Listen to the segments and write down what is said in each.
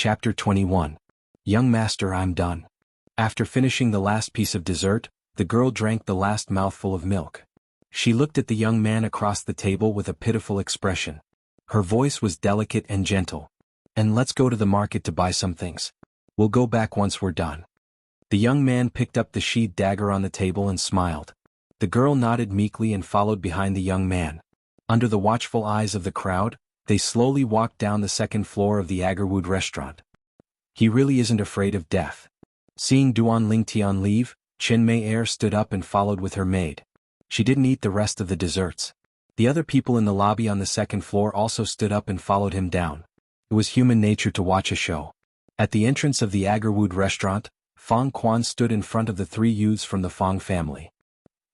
Chapter 21. Young Master, I'm done. After finishing the last piece of dessert, the girl drank the last mouthful of milk. She looked at the young man across the table with a pitiful expression. Her voice was delicate and gentle. And let's go to the market to buy some things. We'll go back once we're done. The young man picked up the sheathed dagger on the table and smiled. The girl nodded meekly and followed behind the young man. Under the watchful eyes of the crowd, they slowly walked down the second floor of the Agarwood restaurant. He really isn't afraid of death. Seeing Duan Lingtian leave, Chen Mei stood up and followed with her maid. She didn't eat the rest of the desserts. The other people in the lobby on the second floor also stood up and followed him down. It was human nature to watch a show. At the entrance of the Agarwood restaurant, Fang Quan stood in front of the three youths from the Fang family.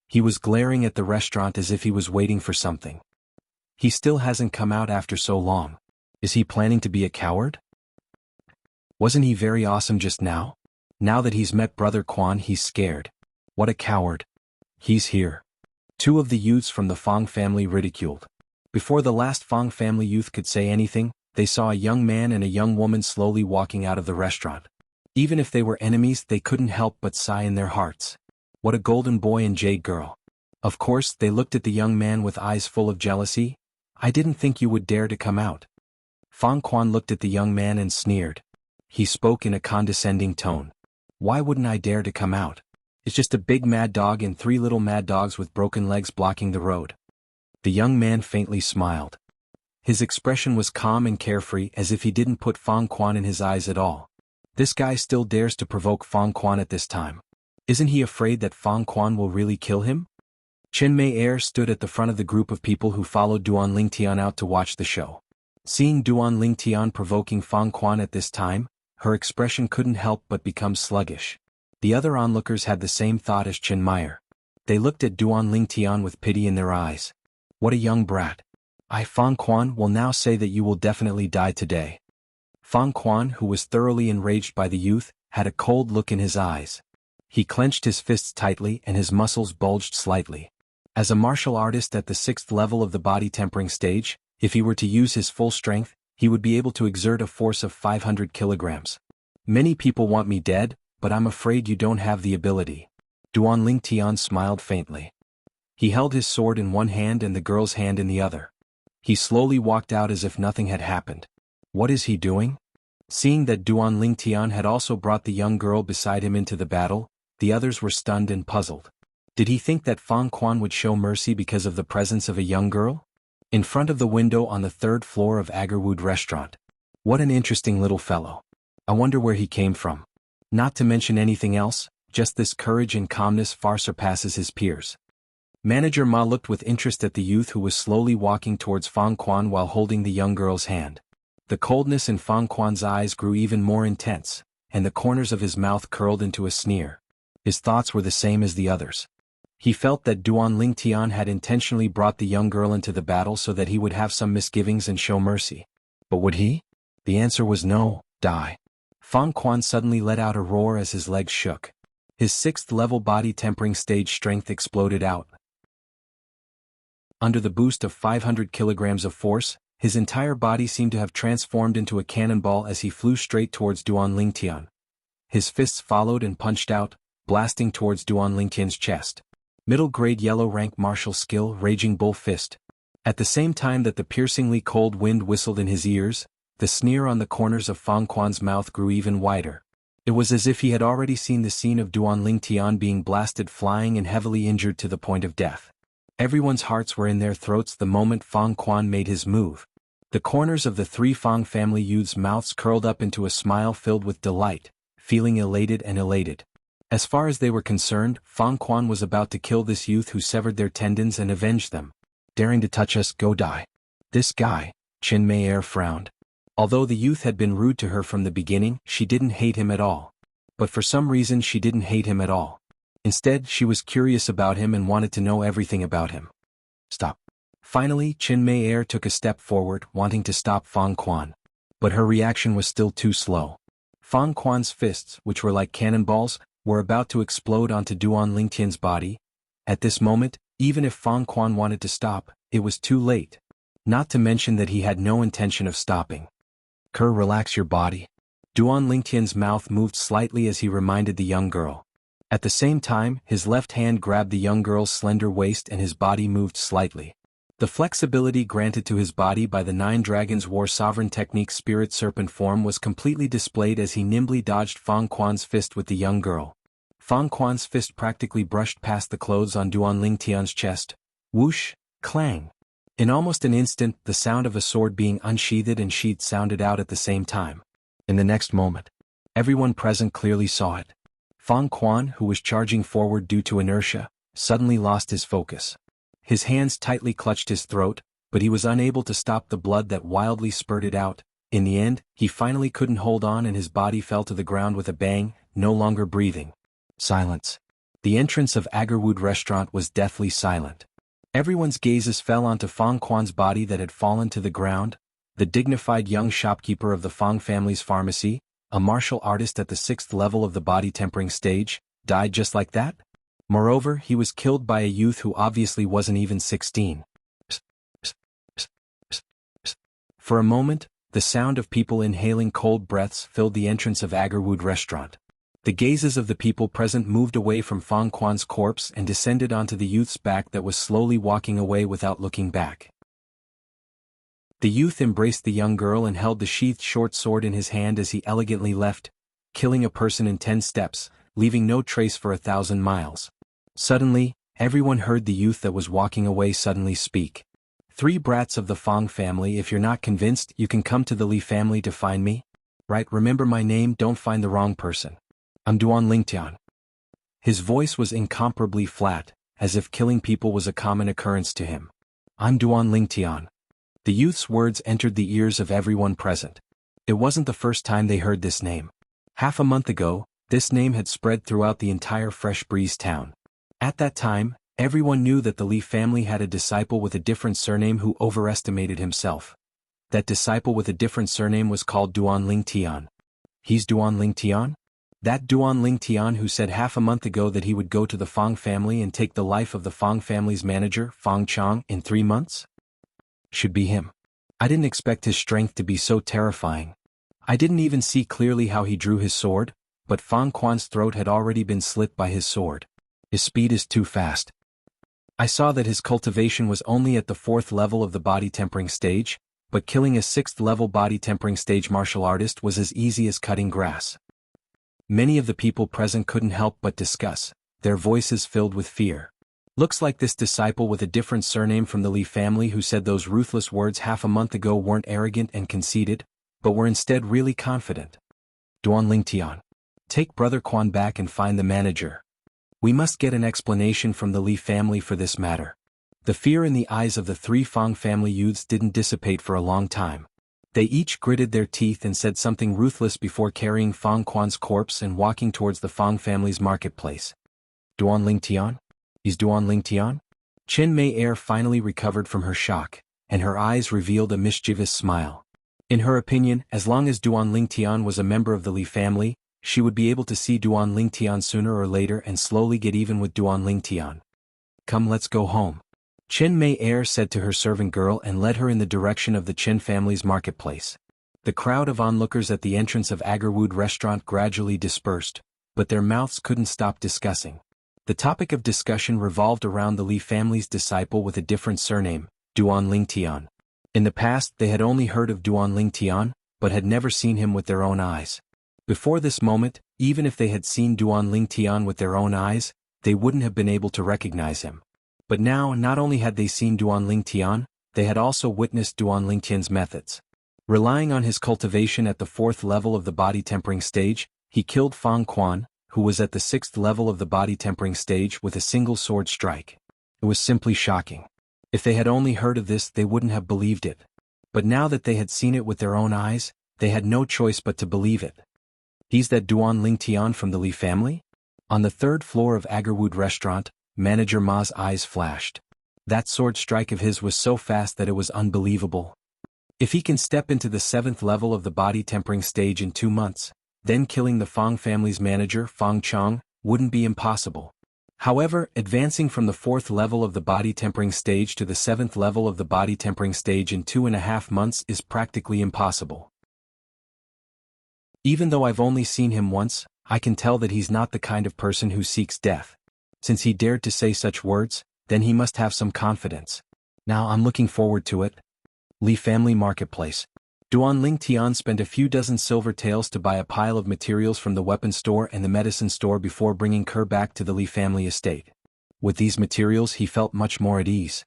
He was glaring at the restaurant as if he was waiting for something. He still hasn't come out after so long. Is he planning to be a coward? Wasn't he very awesome just now? Now that he's met Brother Quan, he's scared. What a coward. He's here. Two of the youths from the Fang family ridiculed. Before the last Fang family youth could say anything, they saw a young man and a young woman slowly walking out of the restaurant. Even if they were enemies, they couldn't help but sigh in their hearts. What a golden boy and jade girl. Of course, they looked at the young man with eyes full of jealousy. I didn't think you would dare to come out. Fang Quan looked at the young man and sneered. He spoke in a condescending tone. Why wouldn't I dare to come out? It's just a big mad dog and three little mad dogs with broken legs blocking the road. The young man faintly smiled. His expression was calm and carefree, as if he didn't put Fang Quan in his eyes at all. This guy still dares to provoke Fang Quan at this time. Isn't he afraid that Fang Quan will really kill him? Chen Mei stood at the front of the group of people who followed Duan Lingtian out to watch the show. Seeing Duan Lingtian provoking Fang Quan at this time, her expression couldn't help but become sluggish. The other onlookers had the same thought as Chen Mei. They looked at Duan Lingtian with pity in their eyes. What a young brat. Fang Quan will now say that you will definitely die today. Fang Quan, who was thoroughly enraged by the youth, had a cold look in his eyes. He clenched his fists tightly and his muscles bulged slightly. As a martial artist at the 6th level of the body tempering stage, if he were to use his full strength, he would be able to exert a force of 500 kilograms. Many people want me dead, but I'm afraid you don't have the ability. Duan Lingtian smiled faintly. He held his sword in one hand and the girl's hand in the other. He slowly walked out as if nothing had happened. What is he doing? Seeing that Duan Lingtian had also brought the young girl beside him into the battle, the others were stunned and puzzled. Did he think that Fang Quan would show mercy because of the presence of a young girl? In front of the window on the 3rd floor of Agarwood restaurant. What an interesting little fellow. I wonder where he came from. Not to mention anything else, just this courage and calmness far surpasses his peers. Manager Ma looked with interest at the youth who was slowly walking towards Fang Quan while holding the young girl's hand. The coldness in Fang Quan's eyes grew even more intense, and the corners of his mouth curled into a sneer. His thoughts were the same as the others. He felt that Duan Lingtian had intentionally brought the young girl into the battle so that he would have some misgivings and show mercy. But would he? The answer was no, die. Fang Quan suddenly let out a roar as his legs shook. His 6th level body tempering stage strength exploded out. Under the boost of 500 kilograms of force, his entire body seemed to have transformed into a cannonball as he flew straight towards Duan Lingtian. His fists followed and punched out, blasting towards Duan Lingtian's chest. Middle grade yellow rank martial skill Raging Bull Fist. At the same time that the piercingly cold wind whistled in his ears, the sneer on the corners of Fang Quan's mouth grew even wider. It was as if he had already seen the scene of Duan Lingtian being blasted flying and heavily injured to the point of death. Everyone's hearts were in their throats the moment Fang Quan made his move. The corners of the three Fang family youths' mouths curled up into a smile filled with delight, feeling elated and elated. As far as they were concerned, Fang Quan was about to kill this youth who severed their tendons and avenge them. Daring to touch us, go die. This guy, Chen Mei frowned. Although the youth had been rude to her from the beginning, she didn't hate him at all. But for some reason she didn't hate him at all. Instead, she was curious about him and wanted to know everything about him. Stop. Finally, Chen Mei took a step forward, wanting to stop Fang Quan. But her reaction was still too slow. Fang Quan's fists, which were like cannonballs, were about to explode onto Duan Lingtian's body. At this moment, even if Fang Quan wanted to stop, it was too late. Not to mention that he had no intention of stopping. Relax your body. Duan Lingtian's mouth moved slightly as he reminded the young girl. At the same time, his left hand grabbed the young girl's slender waist and his body moved slightly. The flexibility granted to his body by the Nine Dragons' War Sovereign Technique Spirit Serpent form was completely displayed as he nimbly dodged Fang Quan's fist with the young girl. Fang Quan's fist practically brushed past the clothes on Duan Lingtian's chest. Whoosh, clang. In almost an instant, the sound of a sword being unsheathed and sheathed sounded out at the same time. In the next moment, everyone present clearly saw it. Fang Quan, who was charging forward due to inertia, suddenly lost his focus. His hands tightly clutched his throat, but he was unable to stop the blood that wildly spurted out. In the end, he finally couldn't hold on and his body fell to the ground with a bang, no longer breathing. Silence. The entrance of Agarwood restaurant was deathly silent. Everyone's gazes fell onto Fang Quan's body that had fallen to the ground. The dignified young shopkeeper of the Fang family's pharmacy, a martial artist at the 6th level of the body tempering stage, died just like that? Moreover, he was killed by a youth who obviously wasn't even 16. For a moment, the sound of people inhaling cold breaths filled the entrance of Agarwood restaurant. The gazes of the people present moved away from Fang Quan's corpse and descended onto the youth's back that was slowly walking away without looking back. The youth embraced the young girl and held the sheathed short sword in his hand as he elegantly left, killing a person in 10 steps, leaving no trace for 1,000 miles. Suddenly, everyone heard the youth that was walking away suddenly speak. 3 brats of the Fang family, if you're not convinced, you can come to the Li family to find me. Right, remember my name, don't find the wrong person. I'm Duan Lingtian. His voice was incomparably flat, as if killing people was a common occurrence to him. I'm Duan Lingtian. The youth's words entered the ears of everyone present. It wasn't the first time they heard this name. Half a month ago, this name had spread throughout the entire Fresh Breeze town. At that time, everyone knew that the Li family had a disciple with a different surname who overestimated himself. That disciple with a different surname was called Duan Lingtian. He's Duan Lingtian? That Duan Lingtian who said half a month ago that he would go to the Fang family and take the life of the Fang family's manager, Fang Chang, in 3 months? Should be him. I didn't expect his strength to be so terrifying. I didn't even see clearly how he drew his sword, but Fang Quan's throat had already been slit by his sword. His speed is too fast. I saw that his cultivation was only at the 4th level of the body tempering stage, but killing a 6th level body tempering stage martial artist was as easy as cutting grass. Many of the people present couldn't help but discuss, their voices filled with fear. Looks like this disciple with a different surname from the Li family who said those ruthless words half a month ago weren't arrogant and conceited, but were instead really confident. Duan Lingtian. Take Brother Quan back and find the manager. We must get an explanation from the Li family for this matter. The fear in the eyes of the 3 Fang family youths didn't dissipate for a long time. They each gritted their teeth and said something ruthless before carrying Fang Quan's corpse and walking towards the Fang family's marketplace. Duan Lingtian? Is Duan Lingtian? Chen Mei Air finally recovered from her shock, and her eyes revealed a mischievous smile. In her opinion, as long as Duan Lingtian was a member of the Li family, she would be able to see Duan Lingtian sooner or later and slowly get even with Duan Lingtian. Come, let's go home. Chen Mei Air said to her servant girl and led her in the direction of the Chen family's marketplace. The crowd of onlookers at the entrance of Agarwood restaurant gradually dispersed, but their mouths couldn't stop discussing. The topic of discussion revolved around the Li family's disciple with a different surname, Duan Lingtian. In the past they had only heard of Duan Lingtian, but had never seen him with their own eyes. Before this moment, even if they had seen Duan Lingtian with their own eyes, they wouldn't have been able to recognize him. But now, not only had they seen Duan Lingtian, they had also witnessed Duan Lingtian's methods. Relying on his cultivation at the 4th level of the body tempering stage, he killed Fang Quan, who was at the 6th level of the body tempering stage, with a single sword strike. It was simply shocking. If they had only heard of this, they wouldn't have believed it. But now that they had seen it with their own eyes, they had no choice but to believe it. He's that Duan Lingtian from the Li family? On the 3rd floor of Agarwood restaurant, Manager Ma's eyes flashed. That sword strike of his was so fast that it was unbelievable. If he can step into the 7th level of the body tempering stage in 2 months, then killing the Fang family's manager, Fang Chang, wouldn't be impossible. However, advancing from the 4th level of the body tempering stage to the 7th level of the body tempering stage in 2.5 months is practically impossible. Even though I've only seen him once, I can tell that he's not the kind of person who seeks death. Since he dared to say such words, then he must have some confidence. Now I'm looking forward to it. Li Family Marketplace. Duan Ling Tian spent a few dozen silver taels to buy a pile of materials from the weapon store and the medicine store before bringing Kerr back to the Li family estate. With these materials he felt much more at ease.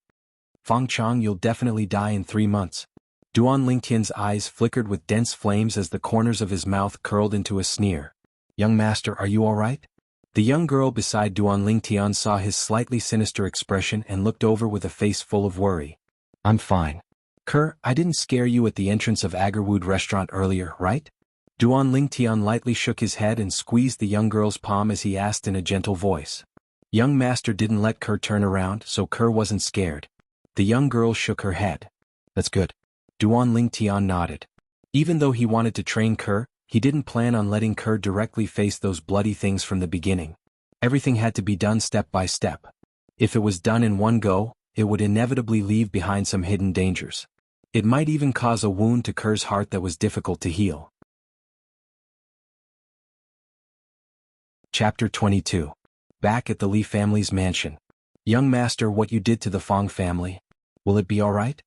Fang Chong, you'll definitely die in 3 months. Duan Lingtian's eyes flickered with dense flames as the corners of his mouth curled into a sneer. Young master, are you all right? The young girl beside Duan Lingtian saw his slightly sinister expression and looked over with a face full of worry. I'm fine. Kerr, I didn't scare you at the entrance of Agarwood restaurant earlier, right? Duan Lingtian lightly shook his head and squeezed the young girl's palm as he asked in a gentle voice. Young master didn't let Kerr turn around, so Kerr wasn't scared. The young girl shook her head. That's good. Duan Lingtian nodded. Even though he wanted to train Kerr, he didn't plan on letting Kerr directly face those bloody things from the beginning. Everything had to be done step by step. If it was done in one go, it would inevitably leave behind some hidden dangers. It might even cause a wound to Kerr's heart that was difficult to heal. Chapter 22. Back at the Li family's mansion. Young master, what you did to the Fong family. Will it be all right?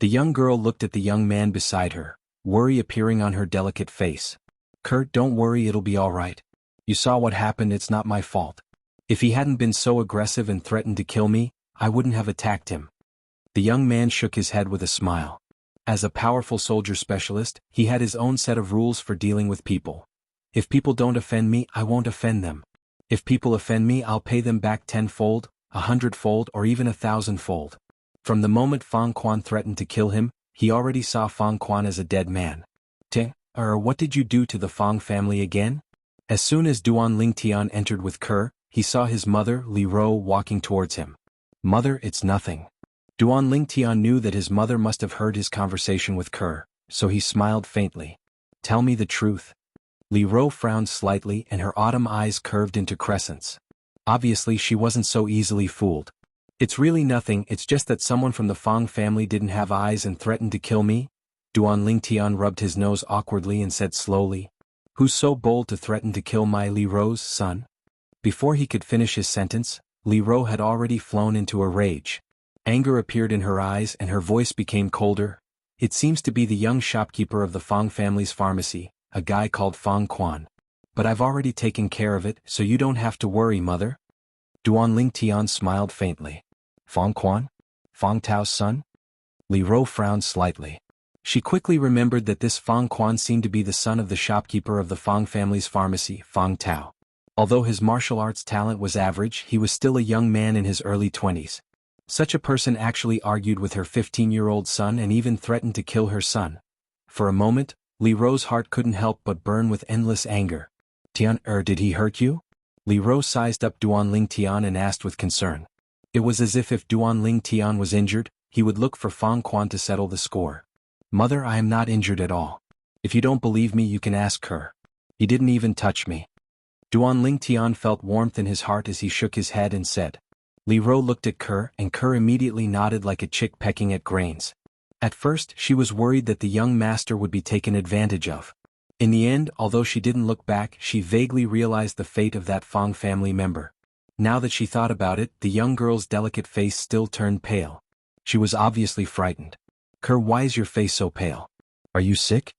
The young girl looked at the young man beside her, worry appearing on her delicate face. Kurt, don't worry, it'll be all right. You saw what happened, it's not my fault. If he hadn't been so aggressive and threatened to kill me, I wouldn't have attacked him. The young man shook his head with a smile. As a powerful soldier specialist, he had his own set of rules for dealing with people. If people don't offend me, I won't offend them. If people offend me, I'll pay them back 10-fold, 100-fold, or even 1,000-fold. From the moment Fang Quan threatened to kill him, he already saw Fang Quan as a dead man. What did you do to the Fang family again? As soon as Duan Lingtian entered with Kerr, he saw his mother, Li Ro, walking towards him. Mother, it's nothing. Duan Lingtian knew that his mother must have heard his conversation with Kerr, so he smiled faintly. Tell me the truth. Li Ro frowned slightly and her autumn eyes curved into crescents. Obviously she wasn't so easily fooled. It's really nothing, it's just that someone from the Fang family didn't have eyes and threatened to kill me. Duan Lingtian rubbed his nose awkwardly and said slowly. Who's so bold to threaten to kill my Li Ro's son? Before he could finish his sentence, Li Ro had already flown into a rage. Anger appeared in her eyes and her voice became colder. It seems to be the young shopkeeper of the Fang family's pharmacy, a guy called Fang Quan. But I've already taken care of it, so you don't have to worry, mother. Duan Lingtian smiled faintly. Fang Quan? Fang Tao's son? Li Ro frowned slightly. She quickly remembered that this Fang Quan seemed to be the son of the shopkeeper of the Fang family's pharmacy, Fang Tao. Although his martial arts talent was average, he was still a young man in his early 20s. Such a person actually argued with her 15-year-old son and even threatened to kill her son. For a moment, Li Ro's heart couldn't help but burn with endless anger. Did he hurt you? Li Ro sized up Duan Lingtian and asked with concern. It was as if Duan Lingtian was injured, he would look for Fang Quan to settle the score. Mother, I am not injured at all. If you don't believe me, you can ask her. He didn't even touch me. Duan Lingtian felt warmth in his heart as he shook his head and said. Li Ro looked at Kerr and Kerr immediately nodded like a chick pecking at grains. At first, she was worried that the young master would be taken advantage of. In the end, although she didn't look back, she vaguely realized the fate of that Fang family member. Now that she thought about it, the young girl's delicate face still turned pale. She was obviously frightened. Kerr, why is your face so pale? Are you sick?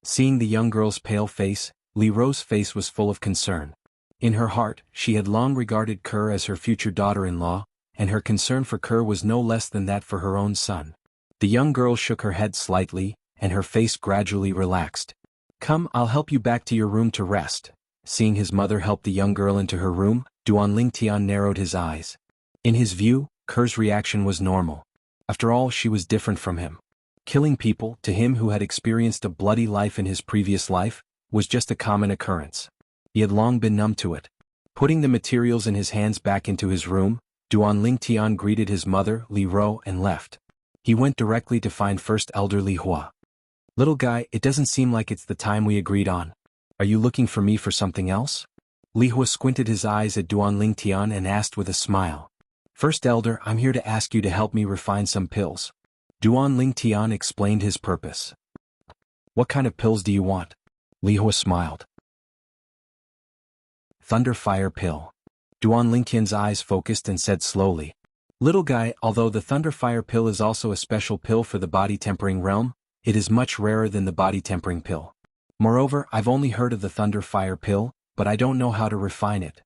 Seeing the young girl's pale face, Li Ro's face was full of concern. In her heart, she had long regarded Kerr as her future daughter-in-law, and her concern for Kerr was no less than that for her own son. The young girl shook her head slightly, and her face gradually relaxed. Come, I'll help you back to your room to rest. Seeing his mother help the young girl into her room, Duan Lingtian narrowed his eyes. In his view, Kerr's reaction was normal. After all, she was different from him. Killing people, to him who had experienced a bloody life in his previous life, was just a common occurrence. He had long been numb to it. Putting the materials in his hands back into his room, Duan Lingtian greeted his mother, Li Ro, and left. He went directly to find First Elder Li Hua. Little guy, it doesn't seem like it's the time we agreed on. Are you looking for me for something else? Li Hua squinted his eyes at Duan Lingtian and asked with a smile. First Elder, I'm here to ask you to help me refine some pills. Duan Lingtian explained his purpose. What kind of pills do you want? Li Hua smiled. Thunder Fire Pill. Duan Lingtian's eyes focused and said slowly. Little guy, although the Thunder Fire Pill is also a special pill for the body tempering realm, it is much rarer than the body tempering pill. Moreover, I've only heard of the Thunder Fire Pill, but I don't know how to refine it.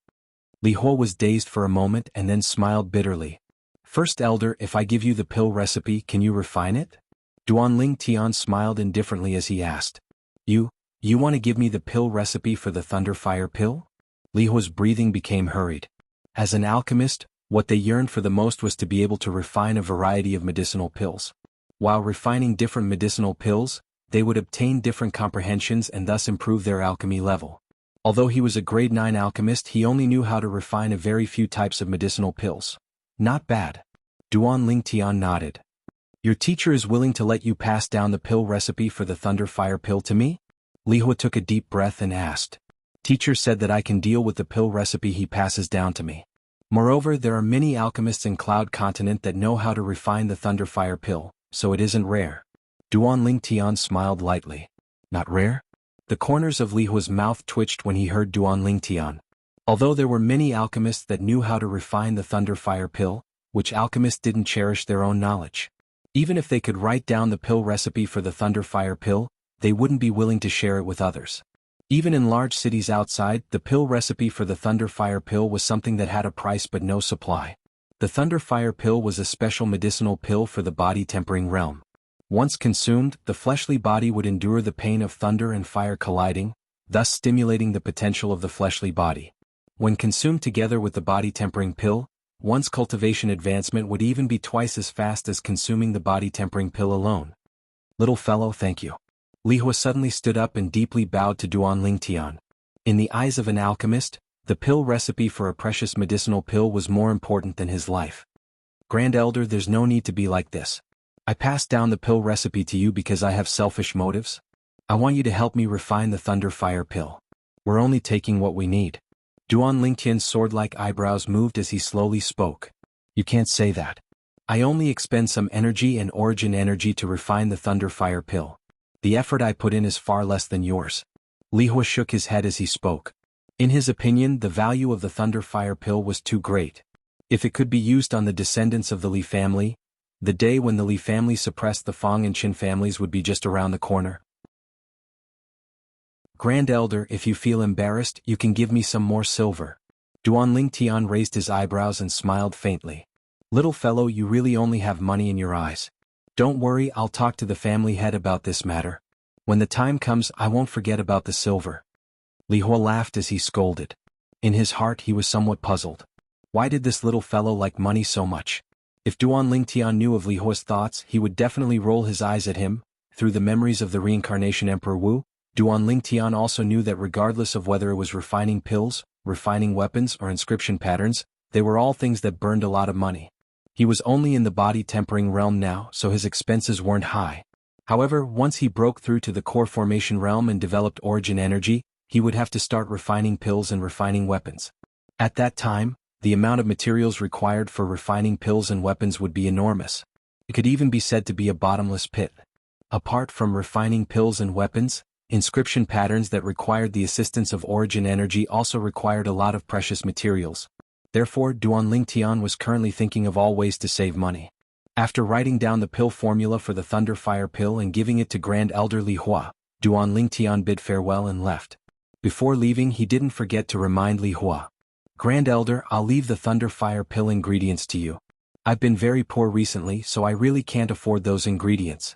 Li Hua was dazed for a moment and then smiled bitterly. First Elder, if I give you the pill recipe, can you refine it? Duan Lingtian smiled indifferently as he asked. You want to give me the pill recipe for the Thunder Fire Pill? Li Hua's breathing became hurried. As an alchemist, what they yearned for the most was to be able to refine a variety of medicinal pills. While refining different medicinal pills, they would obtain different comprehensions and thus improve their alchemy level. Although he was a grade 9 alchemist, he only knew how to refine a very few types of medicinal pills. Not bad. Duan Lingtian nodded. Your teacher is willing to let you pass down the pill recipe for the Thunder Fire Pill to me? Li Hua took a deep breath and asked. Teacher said that I can deal with the pill recipe he passes down to me. Moreover, there are many alchemists in Cloud Continent that know how to refine the Thunder Fire Pill, so it isn't rare. Duan Lingtian smiled lightly. Not rare? The corners of Li Hua's mouth twitched when he heard Duan Lingtian. Although there were many alchemists that knew how to refine the Thunder Fire Pill, which alchemists didn't cherish their own knowledge. Even if they could write down the pill recipe for the Thunder Fire Pill, they wouldn't be willing to share it with others. Even in large cities outside, the pill recipe for the Thunder Fire Pill was something that had a price but no supply. The Thunder Fire Pill was a special medicinal pill for the body tempering realm. Once consumed, the fleshly body would endure the pain of thunder and fire colliding, thus stimulating the potential of the fleshly body. When consumed together with the body tempering pill, one's cultivation advancement would even be twice as fast as consuming the body tempering pill alone. Little fellow, thank you. Li Hua suddenly stood up and deeply bowed to Duan Lingtian. In the eyes of an alchemist, the pill recipe for a precious medicinal pill was more important than his life. Grand Elder, there's no need to be like this. I passed down the pill recipe to you because I have selfish motives. I want you to help me refine the Thunder Fire Pill. We're only taking what we need. Duan Lingtian's sword-like eyebrows moved as he slowly spoke. You can't say that. I only expend some energy and origin energy to refine the Thunder Fire Pill. The effort I put in is far less than yours. Li Hua shook his head as he spoke. In his opinion, the value of the Thunder Fire Pill was too great. If it could be used on the descendants of the Li family, the day when the Li family suppressed the Fang and Qin families would be just around the corner. Grand Elder, if you feel embarrassed, you can give me some more silver. Duan Lingtian raised his eyebrows and smiled faintly. Little fellow, you really only have money in your eyes. Don't worry, I'll talk to the family head about this matter. When the time comes, I won't forget about the silver. Li Hua laughed as he scolded. In his heart he was somewhat puzzled. Why did this little fellow like money so much? If Duan Lingtian knew of Li Hua's thoughts, he would definitely roll his eyes at him. Through the memories of the reincarnation Emperor Wu, Duan Lingtian also knew that regardless of whether it was refining pills, refining weapons, or inscription patterns, they were all things that burned a lot of money. He was only in the body tempering realm now, so his expenses weren't high. However, once he broke through to the core formation realm and developed origin energy, he would have to start refining pills and refining weapons. At that time, the amount of materials required for refining pills and weapons would be enormous. It could even be said to be a bottomless pit. Apart from refining pills and weapons, inscription patterns that required the assistance of origin energy also required a lot of precious materials. Therefore, Duan Lingtian was currently thinking of all ways to save money. After writing down the pill formula for the Thunder Fire Pill and giving it to Grand Elder Li Hua, Duan Lingtian bid farewell and left. Before leaving, he didn't forget to remind Li Hua. Grand Elder, I'll leave the Thunder Fire Pill ingredients to you. I've been very poor recently, so I really can't afford those ingredients.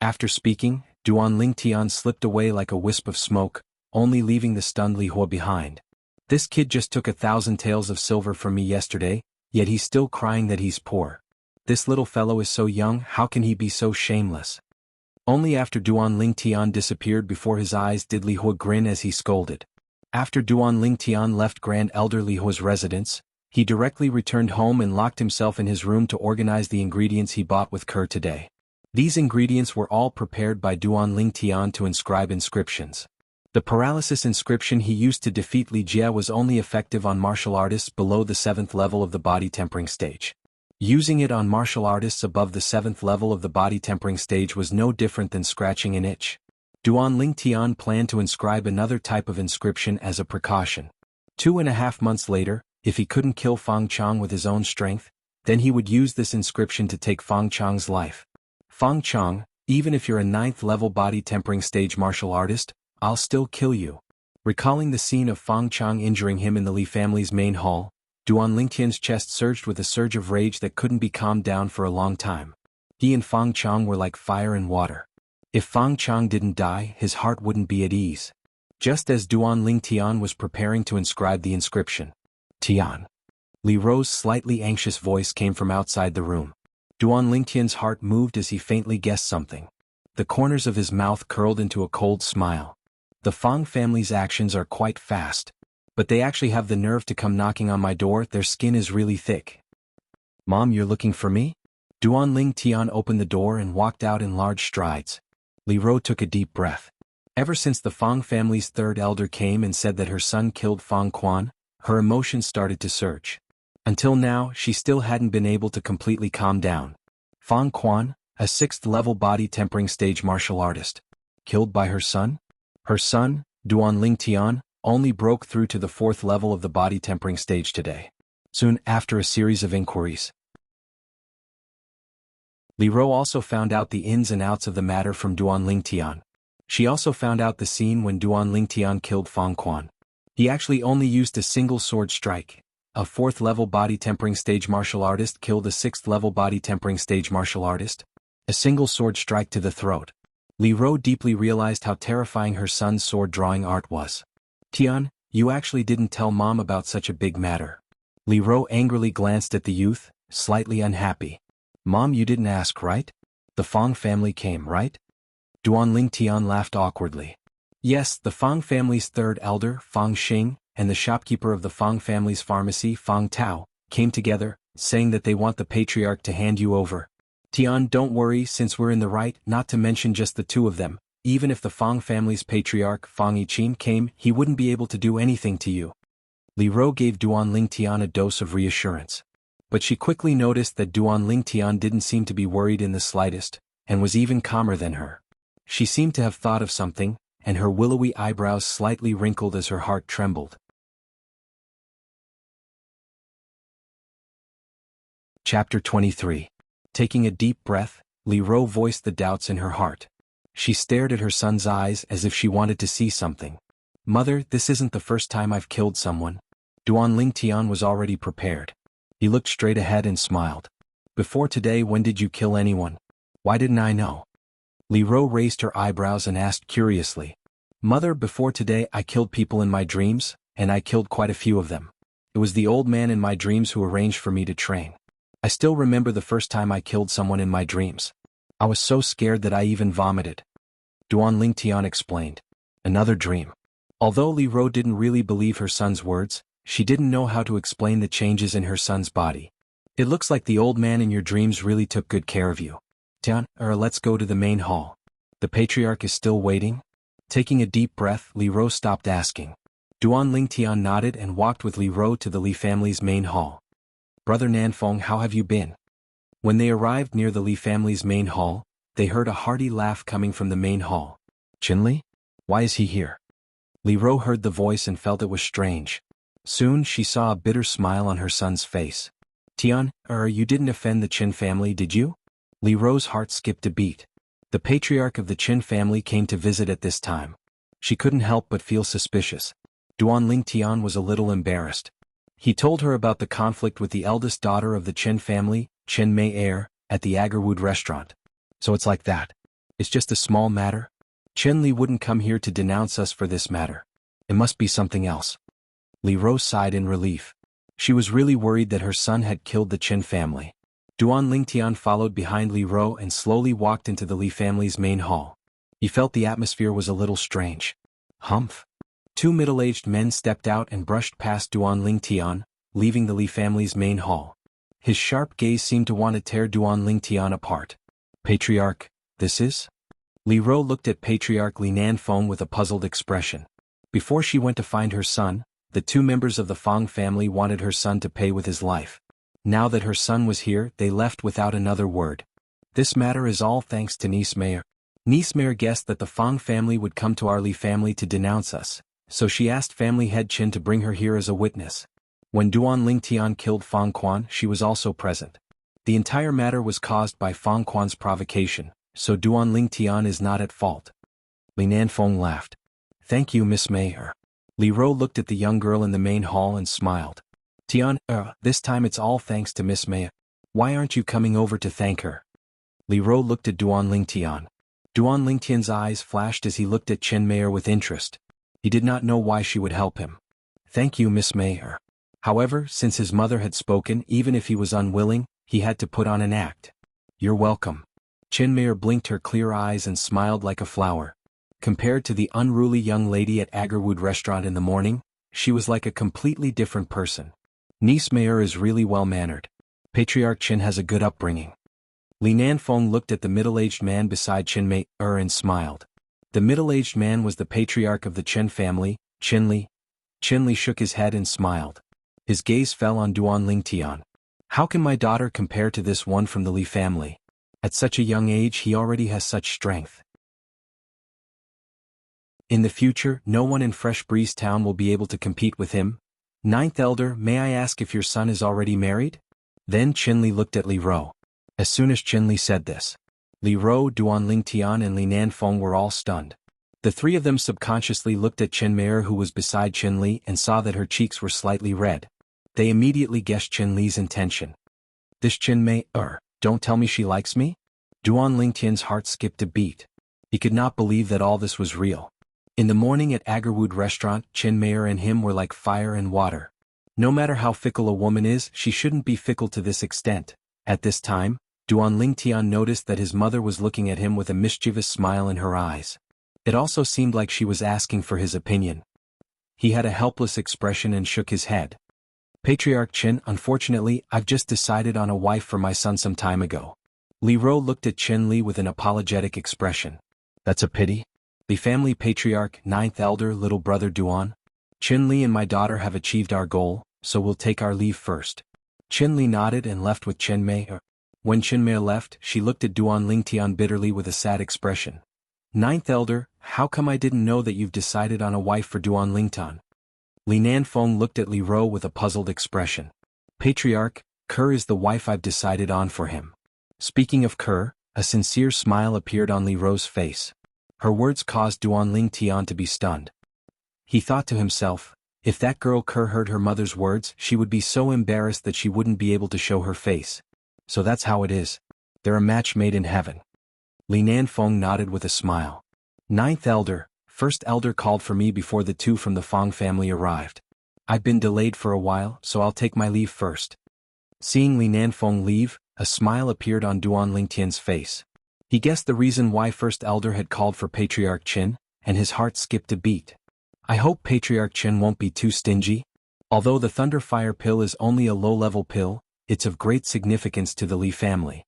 After speaking, Duan Lingtian slipped away like a wisp of smoke, only leaving the stunned Li Hua behind. This kid just took 1,000 taels of silver from me yesterday, yet he's still crying that he's poor. This little fellow is so young, how can he be so shameless? Only after Duan Lingtian disappeared before his eyes did Li Hua grin as he scolded. After Duan Lingtian left Grand Elder Li Hua's residence, he directly returned home and locked himself in his room to organize the ingredients he bought with Kerr today. These ingredients were all prepared by Duan Lingtian to inscribe inscriptions. The paralysis inscription he used to defeat Li Jie was only effective on martial artists below the 7th level of the body tempering stage. Using it on martial artists above the 7th level of the body tempering stage was no different than scratching an itch. Duan Ling Tian planned to inscribe another type of inscription as a precaution. 2.5 months later, if he couldn't kill Fang Chang with his own strength, then he would use this inscription to take Fang Chang's life. Fang Chang, even if you're a 9th level body tempering stage martial artist, I'll still kill you. Recalling the scene of Fang Chang injuring him in the Li family's main hall, Duan Lingtian's chest surged with a surge of rage that couldn't be calmed down for a long time. He and Fang Chang were like fire and water. If Fang Chang didn't die, his heart wouldn't be at ease. Just as Duan Ling Tian was preparing to inscribe the inscription, Tian. Li Ro's slightly anxious voice came from outside the room. Duan Lingtian's heart moved as he faintly guessed something. The corners of his mouth curled into a cold smile. The Fang family's actions are quite fast. But they actually have the nerve to come knocking on my door. Their skin is really thick. Mom, you're looking for me? Duan Ling Tian opened the door and walked out in large strides. Li Ro took a deep breath. Ever since the Fang family's third elder came and said that her son killed Fang Quan, her emotions started to surge. Until now, she still hadn't been able to completely calm down. Fang Quan, a 6th level body tempering stage martial artist. Killed by her son? Her son, Duan Ling Tian, only broke through to the 4th level of the body tempering stage today. Soon after a series of inquiries, Li Ro also found out the ins and outs of the matter from Duan Ling Tian. She also found out the scene when Duan Ling Tian killed Fang Quan. He actually only used a single sword strike. A 4th level body tempering stage martial artist killed a 6th level body tempering stage martial artist. A single sword strike to the throat. Li Ro deeply realized how terrifying her son's sword drawing art was. Tian, you actually didn't tell Mom about such a big matter. Li Ro angrily glanced at the youth, slightly unhappy. Mom, you didn't ask, right? The Fang family came, right? Duan Ling Tian laughed awkwardly. Yes, the Fang family's third elder, Fang Xing, and the shopkeeper of the Fang family's pharmacy, Fang Tao, came together, saying that they want the patriarch to hand you over. Tian, don't worry, since we're in the right, not to mention just the two of them. Even if the Fang family's patriarch, Fang Yiqin, came, he wouldn't be able to do anything to you. Li Ro gave Duan Ling Tian a dose of reassurance. But she quickly noticed that Duan Ling Tian didn't seem to be worried in the slightest, and was even calmer than her. She seemed to have thought of something, and her willowy eyebrows slightly wrinkled as her heart trembled. Chapter 23. Taking a deep breath, Li Ro voiced the doubts in her heart. She stared at her son's eyes as if she wanted to see something. Mother, this isn't the first time I've killed someone. Duan Ling Tian was already prepared. He looked straight ahead and smiled. Before today, when did you kill anyone? Why didn't I know? Li Ro raised her eyebrows and asked curiously. Mother, before today I killed people in my dreams, and I killed quite a few of them. It was the old man in my dreams who arranged for me to train. I still remember the first time I killed someone in my dreams. I was so scared that I even vomited. Duan Ling Tian explained. Another dream. Although Li Ro didn't really believe her son's words, she didn't know how to explain the changes in her son's body. It looks like the old man in your dreams really took good care of you. Tian, let's go to the main hall. The patriarch is still waiting? Taking a deep breath, Li Ro stopped asking. Duan Ling Tian nodded and walked with Li Ro to the Li family's main hall. Brother Nanfeng, how have you been? When they arrived near the Li family's main hall, they heard a hearty laugh coming from the main hall. Qinli? Why is he here? Li Ro heard the voice and felt it was strange. Soon she saw a bitter smile on her son's face. Tian, you didn't offend the Qin family, did you? Li Ro's heart skipped a beat. The patriarch of the Qin family came to visit at this time. She couldn't help but feel suspicious. Duan Ling Tian was a little embarrassed. He told her about the conflict with the eldest daughter of the Qin family, Qin Mei Heir, at the Agarwood restaurant. So it's like that. It's just a small matter? Qin Li wouldn't come here to denounce us for this matter. It must be something else. Li Ro sighed in relief. She was really worried that her son had killed the Qin family. Duan Ling Tian followed behind Li Ro and slowly walked into the Li family's main hall. He felt the atmosphere was a little strange. Humph. Two middle-aged men stepped out and brushed past Duan Ling Tian, leaving the Li family's main hall. His sharp gaze seemed to want to tear Duan Ling Tian apart. Patriarch, this is? Li Ro looked at Patriarch Li Nanfeng with a puzzled expression. Before she went to find her son, the two members of the Fang family wanted her son to pay with his life. Now that her son was here, they left without another word. This matter is all thanks to niece Mayor. Niece Mare guessed that the Fang family would come to our Li family to denounce us, so she asked family head Qin to bring her here as a witness. When Duan Lingtian killed Fang Quan, she was also present. The entire matter was caused by Fang Quan's provocation, so Duan Lingtian is not at fault. Li Nanfeng laughed. Thank you, Miss Mayer. Li Ro looked at the young girl in the main hall and smiled. Tian, this time it's all thanks to Miss Mayer. Why aren't you coming over to thank her? Li Ro looked at Duan Lingtian. Duan Lingtian's eyes flashed as he looked at Chen Mayer with interest. He did not know why she would help him. Thank you, Miss Mayer. However, since his mother had spoken, even if he was unwilling, he had to put on an act. You're welcome. Chen Mayer blinked her clear eyes and smiled like a flower. Compared to the unruly young lady at Agarwood restaurant in the morning, she was like a completely different person. Niece Mayer is really well-mannered. Patriarch Qin has a good upbringing. Li Nanfeng looked at the middle-aged man beside Qin Mayer and smiled. The middle-aged man was the patriarch of the Chen family, Qin Li. Qin Li shook his head and smiled. His gaze fell on Duan Lingtian. How can my daughter compare to this one from the Li family? At such a young age he already has such strength. In the future, no one in Fresh Breeze Town will be able to compete with him. Ninth Elder, may I ask if your son is already married? Then Qin Li looked at Li Ro. As soon as Qin Li said this, Li Ro, Duan Lingtian and Li Nanfeng were all stunned. The three of them subconsciously looked at Chen Mayer who was beside Qin Li and saw that her cheeks were slightly red. They immediately guessed Qin Li's intention. This Qin Mayer, don't tell me she likes me? Duan Lingtian's heart skipped a beat. He could not believe that all this was real. In the morning at Agarwood restaurant, Qin Mayer and him were like fire and water. No matter how fickle a woman is, she shouldn't be fickle to this extent. At this time, Duan Lingtian noticed that his mother was looking at him with a mischievous smile in her eyes. It also seemed like she was asking for his opinion. He had a helpless expression and shook his head. Patriarch Qin, unfortunately, I've just decided on a wife for my son some time ago. Li Ro looked at Qin Li with an apologetic expression. That's a pity. The family patriarch, ninth elder, little brother Duan. Qin Li and my daughter have achieved our goal, so we'll take our leave first. Qin Li nodded and left with Chen Mayer. When Chen Mayer left, she looked at Duan Lingtian bitterly with a sad expression. Ninth elder, how come I didn't know that you've decided on a wife for Duan Lingtian? Li Nanfeng looked at Li Ro with a puzzled expression. Patriarch, Kerr is the wife I've decided on for him. Speaking of Kerr, a sincere smile appeared on Li Ro's face. Her words caused Duan Lingtian to be stunned. He thought to himself, if that girl Kerr heard her mother's words, she would be so embarrassed that she wouldn't be able to show her face. So that's how it is. They're a match made in heaven. Li Nanfeng nodded with a smile. Ninth elder, first elder called for me before the two from the Fang family arrived. I've been delayed for a while, so I'll take my leave first. Seeing Li Nanfeng leave, a smile appeared on Duan Lingtian's face. He guessed the reason why First Elder had called for Patriarch Qin, and his heart skipped a beat. I hope Patriarch Qin won't be too stingy. Although the Thunder Fire pill is only a low-level pill, it's of great significance to the Li family.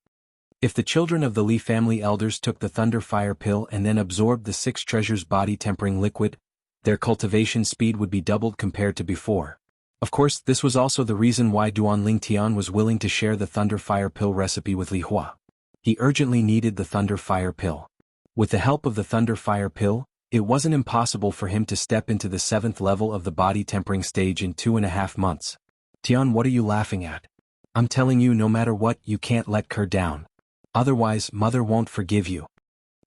If the children of the Li family elders took the Thunder Fire pill and then absorbed the 6 treasures body-tempering liquid, their cultivation speed would be doubled compared to before. Of course, this was also the reason why Duan Lingtian was willing to share the Thunder Fire pill recipe with Li Hua. He urgently needed the Thunder Fire pill. With the help of the Thunder Fire pill, it wasn't impossible for him to step into the 7th level of the body-tempering stage in 2.5 months. Tian, what are you laughing at? I'm telling you, no matter what, you can't let Kerr down. Otherwise, mother won't forgive you.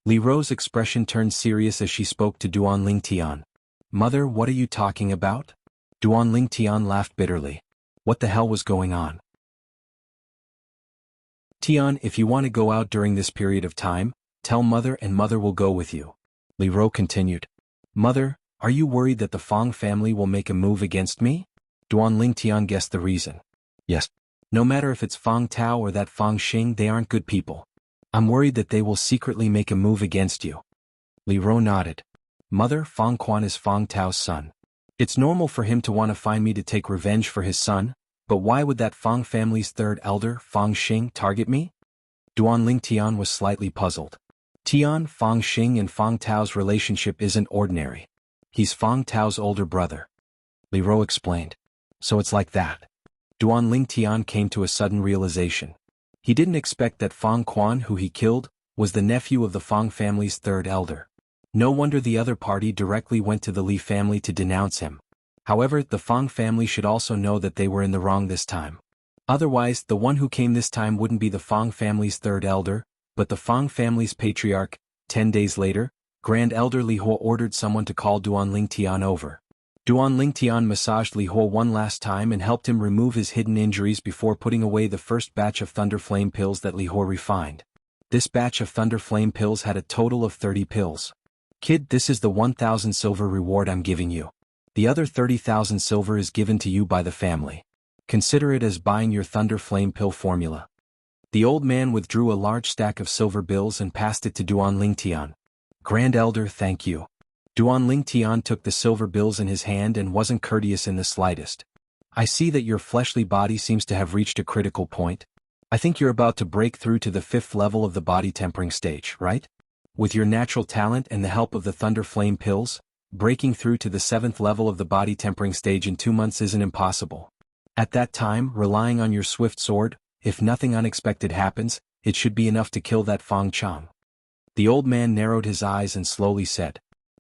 Li Ro's expression turned serious as she spoke to Duan Lingtian. Mother, what are you talking about? Duan Lingtian laughed bitterly. What the hell was going on? Tian, if you want to go out during this period of time, tell mother and mother will go with you. Li Ro continued. Mother, are you worried that the Fang family will make a move against me? Duan Lingtian guessed the reason. Yes. No matter if it's Fang Tao or that Fang Xing, they aren't good people. I'm worried that they will secretly make a move against you. Li Ro nodded. Mother, Fang Quan is Fang Tao's son. It's normal for him to want to find me to take revenge for his son, but why would that Fang family's 3rd elder, Fang Xing, target me? Duan Lingtian was slightly puzzled. Tian, Fang Xing and Fang Tao's relationship isn't ordinary. He's Fang Tao's older brother. Li Ro explained. So it's like that. Duan Lingtian came to a sudden realization. He didn't expect that Fang Quan, who he killed, was the nephew of the Fang family's third elder. No wonder the other party directly went to the Li family to denounce him. However, the Fang family should also know that they were in the wrong this time. Otherwise, the one who came this time wouldn't be the Fang family's third elder, but the Fang family's patriarch. 10 days later, Grand Elder Li Huo ordered someone to call Duan Lingtian over. Duan Lingtian massaged Li Huo one last time and helped him remove his hidden injuries before putting away the first batch of Thunder Flame pills that Li Huo refined. This batch of Thunder Flame pills had a total of 30 pills. Kid, this is the 1,000 silver reward I'm giving you. The other 30,000 silver is given to you by the family. Consider it as buying your Thunder Flame pill formula. The old man withdrew a large stack of silver bills and passed it to Duan Lingtian. Grand Elder, thank you. Duan Lingtian took the silver bills in his hand and wasn't courteous in the slightest. I see that your fleshly body seems to have reached a critical point. I think you're about to break through to the 5th level of the body tempering stage, right? With your natural talent and the help of the Thunder Flame pills, breaking through to the 7th level of the body tempering stage in 2 months isn't impossible. At that time, relying on your swift sword, if nothing unexpected happens, it should be enough to kill that Fang Chang. The old man narrowed his eyes and slowly said,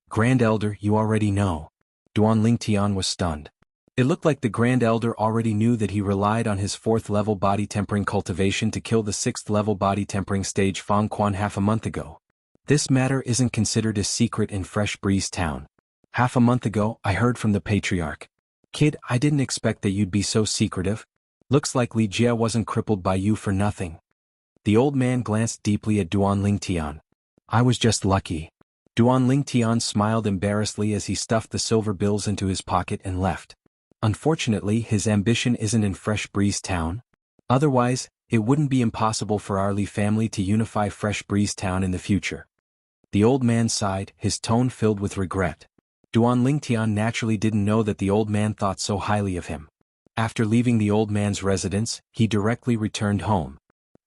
Grand Elder, you already know. Duan Lingtian was stunned. It looked like the Grand Elder already knew that he relied on his 4th level body tempering cultivation to kill the 6th level body tempering stage Fang Quan half a month ago. This matter isn't considered a secret in Fresh Breeze Town. Half a month ago, I heard from the Patriarch. Kid, I didn't expect that you'd be so secretive. Looks like Li Jie wasn't crippled by you for nothing. The old man glanced deeply at Duan Lingtian. I was just lucky. Duan Lingtian smiled embarrassedly as he stuffed the silver bills into his pocket and left. Unfortunately, his ambition isn't in Fresh Breeze Town. Otherwise, it wouldn't be impossible for our Li family to unify Fresh Breeze Town in the future. The old man sighed, his tone filled with regret. Duan Lingtian naturally didn't know that the old man thought so highly of him. After leaving the old man's residence, he directly returned home.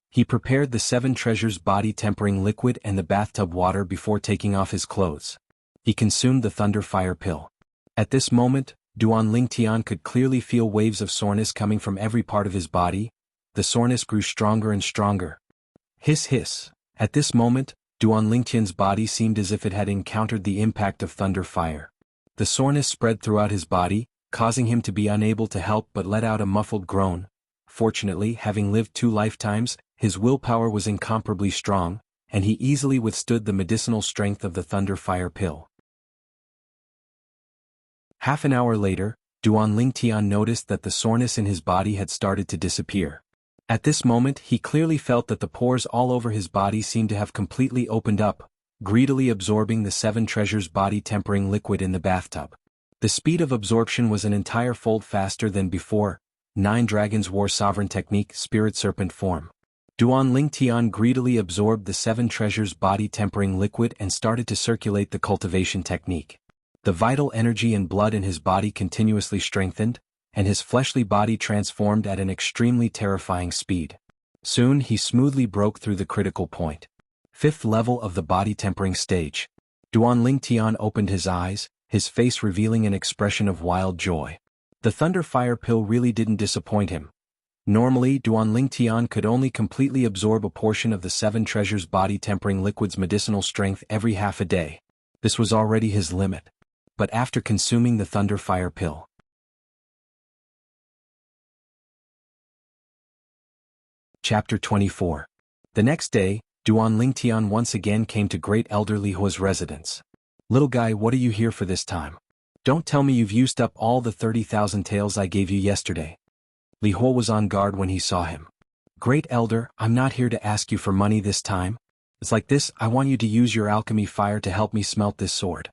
He prepared the 7 treasures body tempering liquid and the bathtub water before taking off his clothes. He consumed the Thunder Fire pill. At this moment, Duan Lingtian could clearly feel waves of soreness coming from every part of his body. The soreness grew stronger and stronger. Hiss hiss. At this moment, Duan Lingtian's body seemed as if it had encountered the impact of Thunder Fire. The soreness spread throughout his body, causing him to be unable to help but let out a muffled groan. Fortunately, having lived 2 lifetimes, his willpower was incomparably strong, and he easily withstood the medicinal strength of the Thunder Fire pill. Half an hour later, Duan Lingtian noticed that the soreness in his body had started to disappear. At this moment, he clearly felt that the pores all over his body seemed to have completely opened up, greedily absorbing the 7 treasures body tempering liquid in the bathtub. The speed of absorption was an entire fold faster than before. 9 Dragons War Sovereign Technique Spirit Serpent Form. Duan Lingtian greedily absorbed the 7 treasures body tempering liquid and started to circulate the cultivation technique. The vital energy and blood in his body continuously strengthened, and his fleshly body transformed at an extremely terrifying speed. Soon he smoothly broke through the critical point. 5th level of the body tempering stage. Duan Lingtian opened his eyes, his face revealing an expression of wild joy. The Thunder Fire pill really didn't disappoint him. Normally, Duan Lingtian could only completely absorb a portion of the 7 treasures body tempering liquid's medicinal strength every half a day. This was already his limit. But after consuming the Thunder Fire pill. Chapter 24. The next day, Duan Lingtian once again came to Great Elder Li Huo's residence. Little guy, what are you here for this time? Don't tell me you've used up all the 30,000 taels I gave you yesterday. Li Huo was on guard when he saw him. Great Elder, I'm not here to ask you for money this time. It's like this, I want you to use your alchemy fire to help me smelt this sword.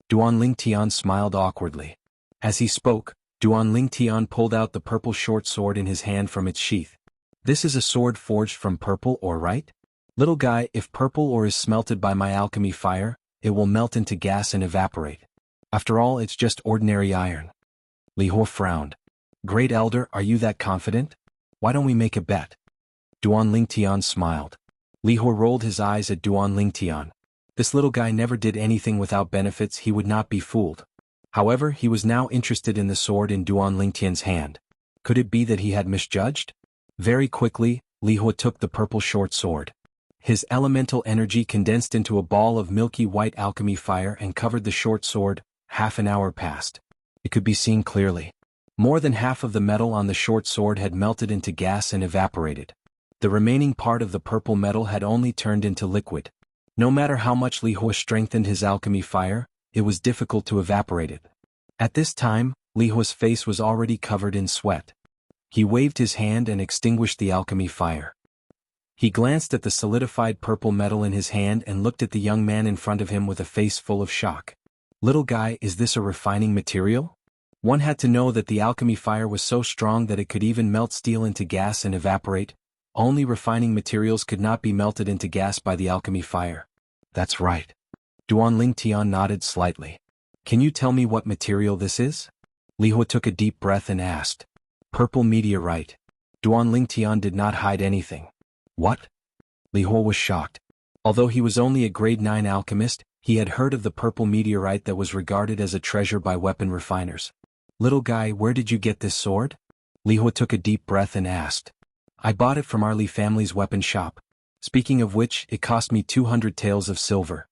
Duan Lingtian smiled awkwardly. As he spoke, Duan Lingtian pulled out the purple short sword in his hand from its sheath. This is a sword forged from purple ore, right? Little guy, if purple ore is smelted by my alchemy fire, it will melt into gas and evaporate. After all, it's just ordinary iron. Li Huo frowned. Great Elder, are you that confident? Why don't we make a bet? Duan Lingtian smiled. Li Huo rolled his eyes at Duan Lingtian. This little guy never did anything without benefits, he would not be fooled. However, he was now interested in the sword in Duan Lingtian's hand. Could it be that he had misjudged? Very quickly, Li Huo took the purple short sword. His elemental energy condensed into a ball of milky white alchemy fire and covered the short sword. Half an hour passed. It could be seen clearly. More than half of the metal on the short sword had melted into gas and evaporated. The remaining part of the purple metal had only turned into liquid. No matter how much Li Hua strengthened his alchemy fire, it was difficult to evaporate it. At this time, Li Hua's face was already covered in sweat. He waved his hand and extinguished the alchemy fire. He glanced at the solidified purple metal in his hand and looked at the young man in front of him with a face full of shock. "Little guy, is this a refining material?" One had to know that the alchemy fire was so strong that it could even melt steel into gas and evaporate. Only refining materials could not be melted into gas by the alchemy fire. "That's right." Duan Lingtian nodded slightly. "Can you tell me what material this is?" Li Hua took a deep breath and asked. "Purple meteorite." Duan Lingtian did not hide anything. "What?" Li Hua was shocked. Although he was only a grade 9 alchemist, he had heard of the purple meteorite that was regarded as a treasure by weapon refiners. "Little guy, where did you get this sword?" Li Hua took a deep breath and asked. "I bought it from our Li family's weapon shop. Speaking of which, it cost me 200 taels of silver."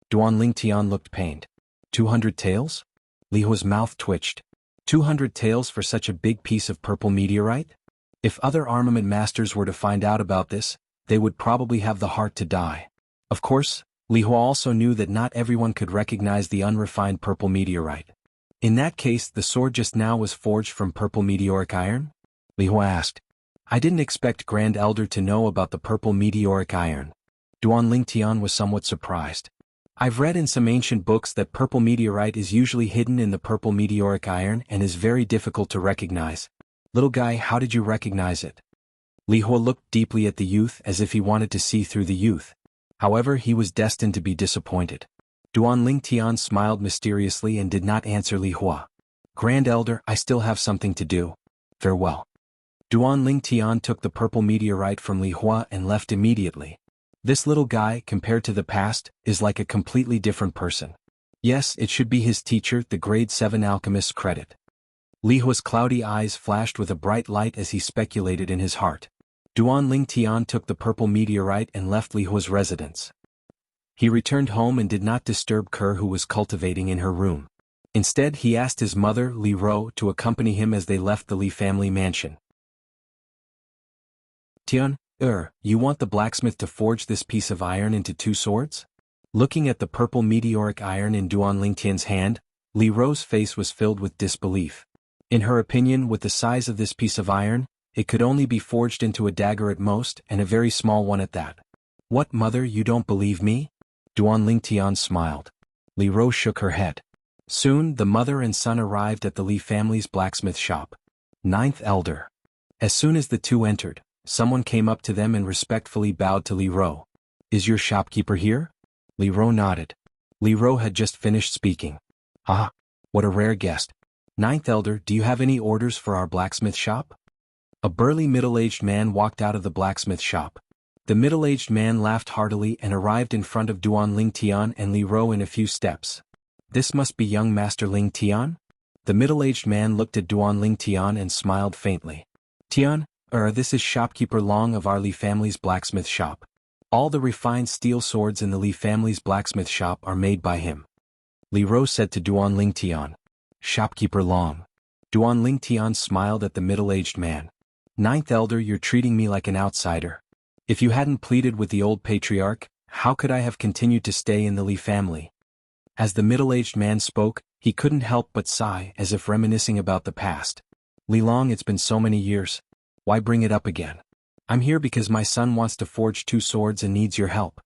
Duan Lingtian looked pained. 200 taels? Li Hua's mouth twitched. 200 taels for such a big piece of purple meteorite? If other armament masters were to find out about this, they would probably have the heart to die. Of course, Li Hua also knew that not everyone could recognize the unrefined purple meteorite. In that case, the sword just now was forged from purple meteoric iron? Li Hua asked. "I didn't expect Grand Elder to know about the purple meteoric iron." Duan Lingtian was somewhat surprised. "I've read in some ancient books that purple meteorite is usually hidden in the purple meteoric iron and is very difficult to recognize. Little guy, how did you recognize it?" Li Hua looked deeply at the youth as if he wanted to see through the youth. However, he was destined to be disappointed. Duan Lingtian smiled mysteriously and did not answer Li Hua. "Grand Elder, I still have something to do. Farewell." Duan Lingtian took the purple meteorite from Li Hua and left immediately. This little guy, compared to the past, is like a completely different person. Yes, it should be his teacher, the grade 7 alchemist's credit. Li Hua's cloudy eyes flashed with a bright light as he speculated in his heart. Duan Lingtian took the purple meteorite and left Li Hua's residence. He returned home and did not disturb Kerr, who was cultivating in her room. Instead, he asked his mother, Li Ro, to accompany him as they left the Li family mansion. "Tian, you want the blacksmith to forge this piece of iron into 2 swords? Looking at the purple meteoric iron in Duan Lingtian's hand, Li Ro's face was filled with disbelief. In her opinion, with the size of this piece of iron, it could only be forged into a dagger at most, and a very small one at that. "What, mother, you don't believe me?" Duan Lingtian smiled. Li Ro shook her head. Soon, the mother and son arrived at the Li family's blacksmith shop. 9th Elder. As soon as the two entered, someone came up to them and respectfully bowed to Li Ro. "Is your shopkeeper here?" Li Ro nodded. Li Ro had just finished speaking. "Ah, what a rare guest. 9th Elder, do you have any orders for our blacksmith shop?" A burly middle-aged man walked out of the blacksmith shop. The middle-aged man laughed heartily and arrived in front of Duan Lingtian and Li Ro in a few steps. "This must be young Master Lingtian?" The middle-aged man looked at Duan Lingtian and smiled faintly. "Tian, this is shopkeeper Long of our Li family's blacksmith shop. All the refined steel swords in the Li family's blacksmith shop are made by him." Li Ro said to Duan Lingtian. "Shopkeeper Long." Duan Lingtian smiled at the middle-aged man. 9th Elder, you're treating me like an outsider. If you hadn't pleaded with the old patriarch, how could I have continued to stay in the Li family?" As the middle-aged man spoke, he couldn't help but sigh, as if reminiscing about the past. "Li Long, it's been so many years. Why bring it up again? I'm here because my son wants to forge 2 swords and needs your help."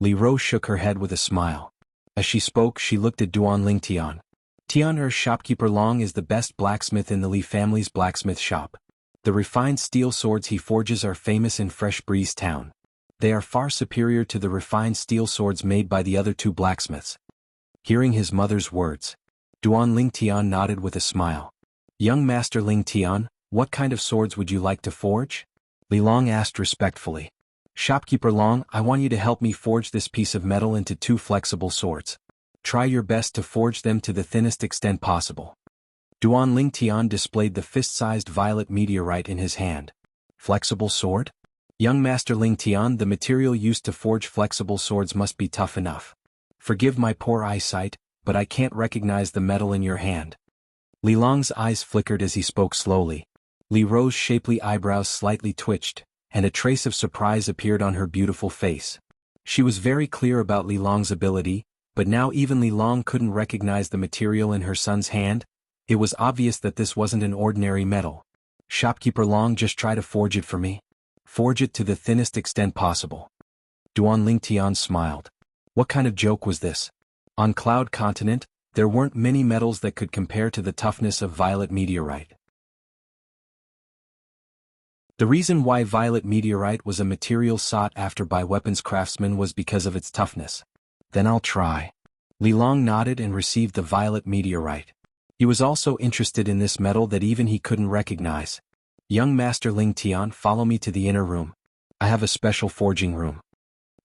Li Ro shook her head with a smile. As she spoke, she looked at Duan Lingtian. "Tian, shopkeeper Long is the best blacksmith in the Li family's blacksmith shop. The refined steel swords he forges are famous in Fresh Breeze Town. They are far superior to the refined steel swords made by the other 2 blacksmiths." Hearing his mother's words, Duan Lingtian nodded with a smile. "Young Master Lingtian, what kind of swords would you like to forge?" Li Long asked respectfully. "Shopkeeper Long, I want you to help me forge this piece of metal into 2 flexible swords. Try your best to forge them to the thinnest extent possible." Duan Lingtian displayed the fist-sized violet meteorite in his hand. "Flexible sword?" Young Master Ling Tian, the material used to forge flexible swords must be tough enough. Forgive my poor eyesight, but I can't recognize the metal in your hand. Li Long's eyes flickered as he spoke slowly. Li Ro's shapely eyebrows slightly twitched, and a trace of surprise appeared on her beautiful face. She was very clear about Li Long's ability, but now even Li Long couldn't recognize the material in her son's hand. It was obvious that this wasn't an ordinary metal. Shopkeeper Long, just try to forge it for me. Forge it to the thinnest extent possible. Duan Ling Tian smiled. What kind of joke was this? On Cloud Continent, there weren't many metals that could compare to the toughness of violet meteorite. The reason why violet meteorite was a material sought after by weapons craftsmen was because of its toughness. Then I'll try. Li Long nodded and received the violet meteorite. He was also interested in this metal that even he couldn't recognize. Young Master Ling Tian, follow me to the inner room. I have a special forging room.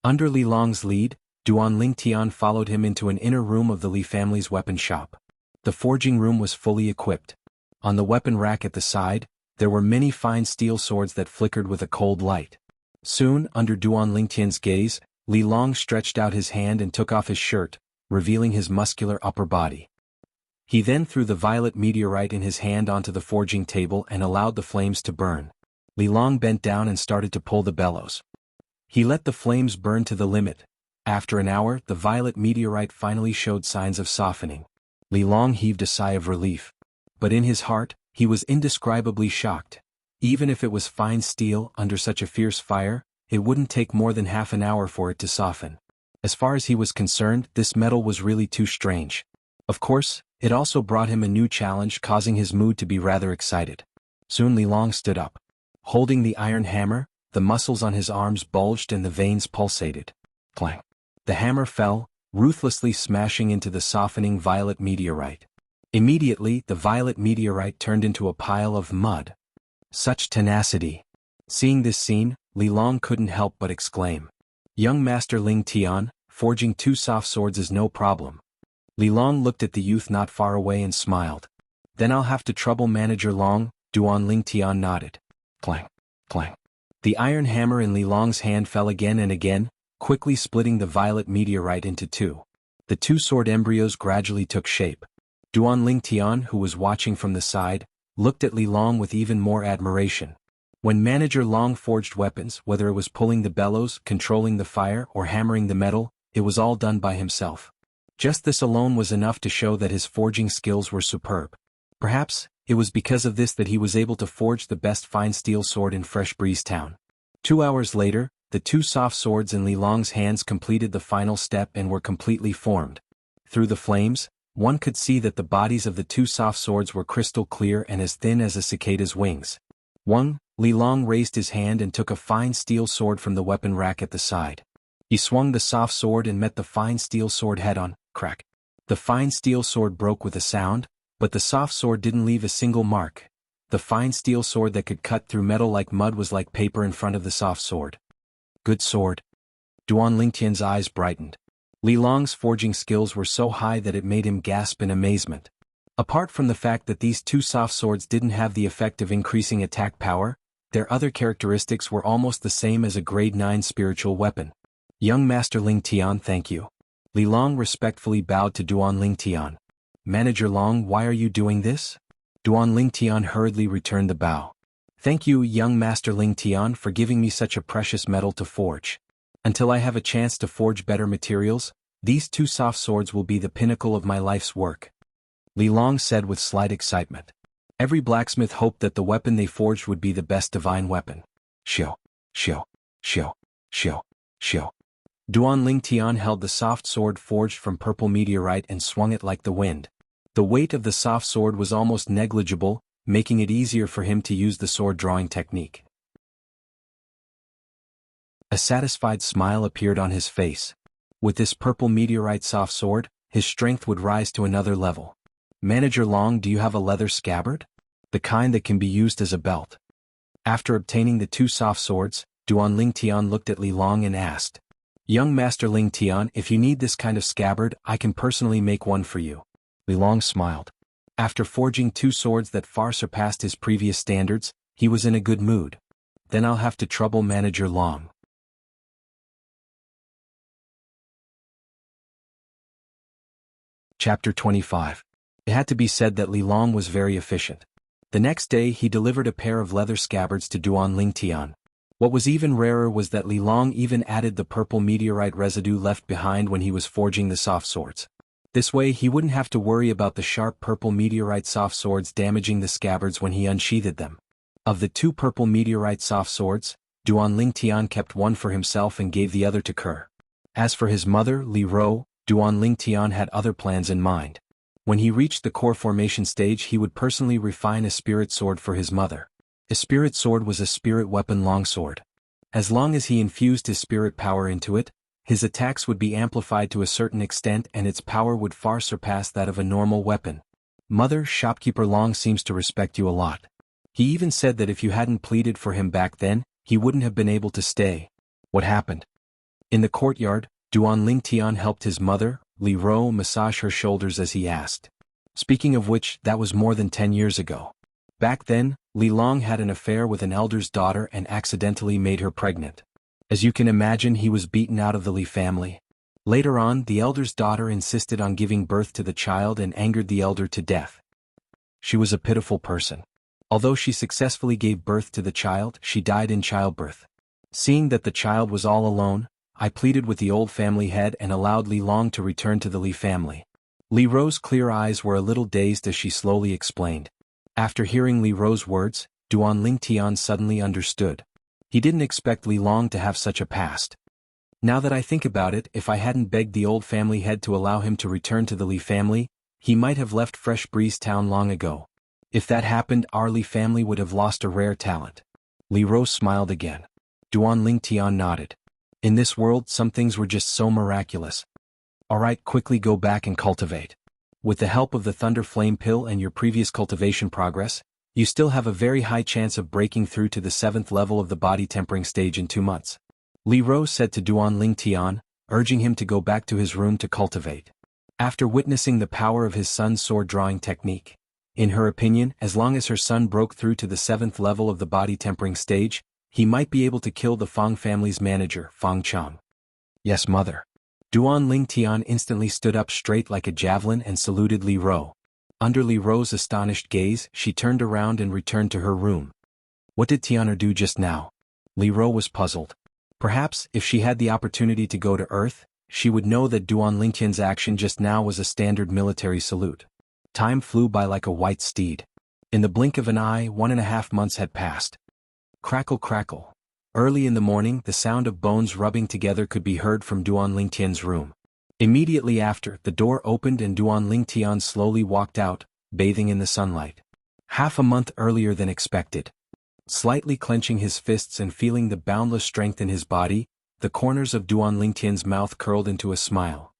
Under Li Long's lead, Duan Ling Tian followed him into an inner room of the Li family's weapon shop. The forging room was fully equipped. On the weapon rack at the side, there were many fine steel swords that flickered with a cold light. Soon, under Duan Ling Tian's gaze, Li Long stretched out his hand and took off his shirt, revealing his muscular upper body. He then threw the violet meteorite in his hand onto the forging table and allowed the flames to burn. Li Long bent down and started to pull the bellows. He let the flames burn to the limit. After an hour, the violet meteorite finally showed signs of softening. Li Long heaved a sigh of relief. But in his heart, he was indescribably shocked. Even if it was fine steel under such a fierce fire, it wouldn't take more than half an hour for it to soften. As far as he was concerned, this metal was really too strange. Of course, it also brought him a new challenge, causing his mood to be rather excited. Soon Li Long stood up. Holding the iron hammer, the muscles on his arms bulged and the veins pulsated. Clang. The hammer fell, ruthlessly smashing into the softening violet meteorite. Immediately, the violet meteorite turned into a pile of mud. Such tenacity. Seeing this scene, Li Long couldn't help but exclaim. Young Master Ling Tian, forging 2 soft swords is no problem. Li Long looked at the youth not far away and smiled. Then I'll have to trouble Manager Long, Duan Ling Tian nodded. Clang, clang. The iron hammer in Li Long's hand fell again and again, quickly splitting the violet meteorite into 2. The 2 sword embryos gradually took shape. Duan Ling Tian, who was watching from the side, looked at Li Long with even more admiration. When Manager Long forged weapons, whether it was pulling the bellows, controlling the fire, or hammering the metal, it was all done by himself. Just this alone was enough to show that his forging skills were superb. Perhaps, it was because of this that he was able to forge the best fine steel sword in Fresh Breeze Town. 2 hours later, the 2 soft swords in Li Long's hands completed the final step and were completely formed. Through the flames, one could see that the bodies of the 2 soft swords were crystal clear and as thin as a cicada's wings. Li Long raised his hand and took a fine steel sword from the weapon rack at the side. He swung the soft sword and met the fine steel sword head-on. Crack. The fine steel sword broke with a sound, but the soft sword didn't leave a single mark. The fine steel sword that could cut through metal like mud was like paper in front of the soft sword. Good sword. Duan Ling Tian's eyes brightened. Li Long's forging skills were so high that it made him gasp in amazement. Apart from the fact that these 2 soft swords didn't have the effect of increasing attack power, their other characteristics were almost the same as a grade 9 spiritual weapon. Young Master Ling Tian, thank you. Li Long respectfully bowed to Duan Ling Tian. Manager Long, why are you doing this? Duan Ling Tian hurriedly returned the bow. Thank you, young Master Ling Tian, for giving me such a precious metal to forge. Until I have a chance to forge better materials, these 2 soft swords will be the pinnacle of my life's work. Li Long said with slight excitement. Every blacksmith hoped that the weapon they forged would be the best divine weapon. Shio, shio, shio, shio, shio. Duan Ling Tian held the soft sword forged from purple meteorite and swung it like the wind. The weight of the soft sword was almost negligible, making it easier for him to use the sword drawing technique. A satisfied smile appeared on his face. With this purple meteorite soft sword, his strength would rise to another level. Manager Long, do you have a leather scabbard? The kind that can be used as a belt. After obtaining the 2 soft swords, Duan Ling Tian looked at Li Long and asked. Young Master Ling Tian, if you need this kind of scabbard, I can personally make one for you. Li Long smiled. After forging 2 swords that far surpassed his previous standards, he was in a good mood. then I'll have to trouble manager Long. Chapter 25. It had to be said that Li Long was very efficient. The next day he delivered a pair of leather scabbards to Duan Lingtian. What was even rarer was that Li Long even added the purple meteorite residue left behind when he was forging the soft swords. This way he wouldn't have to worry about the sharp purple meteorite soft swords damaging the scabbards when he unsheathed them. Of the 2 purple meteorite soft swords, Duan Lingtian kept one for himself and gave the other to Kerr. As for his mother, Li Ro, Duan Lingtian had other plans in mind. When he reached the core formation stage he would personally refine a spirit sword for his mother. A spirit sword was a spirit weapon longsword. As long as he infused his spirit power into it, his attacks would be amplified to a certain extent and its power would far surpass that of a normal weapon. Mother, shopkeeper Long seems to respect you a lot. He even said that if you hadn't pleaded for him back then, he wouldn't have been able to stay. What happened? In the courtyard, Duan Lingtian helped his mother, Li Ro, massage her shoulders as he asked. Speaking of which, that was more than 10 years ago. Back then, Li Long had an affair with an elder's daughter and accidentally made her pregnant. As you can imagine, he was beaten out of the Li family. Later on, the elder's daughter insisted on giving birth to the child and angered the elder to death. She was a pitiful person. Although she successfully gave birth to the child, she died in childbirth. Seeing that the child was all alone, I pleaded with the old family head and allowed Li Long to return to the Li family. Li Ro's clear eyes were a little dazed as she slowly explained. After hearing Li Ro's words, Duan Lingtian suddenly understood. He didn't expect Li Long to have such a past. Now that I think about it, if I hadn't begged the old family head to allow him to return to the Li family, he might have left Fresh Breeze Town long ago. If that happened, our Li family would have lost a rare talent. Li Ro smiled again. Duan Lingtian nodded. In this world, some things were just so miraculous. Alright, quickly go back and cultivate. With the help of the Thunder Flame Pill and your previous cultivation progress, you still have a very high chance of breaking through to the 7th level of the body tempering stage in 2 months. Li Ro said to Duan Lingtian, urging him to go back to his room to cultivate. After witnessing the power of his son's sword drawing technique, in her opinion, as long as her son broke through to the 7th level of the body tempering stage, he might be able to kill the Fang family's manager, Fang Chang. Yes, mother. Duan Lingtian instantly stood up straight like a javelin and saluted Li Ro. Under Li Ro's astonished gaze, she turned around and returned to her room. What did Tian'er do just now? Li Ro was puzzled. Perhaps, if she had the opportunity to go to Earth, she would know that Duan Lingtian's action just now was a standard military salute. Time flew by like a white steed. In the blink of an eye, 1.5 months had passed. Crackle crackle. Early in the morning, the sound of bones rubbing together could be heard from Duan Lingtian's room. Immediately after, the door opened and Duan Lingtian slowly walked out, bathing in the sunlight. Half a month earlier than expected. Slightly clenching his fists and feeling the boundless strength in his body, the corners of Duan Lingtian's mouth curled into a smile.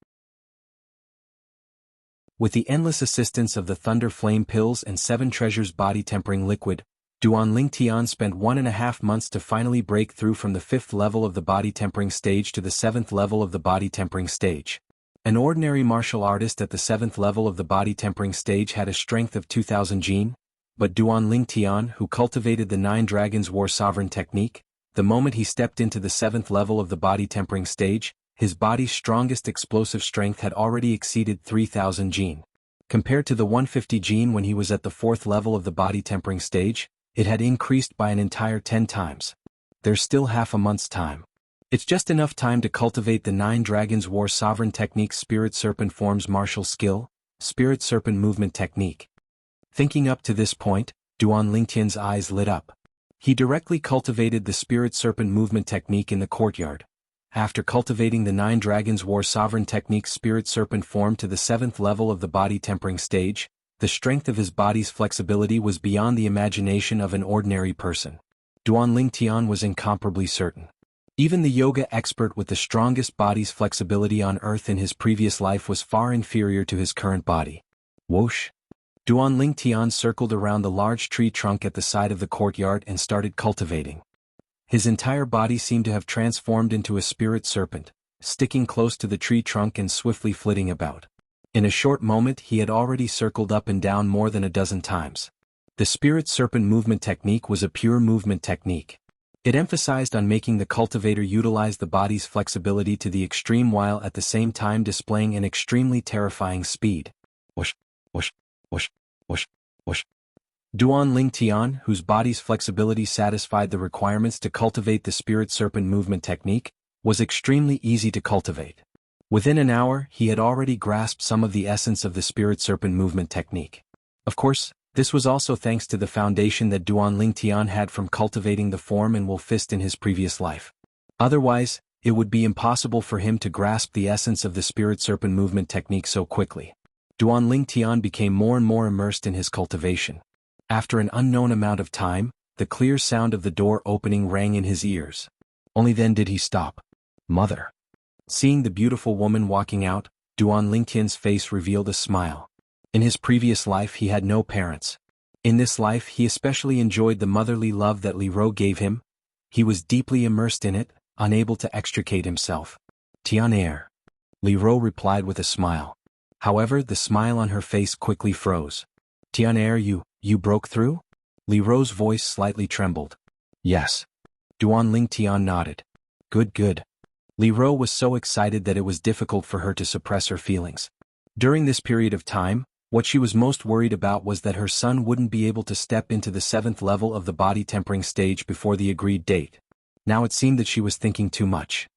With the endless assistance of the Thunder Flame Pills and 7 Treasures body tempering liquid, Duan Lingtian spent 1.5 months to finally break through from the 5th level of the body tempering stage to the 7th level of the body tempering stage. An ordinary martial artist at the 7th level of the body tempering stage had a strength of 2000 jin, but Duan Lingtian, who cultivated the 9 Dragons War Sovereign technique, the moment he stepped into the 7th level of the body tempering stage, his body's strongest explosive strength had already exceeded 3000 jin. Compared to the 150 jin when he was at the 4th level of the body tempering stage, it had increased by an entire 10 times. There's still half a month's time. It's just enough time to cultivate the 9 Dragons War Sovereign Technique Spirit Serpent Forms Martial Skill, Spirit Serpent Movement Technique. Thinking up to this point, Duan Lingtian's eyes lit up. He directly cultivated the Spirit Serpent Movement Technique in the courtyard. After cultivating the 9 Dragons War Sovereign Technique Spirit Serpent form to the 7th level of the body tempering stage, the strength of his body's flexibility was beyond the imagination of an ordinary person. Duan Lingtian was incomparably certain. Even the yoga expert with the strongest body's flexibility on Earth in his previous life was far inferior to his current body. Whoosh! Duan Lingtian circled around the large tree trunk at the side of the courtyard and started cultivating. His entire body seemed to have transformed into a spirit serpent, sticking close to the tree trunk and swiftly flitting about. In a short moment he had already circled up and down more than a dozen times. The spirit serpent movement technique was a pure movement technique. It emphasized on making the cultivator utilize the body's flexibility to the extreme while at the same time displaying an extremely terrifying speed. Whoosh, whoosh, whoosh, whoosh, whoosh. Duan Ling Tian, whose body's flexibility satisfied the requirements to cultivate the spirit serpent movement technique, was extremely easy to cultivate. Within an hour, he had already grasped some of the essence of the spirit serpent movement technique. Of course, this was also thanks to the foundation that Duan Ling Tian had from cultivating the form and wolf fist in his previous life. Otherwise, it would be impossible for him to grasp the essence of the spirit serpent movement technique so quickly. Duan Ling Tian became more and more immersed in his cultivation. After an unknown amount of time, the clear sound of the door opening rang in his ears. Only then did he stop. Mother. Seeing the beautiful woman walking out, Duan Ling Tian's face revealed a smile. In his previous life he had no parents. In this life he especially enjoyed the motherly love that Li Ro gave him. He was deeply immersed in it, unable to extricate himself. Tian. Li Ro replied with a smile. However, the smile on her face quickly froze. Tian, you broke through? Li Ro's voice slightly trembled. Yes. Duan Ling Tian nodded. Good. Li Ro was so excited that it was difficult for her to suppress her feelings. During this period of time, what she was most worried about was that her son wouldn't be able to step into the 7th level of the body tempering stage before the agreed date. Now it seemed that she was thinking too much.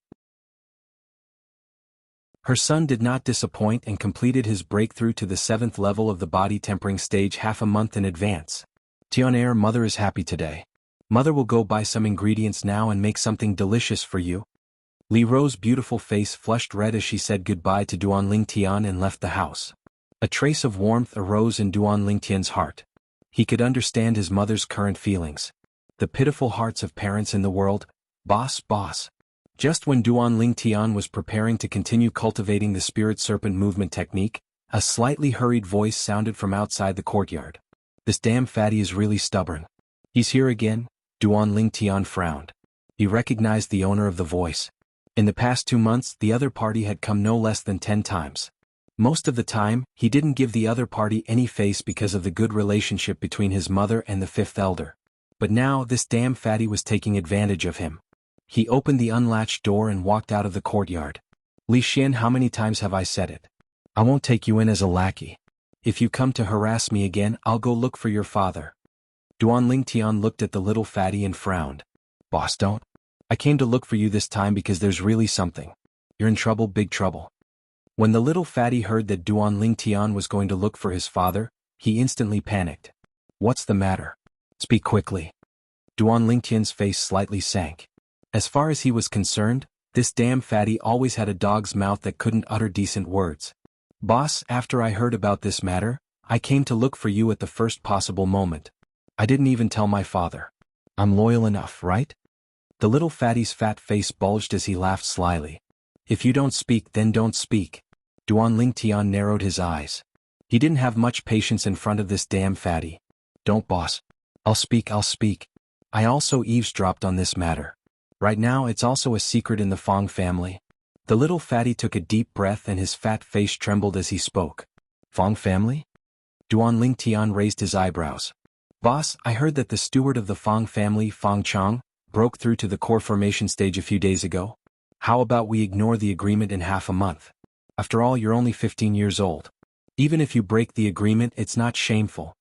Her son did not disappoint and completed his breakthrough to the 7th level of the body tempering stage half a month in advance. Tian, mother is happy today. Mother will go buy some ingredients now and make something delicious for you. Li Ro's beautiful face flushed red as she said goodbye to Duan Ling Tian and left the house. A trace of warmth arose in Duan Ling Tian's heart. He could understand his mother's current feelings. The pitiful hearts of parents in the world. Boss. Just when Duan Ling Tian was preparing to continue cultivating the spirit serpent movement technique, a slightly hurried voice sounded from outside the courtyard. This damn fatty is really stubborn. He's here again? Duan Ling Tian frowned. He recognized the owner of the voice. In the past 2 months, the other party had come no less than 10 times. Most of the time, he didn't give the other party any face because of the good relationship between his mother and the 5th elder. But now this damn fatty was taking advantage of him. He opened the unlatched door and walked out of the courtyard. Li Xian, how many times have I said it? I won't take you in as a lackey. If you come to harass me again, I'll go look for your father. Duan Ling Tian looked at the little fatty and frowned. Boss, don't. I came to look for you this time because there's really something. You're in trouble, big trouble. When the little fatty heard that Duan Ling Tian was going to look for his father, he instantly panicked. What's the matter? Speak quickly. Duan Ling Tian's face slightly sank. As far as he was concerned, this damn fatty always had a dog's mouth that couldn't utter decent words. Boss, after I heard about this matter, I came to look for you at the first possible moment. I didn't even tell my father. I'm loyal enough, right? The little fatty's fat face bulged as he laughed slyly. If you don't speak, then don't speak. Duan Ling Tian narrowed his eyes. He didn't have much patience in front of this damn fatty. Don't, boss. I'll speak. I also eavesdropped on this matter. Right now it's also a secret in the Fong family. The little fatty took a deep breath and his fat face trembled as he spoke. Fong family? Duan Ling Tian raised his eyebrows. Boss, I heard that the steward of the Fong family, Fong Chang, broke through to the core formation stage a few days ago. How about we ignore the agreement in half a month? After all, you're only 15 years old. Even if you break the agreement, it's not shameful.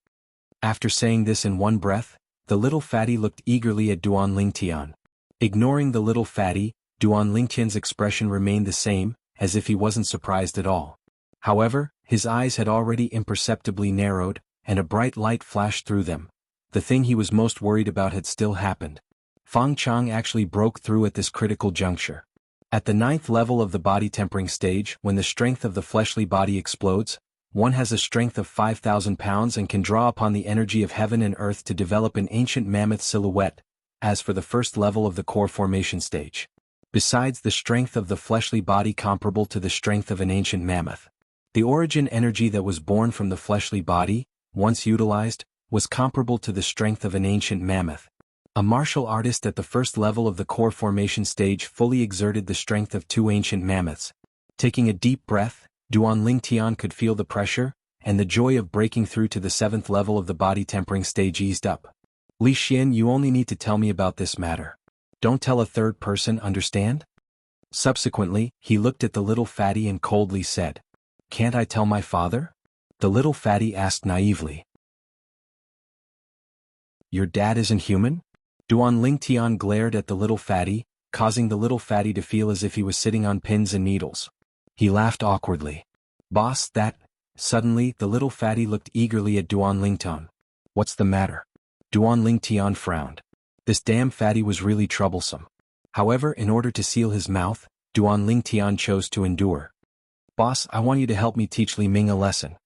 After saying this in one breath, the little fatty looked eagerly at Duan Ling Tian. Ignoring the little fatty, Duan Ling Tian's expression remained the same, as if he wasn't surprised at all. However, his eyes had already imperceptibly narrowed, and a bright light flashed through them. The thing he was most worried about had still happened. Fong Chang actually broke through at this critical juncture. At the 9th level of the body tempering stage, when the strength of the fleshly body explodes, one has a strength of 5,000 pounds and can draw upon the energy of heaven and earth to develop an ancient mammoth silhouette, as for the 1st level of the core formation stage. Besides the strength of the fleshly body comparable to the strength of an ancient mammoth, the origin energy that was born from the fleshly body, once utilized, was comparable to the strength of an ancient mammoth. A martial artist at the 1st level of the core formation stage fully exerted the strength of 2 ancient mammoths. Taking a deep breath, Duan Ling Tian could feel the pressure, and the joy of breaking through to the 7th level of the body tempering stage eased up. Li Xian, you only need to tell me about this matter. Don't tell a third person, understand? Subsequently, he looked at the little fatty and coldly said, "Can't I tell my father?" The little fatty asked naively. "Your dad isn't human?" Duan Lingtian glared at the little fatty, causing the little fatty to feel as if he was sitting on pins and needles. He laughed awkwardly. "Boss, that..." Suddenly, the little fatty looked eagerly at Duan Lingtian. "What's the matter?" Duan Lingtian frowned. This damn fatty was really troublesome. However, in order to seal his mouth, Duan Lingtian chose to endure. "Boss, I want you to help me teach Li Ming a lesson."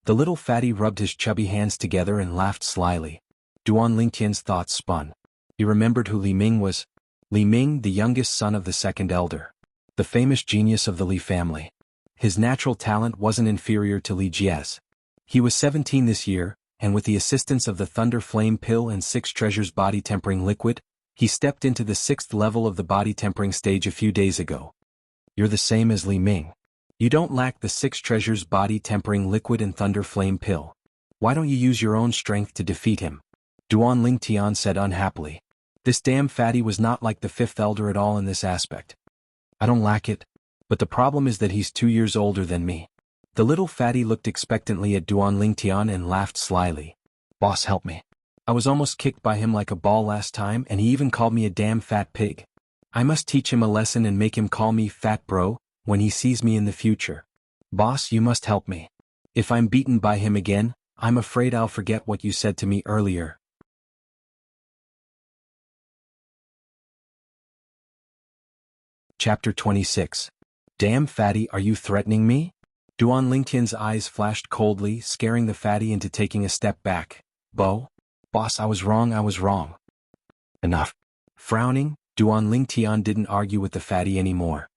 The little fatty rubbed his chubby hands together and laughed slyly. Duan Lingtian's thoughts spun. He remembered who Li Ming was. Li Ming, the youngest son of the second elder. The famous genius of the Li family. His natural talent wasn't inferior to Li Jie's. He was 17 this year, and with the assistance of the Thunder Flame Pill and 6 Treasures body tempering liquid, he stepped into the 6th level of the body tempering stage a few days ago. "You're the same as Li Ming. You don't lack the 6 Treasures body tempering liquid and Thunder Flame Pill. Why don't you use your own strength to defeat him?" Duan Lingtian said unhappily. This damn fatty was not like the 5th elder at all in this aspect. "I don't lack it. But the problem is that he's 2 years older than me." The little fatty looked expectantly at Duan Lingtian and laughed slyly. "Boss, help me. I was almost kicked by him like a ball last time, and he even called me a damn fat pig. I must teach him a lesson and make him call me fat bro when he sees me in the future. Boss, you must help me. If I'm beaten by him again, I'm afraid I'll forget what you said to me earlier." Chapter 26. Damn fatty, are you threatening me? Duan Lingtian's eyes flashed coldly, scaring the fatty into taking a step back. Boss, I was wrong. Enough. Frowning, Duan Lingtian didn't argue with the fatty anymore.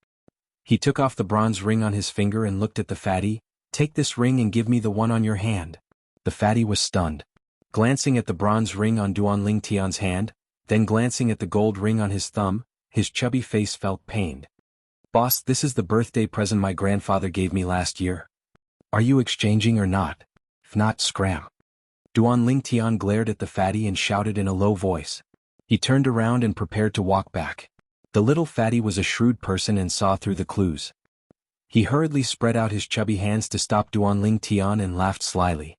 He took off the bronze ring on his finger and looked at the fatty. "Take this ring and give me the one on your hand." The fatty was stunned. Glancing at the bronze ring on Duan Lingtian's hand, then glancing at the gold ring on his thumb, his chubby face felt pained. "Boss, this is the birthday present my grandfather gave me last year. Are you exchanging or not? If not, scram." Duan Lingtian glared at the fatty and shouted in a low voice. He turned around and prepared to walk back. The little fatty was a shrewd person and saw through the clues. He hurriedly spread out his chubby hands to stop Duan Lingtian and laughed slyly.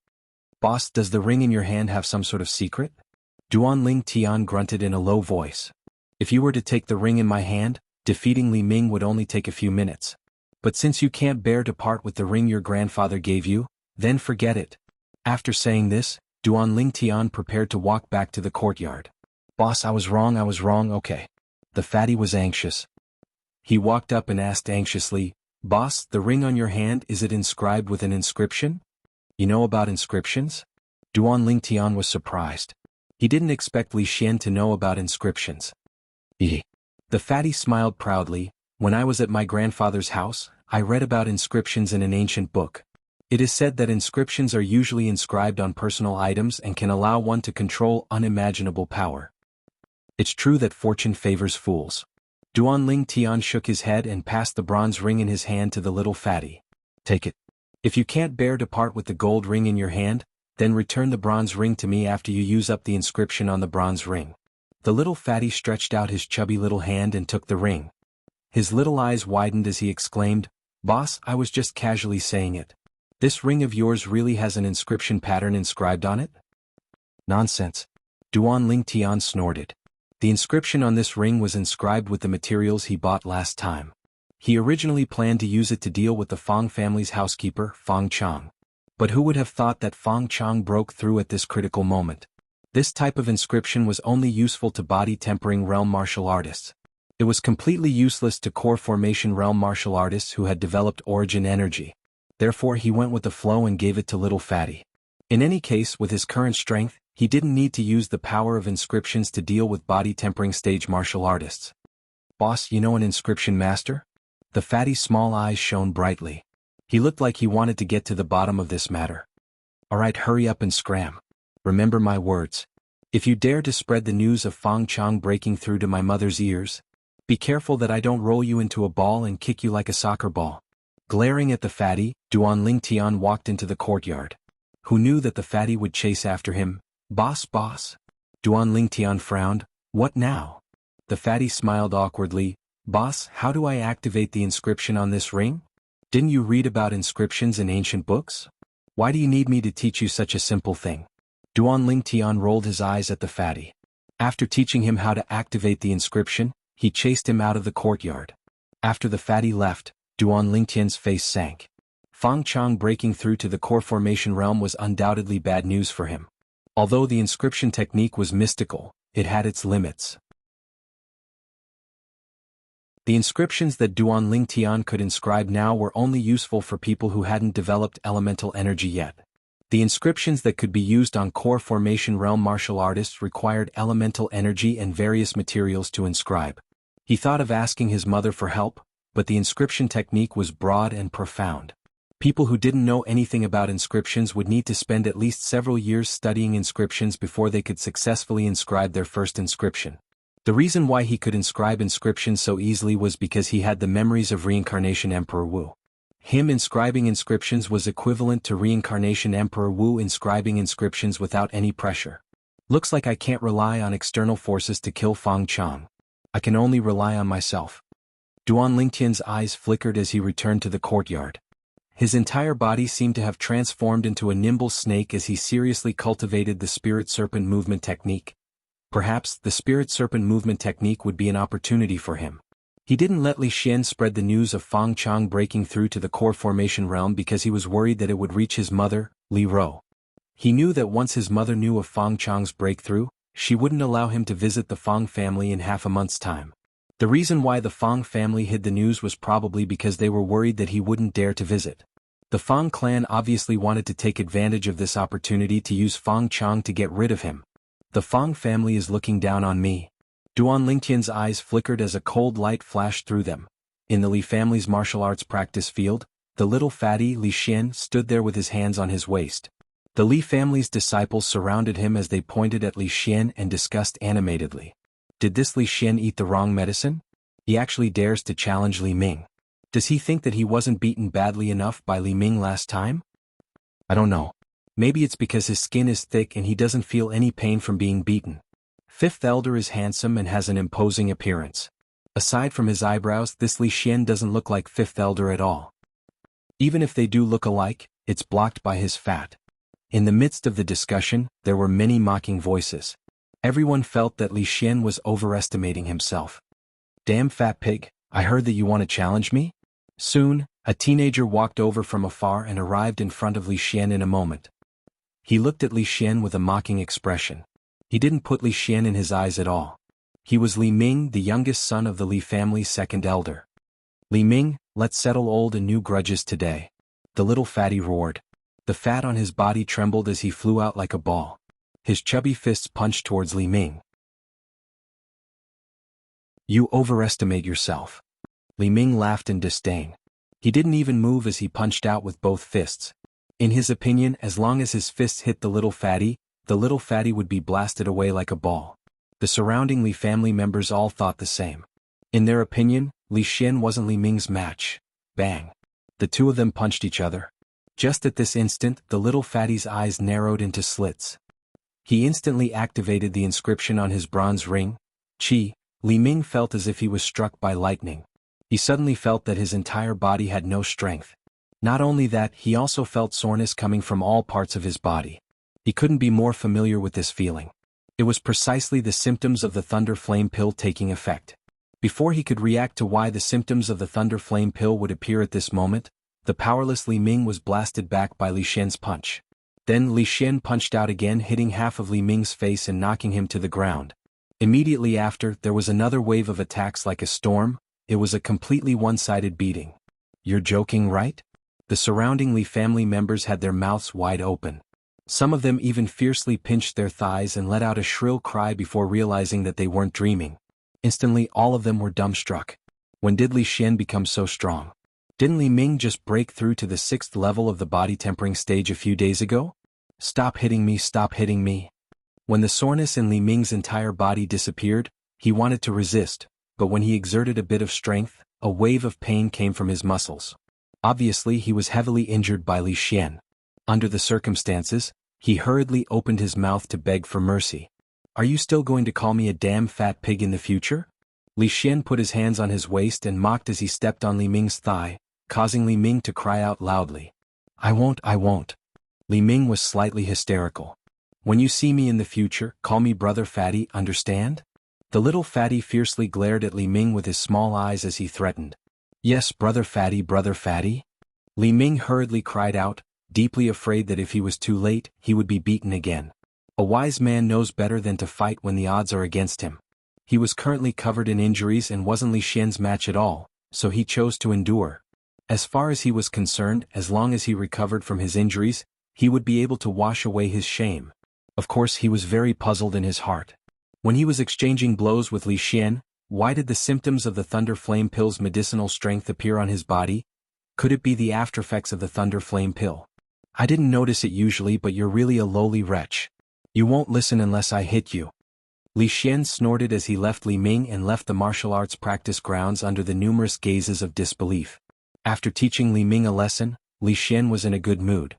"Boss, does the ring in your hand have some sort of secret?" Duan Lingtian grunted in a low voice. "If you were to take the ring in my hand, defeating Li Ming would only take a few minutes. But since you can't bear to part with the ring your grandfather gave you, then forget it." After saying this, Duan Lingtian prepared to walk back to the courtyard. "Boss, I was wrong, okay." The fatty was anxious. He walked up and asked anxiously, "Boss, the ring on your hand, is it inscribed with an inscription?" "You know about inscriptions?" Duan Lingtian was surprised. He didn't expect Li Xian to know about inscriptions. The fatty smiled proudly. "When I was at my grandfather's house, I read about inscriptions in an ancient book. It is said that inscriptions are usually inscribed on personal items and can allow one to control unimaginable power. It's true that fortune favors fools." Duan Lingtian shook his head and passed the bronze ring in his hand to the little fatty. "Take it. If you can't bear to part with the gold ring in your hand, then return the bronze ring to me after you use up the inscription on the bronze ring." The little fatty stretched out his chubby little hand and took the ring. His little eyes widened as he exclaimed, "Boss, I was just casually saying it. This ring of yours really has an inscription pattern inscribed on it?" "Nonsense." Duan Lingtian snorted. The inscription on this ring was inscribed with the materials he bought last time. He originally planned to use it to deal with the Fong family's housekeeper, Fong Chang. But who would have thought that Fong Chang broke through at this critical moment? This type of inscription was only useful to body-tempering realm martial artists. It was completely useless to core formation realm martial artists who had developed origin energy. Therefore he went with the flow and gave it to little fatty. In any case, with his current strength, he didn't need to use the power of inscriptions to deal with body-tempering stage martial artists. "Boss, you know an inscription master?" The fatty's small eyes shone brightly. He looked like he wanted to get to the bottom of this matter. "All right, hurry up and scram. Remember my words. If you dare to spread the news of Fong Chang breaking through to my mother's ears, be careful that I don't roll you into a ball and kick you like a soccer ball." Glaring at the fatty, Duan Lingtian walked into the courtyard. Who knew that the fatty would chase after him? Boss. Duan Lingtian frowned. "What now?" The fatty smiled awkwardly. Boss, how do I activate the inscription on this ring? Didn't you read about inscriptions in ancient books? Why do you need me to teach you such a simple thing? Duan Lingtian rolled his eyes at the fatty. After teaching him how to activate the inscription, he chased him out of the courtyard. After the fatty left, Duan Lingtian's face sank. Fang Chang breaking through to the core formation realm was undoubtedly bad news for him. Although the inscription technique was mystical, it had its limits. The inscriptions that Duan Lingtian could inscribe now were only useful for people who hadn't developed elemental energy yet. The inscriptions that could be used on core formation realm martial artists required elemental energy and various materials to inscribe. He thought of asking his mother for help, but the inscription technique was broad and profound. People who didn't know anything about inscriptions would need to spend at least several years studying inscriptions before they could successfully inscribe their first inscription. The reason why he could inscribe inscriptions so easily was because he had the memories of Reincarnation Emperor Wu. Him inscribing inscriptions was equivalent to Reincarnation Emperor Wu inscribing inscriptions without any pressure. Looks like I can't rely on external forces to kill Fang Chang. I can only rely on myself. Duan Lingtian's eyes flickered as he returned to the courtyard. His entire body seemed to have transformed into a nimble snake as he seriously cultivated the spirit serpent movement technique. Perhaps the spirit serpent movement technique would be an opportunity for him. He didn't let Li Xian spread the news of Fang Chang breaking through to the core formation realm because he was worried that it would reach his mother, Li Ro. He knew that once his mother knew of Fang Chang's breakthrough, she wouldn't allow him to visit the Fang family in half a month's time. The reason why the Fang family hid the news was probably because they were worried that he wouldn't dare to visit. The Fang clan obviously wanted to take advantage of this opportunity to use Fang Chang to get rid of him. The Fang family is looking down on me. Duan Lingtian's eyes flickered as a cold light flashed through them. In the Li family's martial arts practice field, the little fatty Li Xian stood there with his hands on his waist. The Li family's disciples surrounded him as they pointed at Li Xian and discussed animatedly. Did this Li Xian eat the wrong medicine? He actually dares to challenge Li Ming. Does he think that he wasn't beaten badly enough by Li Ming last time? I don't know. Maybe it's because his skin is thick and he doesn't feel any pain from being beaten. Fifth Elder is handsome and has an imposing appearance. Aside from his eyebrows, this Li Xian doesn't look like Fifth Elder at all. Even if they do look alike, it's blocked by his fat. In the midst of the discussion, there were many mocking voices. Everyone felt that Li Xian was overestimating himself. Damn fat pig, I heard that you want to challenge me? Soon, a teenager walked over from afar and arrived in front of Li Xian in a moment. He looked at Li Xian with a mocking expression. He didn't put Li Xian in his eyes at all. He was Li Ming, the youngest son of the Li family's second elder. Li Ming, let's settle old and new grudges today. The little fatty roared. The fat on his body trembled as he flew out like a ball. His chubby fists punched towards Li Ming. You overestimate yourself. Li Ming laughed in disdain. He didn't even move as he punched out with both fists. In his opinion, as long as his fists hit the little fatty would be blasted away like a ball. The surrounding Li family members all thought the same. In their opinion, Li Xian wasn't Li Ming's match. Bang. The two of them punched each other. Just at this instant, the little fatty's eyes narrowed into slits. He instantly activated the inscription on his bronze ring. Qi. Li Ming felt as if he was struck by lightning. He suddenly felt that his entire body had no strength. Not only that, he also felt soreness coming from all parts of his body. He couldn't be more familiar with this feeling. It was precisely the symptoms of the Thunder Flame Pill taking effect. Before he could react to why the symptoms of the Thunder Flame Pill would appear at this moment, the powerless Li Ming was blasted back by Li Xian's punch. Then Li Xian punched out again, hitting half of Li Ming's face and knocking him to the ground. Immediately after, there was another wave of attacks like a storm. It was a completely one-sided beating. You're joking, right? The surrounding Li family members had their mouths wide open. Some of them even fiercely pinched their thighs and let out a shrill cry before realizing that they weren't dreaming. Instantly, all of them were dumbstruck. When did Li Xian become so strong? Didn't Li Ming just break through to the 6th level of the body tempering stage a few days ago? Stop hitting me, stop hitting me. When the soreness in Li Ming's entire body disappeared, he wanted to resist, but when he exerted a bit of strength, a wave of pain came from his muscles. Obviously, he was heavily injured by Li Xian. Under the circumstances, he hurriedly opened his mouth to beg for mercy. Are you still going to call me a damn fat pig in the future? Li Xian put his hands on his waist and mocked as he stepped on Li Ming's thigh, causing Li Ming to cry out loudly. I won't. Li Ming was slightly hysterical. When you see me in the future, call me Brother Fatty, understand? The little fatty fiercely glared at Li Ming with his small eyes as he threatened. Yes, Brother Fatty, Brother Fatty. Li Ming hurriedly cried out, deeply afraid that if he was too late, he would be beaten again. A wise man knows better than to fight when the odds are against him. He was currently covered in injuries and wasn't Li Xian's match at all, so he chose to endure. As far as he was concerned, as long as he recovered from his injuries, he would be able to wash away his shame. Of course, he was very puzzled in his heart. When he was exchanging blows with Li Xian, why did the symptoms of the Thunder Flame Pill's medicinal strength appear on his body? Could it be the aftereffects of the Thunder Flame Pill? I didn't notice it usually, but you're really a lowly wretch. You won't listen unless I hit you. Li Xian snorted as he left Li Ming and left the martial arts practice grounds under the numerous gazes of disbelief. After teaching Li Ming a lesson, Li Xian was in a good mood.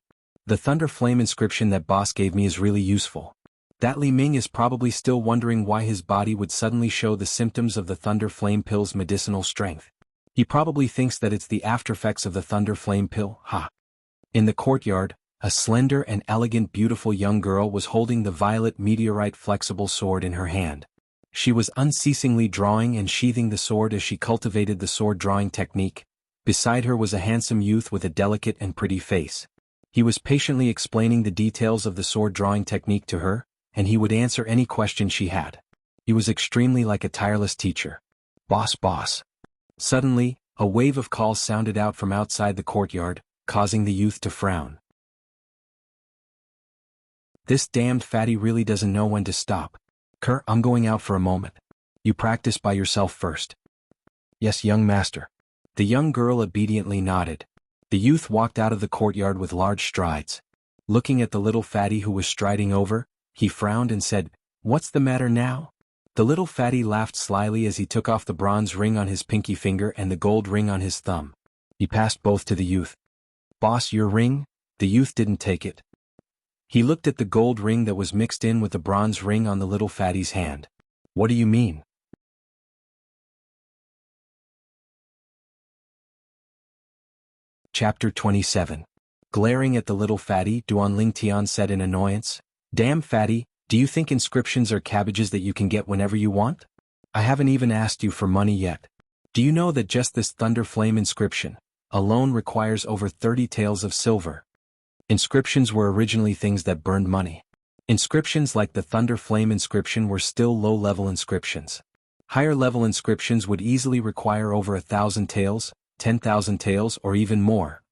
The Thunder Flame inscription that boss gave me is really useful. That Li Ming is probably still wondering why his body would suddenly show the symptoms of the Thunder Flame Pill's medicinal strength. He probably thinks that it's the aftereffects of the Thunder Flame Pill, ha. In the courtyard, a slender and elegant beautiful young girl was holding the violet meteorite flexible sword in her hand. She was unceasingly drawing and sheathing the sword as she cultivated the sword drawing technique. Beside her was a handsome youth with a delicate and pretty face. He was patiently explaining the details of the sword drawing technique to her, and he would answer any question she had. He was extremely like a tireless teacher. Boss. Suddenly, a wave of calls sounded out from outside the courtyard, causing the youth to frown. This damned fatty really doesn't know when to stop. I'm going out for a moment. You practice by yourself first. Yes, young master. The young girl obediently nodded. The youth walked out of the courtyard with large strides. Looking at the little fatty who was striding over, he frowned and said, What's the matter now? The little fatty laughed slyly as he took off the bronze ring on his pinky finger and the gold ring on his thumb. He passed both to the youth. Boss, your ring? The youth didn't take it. He looked at the gold ring that was mixed in with the bronze ring on the little fatty's hand. What do you mean? Chapter 27. Glaring at the little fatty, Duan Lingtian said in annoyance, Damn fatty, do you think inscriptions are cabbages that you can get whenever you want? I haven't even asked you for money yet. Do you know that just this Thunder Flame inscription alone requires over 30 taels of silver? Inscriptions were originally things that burned money. Inscriptions like the Thunder Flame inscription were still low-level inscriptions. Higher-level inscriptions would easily require over 1,000 taels, 10,000 taels, or even more.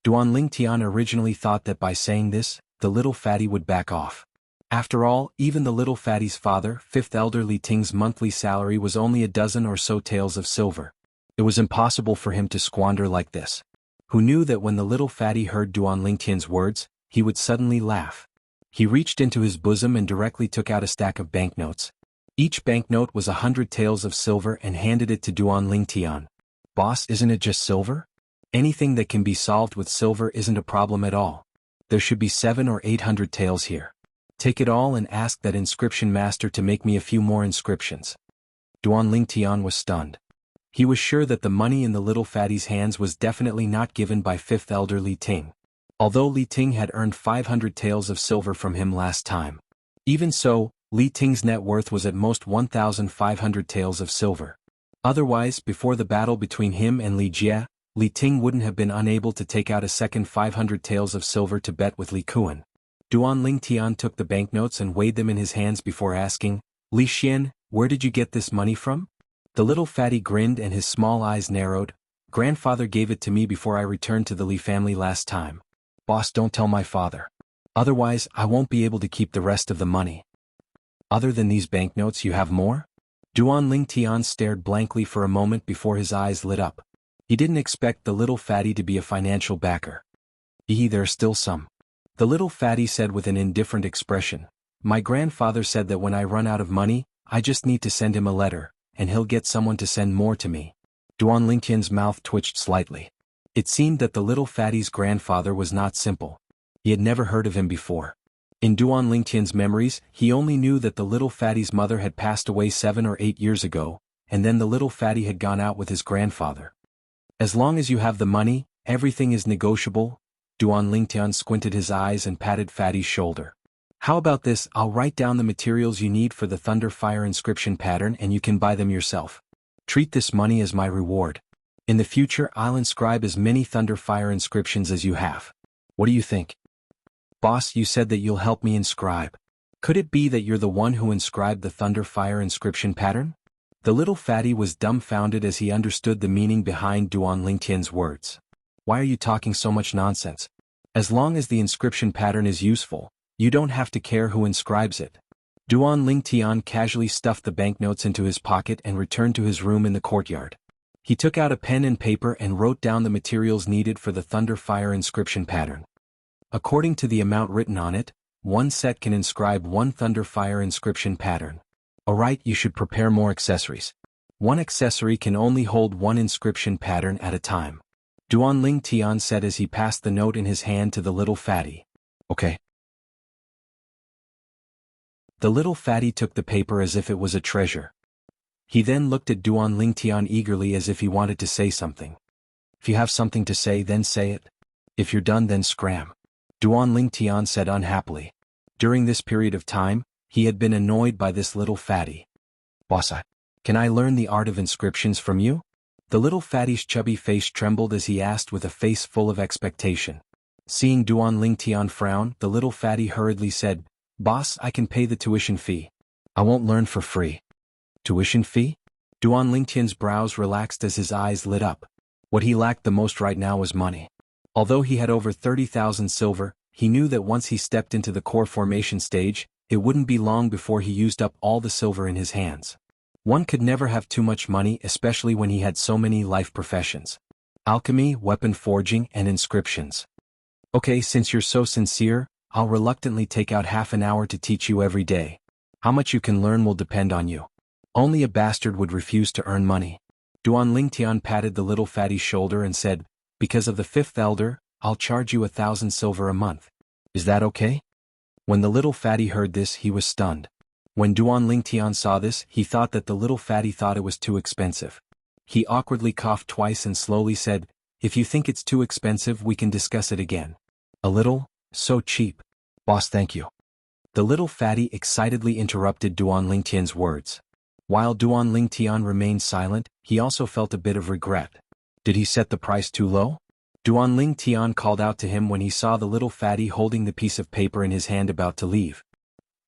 Duan Lingtian originally thought that by saying this, the little fatty would back off. After all, even the little fatty's father, fifth elder Li Ting's monthly salary was only a dozen or so taels of silver. It was impossible for him to squander like this. Who knew that when the little fatty heard Duan Lingtian's words, he would suddenly laugh. He reached into his bosom and directly took out a stack of banknotes. Each banknote was 100 taels of silver and handed it to Duan Lingtian. Boss, isn't it just silver? Anything that can be solved with silver isn't a problem at all. There should be 700 or 800 taels here. Take it all and ask that inscription master to make me a few more inscriptions. Duan Lingtian was stunned. He was sure that the money in the little fatty's hands was definitely not given by fifth elder Li Ting. Although Li Ting had earned 500 taels of silver from him last time. Even so, Li Ting's net worth was at most 1,500 taels of silver. Otherwise, before the battle between him and Li Jie, Li Ting wouldn't have been unable to take out a second 500 taels of silver to bet with Li Kuan. Duan Lingtian took the banknotes and weighed them in his hands before asking, Li Xian, where did you get this money from? The little fatty grinned and his small eyes narrowed. Grandfather gave it to me before I returned to the Li family last time. Boss, don't tell my father. Otherwise, I won't be able to keep the rest of the money. Other than these banknotes, you have more? Duan Lingtian stared blankly for a moment before his eyes lit up. He didn't expect the little fatty to be a financial backer. There's still some. The little fatty said with an indifferent expression. My grandfather said that when I run out of money, I just need to send him a letter, and he'll get someone to send more to me. Duan Lingtian's mouth twitched slightly. It seemed that the little fatty's grandfather was not simple. He had never heard of him before. In Duan Lingtian's memories, he only knew that the little fatty's mother had passed away 7 or 8 years ago, and then the little fatty had gone out with his grandfather. As long as you have the money, everything is negotiable. Duan Lingtian squinted his eyes and patted Fatty's shoulder. How about this? I'll write down the materials you need for the Thunder Fire inscription pattern and you can buy them yourself. Treat this money as my reward. In the future I'll inscribe as many Thunder Fire inscriptions as you have. What do you think? Boss, you said that you'll help me inscribe. Could it be that you're the one who inscribed the Thunder Fire inscription pattern? The little fatty was dumbfounded as he understood the meaning behind Duan Lingtian's words. Why are you talking so much nonsense? As long as the inscription pattern is useful, you don't have to care who inscribes it. Duan Lingtian casually stuffed the banknotes into his pocket and returned to his room in the courtyard. He took out a pen and paper and wrote down the materials needed for the Thunder Fire inscription pattern. According to the amount written on it, one set can inscribe one Thunder Fire inscription pattern. Alright, you should prepare more accessories. One accessory can only hold one inscription pattern at a time. Duan Lingtian said as he passed the note in his hand to the little fatty. Okay. The little fatty took the paper as if it was a treasure. He then looked at Duan Lingtian eagerly as if he wanted to say something. If you have something to say, then say it. If you're done, then scram. Duan Lingtian said unhappily. During this period of time, he had been annoyed by this little fatty. Boss, can I learn the art of inscriptions from you? The little fatty's chubby face trembled as he asked with a face full of expectation. Seeing Duan Lingtian frown, the little fatty hurriedly said, Boss, I can pay the tuition fee. I won't learn for free. Tuition fee? Duan Lingtian's brows relaxed as his eyes lit up. What he lacked the most right now was money. Although he had over 30,000 silver, he knew that once he stepped into the core formation stage, it wouldn't be long before he used up all the silver in his hands. One could never have too much money, especially when he had so many life professions. Alchemy, weapon forging, and inscriptions. Okay, since you're so sincere, I'll reluctantly take out half an hour to teach you every day. How much you can learn will depend on you. Only a bastard would refuse to earn money. Duan Lingtian patted the little fatty's shoulder and said, Because of the fifth elder, I'll charge you 1,000 silver a month. Is that okay? When the little fatty heard this, he was stunned. When Duan Lingtian saw this, he thought that the little fatty thought it was too expensive. He awkwardly coughed twice and slowly said, If you think it's too expensive, we can discuss it again. A little? So cheap. Boss, thank you. The little fatty excitedly interrupted Duan Lingtian's words. While Duan Lingtian remained silent, he also felt a bit of regret. Did he set the price too low? Duan Lingtian called out to him when he saw the little fatty holding the piece of paper in his hand about to leave.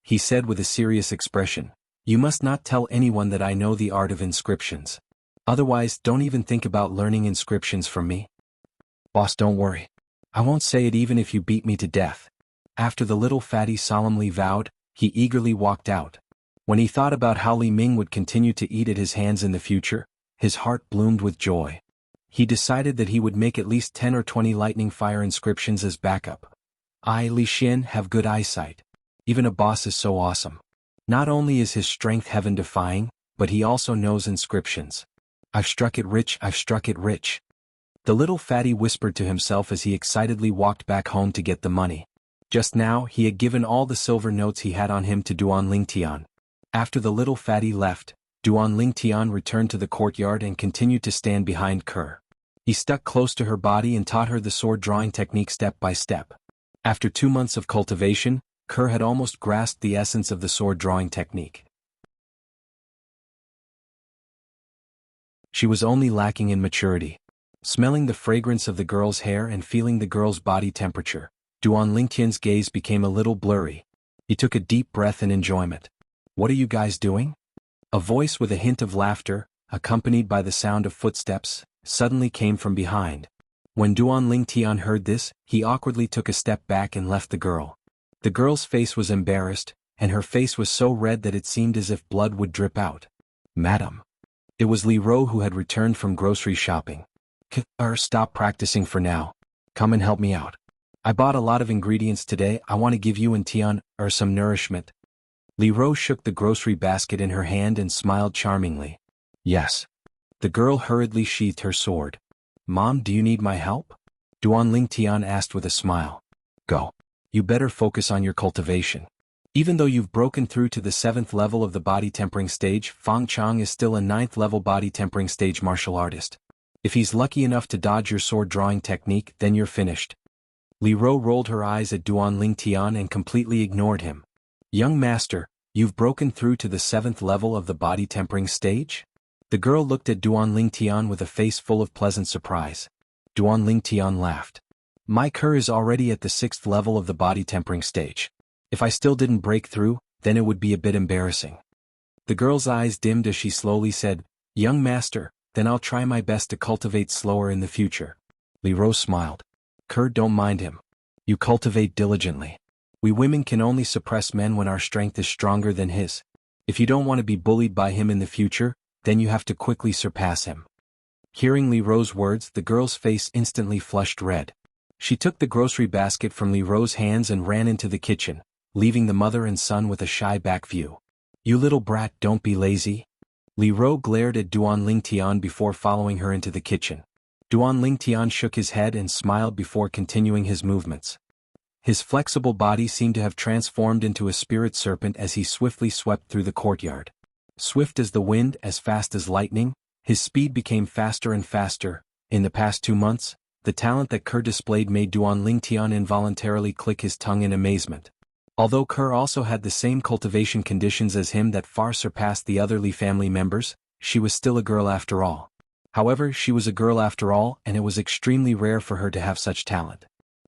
He said with a serious expression, You must not tell anyone that I know the art of inscriptions. Otherwise, don't even think about learning inscriptions from me. Boss, don't worry. I won't say it even if you beat me to death. After the little fatty solemnly vowed, he eagerly walked out. When he thought about how Li Ming would continue to eat at his hands in the future, his heart bloomed with joy. He decided that he would make at least 10 or 20 lightning fire inscriptions as backup. I, Li Xin, have good eyesight. Even a boss is so awesome. Not only is his strength heaven-defying, but he also knows inscriptions. I've struck it rich, I've struck it rich. The little fatty whispered to himself as he excitedly walked back home to get the money. Just now, he had given all the silver notes he had on him to Duan Lingtian. After the little fatty left, Duan Lingtian returned to the courtyard and continued to stand behind Kerr. He stuck close to her body and taught her the sword drawing technique step by step. After 2 months of cultivation, Kerr had almost grasped the essence of the sword drawing technique. She was only lacking in maturity. Smelling the fragrance of the girl's hair and feeling the girl's body temperature, Duan Lingtian's gaze became a little blurry. He took a deep breath in enjoyment. What are you guys doing? A voice with a hint of laughter, accompanied by the sound of footsteps, suddenly came from behind. When Duan Lingtian heard this, he awkwardly took a step back and left the girl. The girl's face was embarrassed, and her face was so red that it seemed as if blood would drip out. Madam. It was Li Ro who had returned from grocery shopping. Stop practicing for now. Come and help me out. I bought a lot of ingredients today. I want to give you and Tian some nourishment. Li Ro shook the grocery basket in her hand and smiled charmingly. Yes. The girl hurriedly sheathed her sword. Mom, do you need my help? Duan Lingtian asked with a smile. Go. You better focus on your cultivation. Even though you've broken through to the 7th level of the body tempering stage, Fang Chang is still a 9th level body tempering stage martial artist. If he's lucky enough to dodge your sword drawing technique, then you're finished. Li Ro rolled her eyes at Duan Lingtian and completely ignored him. Young master, you've broken through to the 7th level of the body tempering stage? The girl looked at Duan Lingtian with a face full of pleasant surprise. Duan Lingtian laughed. My Kerr is already at the 6th level of the body tempering stage. If I still didn't break through, then it would be a bit embarrassing. The girl's eyes dimmed as she slowly said, Young master, then I'll try my best to cultivate slower in the future. Li Ro smiled. Kerr, don't mind him. You cultivate diligently. We women can only suppress men when our strength is stronger than his. If you don't want to be bullied by him in the future, then you have to quickly surpass him. Hearing Li Ro's words, the girl's face instantly flushed red. She took the grocery basket from Li Ro's hands and ran into the kitchen, leaving the mother and son with a shy back view. You little brat, don't be lazy. Li Ro glared at Duan Lingtian before following her into the kitchen. Duan Lingtian shook his head and smiled before continuing his movements. His flexible body seemed to have transformed into a spirit serpent as he swiftly swept through the courtyard. Swift as the wind, as fast as lightning, his speed became faster and faster. In the past 2 months, the talent that Kerr displayed made Duan Lingtian involuntarily click his tongue in amazement. Although Kerr also had the same cultivation conditions as him that far surpassed the other Li family members, she was still a girl after all. However, she was a girl after all, and it was extremely rare for her to have such talent.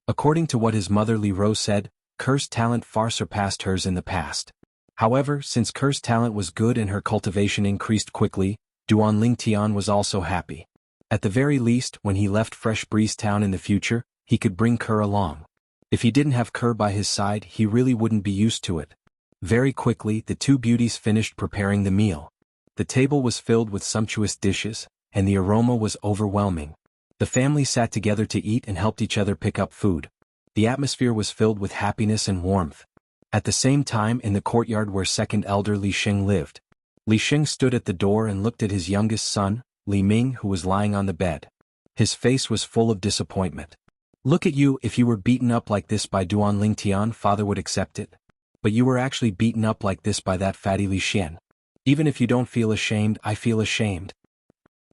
According to what his mother Li Ro said, Kerr's talent far surpassed hers in the past. However, since Kerr's talent was good and her cultivation increased quickly, Duan Lingtian was also happy. At the very least, when he left Fresh Breeze Town in the future, he could bring Kerr along. If he didn't have Kerr by his side, he really wouldn't be used to it. Very quickly, the two beauties finished preparing the meal. The table was filled with sumptuous dishes, and the aroma was overwhelming. The family sat together to eat and helped each other pick up food. The atmosphere was filled with happiness and warmth. At the same time, in the courtyard where second elder Li Xing lived, Li Xing stood at the door and looked at his youngest son, Li Ming, who was lying on the bed. His face was full of disappointment. Look at you, if you were beaten up like this by Duan Lingtian, father would accept it. But you were actually beaten up like this by that fatty Li Xian. Even if you don't feel ashamed, I feel ashamed.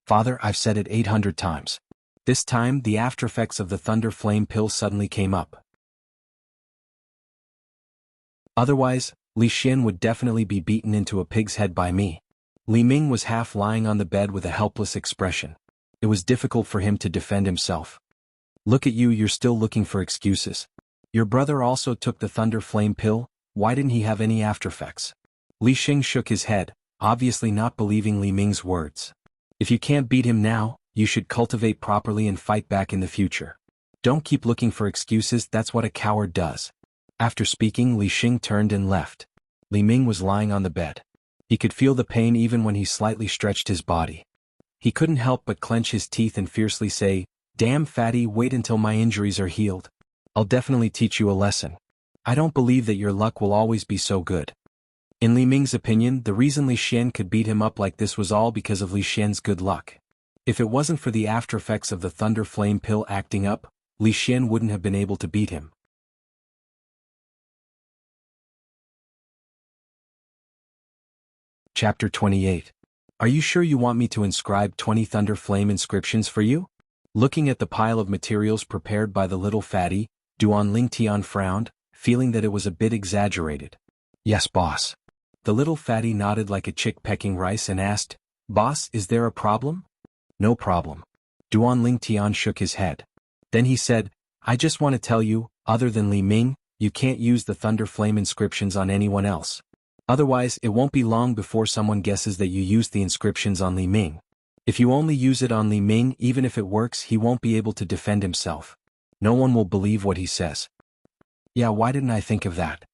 Father, I've said it 800 times. This time, the aftereffects of the thunder flame pill suddenly came up. Otherwise, Li Xian would definitely be beaten into a pig's head by me. Li Ming was half lying on the bed with a helpless expression. It was difficult for him to defend himself. Look at you, you're still looking for excuses. Your brother also took the thunder flame pill, why didn't he have any aftereffects? Li Xing shook his head, obviously not believing Li Ming's words. If you can't beat him now, you should cultivate properly and fight back in the future. Don't keep looking for excuses, that's what a coward does. After speaking, Li Xing turned and left. Li Ming was lying on the bed. He could feel the pain even when he slightly stretched his body. He couldn't help but clench his teeth and fiercely say, Damn fatty, wait until my injuries are healed. I'll definitely teach you a lesson. I don't believe that your luck will always be so good. In Li Ming's opinion, the reason Li Xian could beat him up like this was all because of Li Xian's good luck. If it wasn't for the aftereffects of the thunder flame pill acting up, Li Xian wouldn't have been able to beat him. Chapter 28. Are you sure you want me to inscribe 20 thunder flame inscriptions for you? Looking at the pile of materials prepared by the little fatty, Duan Lingtian frowned, feeling that it was a bit exaggerated. Yes, boss. The little fatty nodded like a chick pecking rice and asked, Boss, is there a problem? No problem. Duan Lingtian shook his head. Then he said, I just want to tell you, other than Li Ming, you can't use the thunder flame inscriptions on anyone else. Otherwise, it won't be long before someone guesses that you used the inscriptions on Li Ming. If you only use it on Li Ming, even if it works, he won't be able to defend himself. No one will believe what he says. Yeah, why didn't I think of that?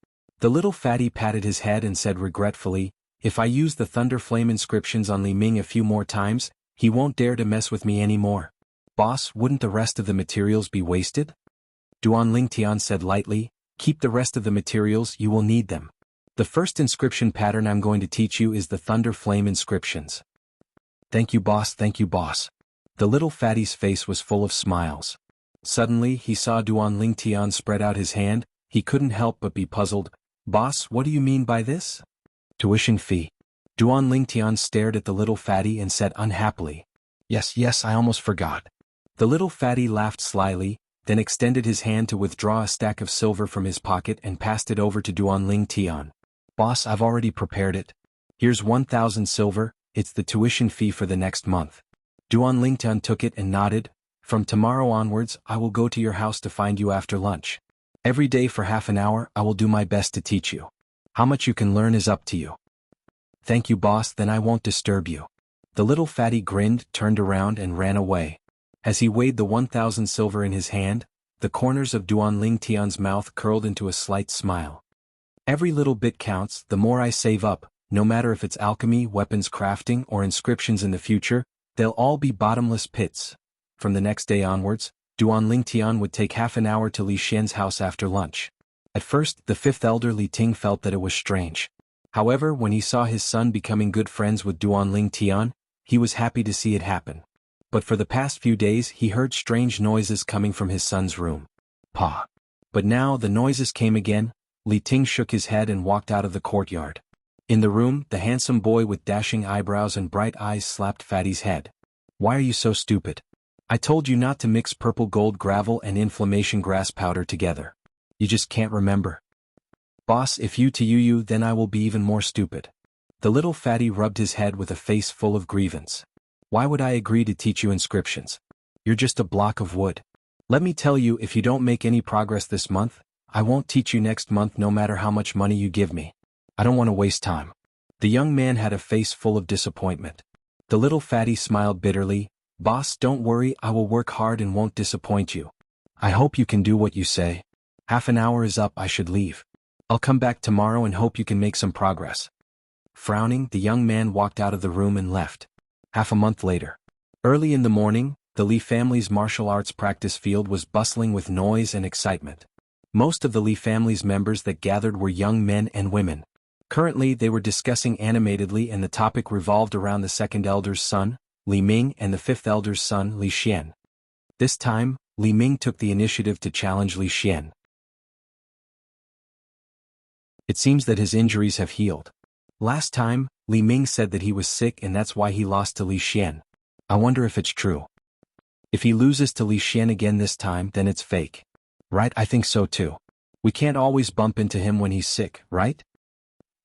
The little fatty patted his head and said regretfully, if I use the thunder flame inscriptions on Li Ming a few more times, he won't dare to mess with me anymore. Boss, wouldn't the rest of the materials be wasted? Duan Lingtian said lightly, keep the rest of the materials, you will need them. The first inscription pattern I'm going to teach you is the thunder flame inscriptions. Thank you, boss, thank you, boss. The little fatty's face was full of smiles. Suddenly, he saw Duan Lingtian spread out his hand, he couldn't help but be puzzled. Boss, what do you mean by this? Tuition fee. Duan Lingtian stared at the little fatty and said unhappily. Yes, I almost forgot. The little fatty laughed slyly, then extended his hand to withdraw a stack of silver from his pocket and passed it over to Duan Lingtian. Boss, I've already prepared it. Here's 1,000 silver, it's the tuition fee for the next month. Duan Lingtian took it and nodded. From tomorrow onwards, I will go to your house to find you after lunch. Every day for half an hour, I will do my best to teach you. How much you can learn is up to you. Thank you, boss, then I won't disturb you. The little fatty grinned, turned around and ran away. As he weighed the 1,000 silver in his hand, the corners of Duan Lingtian's mouth curled into a slight smile. Every little bit counts. The more I save up, no matter if it's alchemy, weapons crafting, or inscriptions in the future, they'll all be bottomless pits. From the next day onwards, Duan Lingtian would take half an hour to Li Xian's house after lunch. At first, the fifth elder Li Ting felt that it was strange. However, when he saw his son becoming good friends with Duan Lingtian, he was happy to see it happen. But for the past few days he heard strange noises coming from his son's room. Pa. But now the noises came again. Li Ting shook his head and walked out of the courtyard. In the room, the handsome boy with dashing eyebrows and bright eyes slapped Fatty's head. Why are you so stupid? I told you not to mix purple gold gravel and inflammation grass powder together. You just can't remember. Boss, if you to you, then I will be even more stupid. The little fatty rubbed his head with a face full of grievance. Why would I agree to teach you inscriptions? You're just a block of wood. Let me tell you, if you don't make any progress this month, I won't teach you next month no matter how much money you give me. I don't want to waste time. The young man had a face full of disappointment. The little fatty smiled bitterly. Boss, don't worry, I will work hard and won't disappoint you. I hope you can do what you say. Half an hour is up, I should leave. I'll come back tomorrow and hope you can make some progress. Frowning, the young man walked out of the room and left. Half a month later. Early in the morning, the Li family's martial arts practice field was bustling with noise and excitement. Most of the Li family's members that gathered were young men and women. Currently, they were discussing animatedly, and the topic revolved around the second elder's son, Li Ming, and the fifth elder's son, Li Xian. This time, Li Ming took the initiative to challenge Li Xian. It seems that his injuries have healed. Last time, Li Ming said that he was sick and that's why he lost to Li Xian. I wonder if it's true. If he loses to Li Xian again this time, then it's fake. Right, I think so too. We can't always bump into him when he's sick, right?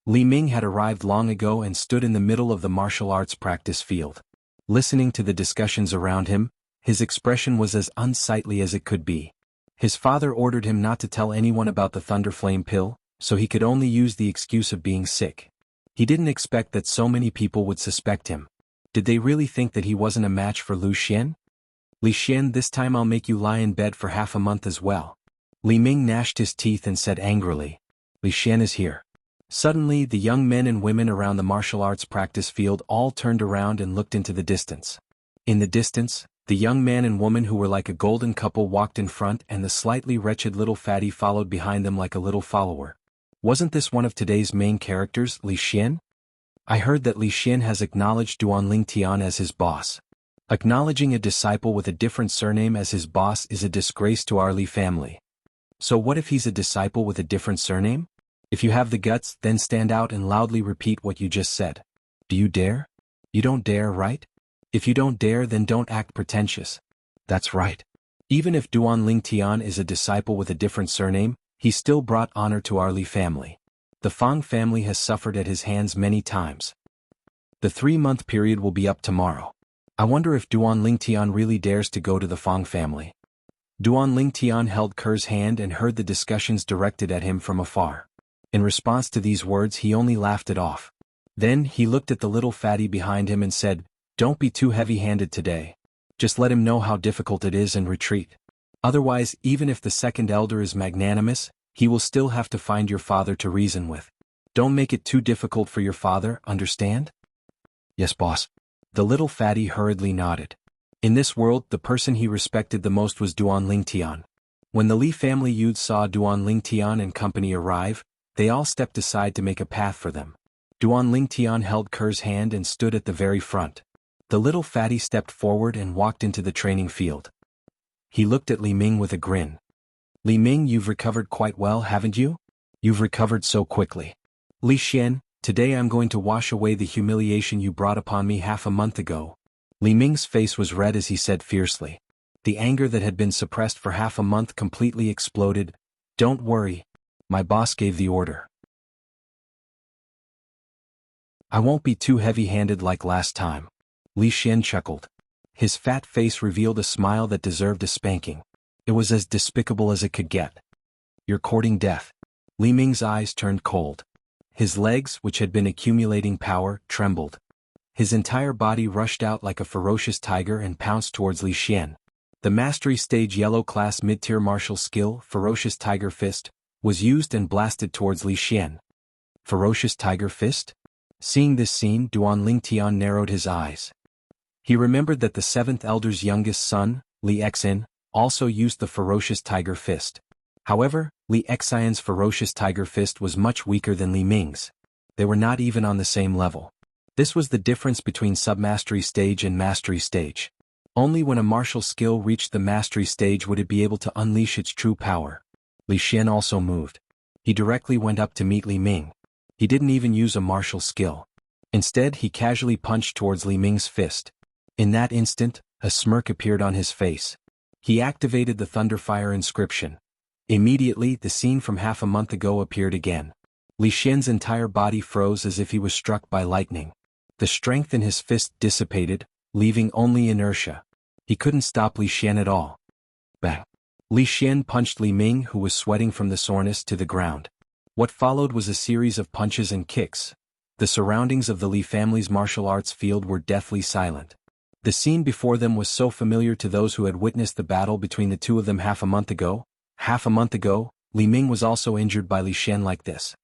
Li Ming had arrived long ago and stood in the middle of the martial arts practice field. Listening to the discussions around him, his expression was as unsightly as it could be. His father ordered him not to tell anyone about the Thunderflame pill, so he could only use the excuse of being sick. He didn't expect that so many people would suspect him. Did they really think that he wasn't a match for Li Xian? Li Xian, this time I'll make you lie in bed for half a month as well. Li Ming gnashed his teeth and said angrily. Li Xian is here. Suddenly, the young men and women around the martial arts practice field all turned around and looked into the distance. In the distance, the young man and woman who were like a golden couple walked in front and the slightly wretched little fatty followed behind them like a little follower. Wasn't this one of today's main characters, Li Xian? I heard that Li Xian has acknowledged Duan Lingtian as his boss. Acknowledging a disciple with a different surname as his boss is a disgrace to our Li family. So what if he's a disciple with a different surname? If you have the guts, then stand out and loudly repeat what you just said. Do you dare? You don't dare, right? If you don't dare, then don't act pretentious. That's right. Even if Duan Lingtian is a disciple with a different surname, he still brought honor to our Li family. The Fang family has suffered at his hands many times. The 3-month period will be up tomorrow. I wonder if Duan Lingtian really dares to go to the Fang family. Duan Lingtian held Ker's hand and heard the discussions directed at him from afar. In response to these words, he only laughed it off. Then he looked at the little fatty behind him and said, "Don't be too heavy-handed today. Just let him know how difficult it is and retreat. Otherwise, even if the second elder is magnanimous, he will still have to find your father to reason with. Don't make it too difficult for your father, understand?" Yes, boss. The little fatty hurriedly nodded. In this world, the person he respected the most was Duan Lingtian. When the Li family youths saw Duan Lingtian and company arrive, they all stepped aside to make a path for them. Duan Lingtian held Ker's hand and stood at the very front. The little fatty stepped forward and walked into the training field. He looked at Li Ming with a grin. "Li Ming, you've recovered quite well, haven't you?" You've recovered so quickly. Li Xian, today I'm going to wash away the humiliation you brought upon me half a month ago. Li Ming's face was red as he said fiercely. The anger that had been suppressed for half a month completely exploded. Don't worry. My boss gave the order. I won't be too heavy-handed like last time. Li Xian chuckled. His fat face revealed a smile that deserved a spanking. It was as despicable as it could get. You're courting death. Li Ming's eyes turned cold. His legs, which had been accumulating power, trembled. His entire body rushed out like a ferocious tiger and pounced towards Li Xian. The Mastery Stage Yellow Class Mid-Tier Martial Skill, Ferocious Tiger Fist, was used and blasted towards Li Xian. Ferocious Tiger Fist? Seeing this scene, Duan Lingtian narrowed his eyes. He remembered that the 7th Elder's youngest son, Li Exin, also used the Ferocious Tiger Fist. However, Li Xian's Ferocious Tiger Fist was much weaker than Li Ming's. They were not even on the same level. This was the difference between Submastery Stage and Mastery Stage. Only when a martial skill reached the Mastery Stage would it be able to unleash its true power. Li Xian also moved. He directly went up to meet Li Ming. He didn't even use a martial skill. Instead, he casually punched towards Li Ming's fist. In that instant, a smirk appeared on his face. He activated the Thunderfire inscription. Immediately, the scene from half a month ago appeared again. Li Xian's entire body froze as if he was struck by lightning. The strength in his fist dissipated, leaving only inertia. He couldn't stop Li Xian at all. Bang! Li Xian punched Li Ming, who was sweating from the soreness, to the ground. What followed was a series of punches and kicks. The surroundings of the Li family's martial arts field were deathly silent. The scene before them was so familiar to those who had witnessed the battle between the two of them half a month ago. Half a month ago, Li Ming was also injured by Li Xian like this.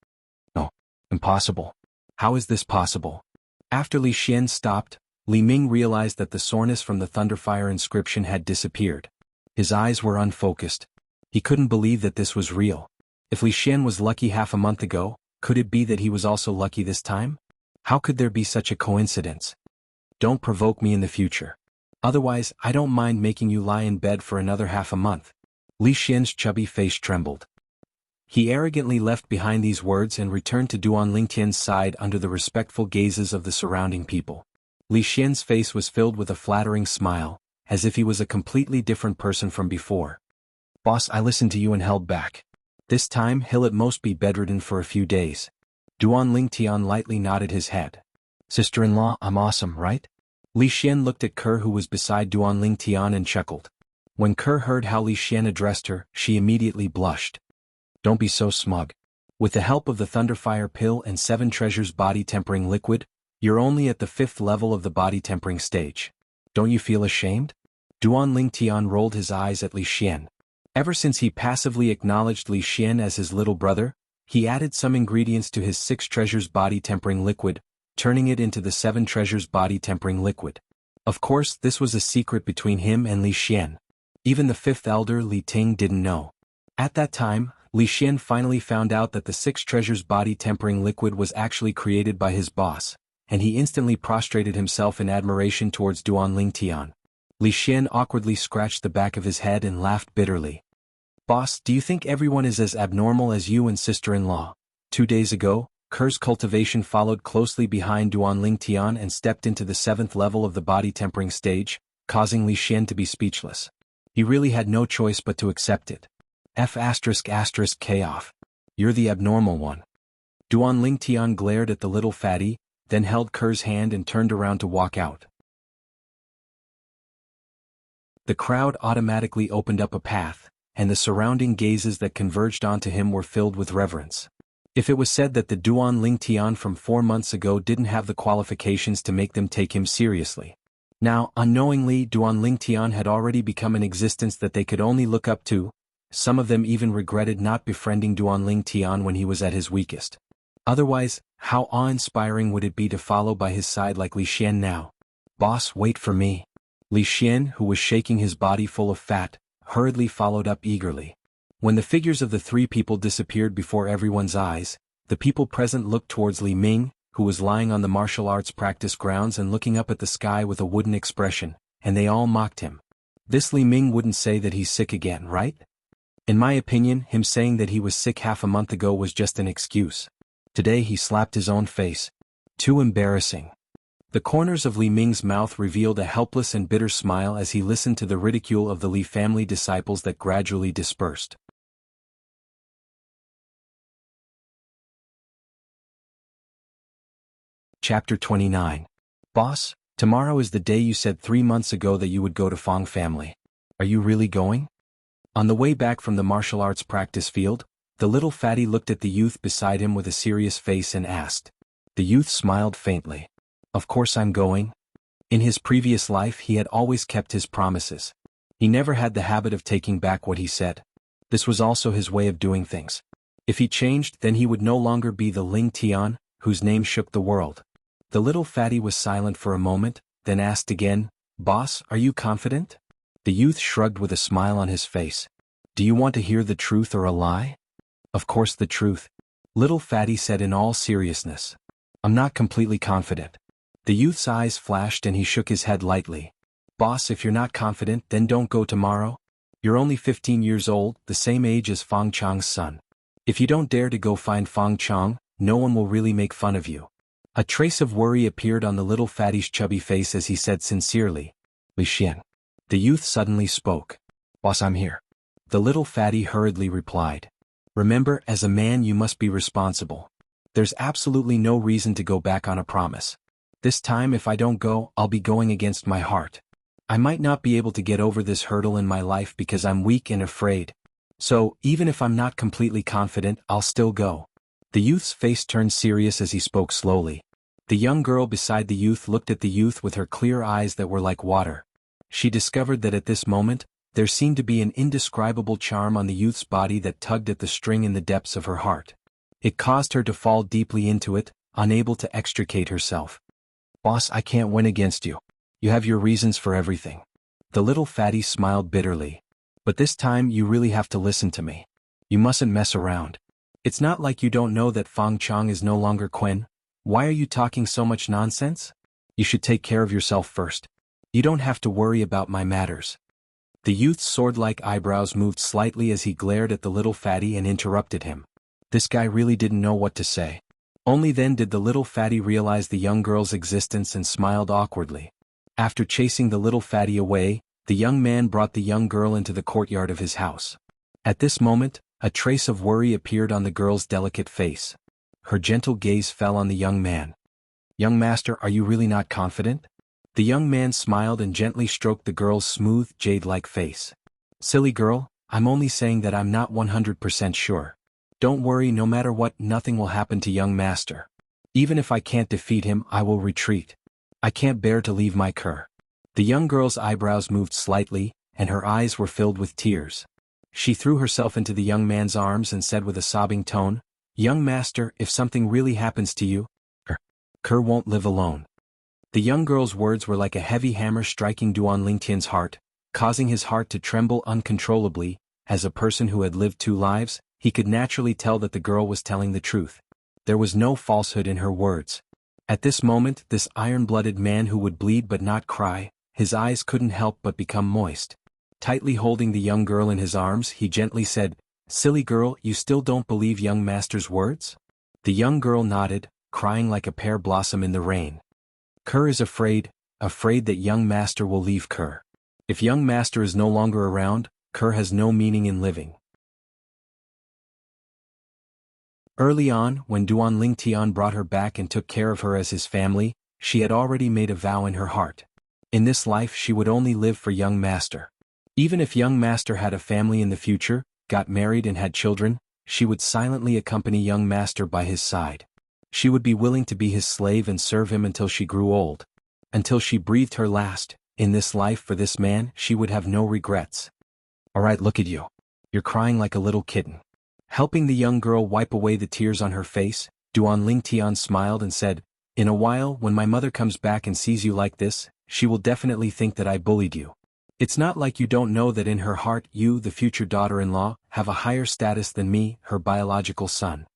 No. Impossible. How is this possible? After Li Xian stopped, Li Ming realized that the soreness from the Thunderfire inscription had disappeared. His eyes were unfocused. He couldn't believe that this was real. If Li Xian was lucky half a month ago, could it be that he was also lucky this time? How could there be such a coincidence? Don't provoke me in the future. Otherwise, I don't mind making you lie in bed for another half a month. Li Xian's chubby face trembled. He arrogantly left behind these words and returned to Duan Lingtian's side under the respectful gazes of the surrounding people. Li Xian's face was filled with a flattering smile, as if he was a completely different person from before. Boss, I listened to you and held back. This time he'll at most be bedridden for a few days. Duan Lingtian lightly nodded his head. Sister-in-law, I'm awesome, right? Li Xian looked at Ke, who was beside Duan Lingtian, and chuckled. When Ke heard how Li Xian addressed her, she immediately blushed. Don't be so smug. With the help of the Thunderfire Pill and 7 Treasures Body Tempering Liquid, you're only at the 5th level of the body tempering stage. Don't you feel ashamed? Duan Lingtian rolled his eyes at Li Xian. Ever since he passively acknowledged Li Xian as his little brother, he added some ingredients to his 6 Treasures Body Tempering Liquid, turning it into the 7 Treasures Body Tempering Liquid. Of course, this was a secret between him and Li Xian. Even the 5th Elder Li Ting didn't know. At that time, Li Xian finally found out that the 6 Treasures Body Tempering Liquid was actually created by his boss, and he instantly prostrated himself in admiration towards Duan Lingtian. Li Xian awkwardly scratched the back of his head and laughed bitterly. Boss, do you think everyone is as abnormal as you and sister-in-law? 2 days ago, Ke's Cultivation followed closely behind Duan Lingtian and stepped into the 7th level of the body tempering stage, causing Li Xian to be speechless. He really had no choice but to accept it. K off. You're the abnormal one. Duan Lingtian glared at the little fatty, then held Ke's hand and turned around to walk out. The crowd automatically opened up a path, and the surrounding gazes that converged onto him were filled with reverence. If it was said that the Duan Lingtian from 4 months ago didn't have the qualifications to make them take him seriously. Now, unknowingly, Duan Lingtian had already become an existence that they could only look up to. Some of them even regretted not befriending Duan Lingtian when he was at his weakest. Otherwise, how awe-inspiring would it be to follow by his side like Li Xian now? Boss, wait for me. Li Xian, who was shaking his body full of fat, hurriedly followed up eagerly. When the figures of the 3 people disappeared before everyone's eyes, the people present looked towards Li Ming, who was lying on the martial arts practice grounds and looking up at the sky with a wooden expression, and they all mocked him. This Li Ming wouldn't say that he's sick again, right? In my opinion, him saying that he was sick half a month ago was just an excuse. Today he slapped his own face. Too embarrassing. The corners of Li Ming's mouth revealed a helpless and bitter smile as he listened to the ridicule of the Li family disciples that gradually dispersed. Chapter 29. Boss, tomorrow is the day you said 3 months ago that you would go to Fong family. Are you really going? On the way back from the martial arts practice field, the little fatty looked at the youth beside him with a serious face and asked. The youth smiled faintly. Of course I'm going. In his previous life he had always kept his promises. He never had the habit of taking back what he said. This was also his way of doing things. If he changed, then he would no longer be the Ling Tian, whose name shook the world. The little fatty was silent for a moment, then asked again, Boss, are you confident? The youth shrugged with a smile on his face. Do you want to hear the truth or a lie? Of course the truth. Little fatty said in all seriousness. I'm not completely confident. The youth's eyes flashed and he shook his head lightly. Boss, if you're not confident, then don't go tomorrow. You're only 15 years old, the same age as Fong Chang's son. If you don't dare to go find Fong Chang, no one will really make fun of you. A trace of worry appeared on the little fatty's chubby face as he said sincerely, Li Xian. The youth suddenly spoke. Boss, I'm here. The little fatty hurriedly replied. Remember, as a man you must be responsible. There's absolutely no reason to go back on a promise. This time if I don't go, I'll be going against my heart. I might not be able to get over this hurdle in my life because I'm weak and afraid. So, even if I'm not completely confident, I'll still go. The youth's face turned serious as he spoke slowly. The young girl beside the youth looked at the youth with her clear eyes that were like water. She discovered that at this moment, there seemed to be an indescribable charm on the youth's body that tugged at the string in the depths of her heart. It caused her to fall deeply into it, unable to extricate herself. Boss, I can't win against you. You have your reasons for everything. The little fatty smiled bitterly. But this time you really have to listen to me. You mustn't mess around. It's not like you don't know that Fong Chang is no longer Quen. Why are you talking so much nonsense? You should take care of yourself first. You don't have to worry about my matters. The youth's sword-like eyebrows moved slightly as he glared at the little fatty and interrupted him. This guy really didn't know what to say. Only then did the little fatty realize the young girl's existence and smiled awkwardly. After chasing the little fatty away, the young man brought the young girl into the courtyard of his house. At this moment, a trace of worry appeared on the girl's delicate face. Her gentle gaze fell on the young man. Young master, are you really not confident? The young man smiled and gently stroked the girl's smooth, jade-like face. Silly girl, I'm only saying that I'm not 100% sure. Don't worry, no matter what, nothing will happen to young master. Even if I can't defeat him, I will retreat. I can't bear to leave my cur. The young girl's eyebrows moved slightly, and her eyes were filled with tears. She threw herself into the young man's arms and said with a sobbing tone, Young master, if something really happens to you, Cur won't live alone. The young girl's words were like a heavy hammer striking Duan Lingtian's heart, causing his heart to tremble uncontrollably. As a person who had lived 2 lives, he could naturally tell that the girl was telling the truth. There was no falsehood in her words. At this moment, this iron-blooded man who would bleed but not cry, his eyes couldn't help but become moist. Tightly holding the young girl in his arms, he gently said, Silly girl, you still don't believe young master's words? The young girl nodded, crying like a pear blossom in the rain. Cur is afraid that young master will leave Cur. If young master is no longer around, Cur has no meaning in living. Early on, when Duan Lingtian brought her back and took care of her as his family, she had already made a vow in her heart. In this life she would only live for young master. Even if young master had a family in the future, got married and had children, she would silently accompany young master by his side. She would be willing to be his slave and serve him until she grew old. Until she breathed her last. In this life for this man, she would have no regrets. Alright, look at you. You're crying like a little kitten. Helping the young girl wipe away the tears on her face, Duan Lingtian smiled and said, In a while, when my mother comes back and sees you like this, she will definitely think that I bullied you. It's not like you don't know that in her heart you, the future daughter-in-law, have a higher status than me, her biological son.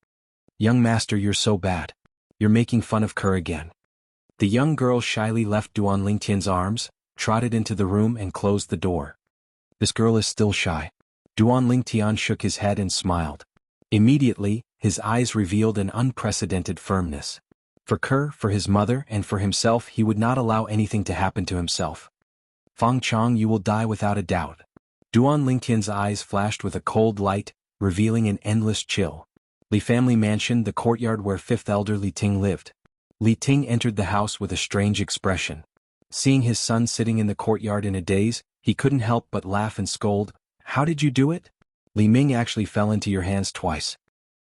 Young master, you're so bad. You're making fun of Cur again. The young girl shyly left Duan Lingtian's arms, trotted into the room and closed the door. This girl is still shy. Duan Lingtian shook his head and smiled. Immediately, his eyes revealed an unprecedented firmness. For Kerr, for his mother, and for himself he would not allow anything to happen to himself. Fang Chong, you will die without a doubt. Duan Lingtian's eyes flashed with a cold light, revealing an endless chill. Li family mansion, the courtyard where fifth elder Li Ting lived. Li Ting entered the house with a strange expression. Seeing his son sitting in the courtyard in a daze, he couldn't help but laugh and scold. How did you do it? Li Ming actually fell into your hands twice.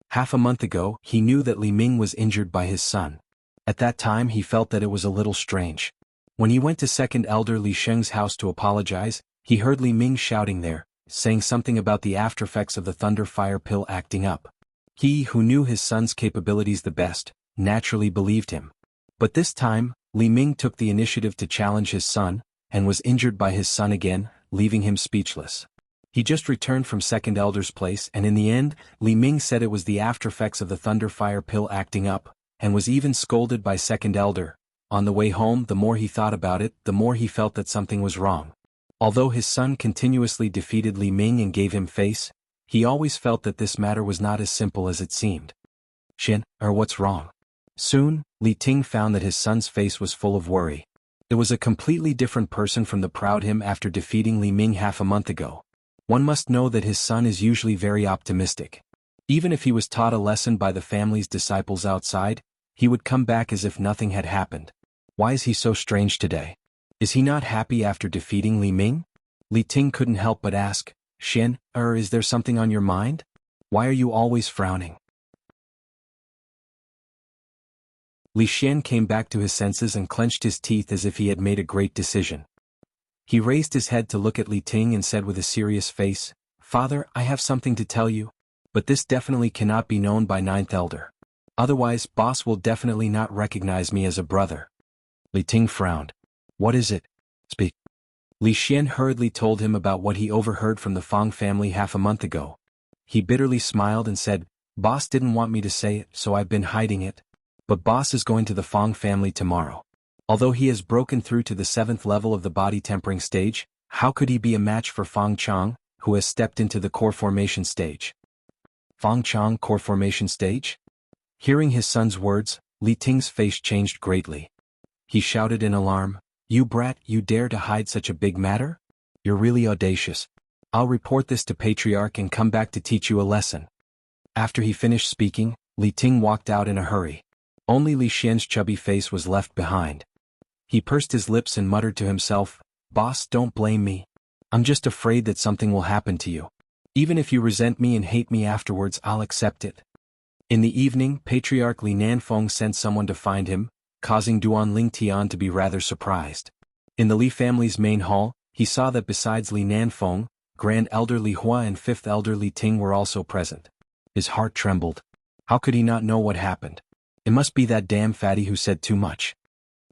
Half a month ago, he knew that Li Ming was injured by his son. At that time he felt that it was a little strange. When he went to second elder Li Sheng's house to apologize, he heard Li Ming shouting there, saying something about the aftereffects of the thunder fire pill acting up. He, who knew his son's capabilities the best, naturally believed him. But this time, Li Ming took the initiative to challenge his son, and was injured by his son again, leaving him speechless. He just returned from second elder's place, and in the end, Li Ming said it was the aftereffects of the thunder fire pill acting up, and was even scolded by second elder. On the way home, the more he thought about it, the more he felt that something was wrong. Although his son continuously defeated Li Ming and gave him face, he always felt that this matter was not as simple as it seemed. What's wrong? Soon, Li Ting found that his son's face was full of worry. It was a completely different person from the proud him after defeating Li Ming half a month ago. One must know that his son is usually very optimistic. Even if he was taught a lesson by the family's disciples outside, he would come back as if nothing had happened. Why is he so strange today? Is he not happy after defeating Li Ming? Li Ting couldn't help but ask, is there something on your mind? Why are you always frowning? Li Xian came back to his senses and clenched his teeth as if he had made a great decision. He raised his head to look at Li Ting and said with a serious face, Father, I have something to tell you, but this definitely cannot be known by ninth elder. Otherwise, boss will definitely not recognize me as a brother. Li Ting frowned. What is it? Speak. Li Xian hurriedly told him about what he overheard from the Fang family half a month ago. He bitterly smiled and said, Boss didn't want me to say it, so I've been hiding it. But boss is going to the Fang family tomorrow. Although he has broken through to the 7th level of the body tempering stage, how could he be a match for Fang Chong, who has stepped into the core formation stage? Fang Chong core formation stage? Hearing his son's words, Li Ting's face changed greatly. He shouted in alarm, You brat, you dare to hide such a big matter? You're really audacious. I'll report this to Patriarch and come back to teach you a lesson. After he finished speaking, Li Ting walked out in a hurry. Only Li Xian's chubby face was left behind. He pursed his lips and muttered to himself, Boss, don't blame me. I'm just afraid that something will happen to you. Even if you resent me and hate me afterwards, I'll accept it. In the evening, Patriarch Li Nanfeng sent someone to find him, causing Duan Lingtian to be rather surprised. In the Li family's main hall, he saw that besides Li Nanfeng, Grand Elder Li Hua and 5th Elder Li Ting were also present. His heart trembled. How could he not know what happened? It must be that damn fatty who said too much.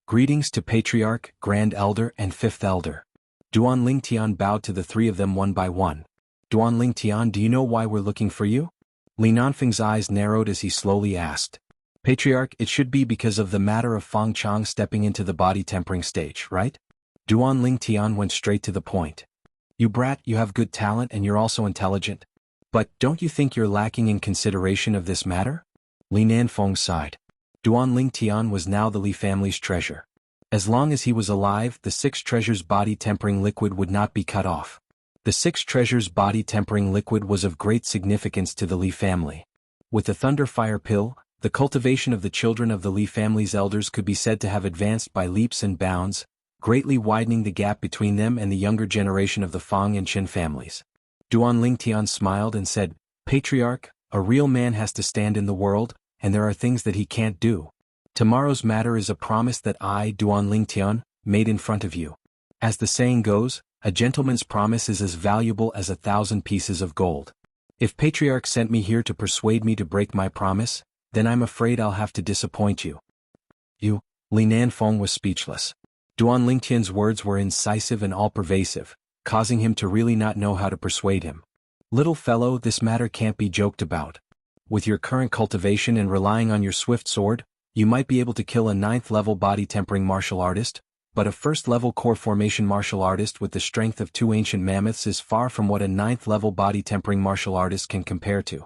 Greetings to Patriarch, Grand Elder, and 5th Elder. Duan Lingtian bowed to the three of them one by one. Duan Lingtian, do you know why we're looking for you? Li Nanfeng's eyes narrowed as he slowly asked. Patriarch, it should be because of the matter of Fang Chong stepping into the body tempering stage, right? Duan Lingtian went straight to the point. You brat, you have good talent and you're also intelligent. But don't you think you're lacking in consideration of this matter? Li Nanfeng sighed. Duan Lingtian was now the Li family's treasure. As long as he was alive, the 6 treasures body tempering liquid would not be cut off. The 6 treasures body tempering liquid was of great significance to the Li family. With the Thunder Fire Pill, the cultivation of the children of the Li family's elders could be said to have advanced by leaps and bounds, greatly widening the gap between them and the younger generation of the Fang and Qin families. Duan Lingtian smiled and said, Patriarch, a real man has to stand in the world, and there are things that he can't do. Tomorrow's matter is a promise that I, Duan Lingtian, made in front of you. As the saying goes, a gentleman's promise is as valuable as 1,000 pieces of gold. If Patriarch sent me here to persuade me to break my promise, then I'm afraid I'll have to disappoint you. You? Li Nanfeng was speechless. Duan Lingtian's words were incisive and all-pervasive, causing him to really not know how to persuade him. Little fellow, this matter can't be joked about. With your current cultivation and relying on your swift sword, you might be able to kill a 9th level body tempering martial artist, but a first-level core formation martial artist with the strength of 2 ancient mammoths is far from what a 9th-level body-tempering martial artist can compare to.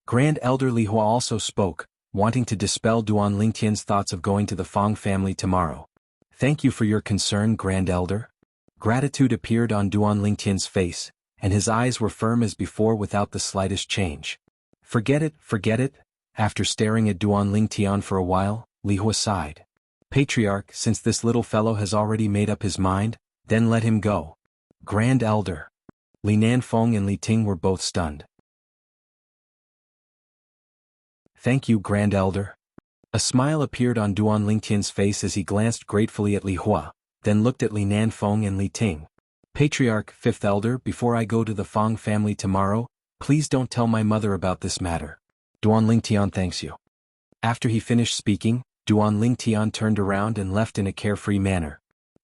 Grand Elder Li Hua also spoke, wanting to dispel Duan Lingtian's thoughts of going to the Fong family tomorrow. Thank you for your concern, Grand Elder. Gratitude appeared on Duan Lingtian's face, and his eyes were firm as before without the slightest change. Forget it, forget it. After staring at Duan Lingtian for a while, Li Hua sighed. Patriarch, since this little fellow has already made up his mind, then let him go. Grand Elder. Li Nanfeng and Li Ting were both stunned. Thank you, Grand Elder. A smile appeared on Duan Lingtian's face as he glanced gratefully at Li Hua, then looked at Li Nanfeng and Li Ting. Patriarch, 5th Elder, before I go to the Fong family tomorrow, please don't tell my mother about this matter. Duan Lingtian thanks you. After he finished speaking, Duan Lingtian turned around and left in a carefree manner.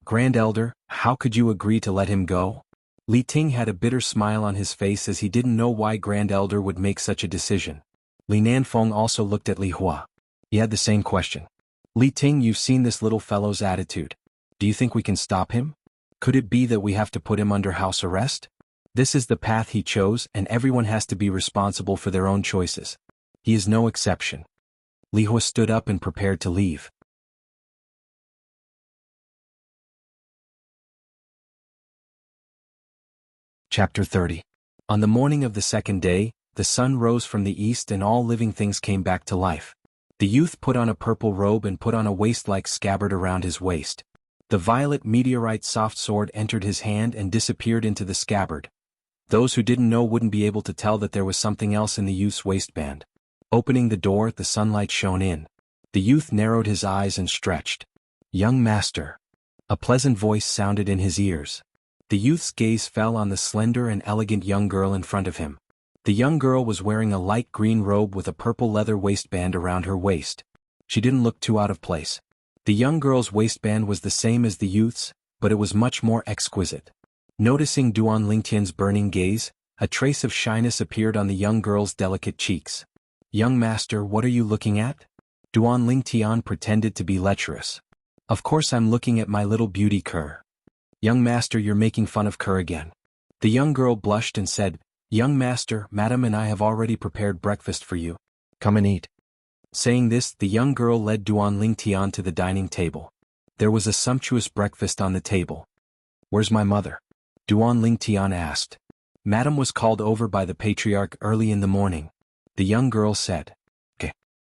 Grand Elder, how could you agree to let him go? Li Ting had a bitter smile on his face as he didn't know why Grand Elder would make such a decision. Li Nanfeng also looked at Li Hua. He had the same question. Li Ting, you've seen this little fellow's attitude. Do you think we can stop him? Could it be that we have to put him under house arrest? This is the path he chose, and everyone has to be responsible for their own choices. He is no exception. Li Hua stood up and prepared to leave. Chapter 30. On the morning of the second day, the sun rose from the east and all living things came back to life. The youth put on a purple robe and put on a waist-like scabbard around his waist. The violet meteorite soft sword entered his hand and disappeared into the scabbard. Those who didn't know wouldn't be able to tell that there was something else in the youth's waistband. Opening the door, the sunlight shone in. The youth narrowed his eyes and stretched. Young master. A pleasant voice sounded in his ears. The youth's gaze fell on the slender and elegant young girl in front of him. The young girl was wearing a light green robe with a purple leather waistband around her waist. She didn't look too out of place. The young girl's waistband was the same as the youth's, but it was much more exquisite. Noticing Duan Lingtian's burning gaze, a trace of shyness appeared on the young girl's delicate cheeks. Young master, what are you looking at? Duan Lingtian pretended to be lecherous. Of course I'm looking at my little beauty Kerr. Young master, you're making fun of Kerr again. The young girl blushed and said, Young master, madam and I have already prepared breakfast for you. Come and eat. Saying this, the young girl led Duan Lingtian to the dining table. There was a sumptuous breakfast on the table. Where's my mother? Duan Lingtian asked. Madam was called over by the patriarch early in the morning. The young girl said.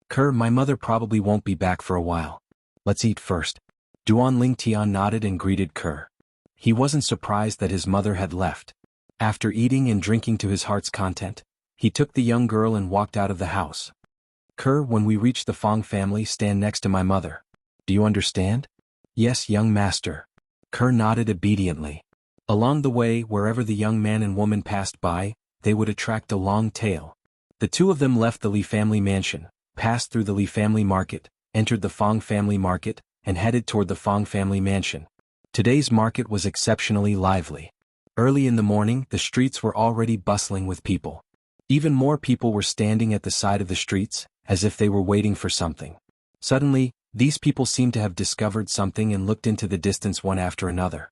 Kerr, my mother probably won't be back for a while. Let's eat first. Duan Lingtian nodded and greeted Kerr. He wasn't surprised that his mother had left. After eating and drinking to his heart's content, he took the young girl and walked out of the house. Kerr, when we reach the Fong family, stand next to my mother. Do you understand? Yes, young master. Kerr nodded obediently. Along the way, wherever the young man and woman passed by, they would attract a long tail. The two of them left the Li family mansion, passed through the Li family market, entered the Fong family market, and headed toward the Fong family mansion. Today's market was exceptionally lively. Early in the morning, the streets were already bustling with people. Even more people were standing at the side of the streets, as if they were waiting for something. Suddenly, these people seemed to have discovered something and looked into the distance one after another.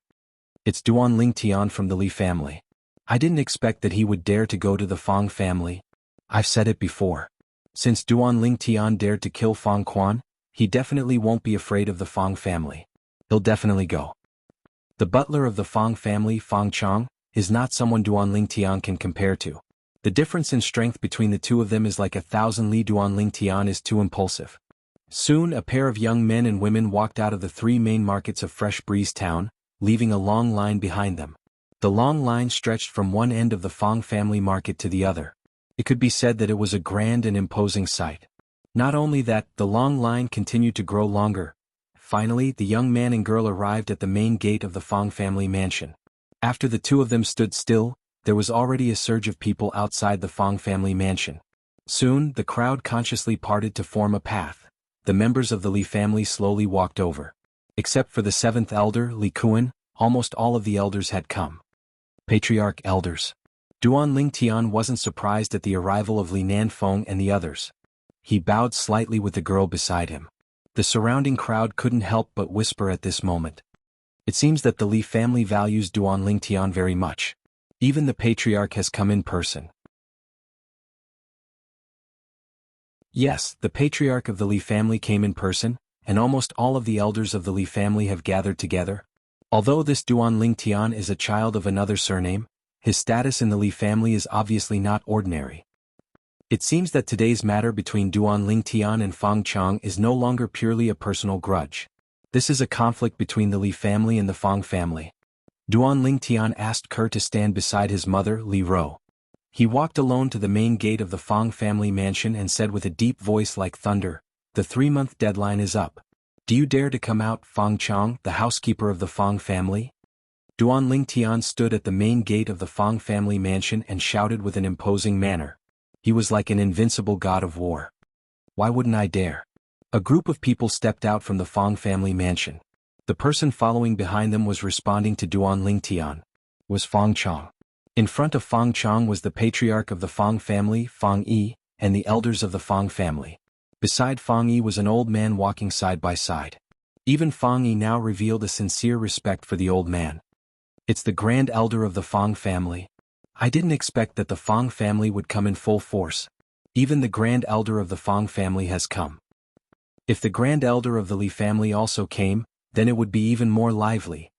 It's Duan Lingtian from the Li family. I didn't expect that he would dare to go to the Fong family. I've said it before. Since Duan Lingtian dared to kill Fong Quan, he definitely won't be afraid of the Fong family. He'll definitely go. The butler of the Fong family, Fong Chong, is not someone Duan Lingtian can compare to. The difference in strength between the two of them is like 1,000 li. Duan Lingtian is too impulsive. Soon a pair of young men and women walked out of the three main markets of Fresh Breeze Town, leaving a long line behind them. The long line stretched from one end of the Fong family market to the other. It could be said that it was a grand and imposing sight. Not only that, the long line continued to grow longer. Finally, the young man and girl arrived at the main gate of the Fong family mansion. After the two of them stood still, there was already a surge of people outside the Fong family mansion. Soon, the crowd consciously parted to form a path. The members of the Li family slowly walked over. Except for the seventh elder, Li Kuan, almost all of the elders had come. Patriarch elders. Duan Lingtian wasn't surprised at the arrival of Li Nanfeng and the others. He bowed slightly with the girl beside him. The surrounding crowd couldn't help but whisper at this moment. It seems that the Li family values Duan Lingtian very much. Even the patriarch has come in person. Yes, the patriarch of the Li family came in person, and almost all of the elders of the Li family have gathered together. Although this Duan Lingtian is a child of another surname, his status in the Li family is obviously not ordinary. It seems that today's matter between Duan Lingtian and Fang Chang is no longer purely a personal grudge. This is a conflict between the Li family and the Fang family. Duan Lingtian asked Ke to stand beside his mother, Li Ro. He walked alone to the main gate of the Fang family mansion and said with a deep voice like thunder, "The 3-month deadline is up. Do you dare to come out, Fang Chang, the housekeeper of the Fang family?" Duan Lingtian stood at the main gate of the Fang family mansion and shouted with an imposing manner. He was like an invincible god of war. Why wouldn't I dare? A group of people stepped out from the Fang family mansion. The person following behind them was responding to Duan Lingtian. Was Fang Chang. In front of Fang Chang was the patriarch of the Fang family, Fang Yi, and the elders of the Fang family. Beside Fang Yi was an old man walking side by side. Even Fang Yi now revealed a sincere respect for the old man. It's the grand elder of the Fang family. I didn't expect that the Fang family would come in full force. Even the grand elder of the Fang family has come. If the grand elder of the Li family also came, then it would be even more lively.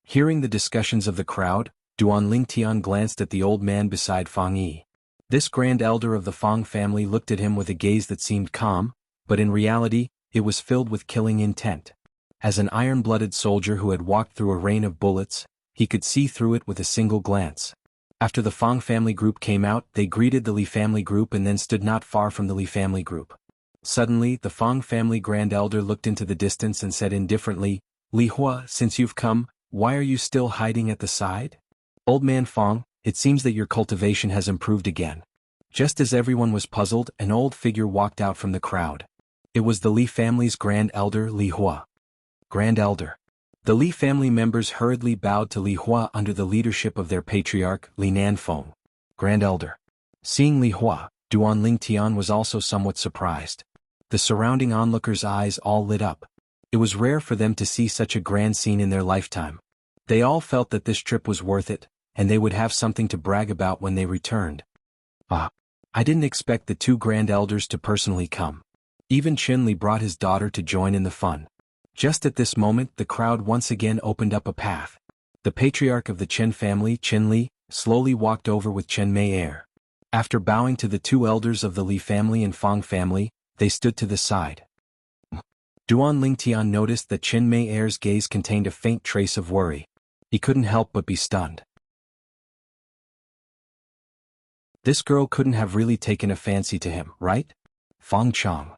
Hearing the discussions of the crowd, Duan Lingtian glanced at the old man beside Fang Yi. This grand elder of the Fang family looked at him with a gaze that seemed calm, but in reality, it was filled with killing intent. As an iron-blooded soldier who had walked through a rain of bullets, he could see through it with a single glance. After the Fang family group came out, they greeted the Li family group and then stood not far from the Li family group. Suddenly, the Fang family grand elder looked into the distance and said indifferently, "Li Hua, since you've come, why are you still hiding at the side? Old man Fang, it seems that your cultivation has improved again." Just as everyone was puzzled, an old figure walked out from the crowd. It was the Li family's grand elder, Li Hua. Grand elder. The Li family members hurriedly bowed to Li Hua under the leadership of their patriarch, Li Nanfeng. Grand elder. Seeing Li Hua, Duan Lingtian was also somewhat surprised. The surrounding onlookers' eyes all lit up. It was rare for them to see such a grand scene in their lifetime. They all felt that this trip was worth it, and they would have something to brag about when they returned. I didn't expect the 2 grand elders to personally come. Even Qin Li brought his daughter to join in the fun. Just at this moment, the crowd once again opened up a path. The patriarch of the Chen family, Qin Li, slowly walked over with Chen Mei Er. After bowing to the 2 elders of the Li family and Fang family, they stood to the side. Duan Lingtian noticed that Chen Mei Er's gaze contained a faint trace of worry. He couldn't help but be stunned. This girl couldn't have really taken a fancy to him, right? Fang Chang.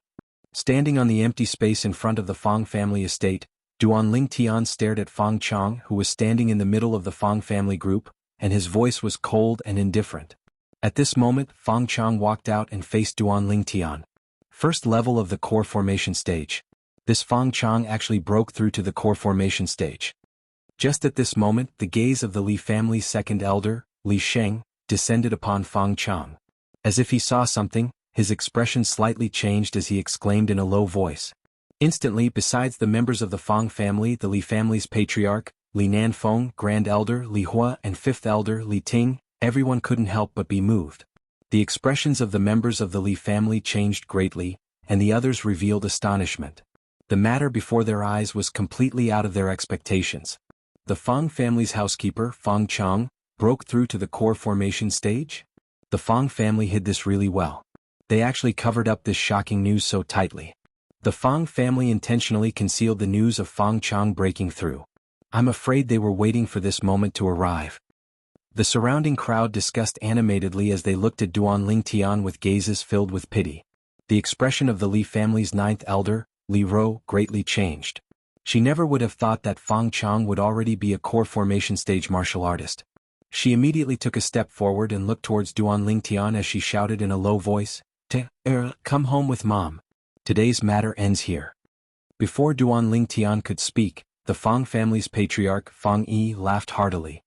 Standing on the empty space in front of the Fang family estate, Duan Lingtian stared at Fang Chang, who was standing in the middle of the Fang family group, and his voice was cold and indifferent. At this moment, Fang Chang walked out and faced Duan Lingtian. First level of the core formation stage. This Fang Chang actually broke through to the core formation stage. Just at this moment, the gaze of the Li family's second elder, Li Sheng, descended upon Fang Chang. As if he saw something, his expression slightly changed as he exclaimed in a low voice. Instantly, besides the members of the Fang family, the Li family's patriarch, Li Nanfeng, grand elder, Li Hua, and fifth elder, Li Ting, everyone couldn't help but be moved. The expressions of the members of the Li family changed greatly, and the others revealed astonishment. The matter before their eyes was completely out of their expectations. The Fang family's housekeeper, Fang Chang, broke through to the core formation stage? The Fang family hid this really well. They actually covered up this shocking news so tightly. The Fang family intentionally concealed the news of Fang Chang breaking through. I'm afraid they were waiting for this moment to arrive. The surrounding crowd discussed animatedly as they looked at Duan Lingtian with gazes filled with pity. The expression of the Li family's 9th elder, Li Ro, greatly changed. She never would have thought that Fang Chang would already be a core formation stage martial artist. She immediately took a step forward and looked towards Duan Lingtian as she shouted in a low voice, Come home with mom. Today's matter ends here." Before Duan Lingtian could speak, the Fang family's patriarch, Fang Yi, laughed heartily.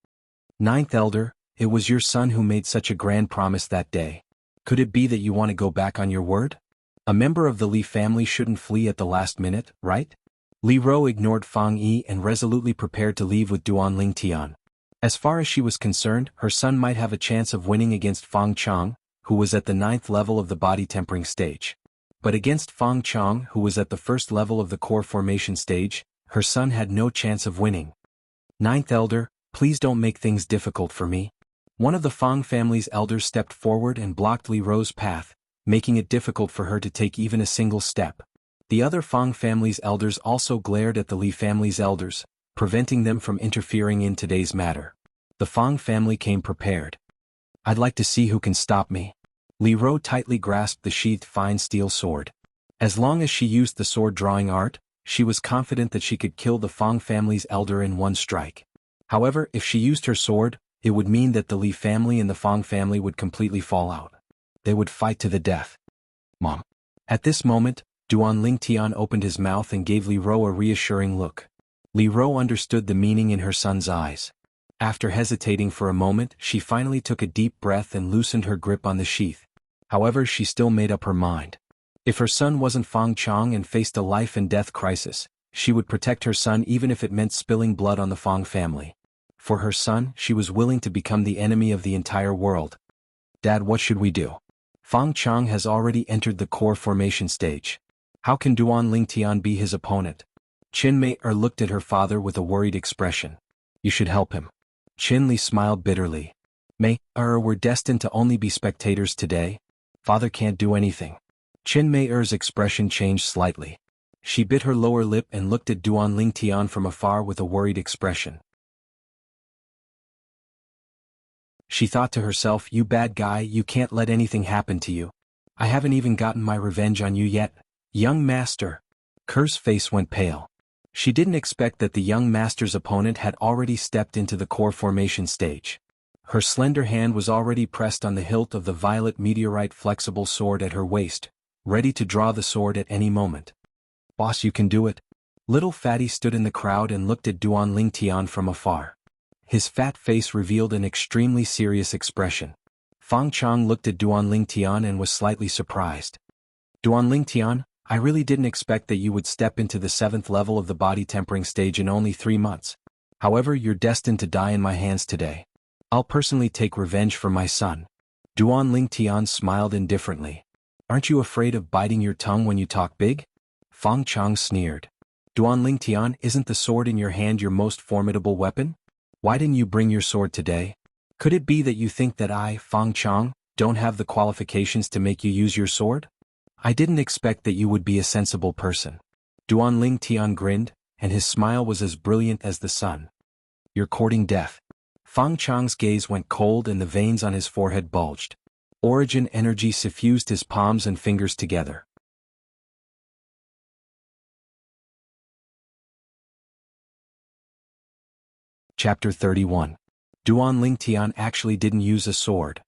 "Ninth elder, it was your son who made such a grand promise that day. Could it be that you want to go back on your word? A member of the Li family shouldn't flee at the last minute, right?" Li Ro ignored Fang Yi and resolutely prepared to leave with Duan Lingtian. As far as she was concerned, her son might have a chance of winning against Fang Chang, who was at the 9th level of the body tempering stage. But against Fang Chang, who was at the 1st level of the core formation stage, her son had no chance of winning. Ninth Elder, please don't make things difficult for me. One of the Fang family's elders stepped forward and blocked Li Ro's path, making it difficult for her to take even a single step. The other Fang family's elders also glared at the Li family's elders, preventing them from interfering in today's matter. The Fang family came prepared. I'd like to see who can stop me. Li Ro tightly grasped the sheathed fine steel sword. As long as she used the sword drawing art, she was confident that she could kill the Fang family's elder in one strike. However, if she used her sword, it would mean that the Li family and the Fang family would completely fall out. They would fight to the death. Mom. At this moment, Duan Lingtian opened his mouth and gave Li Ro a reassuring look. Li Ro understood the meaning in her son's eyes. After hesitating for a moment, she finally took a deep breath and loosened her grip on the sheath. However, she still made up her mind. If her son wasn't Fang Chang and faced a life-and-death crisis, she would protect her son even if it meant spilling blood on the Fang family. For her son, she was willing to become the enemy of the entire world. Dad, what should we do? Fang Chang has already entered the core formation stage. How can Duan Lingtian be his opponent? Qin Mei looked at her father with a worried expression. You should help him. Qin Li smiled bitterly. Mei, we're destined to only be spectators today. Father can't do anything. Qin Mei's expression changed slightly. She bit her lower lip and looked at Duan Lingtian from afar with a worried expression. She thought to herself, you bad guy, you can't let anything happen to you. I haven't even gotten my revenge on you yet. Young master. Ker's face went pale. She didn't expect that the young master's opponent had already stepped into the core formation stage. Her slender hand was already pressed on the hilt of the violet meteorite flexible sword at her waist, ready to draw the sword at any moment. Boss, you can do it. Little Fatty stood in the crowd and looked at Duan Lingtian from afar. His fat face revealed an extremely serious expression. Fang Chang looked at Duan Lingtian and was slightly surprised. Duan Lingtian, I really didn't expect that you would step into the 7th level of the body tempering stage in only 3 months. However, you're destined to die in my hands today. I'll personally take revenge for my son. Duan Lingtian smiled indifferently. Aren't you afraid of biting your tongue when you talk big? Fang Chang sneered. Duan Lingtian, isn't the sword in your hand your most formidable weapon? Why didn't you bring your sword today? Could it be that you think that I, Fang Chang, don't have the qualifications to make you use your sword? I didn't expect that you would be a sensible person. Duan Lingtian grinned, and his smile was as brilliant as the sun. You're courting death. Fang Chang's gaze went cold and the veins on his forehead bulged. Origin energy suffused his palms and fingers together. Chapter 31. Duan Lingtian actually didn't use a sword.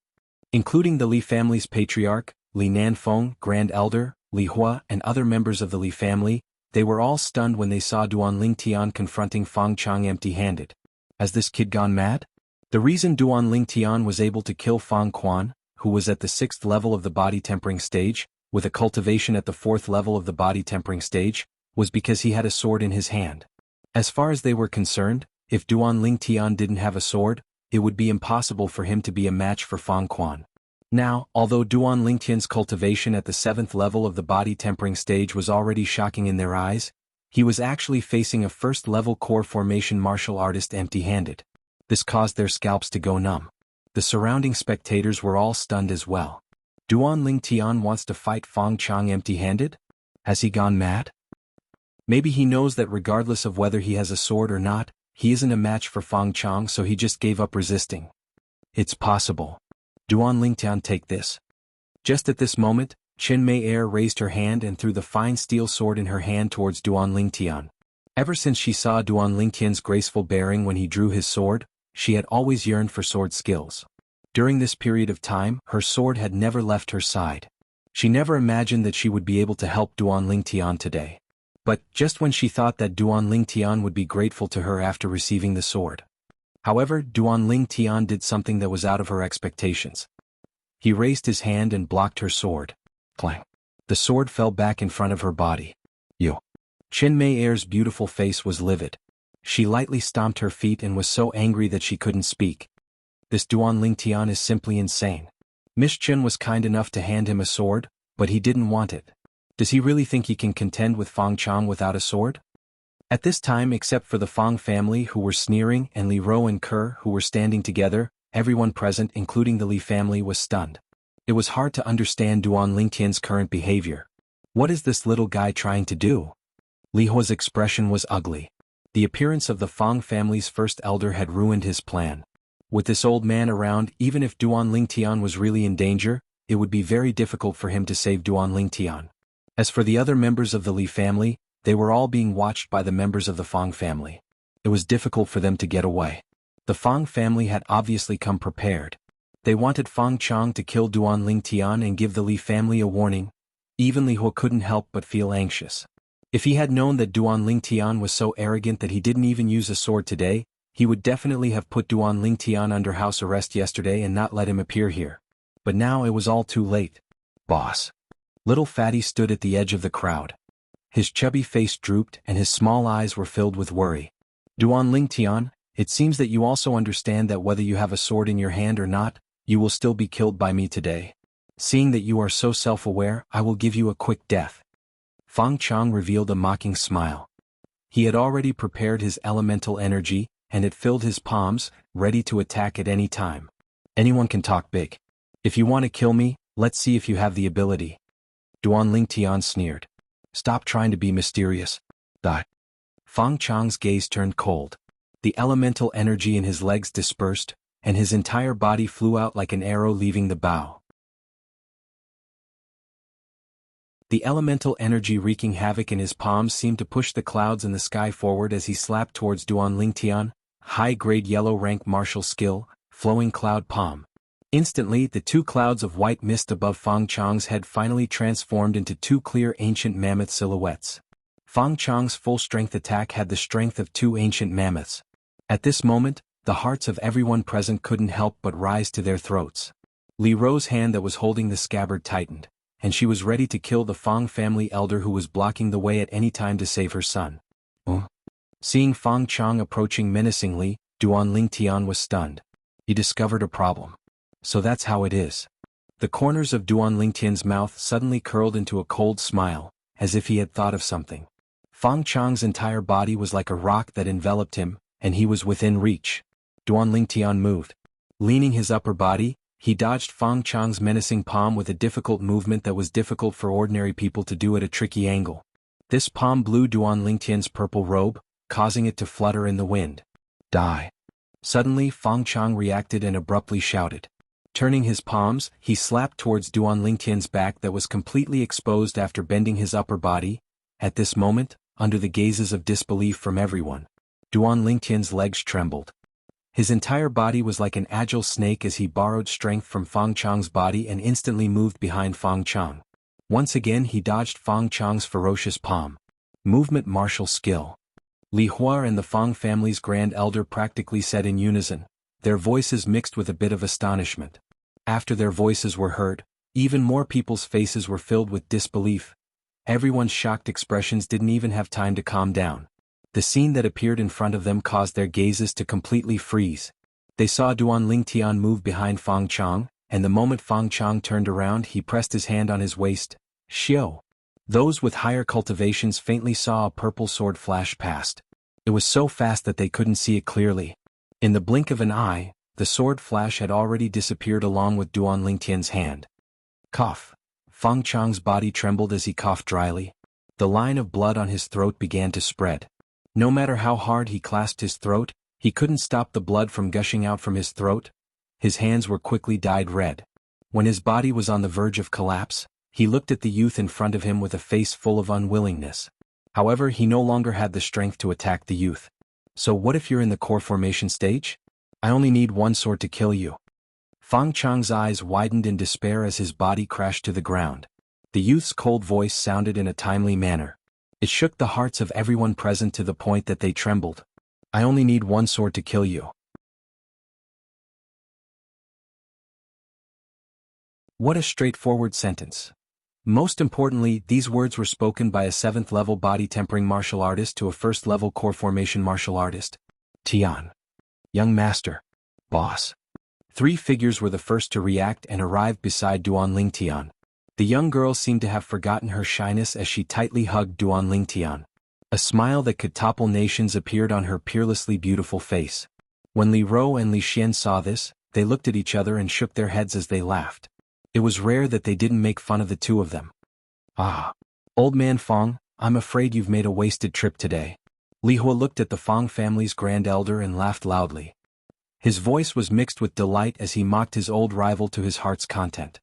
Including the Li family's patriarch, Li Nanfeng, Grand Elder, Li Hua, and other members of the Li family, they were all stunned when they saw Duan Lingtian confronting Fang Chang empty-handed. Has this kid gone mad? The reason Duan Lingtian was able to kill Fang Quan, who was at the 6th level of the body tempering stage, with a cultivation at the 4th level of the body tempering stage, was because he had a sword in his hand. As far as they were concerned, if Duan Lingtian didn't have a sword, it would be impossible for him to be a match for Fang Quan. Now, although Duan Lingtian's cultivation at the 7th level of the body tempering stage was already shocking in their eyes, he was actually facing a 1st-level core formation martial artist empty-handed. This caused their scalps to go numb. The surrounding spectators were all stunned as well. Duan Lingtian wants to fight Fang Chang empty-handed? Has he gone mad? Maybe he knows that regardless of whether he has a sword or not, he isn't a match for Fang Chang, so he just gave up resisting. It's possible. Duan Lingtian, take this. Just at this moment, Qin Mei raised her hand and threw the fine steel sword in her hand towards Duan Lingtian. Ever since she saw Duan Lingtian's graceful bearing when he drew his sword, she had always yearned for sword skills. During this period of time, her sword had never left her side. She never imagined that she would be able to help Duan Lingtian today. But, just when she thought that Duan Lingtian would be grateful to her after receiving the sword. However, Duan Lingtian did something that was out of her expectations. He raised his hand and blocked her sword. Clang. The sword fell back in front of her body. You. Qin Mei Er's beautiful face was livid. She lightly stomped her feet and was so angry that she couldn't speak. This Duan Lingtian is simply insane. Miss Chen was kind enough to hand him a sword, but he didn't want it. Does he really think he can contend with Fang Chang without a sword? At this time, except for the Fang family who were sneering and Li Rou and Ke who were standing together, everyone present including the Li family was stunned. It was hard to understand Duan Lingtian's current behavior. What is this little guy trying to do? Li Hua's expression was ugly. The appearance of the Fang family's first elder had ruined his plan. With this old man around, even if Duan Lingtian was really in danger, it would be very difficult for him to save Duan Lingtian. As for the other members of the Li family, they were all being watched by the members of the Fang family. It was difficult for them to get away. The Fang family had obviously come prepared. They wanted Fang Chang to kill Duan Lingtian and give the Li family a warning. Even Li Hua couldn't help but feel anxious. If he had known that Duan Lingtian was so arrogant that he didn't even use a sword today, he would definitely have put Duan Lingtian under house arrest yesterday and not let him appear here. But now it was all too late. Boss. Little Fatty stood at the edge of the crowd. His chubby face drooped and his small eyes were filled with worry. Duan Lingtian, it seems that you also understand that whether you have a sword in your hand or not, you will still be killed by me today. Seeing that you are so self-aware, I will give you a quick death. Fang Chang revealed a mocking smile. He had already prepared his elemental energy, and it filled his palms, ready to attack at any time. Anyone can talk big. If you want to kill me, let's see if you have the ability. Duan Lingtian sneered. Stop trying to be mysterious. Die. Fang Chang's gaze turned cold. The elemental energy in his legs dispersed, and his entire body flew out like an arrow leaving the bow. The elemental energy wreaking havoc in his palms seemed to push the clouds in the sky forward as he slapped towards Duan Lingtian, high-grade yellow rank martial skill, flowing cloud palm. Instantly, the two clouds of white mist above Fang Chang's head finally transformed into two clear ancient mammoth silhouettes. Fang Chang's full-strength attack had the strength of two ancient mammoths. At this moment, the hearts of everyone present couldn't help but rise to their throats. Li Rou's hand that was holding the scabbard tightened, and she was ready to kill the Fang family elder who was blocking the way at any time to save her son. Seeing Fang Chang approaching menacingly, Duan Lingtian was stunned. He discovered a problem. So that's how it is. The corners of Duan Lingtian's mouth suddenly curled into a cold smile, as if he had thought of something. Fang Chang's entire body was like a rock that enveloped him, and he was within reach. Duan Lingtian moved. Leaning his upper body, he dodged Fang Chang's menacing palm with a difficult movement that was difficult for ordinary people to do at a tricky angle. This palm blew Duan Lingtian's purple robe, causing it to flutter in the wind. Die. Suddenly Fang Chang reacted and abruptly shouted. Turning his palms, he slapped towards Duan Lingtian's back that was completely exposed after bending his upper body. At this moment, under the gazes of disbelief from everyone, Duan Lingtian's legs trembled. His entire body was like an agile snake as he borrowed strength from Fang Chang's body and instantly moved behind Fang Chang. Once again he dodged Fang Chang's ferocious palm. Movement martial skill. Li Hua and the Fang family's grand elder practically said in unison, their voices mixed with a bit of astonishment. After their voices were heard, even more people's faces were filled with disbelief. Everyone's shocked expressions didn't even have time to calm down. The scene that appeared in front of them caused their gazes to completely freeze. They saw Duan Lingtian move behind Fang Chang, and the moment Fang Chang turned around he pressed his hand on his waist. Xiao. Those with higher cultivations faintly saw a purple sword flash past. It was so fast that they couldn't see it clearly. In the blink of an eye, the sword flash had already disappeared along with Duan Lingtian's hand. Cough. Fang Chang's body trembled as he coughed dryly. The line of blood on his throat began to spread. No matter how hard he clasped his throat, he couldn't stop the blood from gushing out from his throat. His hands were quickly dyed red. When his body was on the verge of collapse, he looked at the youth in front of him with a face full of unwillingness. However, he no longer had the strength to attack the youth. So what if you're in the core formation stage? I only need one sword to kill you. Fang Chang's eyes widened in despair as his body crashed to the ground. The youth's cold voice sounded in a timely manner. It shook the hearts of everyone present to the point that they trembled. I only need one sword to kill you. What a straightforward sentence. Most importantly, these words were spoken by a 7th-level body-tempering martial artist to a 1st-level core formation martial artist. Tian. Young master. Boss. 3 figures were the first to react and arrived beside Tian. The young girl seemed to have forgotten her shyness as she tightly hugged Tian. A smile that could topple nations appeared on her peerlessly beautiful face. When Li Ro and Li Xian saw this, they looked at each other and shook their heads as they laughed. It was rare that they didn't make fun of the two of them. Ah. Old man Fong, I'm afraid you've made a wasted trip today. Li Hua looked at the Fong family's grand elder and laughed loudly. His voice was mixed with delight as he mocked his old rival to his heart's content.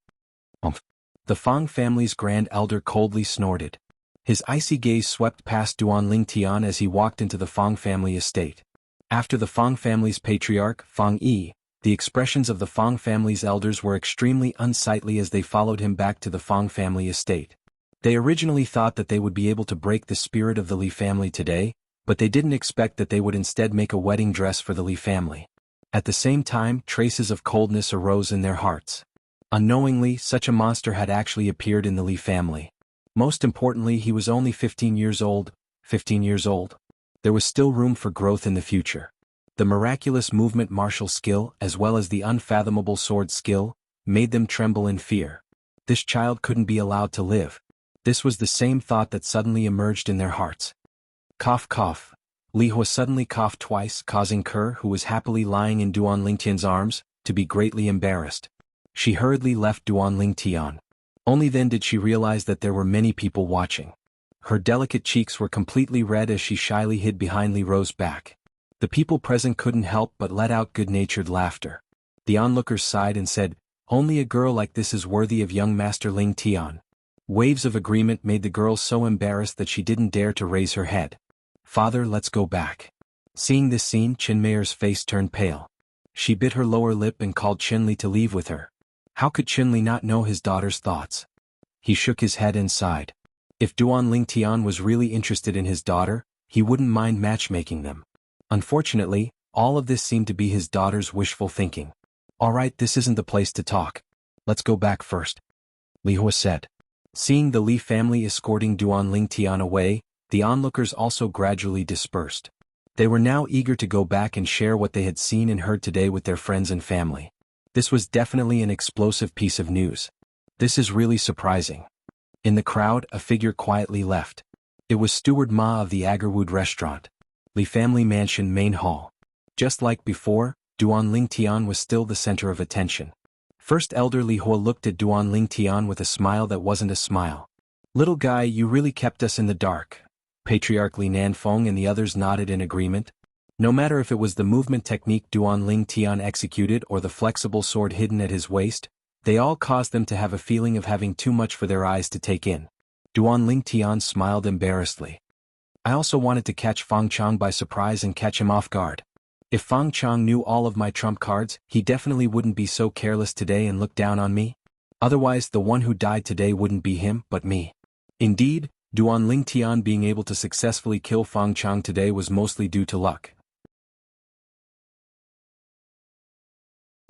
Umph. The Fong family's grand elder coldly snorted. His icy gaze swept past Tian as he walked into the Fong family estate. After the Fong family's patriarch, Fong Yi, the expressions of the Fong family's elders were extremely unsightly as they followed him back to the Fong family estate. They originally thought that they would be able to break the spirit of the Li family today, but they didn't expect that they would instead make a wedding dress for the Li family. At the same time, traces of coldness arose in their hearts. Unknowingly, such a monster had actually appeared in the Li family. Most importantly, he was only 15 years old. 15 years old. There was still room for growth in the future. The miraculous movement martial skill, as well as the unfathomable sword skill, made them tremble in fear. This child couldn't be allowed to live. This was the same thought that suddenly emerged in their hearts. Cough cough. Li Hua suddenly coughed twice, causing Kerr, who was happily lying in Tian's arms, to be greatly embarrassed. She hurriedly left Tian. Only then did she realize that there were many people watching. Her delicate cheeks were completely red as she shyly hid behind Li Ro's back. The people present couldn't help but let out good-natured laughter. The onlookers sighed and said, "Only a girl like this is worthy of young Master Tian." Waves of agreement made the girl so embarrassed that she didn't dare to raise her head. "Father, let's go back." Seeing this scene, Qinmeier's face turned pale. She bit her lower lip and called Qinli to leave with her. How could Qinli not know his daughter's thoughts? He shook his head and sighed. If Tian was really interested in his daughter, he wouldn't mind matchmaking them. Unfortunately, all of this seemed to be his daughter's wishful thinking. "All right, this isn't the place to talk. Let's go back first," Li Hua said. Seeing the Li family escorting Tian away, the onlookers also gradually dispersed. They were now eager to go back and share what they had seen and heard today with their friends and family. This was definitely an explosive piece of news. This is really surprising. In the crowd, a figure quietly left. It was Steward Ma of the Agarwood restaurant. Li family mansion main hall. Just like before, Tian was still the center of attention. First Elder Li Hua looked at Tian with a smile that wasn't a smile. "Little guy, you really kept us in the dark." Patriarch Li Nanfeng and the others nodded in agreement. No matter if it was the movement technique Tian executed or the flexible sword hidden at his waist, they all caused them to have a feeling of having too much for their eyes to take in. Tian smiled embarrassedly. "I also wanted to catch Fang Chang by surprise and catch him off guard. If Fang Chang knew all of my trump cards, he definitely wouldn't be so careless today and look down on me. Otherwise, the one who died today wouldn't be him, but me." Indeed, Tian being able to successfully kill Fang Chang today was mostly due to luck.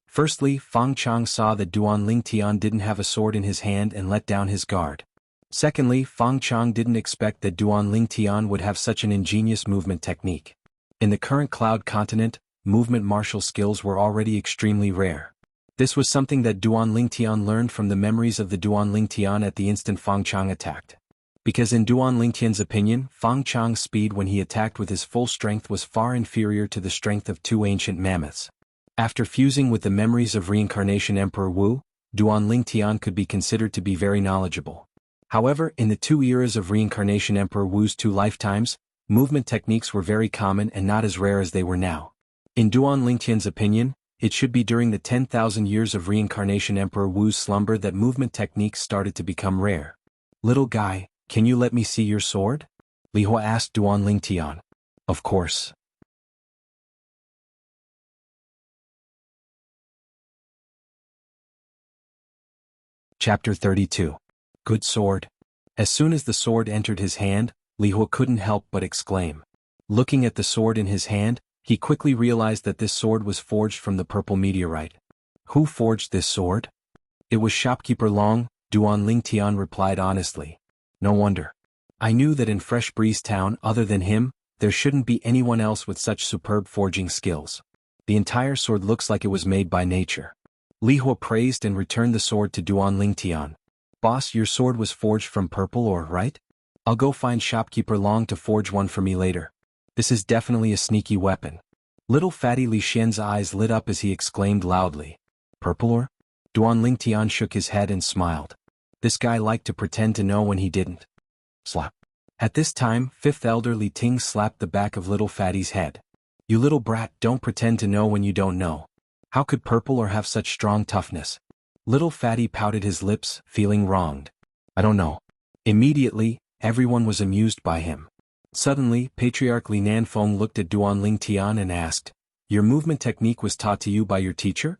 Firstly, Fang Chang saw that Tian didn't have a sword in his hand and let down his guard. Secondly, Fang Chang didn't expect that Tian would have such an ingenious movement technique. In the current Cloud continent, movement martial skills were already extremely rare. This was something that Tian learned from the memories of the Tian at the instant Fang Chang attacked. Because in Tian's opinion, Fang Chang's speed when he attacked with his full strength was far inferior to the strength of 2 ancient mammoths. After fusing with the memories of Reincarnation Emperor Wu, Tian could be considered to be very knowledgeable. However, in the 2 eras of Reincarnation Emperor Wu's 2 lifetimes, movement techniques were very common and not as rare as they were now. In Tian's opinion, it should be during the 10,000 years of Reincarnation Emperor Wu's slumber that movement techniques started to become rare. "Little guy, can you let me see your sword?" Li Hua asked Tian. "Of course." Chapter 32. Good sword. As soon as the sword entered his hand, Li Hua couldn't help but exclaim. Looking at the sword in his hand, he quickly realized that this sword was forged from the purple meteorite. Who forged this sword? It was shopkeeper Long, Duan Lingtian replied honestly. No wonder. I knew that in Fresh Breeze Town, other than him, there shouldn't be anyone else with such superb forging skills. The entire sword looks like it was made by nature. Li Hua praised and returned the sword to Duan Lingtian. Boss, your sword was forged from purple ore, right? I'll go find shopkeeper Long to forge one for me later. This is definitely a sneaky weapon. Little fatty Li Xian's eyes lit up as he exclaimed loudly. Purple ore? Duan Lingtian shook his head and smiled. This guy liked to pretend to know when he didn't. Slap. At this time, fifth elder Li Ting slapped the back of little fatty's head. You little brat, don't pretend to know when you don't know. How could purple ore have such strong toughness? Little fatty pouted his lips, feeling wronged. I don't know. Immediately, everyone was amused by him. Suddenly, Patriarch Li Nanfeng looked at Duan Lingtian and asked, Your movement technique was taught to you by your teacher?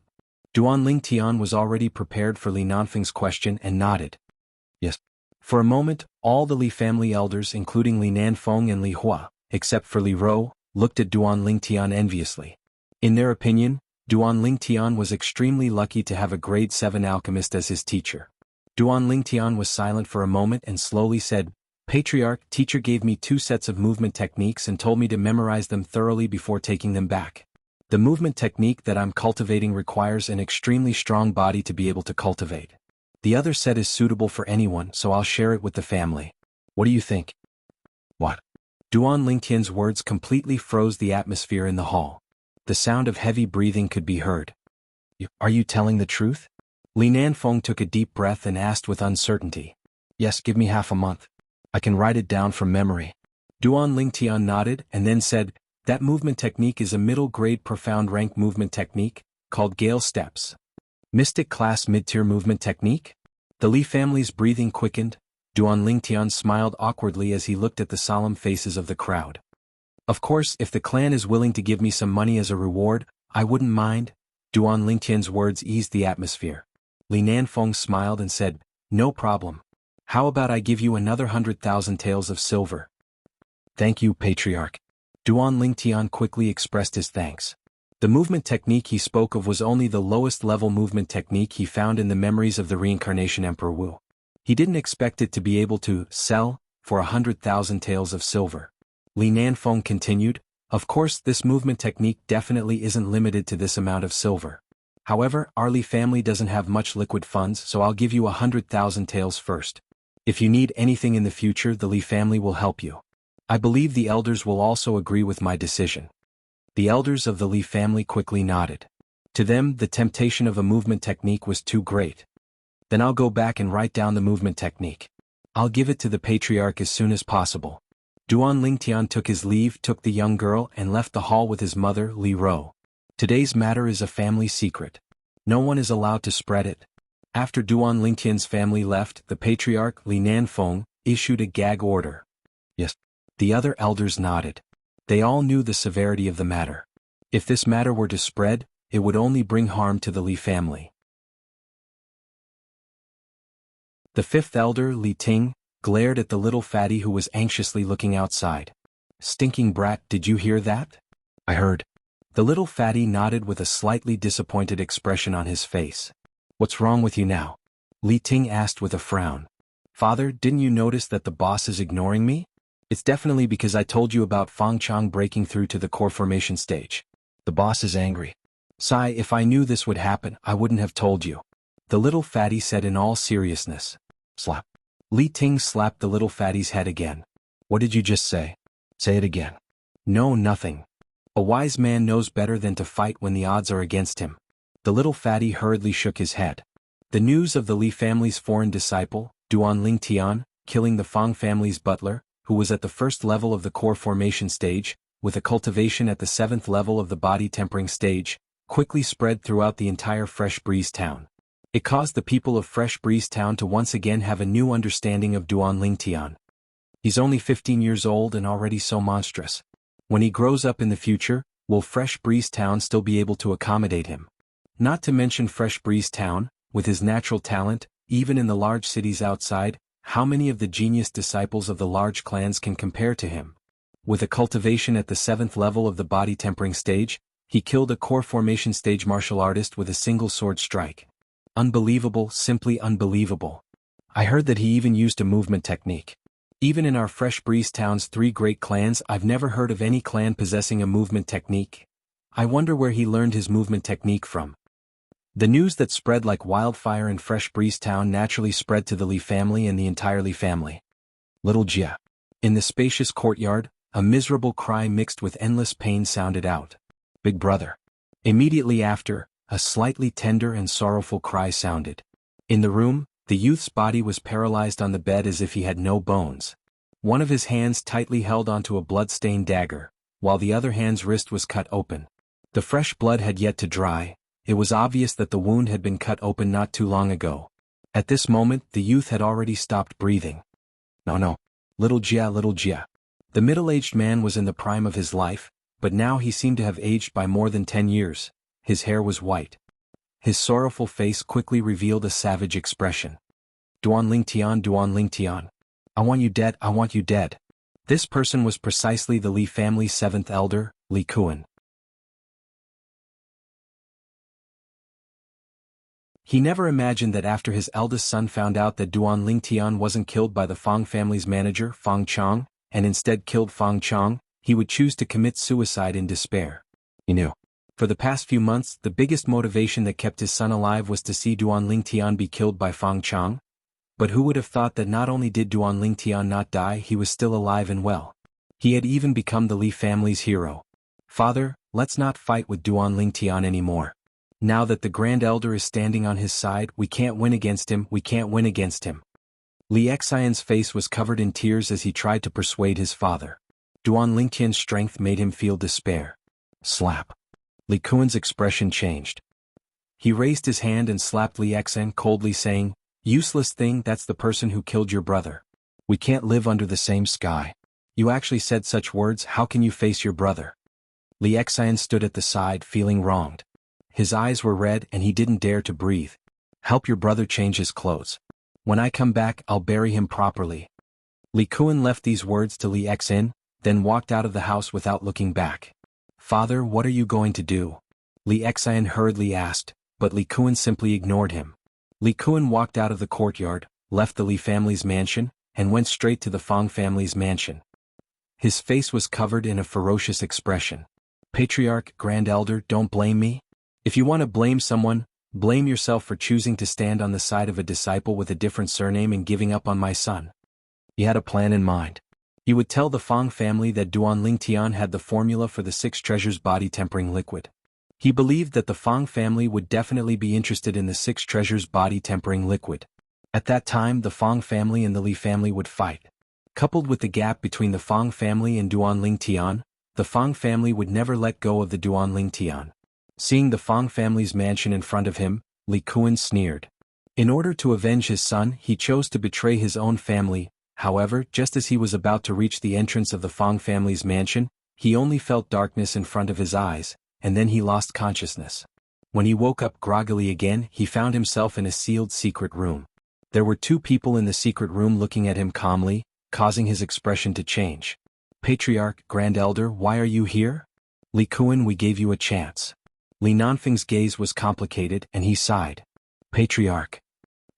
Duan Lingtian was already prepared for Li Nanfeng's question and nodded. Yes. For a moment, all the Li family elders including Li Nanfeng and Li Hua, except for Li Rou, looked at Duan Lingtian enviously. In their opinion, Duan Lingtian was extremely lucky to have a grade 7 alchemist as his teacher. Duan Lingtian was silent for a moment and slowly said, Patriarch, teacher gave me 2 sets of movement techniques and told me to memorize them thoroughly before taking them back. The movement technique that I'm cultivating requires an extremely strong body to be able to cultivate. The other set is suitable for anyone, so I'll share it with the family. What do you think? What? Duan Lingtian's words completely froze the atmosphere in the hall. The sound of heavy breathing could be heard. Are you telling the truth? Li Nanfeng took a deep breath and asked with uncertainty. Yes, give me half a month. I can write it down from memory. Duan Lingtian nodded and then said, That movement technique is a middle-grade profound rank movement technique, called Gale Steps. Mystic class mid-tier movement technique? The Li family's breathing quickened. Duan Lingtian smiled awkwardly as he looked at the solemn faces of the crowd. Of course, if the clan is willing to give me some money as a reward, I wouldn't mind. Duan Lingtian's words eased the atmosphere. Li Nanfeng smiled and said, No problem. How about I give you another 100,000 taels of silver? Thank you, Patriarch. Duan Lingtian quickly expressed his thanks. The movement technique he spoke of was only the lowest level movement technique he found in the memories of the reincarnation Emperor Wu. He didn't expect it to be able to sell for 100,000 taels of silver. Li Nanfeng continued, Of course this movement technique definitely isn't limited to this amount of silver. However, our Li family doesn't have much liquid funds, so I'll give you 100,000 taels first. If you need anything in the future, the Li family will help you. I believe the elders will also agree with my decision. The elders of the Li family quickly nodded. To them, the temptation of a movement technique was too great. Then I'll go back and write down the movement technique. I'll give it to the Patriarch as soon as possible. Duan Lingtian took his leave, took the young girl and left the hall with his mother, Li Rou. Today's matter is a family secret. No one is allowed to spread it. After Duan Lingtian's family left, the Patriarch, Li Nanfeng, issued a gag order. Yes. The other elders nodded. They all knew the severity of the matter. If this matter were to spread, it would only bring harm to the Li family. The fifth elder, Li Ting, glared at the little fatty who was anxiously looking outside. Stinking brat, did you hear that? I heard. The little fatty nodded with a slightly disappointed expression on his face. What's wrong with you now? Li Ting asked with a frown. Father, didn't you notice that the boss is ignoring me? It's definitely because I told you about Fang Chang breaking through to the core formation stage. The boss is angry. Sai, if I knew this would happen, I wouldn't have told you. The little fatty said in all seriousness. Slap. Li Ting slapped the little fatty's head again. What did you just say? Say it again. No, nothing. A wise man knows better than to fight when the odds are against him. The little fatty hurriedly shook his head. The news of the Li family's foreign disciple, Duan Lingtian, killing the Fang family's butler, who was at the first level of the core formation stage, with a cultivation at the 7th level of the body tempering stage, quickly spread throughout the entire Fresh Breeze Town. It caused the people of Fresh Breeze Town to once again have a new understanding of Duan Lingtian. He's only 15 years old and already so monstrous. When he grows up in the future, will Fresh Breeze Town still be able to accommodate him? Not to mention Fresh Breeze Town, with his natural talent, even in the large cities outside, how many of the genius disciples of the large clans can compare to him? With a cultivation at the 7th level of the body tempering stage, he killed a core formation stage martial artist with a single sword strike. Unbelievable, simply unbelievable. I heard that he even used a movement technique. Even in our Fresh Breeze Town's 3 great clans, I've never heard of any clan possessing a movement technique. I wonder where he learned his movement technique from. The news that spread like wildfire in Fresh Breeze Town naturally spread to the Li family and the entire Li family. Little Jia. In the spacious courtyard, a miserable cry mixed with endless pain sounded out. Big brother. Immediately after, a slightly tender and sorrowful cry sounded. In the room, the youth's body was paralyzed on the bed as if he had no bones. One of his hands tightly held onto a blood-stained dagger, while the other hand's wrist was cut open. The fresh blood had yet to dry. It was obvious that the wound had been cut open not too long ago. At this moment, the youth had already stopped breathing. No. Little Jia. The middle-aged man was in the prime of his life, but now he seemed to have aged by more than 10 years. His hair was white. His sorrowful face quickly revealed a savage expression. Duan Lingtian. I want you dead. This person was precisely the Li family's 7th elder, Li Kuan. He never imagined that after his eldest son found out that Duan Lingtian wasn't killed by the Fang family's manager, Fang Chong, and instead killed Fang Chong, he would choose to commit suicide in despair. He knew. For the past few months, the biggest motivation that kept his son alive was to see Duan Lingtian be killed by Fang Chong. But who would have thought that not only did Duan Lingtian not die, he was still alive and well. He had even become the Li family's hero. Father, let's not fight with Duan Lingtian anymore. Now that the Grand Elder is standing on his side, we can't win against him. Li Xian's face was covered in tears as he tried to persuade his father. Duan Lingtian's strength made him feel despair. Slap. Li Kuan's expression changed. He raised his hand and slapped Li Xian coldly, saying, "Useless thing, that's the person who killed your brother. We can't live under the same sky. You actually said such words, how can you face your brother?" Li Xian stood at the side, feeling wronged. His eyes were red and he didn't dare to breathe. "Help your brother change his clothes. When I come back, I'll bury him properly." Li Kuan left these words to Li Xian, then walked out of the house without looking back. "Father, what are you going to do?" Li Xian hurriedly asked, but Li Kuan simply ignored him. Li Kuan walked out of the courtyard, left the Li family's mansion, and went straight to the Fang family's mansion. His face was covered in a ferocious expression. "Patriarch, Grand Elder, don't blame me. If you want to blame someone, blame yourself for choosing to stand on the side of a disciple with a different surname and giving up on my son." He had a plan in mind. He would tell the Fang family that Duan Lingtian had the formula for the 6 treasures body-tempering liquid. He believed that the Fang family would definitely be interested in the 6 treasures body-tempering liquid. At that time, the Fang family and the Li family would fight. Coupled with the gap between the Fang family and Duan Lingtian, the Fang family would never let go of the Duan Lingtian. Seeing the Fang family's mansion in front of him, Li Kuan sneered. In order to avenge his son, he chose to betray his own family. However, just as he was about to reach the entrance of the Fang family's mansion, he only felt darkness in front of his eyes, and then he lost consciousness. When he woke up groggily again, he found himself in a sealed secret room. There were 2 people in the secret room looking at him calmly, causing his expression to change. "Patriarch, Grand Elder, why are you here?" "Li Kuan, we gave you a chance." Li Nanfeng's gaze was complicated and he sighed. "Patriarch."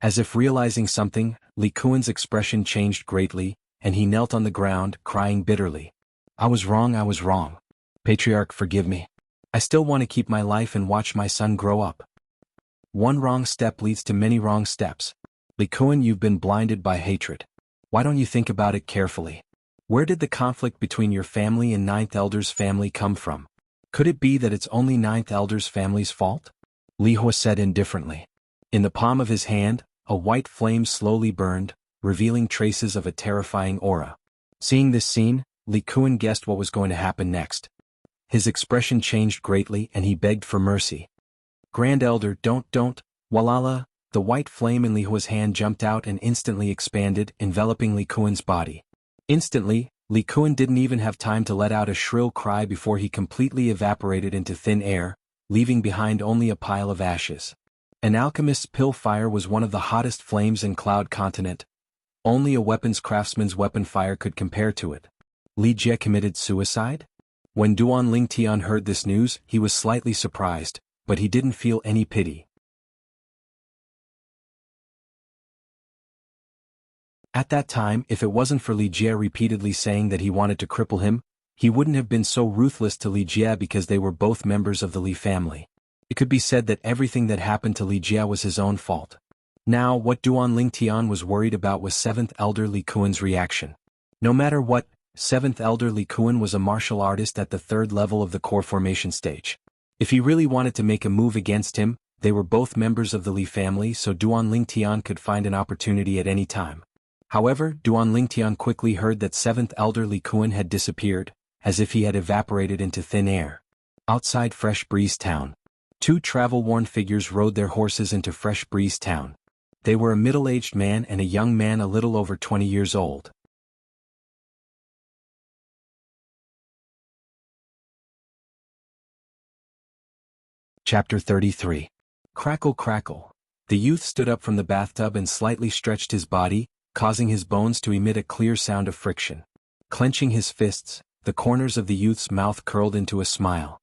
As if realizing something, Li Kuan's expression changed greatly, and he knelt on the ground, crying bitterly. I was wrong. Patriarch, forgive me. I still want to keep my life and watch my son grow up. One wrong step leads to many wrong steps. Li Kuan, you've been blinded by hatred. Why don't you think about it carefully? Where did the conflict between your family and 9th Elder's family come from? Could it be that it's only 9th Elder's family's fault? Li Hua said indifferently. In the palm of his hand, a white flame slowly burned, revealing traces of a terrifying aura. Seeing this scene, Li Kuan guessed what was going to happen next. His expression changed greatly and he begged for mercy. Grand Elder, don't, Walala. The white flame in Li Hua's hand jumped out and instantly expanded, enveloping Li Kuan's body. Instantly, Li Kuan didn't even have time to let out a shrill cry before he completely evaporated into thin air, leaving behind only a pile of ashes. An alchemist's pill fire was one of the hottest flames in Cloud Continent. Only a weapons craftsman's weapon fire could compare to it. Li Jie committed suicide? When Duan Lingtian heard this news, he was slightly surprised, but he didn't feel any pity. At that time, if it wasn't for Li Jie repeatedly saying that he wanted to cripple him, he wouldn't have been so ruthless to Li Jie because they were both members of the Li family. It could be said that everything that happened to Li Jie was his own fault. Now, what Duan Lingtian was worried about was 7th Elder Li Kuan's reaction. No matter what, 7th Elder Li Kuan was a martial artist at the 3rd level of the core formation stage. If he really wanted to make a move against him, they were both members of the Li family, so Duan Lingtian could find an opportunity at any time. However, Duan Lingtian quickly heard that 7th Elder Li Kuan had disappeared, as if he had evaporated into thin air. Outside Fresh Breeze Town. 2 travel-worn figures rode their horses into Fresh Breeze Town. They were a middle-aged man and a young man a little over 20 years old. Chapter 33. Crackle crackle. The youth stood up from the bathtub and slightly stretched his body, causing his bones to emit a clear sound of friction. Clenching his fists, the corners of the youth's mouth curled into a smile.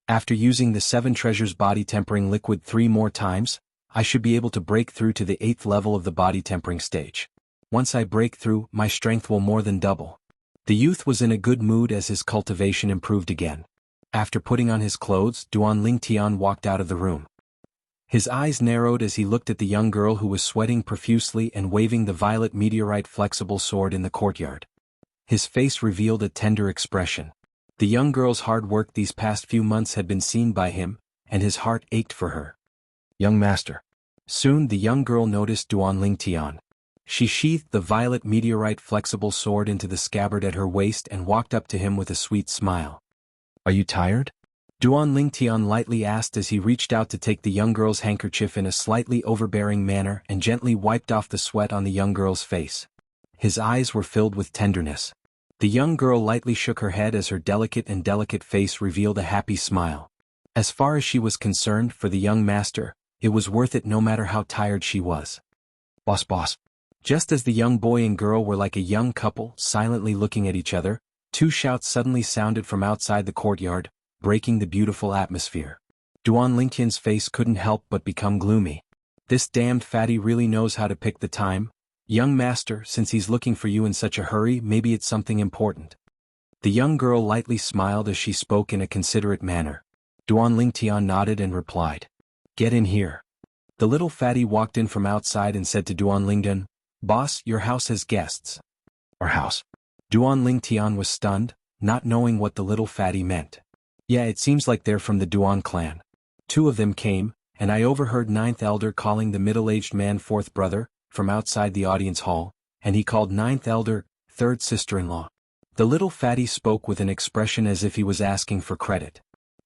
After using the 7 treasures body tempering liquid 3 more times, I should be able to break through to the 8th level of the body tempering stage. Once I break through, my strength will more than double. The youth was in a good mood as his cultivation improved again. After putting on his clothes, Duan Lingtian walked out of the room. His eyes narrowed as he looked at the young girl who was sweating profusely and waving the violet meteorite flexible sword in the courtyard. His face revealed a tender expression. The young girl's hard work these past few months had been seen by him, and his heart ached for her. Young master. Soon the young girl noticed Duan Lingtian. She sheathed the violet meteorite flexible sword into the scabbard at her waist and walked up to him with a sweet smile. Are you tired? Duan Lingtian lightly asked as he reached out to take the young girl's handkerchief in a slightly overbearing manner and gently wiped off the sweat on the young girl's face. His eyes were filled with tenderness. The young girl lightly shook her head as her delicate face revealed a happy smile. As far as she was concerned for the young master, it was worth it no matter how tired she was. Boss. Just as the young boy and girl were like a young couple silently looking at each other, 2 shouts suddenly sounded from outside the courtyard, breaking the beautiful atmosphere. Duan Lingtian's face couldn't help but become gloomy. This damned fatty really knows how to pick the time. Young master, since he's looking for you in such a hurry, maybe it's something important. The young girl lightly smiled as she spoke in a considerate manner. Duan Lingtian nodded and replied. Get in here. The little fatty walked in from outside and said to Duan Lingtian, Boss, your house has guests. Our house? Duan Lingtian was stunned, not knowing what the little fatty meant. Yeah, it seems like they're from the Duan clan. 2 of them came, and I overheard 9th Elder calling the middle-aged man 4th brother, from outside the audience hall, and he called 9th Elder, 3rd sister-in-law. The little fatty spoke with an expression as if he was asking for credit.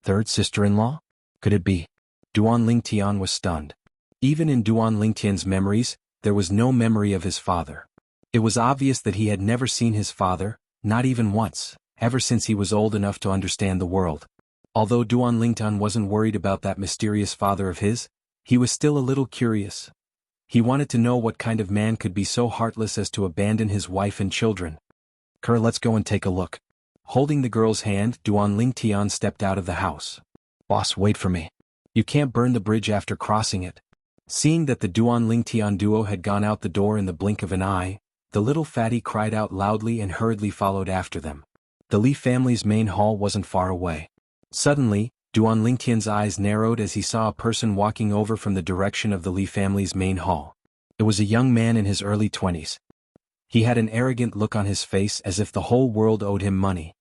3rd sister-in-law? Could it be? Duan Lingtian was stunned. Even in Duan Lingtian's memories, there was no memory of his father. It was obvious that he had never seen his father, not even once, ever since he was old enough to understand the world. Although Duan Lingtian wasn't worried about that mysterious father of his, he was still a little curious. He wanted to know what kind of man could be so heartless as to abandon his wife and children. Let's go and take a look. Holding the girl's hand, Duan Lingtian stepped out of the house. Boss, wait for me. You can't burn the bridge after crossing it. Seeing that the Duan Lingtian duo had gone out the door in the blink of an eye, the little fatty cried out loudly and hurriedly followed after them. The Li family's main hall wasn't far away. Suddenly, Duan Lingtian's eyes narrowed as he saw a person walking over from the direction of the Li family's main hall. It was a young man in his early 20s. He had an arrogant look on his face as if the whole world owed him money.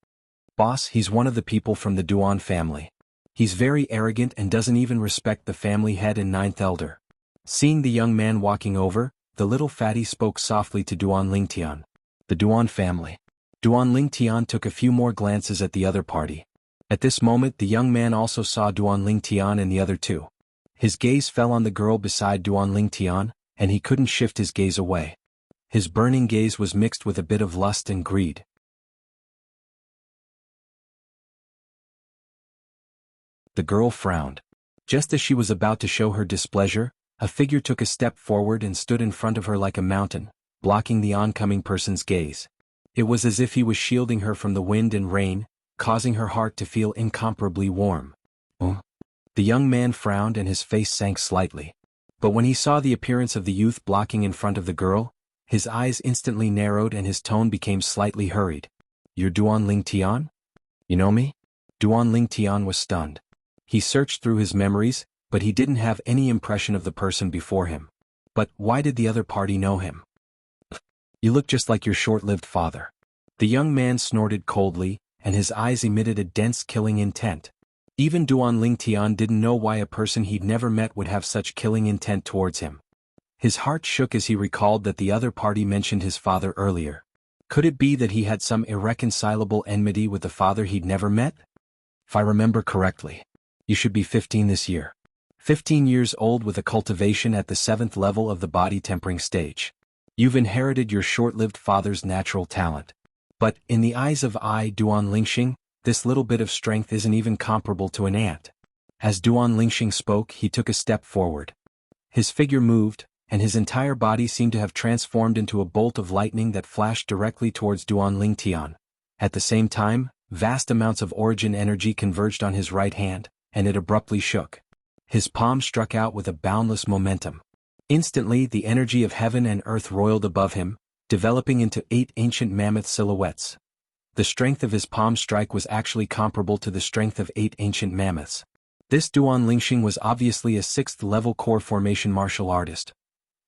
Boss, he's one of the people from the Duan family. He's very arrogant and doesn't even respect the family head and 9th elder. Seeing the young man walking over, the little fatty spoke softly to Duan Lingtian. The Duan family. Duan Lingtian took a few more glances at the other party. At this moment the young man also saw Duan Lingtian and the other 2. His gaze fell on the girl beside Duan Lingtian, and he couldn't shift his gaze away. His burning gaze was mixed with a bit of lust and greed. The girl frowned. Just as she was about to show her displeasure, a figure took a step forward and stood in front of her like a mountain, blocking the oncoming person's gaze. It was as if he was shielding her from the wind and rain, causing her heart to feel incomparably warm. The young man frowned and his face sank slightly. But when he saw the appearance of the youth blocking in front of the girl, His eyes instantly narrowed and his tone became slightly hurried. "You're Duan Ling Tian? You know me?" Duan Ling Tian was stunned. He searched through his memories, but he didn't have any impression of the person before him. But why did the other party know him? "You look just like your short-lived father." The young man snorted coldly, and his eyes emitted a dense killing intent. Even Duan Ling Tian didn't know why a person he'd never met would have such killing intent towards him. His heart shook as he recalled that the other party mentioned his father earlier. Could it be that he had some irreconcilable enmity with the father he'd never met? "If I remember correctly, you should be 15 this year. 15 years old with a cultivation at the 7th level of the body tempering stage. You've inherited your short-lived father's natural talent. But, in the eyes of Duan Lingxing, this little bit of strength isn't even comparable to an ant." As Duan Lingxing spoke, he took a step forward. His figure moved, and his entire body seemed to have transformed into a bolt of lightning that flashed directly towards Duan Ling Tian. At the same time, vast amounts of origin energy converged on his right hand, and it abruptly shook. His palm struck out with a boundless momentum. Instantly, the energy of heaven and earth roiled above him, developing into 8 ancient mammoth silhouettes. The strength of his palm strike was actually comparable to the strength of 8 ancient mammoths. This Duan Lingxing was obviously a 6th-level core formation martial artist.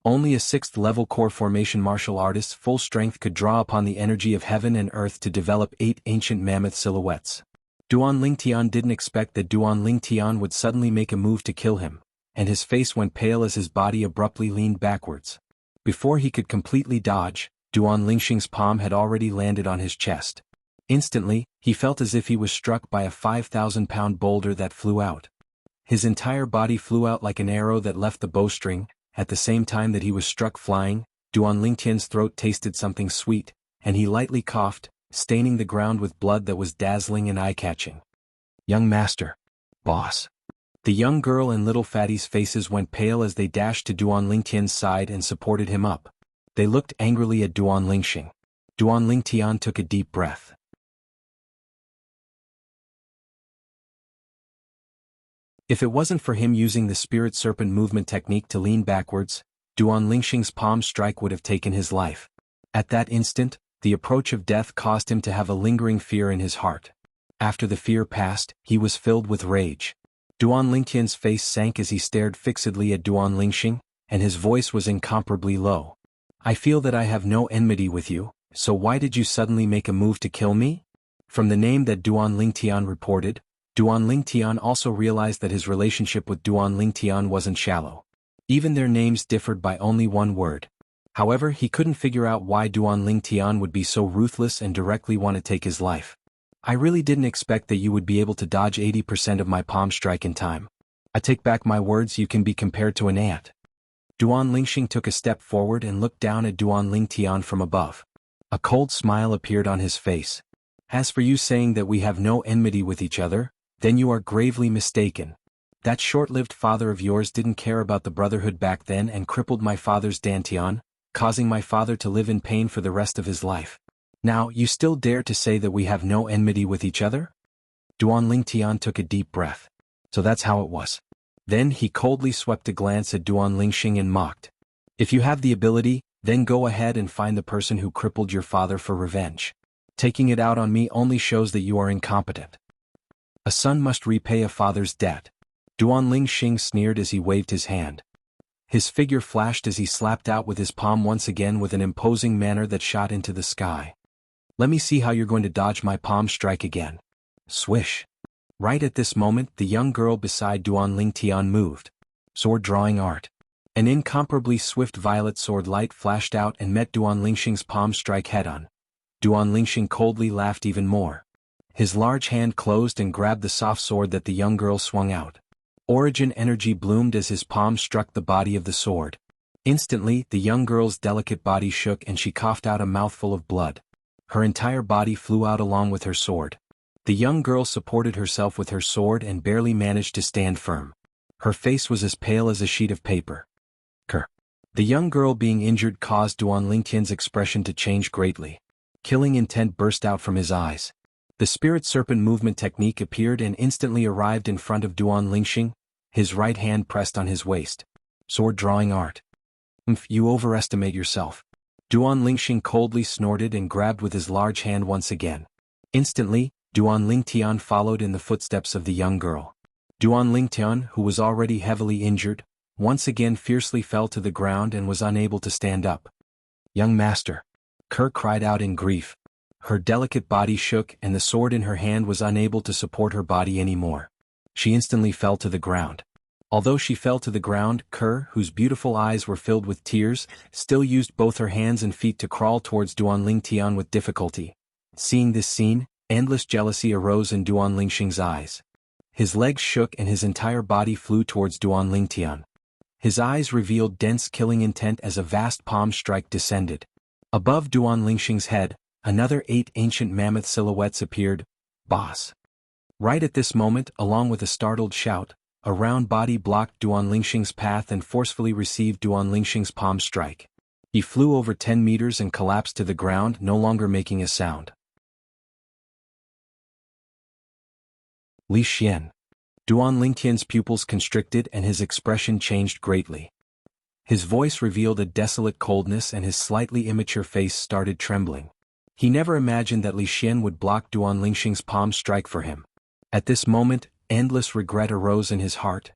Only a 6th-level core formation martial artist's full strength could draw upon the energy of heaven and earth to develop 8 ancient mammoth silhouettes. Duan Ling Tian didn't expect that Duan Ling Tian would suddenly make a move to kill him, and his face went pale as his body abruptly leaned backwards. Before he could completely dodge, Duan Lingxing's palm had already landed on his chest. Instantly, he felt as if he was struck by a 5,000-pound boulder that flew out. His entire body flew out like an arrow that left the bowstring. At the same time that he was struck flying, Duan Lingtian's throat tasted something sweet, and he lightly coughed, staining the ground with blood that was dazzling and eye-catching. "Young master. Boss." The young girl and little fatty's faces went pale as they dashed to Duan Lingtian's side and supported him up. They looked angrily at Duan Lingxing. Duan Lingtian took a deep breath. If it wasn't for him using the spirit serpent movement technique to lean backwards, Duan Lingxing's palm strike would have taken his life. At that instant, the approach of death caused him to have a lingering fear in his heart. After the fear passed, he was filled with rage. Duan Lingtian's face sank as he stared fixedly at Duan Lingxing, and his voice was incomparably low. "I feel that I have no enmity with you, so why did you suddenly make a move to kill me?" From the name that Duan Lingtian reported, Duan Lingtian also realized that his relationship with Duan Lingtian wasn't shallow. Even their names differed by only one word. However, he couldn't figure out why Duan Lingtian would be so ruthless and directly want to take his life. "I really didn't expect that you would be able to dodge 80% of my palm strike in time. I take back my words, you can be compared to an ant." Duan Lingxing took a step forward and looked down at Duan Lingtian from above. A cold smile appeared on his face. "As for you saying that we have no enmity with each other, then you are gravely mistaken. That short-lived father of yours didn't care about the brotherhood back then and crippled my father's dantian, causing my father to live in pain for the rest of his life. Now, you still dare to say that we have no enmity with each other?" Duan Lingtian took a deep breath. "So that's how it was." Then he coldly swept a glance at Duan Lingxing and mocked. "If you have the ability, then go ahead and find the person who crippled your father for revenge. Taking it out on me only shows that you are incompetent. A son must repay a father's debt." Duan Lingxing sneered as he waved his hand. His figure flashed as he slapped out with his palm once again with an imposing manner that shot into the sky. "Let me see how you're going to dodge my palm strike again." Swish. Right at this moment, the young girl beside Duan Lingtian moved. Sword drawing art. An incomparably swift violet sword light flashed out and met Duan Lingxing's palm strike head-on. Duan Lingxing coldly laughed even more. His large hand closed and grabbed the soft sword that the young girl swung out. Origin energy bloomed as his palm struck the body of the sword. Instantly, the young girl's delicate body shook and she coughed out a mouthful of blood. Her entire body flew out along with her sword. The young girl supported herself with her sword and barely managed to stand firm. Her face was as pale as a sheet of paper. The young girl being injured caused Duan Lingtian's expression to change greatly. Killing intent burst out from his eyes. The spirit serpent movement technique appeared and instantly arrived in front of Duan Lingxing, his right hand pressed on his waist. Sword drawing art. You overestimate yourself. Duan Lingxing coldly snorted and grabbed with his large hand once again. Instantly, Duan Lingtian followed in the footsteps of the young girl. Duan Lingtian, who was already heavily injured, once again fiercely fell to the ground and was unable to stand up. "Young master!" Kerr cried out in grief. Her delicate body shook and the sword in her hand was unable to support her body anymore. She instantly fell to the ground. Although she fell to the ground, Kerr, whose beautiful eyes were filled with tears, still used both her hands and feet to crawl towards Duan Lingtian with difficulty. Seeing this scene, endless jealousy arose in Duan Lingxing's eyes. His legs shook and his entire body flew towards Duan Lingtian. His eyes revealed dense killing intent as a vast palm strike descended. Above Duan Lingxing's head, another 8 ancient mammoth silhouettes appeared. "Boss!" Right at this moment, along with a startled shout, a round body blocked Duan Lingxing's path and forcefully received Duan Lingxing's palm strike. He flew over 10 meters and collapsed to the ground, no longer making a sound. Li Xian. Duan Lingtian's pupils constricted and his expression changed greatly. His voice revealed a desolate coldness and his slightly immature face started trembling. He never imagined that Li Xian would block Duan Lingxing's palm strike for him. At this moment, endless regret arose in his heart.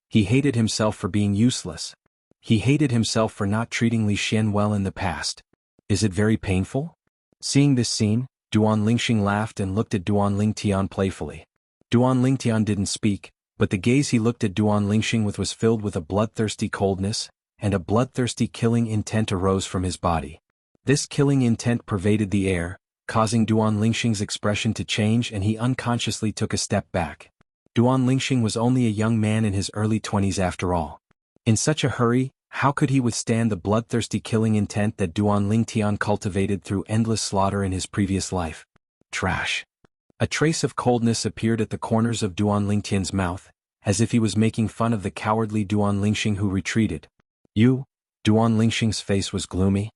He hated himself for being useless. He hated himself for not treating Li Xian well in the past. "Is it very painful?" Seeing this scene, Duan Lingxing laughed and looked at Duan Lingtian playfully. Duan Lingtian didn't speak, but the gaze he looked at Duan Lingxing with was filled with a bloodthirsty coldness, and a bloodthirsty killing intent arose from his body. This killing intent pervaded the air, causing Duan Lingxing's expression to change and he unconsciously took a step back. Duan Lingxing was only a young man in his early 20s after all. In such a hurry, how could he withstand the bloodthirsty killing intent that Duan Lingtian cultivated through endless slaughter in his previous life? Trash. A trace of coldness appeared at the corners of Duan Lingtian's mouth, as if he was making fun of the cowardly Duan Lingxing who retreated. "You?" Duan Lingxing's face was gloomy.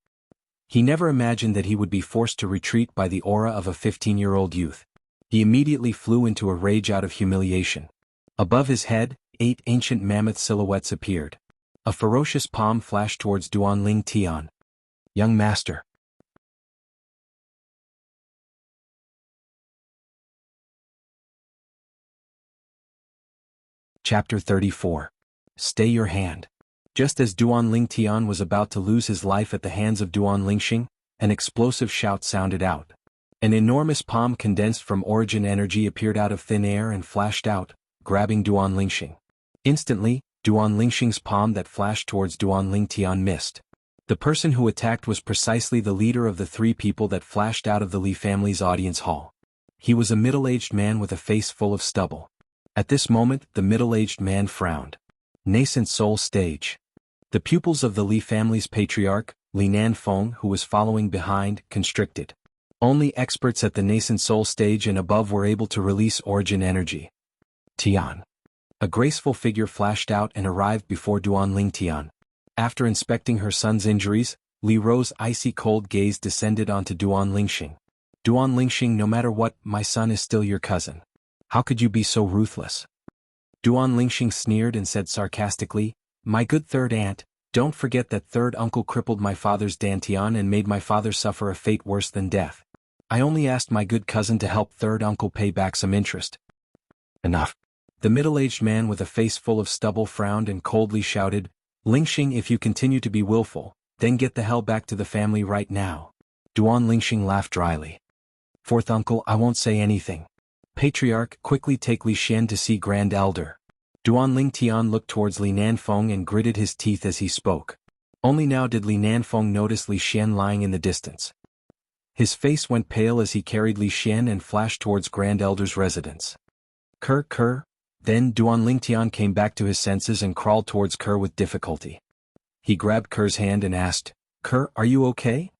He never imagined that he would be forced to retreat by the aura of a 15-year-old youth. He immediately flew into a rage out of humiliation. Above his head, 8 ancient mammoth silhouettes appeared. A ferocious palm flashed towards Duan Lingtian. "Young master." Chapter 34. Stay your hand. Just as Duan Lingtian was about to lose his life at the hands of Duan Lingxing, an explosive shout sounded out. An enormous palm condensed from origin energy appeared out of thin air and flashed out, grabbing Duan Lingxing. Instantly, Duan Lingxing's palm that flashed towards Duan Lingtian missed. The person who attacked was precisely the leader of the 3 people that flashed out of the Li family's audience hall. He was a middle-aged man with a face full of stubble. At this moment, the middle-aged man frowned. Nascent soul stage. The pupils of the Li family's patriarch, Li Nanfeng, who was following behind, constricted. Only experts at the nascent soul stage and above were able to release origin energy. Tian. A graceful figure flashed out and arrived before Duan Lingtian. After inspecting her son's injuries, Li Ro's icy cold gaze descended onto Duan Lingxing. "Duan Lingxing, no matter what, my son is still your cousin. How could you be so ruthless?" Duan Lingxing sneered and said sarcastically, "My good third aunt, don't forget that third uncle crippled my father's dantian and made my father suffer a fate worse than death. I only asked my good cousin to help third uncle pay back some interest." "Enough." The middle-aged man with a face full of stubble frowned and coldly shouted, "Lingxing, if you continue to be willful, then get the hell back to the family right now." Duan Lingxing laughed dryly. "Fourth uncle, I won't say anything. Patriarch, quickly take Li Xian to see Grand Elder." Duan Lingtian looked towards Li Nanfeng and gritted his teeth as he spoke. Only now did Li Nanfeng notice Li Xian lying in the distance. His face went pale as he carried Li Xian and flashed towards Grand Elder's residence. Kerr. Then Duan Lingtian came back to his senses and crawled towards Kerr with difficulty. He grabbed Kerr's hand and asked, "Kerr, are you okay?"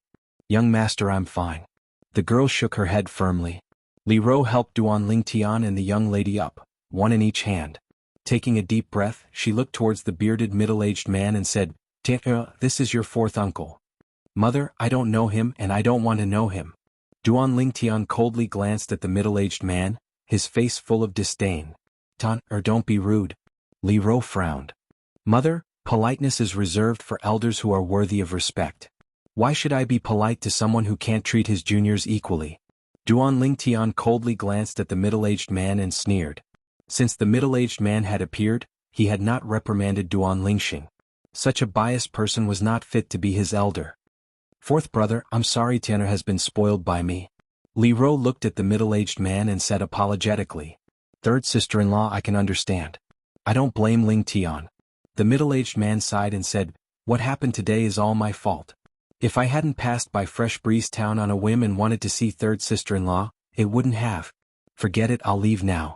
"Young master, I'm fine." The girl shook her head firmly. Li Ro helped Duan Lingtian and the young lady up, one in each hand. Taking a deep breath, she looked towards the bearded middle-aged man and said, This is your fourth uncle." "Mother, I don't know him and I don't want to know him." Duan Lingtian coldly glanced at the middle-aged man, his face full of disdain. Don't be rude." Li Ro frowned. "Mother, politeness is reserved for elders who are worthy of respect." Why should I be polite to someone who can't treat his juniors equally? Duan Lingtian coldly glanced at the middle-aged man and sneered. Since the middle-aged man had appeared, he had not reprimanded Duan Lingxing. Such a biased person was not fit to be his elder. Fourth brother, I'm sorry Tian'er has been spoiled by me. Li Ro looked at the middle-aged man and said apologetically. Third sister-in-law, I can understand. I don't blame Ling Tian. The middle-aged man sighed and said, what happened today is all my fault. If I hadn't passed by Fresh Breeze Town on a whim and wanted to see third sister-in-law, it wouldn't have. Forget it, I'll leave now.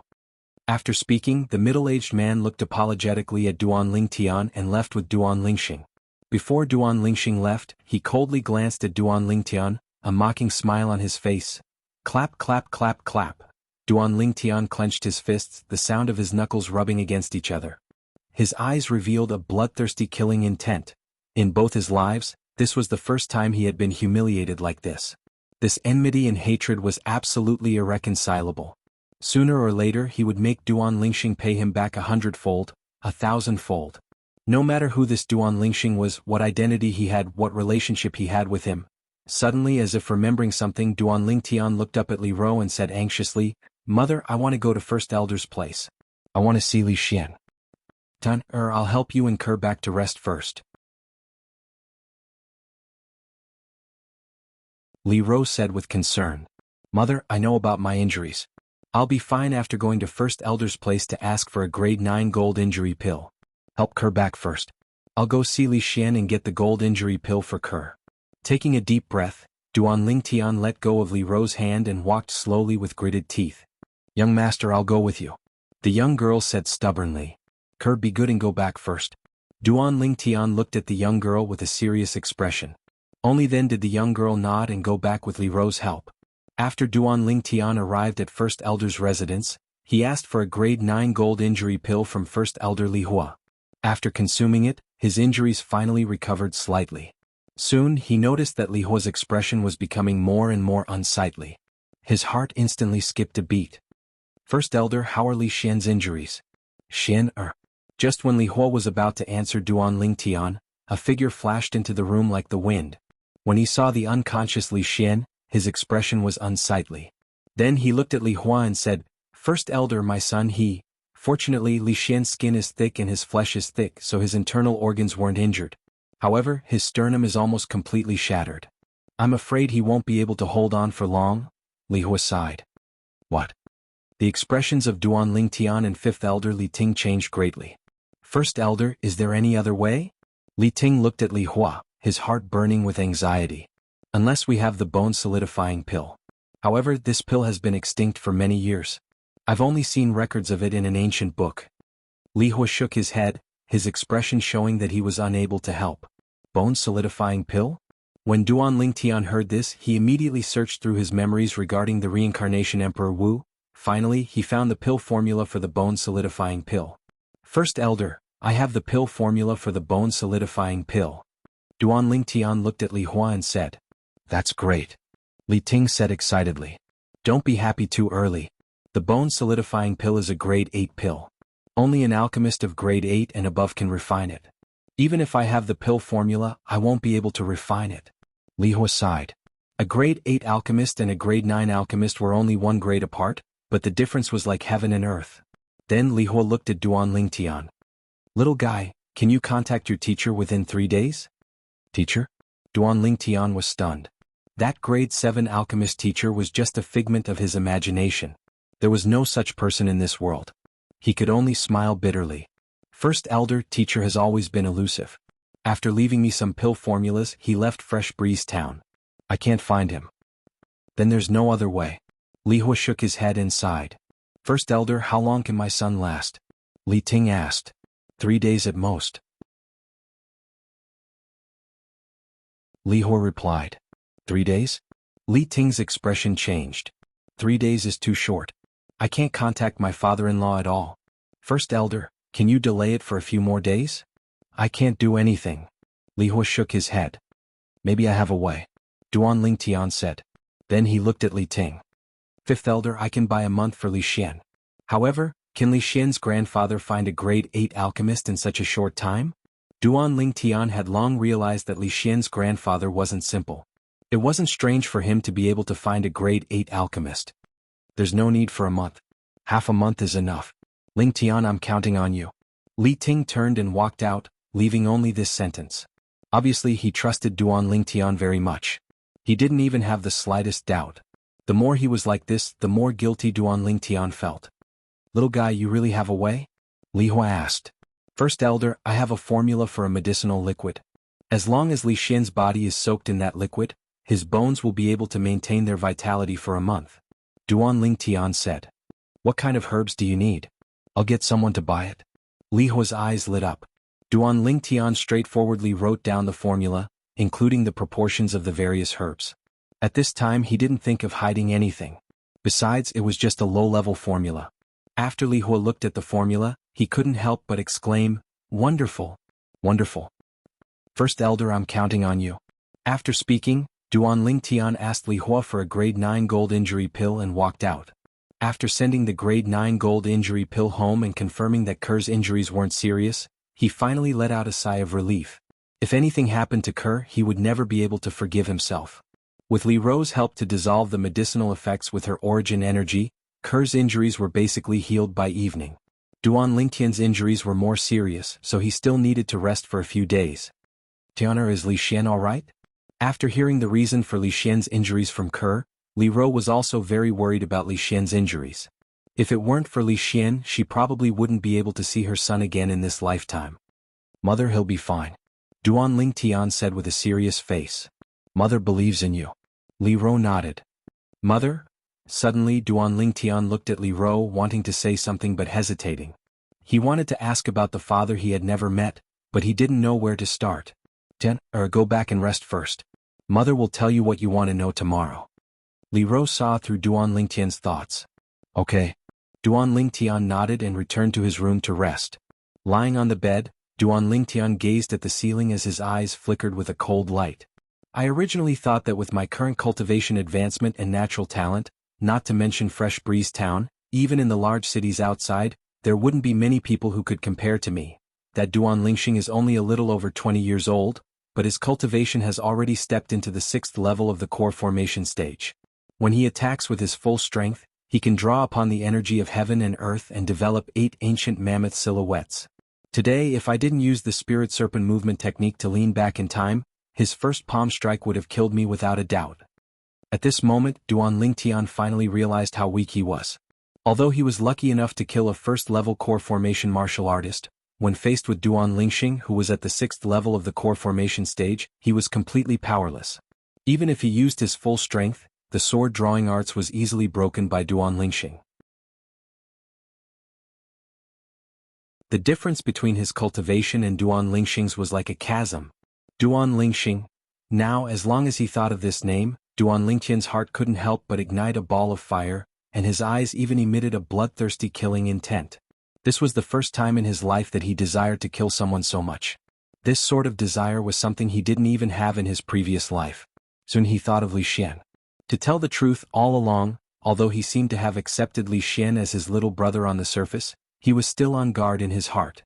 After speaking, the middle-aged man looked apologetically at Duan Lingtian and left with Duan Lingxing. Before Duan Lingxing left, he coldly glanced at Duan Lingtian, a mocking smile on his face. Clap, clap, clap, clap. Duan Lingtian clenched his fists, the sound of his knuckles rubbing against each other. His eyes revealed a bloodthirsty killing intent. In both his lives, this was the first time he had been humiliated like this. This enmity and hatred was absolutely irreconcilable. Sooner or later he would make Duan Lingxing pay him back 100-fold, 1,000-fold. No matter who this Duan Lingxing was, what identity he had, what relationship he had with him. Suddenly, as if remembering something, Duan Lingtian looked up at Li Ro and said anxiously, Mother, I want to go to First Elder's place. I want to see Li Xian. I'll help you incur back to rest first. Li Ro said with concern. Mother, I know about my injuries. I'll be fine after going to First Elder's place to ask for a grade 9 gold injury pill. Help Kerr back first. I'll go see Li Xian and get the gold injury pill for Kerr. Taking a deep breath, Duan Lingtian let go of Li Ro's hand and walked slowly with gritted teeth. Young master, I'll go with you. The young girl said stubbornly. Kerr, be good and go back first. Duan Lingtian looked at the young girl with a serious expression. Only then did the young girl nod and go back with Li Ro's help. After Duan Lingtian arrived at First Elder's residence, he asked for a grade 9 gold injury pill from First Elder Li Hua. After consuming it, his injuries finally recovered slightly. Soon he noticed that Li Hua's expression was becoming more and more unsightly. His heart instantly skipped a beat. First Elder, how are Li Xian's injuries? Just when Li Hua was about to answer Duan Lingtian, a figure flashed into the room like the wind. When he saw the unconscious Li Xian, his expression was unsightly. Then he looked at Li Hua and said, First Elder, my son, Fortunately, Li Xian's skin is thick and his flesh is thick, so his internal organs weren't injured. However, his sternum is almost completely shattered. I'm afraid he won't be able to hold on for long. Li Hua sighed. What? The expressions of Duan Lingtian and Fifth Elder Li Ting changed greatly. First Elder, is there any other way? Li Ting looked at Li Hua, his heart burning with anxiety. Unless we have the bone-solidifying pill. However, this pill has been extinct for many years. I've only seen records of it in an ancient book. Li Hua shook his head, his expression showing that he was unable to help. Bone-solidifying pill? When Duan Lingtian heard this, he immediately searched through his memories regarding the reincarnation Emperor Wu. Finally, he found the pill formula for the bone-solidifying pill. First Elder, I have the pill formula for the bone-solidifying pill. Duan Lingtian looked at Li Hua and said. That's great. Li Ting said excitedly. Don't be happy too early. The bone-solidifying pill is a grade 8 pill. Only an alchemist of grade 8 and above can refine it. Even if I have the pill formula, I won't be able to refine it. Li Hua sighed. A grade 8 alchemist and a grade 9 alchemist were only one grade apart, but the difference was like heaven and earth. Then Li Hua looked at Duan Lingtian. Little guy, can you contact your teacher within 3 days? Teacher? Duan Lingtian was stunned. That grade 7 alchemist teacher was just a figment of his imagination. There was no such person in this world. He could only smile bitterly. First Elder, teacher has always been elusive. After leaving me some pill formulas, he left Fresh Breeze Town. I can't find him. Then there's no other way. Li Hua shook his head and sighed. First Elder, how long can my son last? Li Ting asked. 3 days at most. Li Hua replied. 3 days? Li Ting's expression changed. 3 days is too short. I can't contact my father-in-law at all. First Elder, can you delay it for a few more days? I can't do anything. Li Hua shook his head. Maybe I have a way. Duan Lingtian said. Then he looked at Li Ting. Fifth Elder, I can buy a month for Li Xian. However, can Li Xian's grandfather find a grade 8 alchemist in such a short time? Duan Lingtian had long realized that Li Xian's grandfather wasn't simple. It wasn't strange for him to be able to find a grade 8 alchemist. There's no need for a month. Half a month is enough. Lingtian, I'm counting on you. Li Ting turned and walked out, leaving only this sentence. Obviously he trusted Duan Lingtian very much. He didn't even have the slightest doubt. The more he was like this, the more guilty Duan Lingtian felt. Little guy, you really have a way? Li Hua asked. First elder, I have a formula for a medicinal liquid. As long as Li Xian's body is soaked in that liquid, his bones will be able to maintain their vitality for a month. Duan Lingtian said. What kind of herbs do you need? I'll get someone to buy it. Li Hua's eyes lit up. Duan Lingtian straightforwardly wrote down the formula, including the proportions of the various herbs. At this time he didn't think of hiding anything. Besides, it was just a low-level formula. After Li Hua looked at the formula, he couldn't help but exclaim, Wonderful! Wonderful! First elder, I'm counting on you. After speaking, Duan Lingtian asked Li Hua for a grade 9 gold injury pill and walked out. After sending the grade 9 gold injury pill home and confirming that Kerr's injuries weren't serious, he finally let out a sigh of relief. If anything happened to Kerr, he would never be able to forgive himself. With Li Ro's help to dissolve the medicinal effects with her origin energy, Kerr's injuries were basically healed by evening. Duan Lingtian's injuries were more serious, so he still needed to rest for a few days. Tiana, is Li Xian alright? After hearing the reason for Li Xian's injuries from Kerr, Li Ro was also very worried about Li Xian's injuries. If it weren't for Li Xian, she probably wouldn't be able to see her son again in this lifetime. Mother, he'll be fine. Duan Lingtian said with a serious face. Mother believes in you. Li Ro nodded. Mother? Suddenly Duan Lingtian looked at Li Ro, wanting to say something but hesitating. He wanted to ask about the father he had never met, but he didn't know where to start. Go back and rest first. Mother will tell you what you want to know tomorrow. Li Ro saw through Duan Lingtian's thoughts. Okay. Duan Lingtian nodded and returned to his room to rest. Lying on the bed, Duan Lingtian gazed at the ceiling as his eyes flickered with a cold light. I originally thought that with my current cultivation advancement and natural talent, not to mention fresh breeze town, even in the large cities outside, there wouldn't be many people who could compare to me. That Duan Lingxing is only a little over 20 years old, but his cultivation has already stepped into the 6th level of the core formation stage. When he attacks with his full strength, he can draw upon the energy of heaven and earth and develop 8 ancient mammoth silhouettes. Today, if I didn't use the spirit serpent movement technique to lean back in time, his first palm strike would have killed me without a doubt. At this moment, Duan Lingtian finally realized how weak he was. Although he was lucky enough to kill a first-level core formation martial artist, when faced with Duan Lingxing, who was at the 6th level of the core formation stage, he was completely powerless. Even if he used his full strength, the sword drawing arts was easily broken by Duan Lingxing. The difference between his cultivation and Duan Lingxing's was like a chasm. Duan Lingxing. Now, as long as he thought of this name, Duan Lingtian's heart couldn't help but ignite a ball of fire, and his eyes even emitted a bloodthirsty killing intent. This was the first time in his life that he desired to kill someone so much. This sort of desire was something he didn't even have in his previous life. Soon he thought of Li Xian. To tell the truth, all along, although he seemed to have accepted Li Xian as his little brother on the surface, he was still on guard in his heart.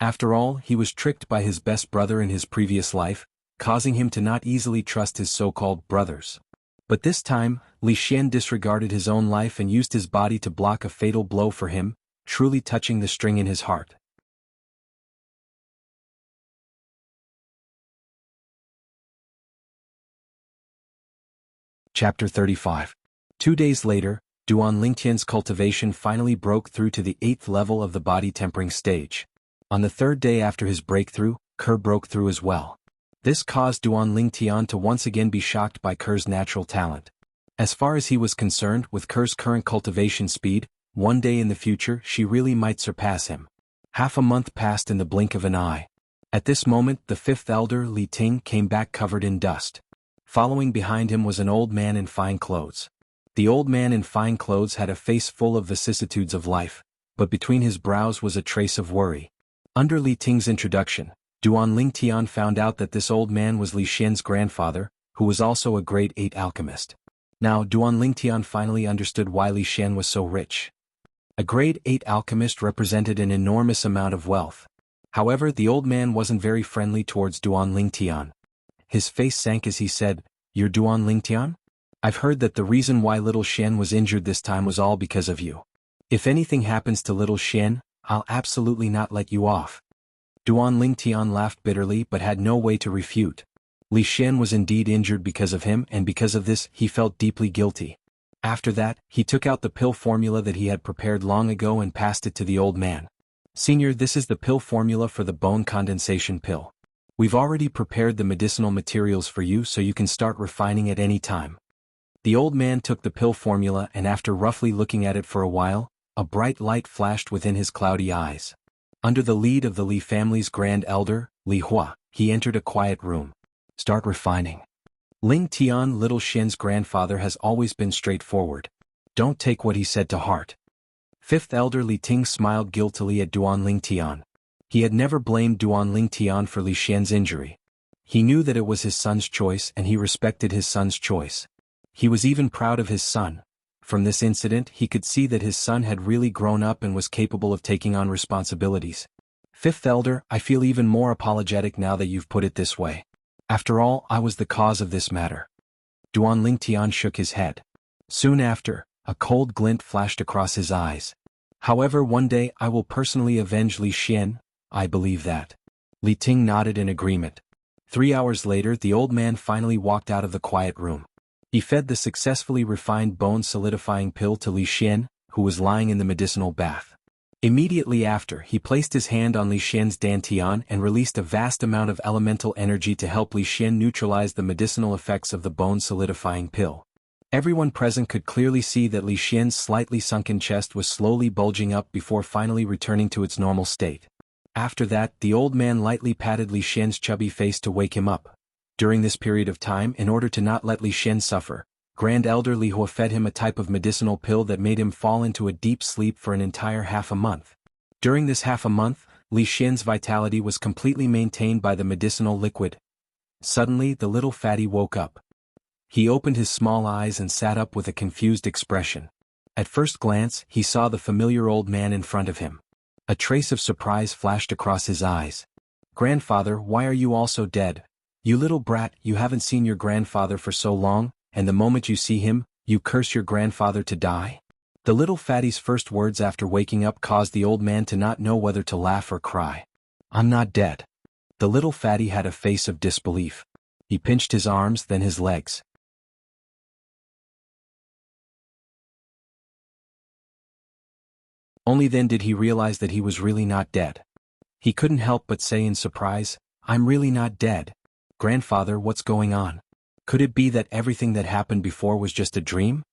After all, he was tricked by his best brother in his previous life, causing him to not easily trust his so-called brothers. But this time, Li Xian disregarded his own life and used his body to block a fatal blow for him, truly touching the string in his heart. Chapter 35. 2 days later, Duan Lingtian's cultivation finally broke through to the 8th level of the body tempering stage. On the 3rd day after his breakthrough, Kerr broke through as well. This caused Duan Lingtian to once again be shocked by Kerr's natural talent. As far as he was concerned, with Kerr's current cultivation speed, one day in the future she really might surpass him. Half a month passed in the blink of an eye. At this moment the 5th elder, Li Ting, came back covered in dust. Following behind him was an old man in fine clothes. The old man in fine clothes had a face full of vicissitudes of life, but between his brows was a trace of worry. Under Li Ting's introduction, Duan Lingtian found out that this old man was Li Xian's grandfather, who was also a grade 8 alchemist. Now Duan Lingtian finally understood why Li Xian was so rich. A grade 8 alchemist represented an enormous amount of wealth. However, the old man wasn't very friendly towards Duan Lingtian. His face sank as he said, "You're Duan Lingtian? I've heard that the reason why little Xian was injured this time was all because of you. If anything happens to little Xian, I'll absolutely not let you off." Duan Lingtian laughed bitterly but had no way to refute. Li Xian was indeed injured because of him, and because of this he felt deeply guilty. After that, he took out the pill formula that he had prepared long ago and passed it to the old man. "Senior, this is the pill formula for the bone condensation pill. We've already prepared the medicinal materials for you so you can start refining at any time." The old man took the pill formula and after roughly looking at it for a while, a bright light flashed within his cloudy eyes. Under the lead of the Li family's grand elder, Li Hua, he entered a quiet room. "Start refining. Ling Tian, little Xian's grandfather, has always been straightforward. Don't take what he said to heart." Fifth elder Li Ting smiled guiltily at Duan Ling Tian. He had never blamed Duan Ling Tian for Li Xian's injury. He knew that it was his son's choice and he respected his son's choice. He was even proud of his son. From this incident he could see that his son had really grown up and was capable of taking on responsibilities. "Fifth elder, I feel even more apologetic now that you've put it this way. After all, I was the cause of this matter." Duan Lingtian shook his head. Soon after, a cold glint flashed across his eyes. "However, one day I will personally avenge Li Xian, I believe that." Li Ting nodded in agreement. 3 hours later the old man finally walked out of the quiet room. He fed the successfully refined bone-solidifying pill to Li Xian, who was lying in the medicinal bath. Immediately after, he placed his hand on Li Xian's dantian and released a vast amount of elemental energy to help Li Xian neutralize the medicinal effects of the bone-solidifying pill. Everyone present could clearly see that Li Xian's slightly sunken chest was slowly bulging up before finally returning to its normal state. After that, the old man lightly patted Li Xian's chubby face to wake him up. During this period of time, in order to not let Li Xian suffer, Grand Elder Li Hua fed him a type of medicinal pill that made him fall into a deep sleep for an entire half a month. During this half a month, Li Xian's vitality was completely maintained by the medicinal liquid. Suddenly the little fatty woke up. He opened his small eyes and sat up with a confused expression. At first glance, he saw the familiar old man in front of him. A trace of surprise flashed across his eyes. "Grandfather, why are you also dead? You little brat, you haven't seen your grandfather for so long, and the moment you see him, you curse your grandfather to die?" The little fatty's first words after waking up caused the old man to not know whether to laugh or cry. "I'm not dead." The little fatty had a face of disbelief. He pinched his arms, then his legs. Only then did he realize that he was really not dead. He couldn't help but say in surprise, "I'm really not dead. Grandfather, what's going on? Could it be that everything that happened before was just a dream?"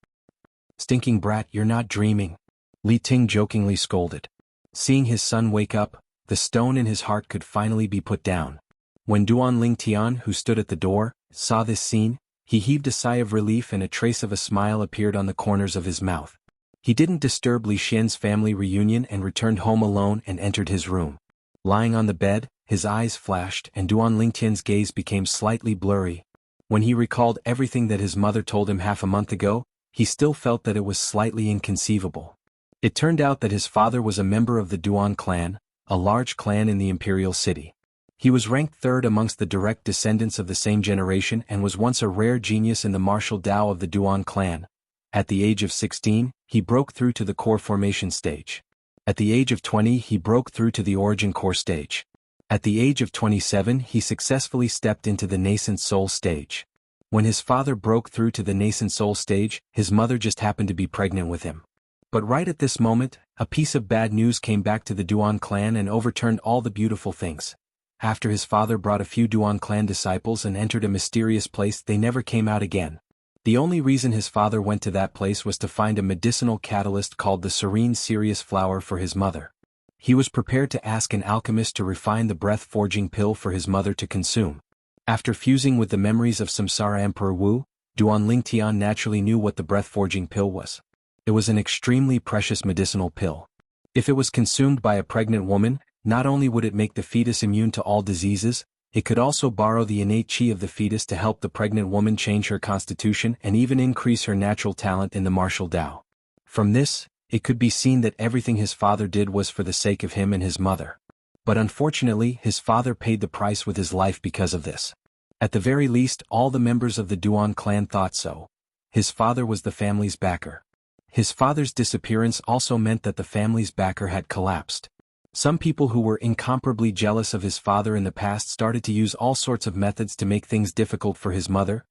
"Stinking brat, you're not dreaming," Li Ting jokingly scolded. Seeing his son wake up, the stone in his heart could finally be put down. When Duan Lingtian, who stood at the door, saw this scene, he heaved a sigh of relief and a trace of a smile appeared on the corners of his mouth. He didn't disturb Li Xian's family reunion and returned home alone and entered his room. Lying on the bed, his eyes flashed and Duan Lingtian's gaze became slightly blurry. When he recalled everything that his mother told him half a month ago, he still felt that it was slightly inconceivable. It turned out that his father was a member of the Duan clan, a large clan in the imperial city. He was ranked third amongst the direct descendants of the same generation and was once a rare genius in the martial Tao of the Duan clan. At the age of 16, he broke through to the core formation stage. At the age of 20, he broke through to the origin core stage. At the age of 27, he successfully stepped into the nascent soul stage. When his father broke through to the nascent soul stage, his mother just happened to be pregnant with him. But right at this moment, a piece of bad news came back to the Duan clan and overturned all the beautiful things. After his father brought a few Duan clan disciples and entered a mysterious place, they never came out again. The only reason his father went to that place was to find a medicinal catalyst called the Serene Sirius flower for his mother. He was prepared to ask an alchemist to refine the breath-forging pill for his mother to consume. After fusing with the memories of Samsara Emperor Wu, Duan Lingtian naturally knew what the breath-forging pill was. It was an extremely precious medicinal pill. If it was consumed by a pregnant woman, not only would it make the fetus immune to all diseases, it could also borrow the innate qi of the fetus to help the pregnant woman change her constitution and even increase her natural talent in the martial Tao. From this, it could be seen that everything his father did was for the sake of him and his mother. But unfortunately his father paid the price with his life because of this. At the very least all the members of the Duan clan thought so. His father was the family's backer. His father's disappearance also meant that the family's backer had collapsed. Some people who were incomparably jealous of his father in the past started to use all sorts of methods to make things difficult for his mother.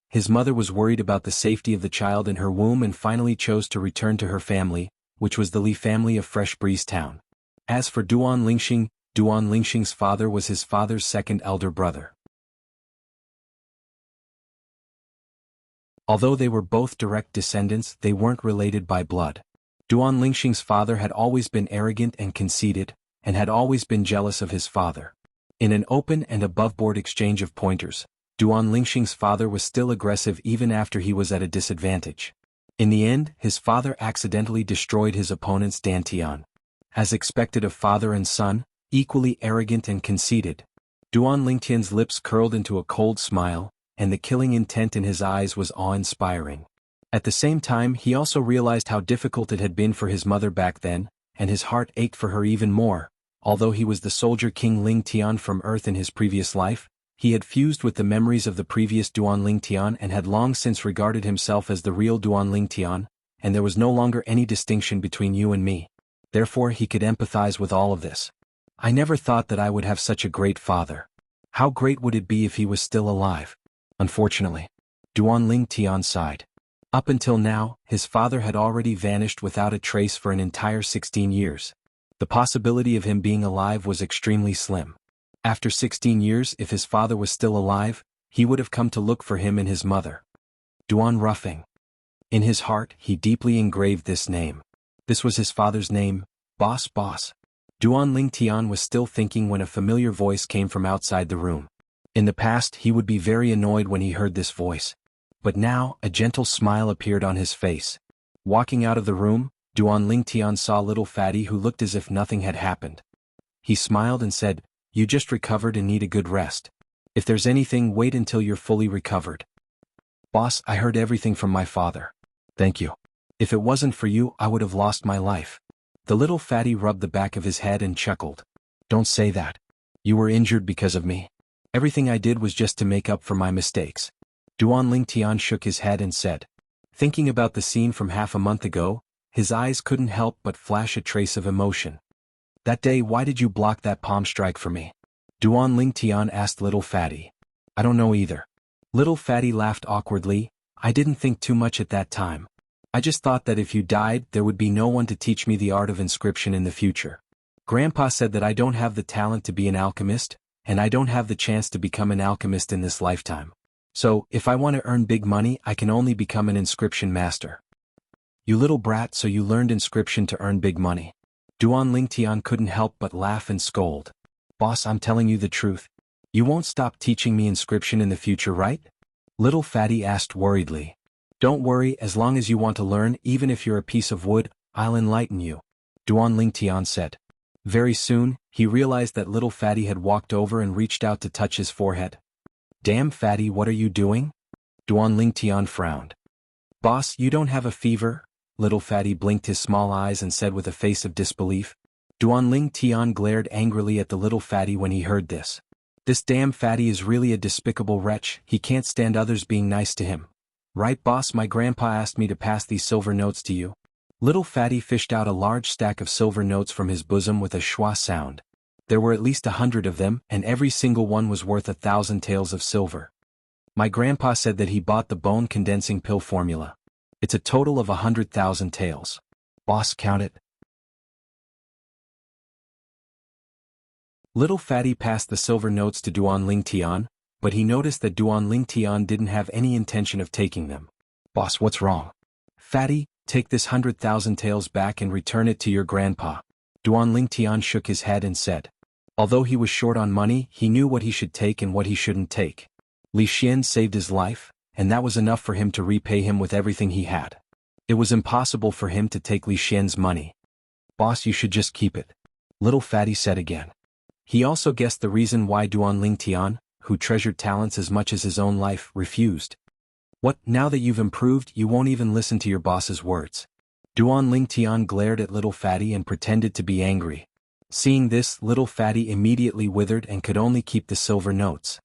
His mother was worried about the safety of the child in her womb and finally chose to return to her family, which was the Li family of Fresh Breeze Town. As for Duan Lingxing's father was his father's second elder brother. Although they were both direct descendants, they weren't related by blood. Duan Lingxing's father had always been arrogant and conceited, and had always been jealous of his father. In an open and above-board exchange of pointers, Duan Lingxing's father was still aggressive even after he was at a disadvantage. In the end, his father accidentally destroyed his opponent's Dantian. As expected of father and son, equally arrogant and conceited, Duan Lingtian's lips curled into a cold smile, and the killing intent in his eyes was awe-inspiring. At the same time he also realized how difficult it had been for his mother back then, and his heart ached for her even more. Although he was the soldier king Ling Tian from Earth in his previous life, he had fused with the memories of the previous Duan Ling Tian and had long since regarded himself as the real Duan Ling Tian, and there was no longer any distinction between you and me. Therefore he could empathize with all of this. I never thought that I would have such a great father. How great would it be if he was still alive? Unfortunately. Duan Ling Tian sighed. Up until now, his father had already vanished without a trace for an entire 16 years. The possibility of him being alive was extremely slim. After 16 years, if his father was still alive, he would have come to look for him and his mother. Duan Ruffing. In his heart, he deeply engraved this name. This was his father's name, Boss. Duan Ling Tian was still thinking when a familiar voice came from outside the room. In the past he would be very annoyed when he heard this voice. But now, a gentle smile appeared on his face. Walking out of the room, Duan Ling Tian saw little Fatty who looked as if nothing had happened. He smiled and said, "You just recovered and need a good rest. If there's anything, wait until you're fully recovered." "Boss, I heard everything from my father. Thank you. If it wasn't for you, I would have lost my life." The little Fatty rubbed the back of his head and chuckled. "Don't say that. You were injured because of me. Everything I did was just to make up for my mistakes." Duan Ling Tian shook his head and said. Thinking about the scene from half a month ago, his eyes couldn't help but flash a trace of emotion. "That day, why did you block that palm strike for me?" Duan Ling Tian asked little Fatty. "I don't know either." Little Fatty laughed awkwardly. "I didn't think too much at that time. I just thought that if you died, there would be no one to teach me the art of inscription in the future. Grandpa said that I don't have the talent to be an alchemist, and I don't have the chance to become an alchemist in this lifetime. So, if I want to earn big money, I can only become an inscription master." "You little brat, so you learned inscription to earn big money." Duan Ling Tian couldn't help but laugh and scold. "Boss, I'm telling you the truth. You won't stop teaching me inscription in the future, right?" Little Fatty asked worriedly. "Don't worry, as long as you want to learn, even if you're a piece of wood, I'll enlighten you," Duan Ling Tian said. Very soon, he realized that little Fatty had walked over and reached out to touch his forehead. "Damn Fatty, what are you doing?" Duan Ling Tian frowned. "Boss, you don't have a fever?" Little Fatty blinked his small eyes and said with a face of disbelief. Duan Ling Tian glared angrily at the little Fatty when he heard this. This damn Fatty is really a despicable wretch. He can't stand others being nice to him. "Right, boss, my grandpa asked me to pass these silver notes to you." Little Fatty fished out a large stack of silver notes from his bosom with a schwa sound. There were at least 100 of them, and every single one was worth 1,000 taels of silver. "My grandpa said that he bought the bone condensing pill formula. It's a total of 100,000 taels. Boss, count it." Little Fatty passed the silver notes to Duan Ling Tian, but he noticed that Duan Ling Tian didn't have any intention of taking them. "Boss, what's wrong?" "Fatty, take this 100,000 taels back and return it to your grandpa." Duan Ling Tian shook his head and said. Although he was short on money, he knew what he should take and what he shouldn't take. Li Xian saved his life, and that was enough for him to repay him with everything he had. It was impossible for him to take Li Xian's money. "Boss, you should just keep it," Little Fatty said again. He also guessed the reason why Duan Ling Tian, who treasured talents as much as his own life, refused. "What, now that you've improved, you won't even listen to your boss's words?" Duan Ling Tian glared at Little Fatty and pretended to be angry. Seeing this, little fatty immediately withered and could only keep the silver notes.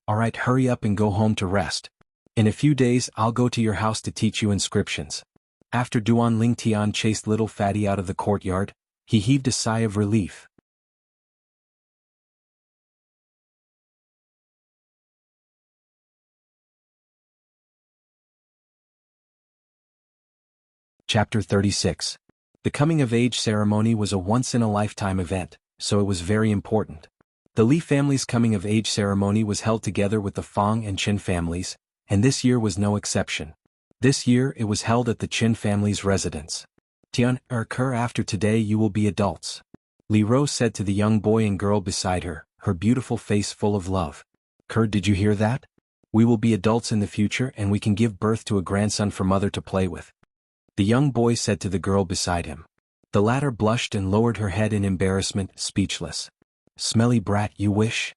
Alright, hurry up and go home to rest. In a few days I'll go to your house to teach you inscriptions. After Duan Ling Tian chased little fatty out of the courtyard, he heaved a sigh of relief. Chapter 36. The coming-of-age ceremony was a once-in-a-lifetime event, so it was very important. The Li family's coming-of-age ceremony was held together with the Fang and Qin families, and this year was no exception. This year it was held at the Qin family's residence. Tian, Kerr, after today you will be adults. Li Rose said to the young boy and girl beside her, her beautiful face full of love. Kerr, did you hear that? We will be adults in the future and we can give birth to a grandson for mother to play with. The young boy said to the girl beside him. The latter blushed and lowered her head in embarrassment, speechless. Smelly brat, you wish?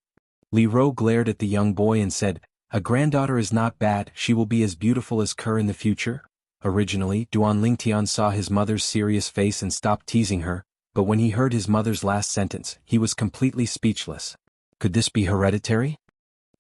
Li Rose glared at the young boy and said, a granddaughter is not bad, she will be as beautiful as Kerr in the future. Originally, Duan Lingtian saw his mother's serious face and stopped teasing her, but when he heard his mother's last sentence, he was completely speechless. Could this be hereditary?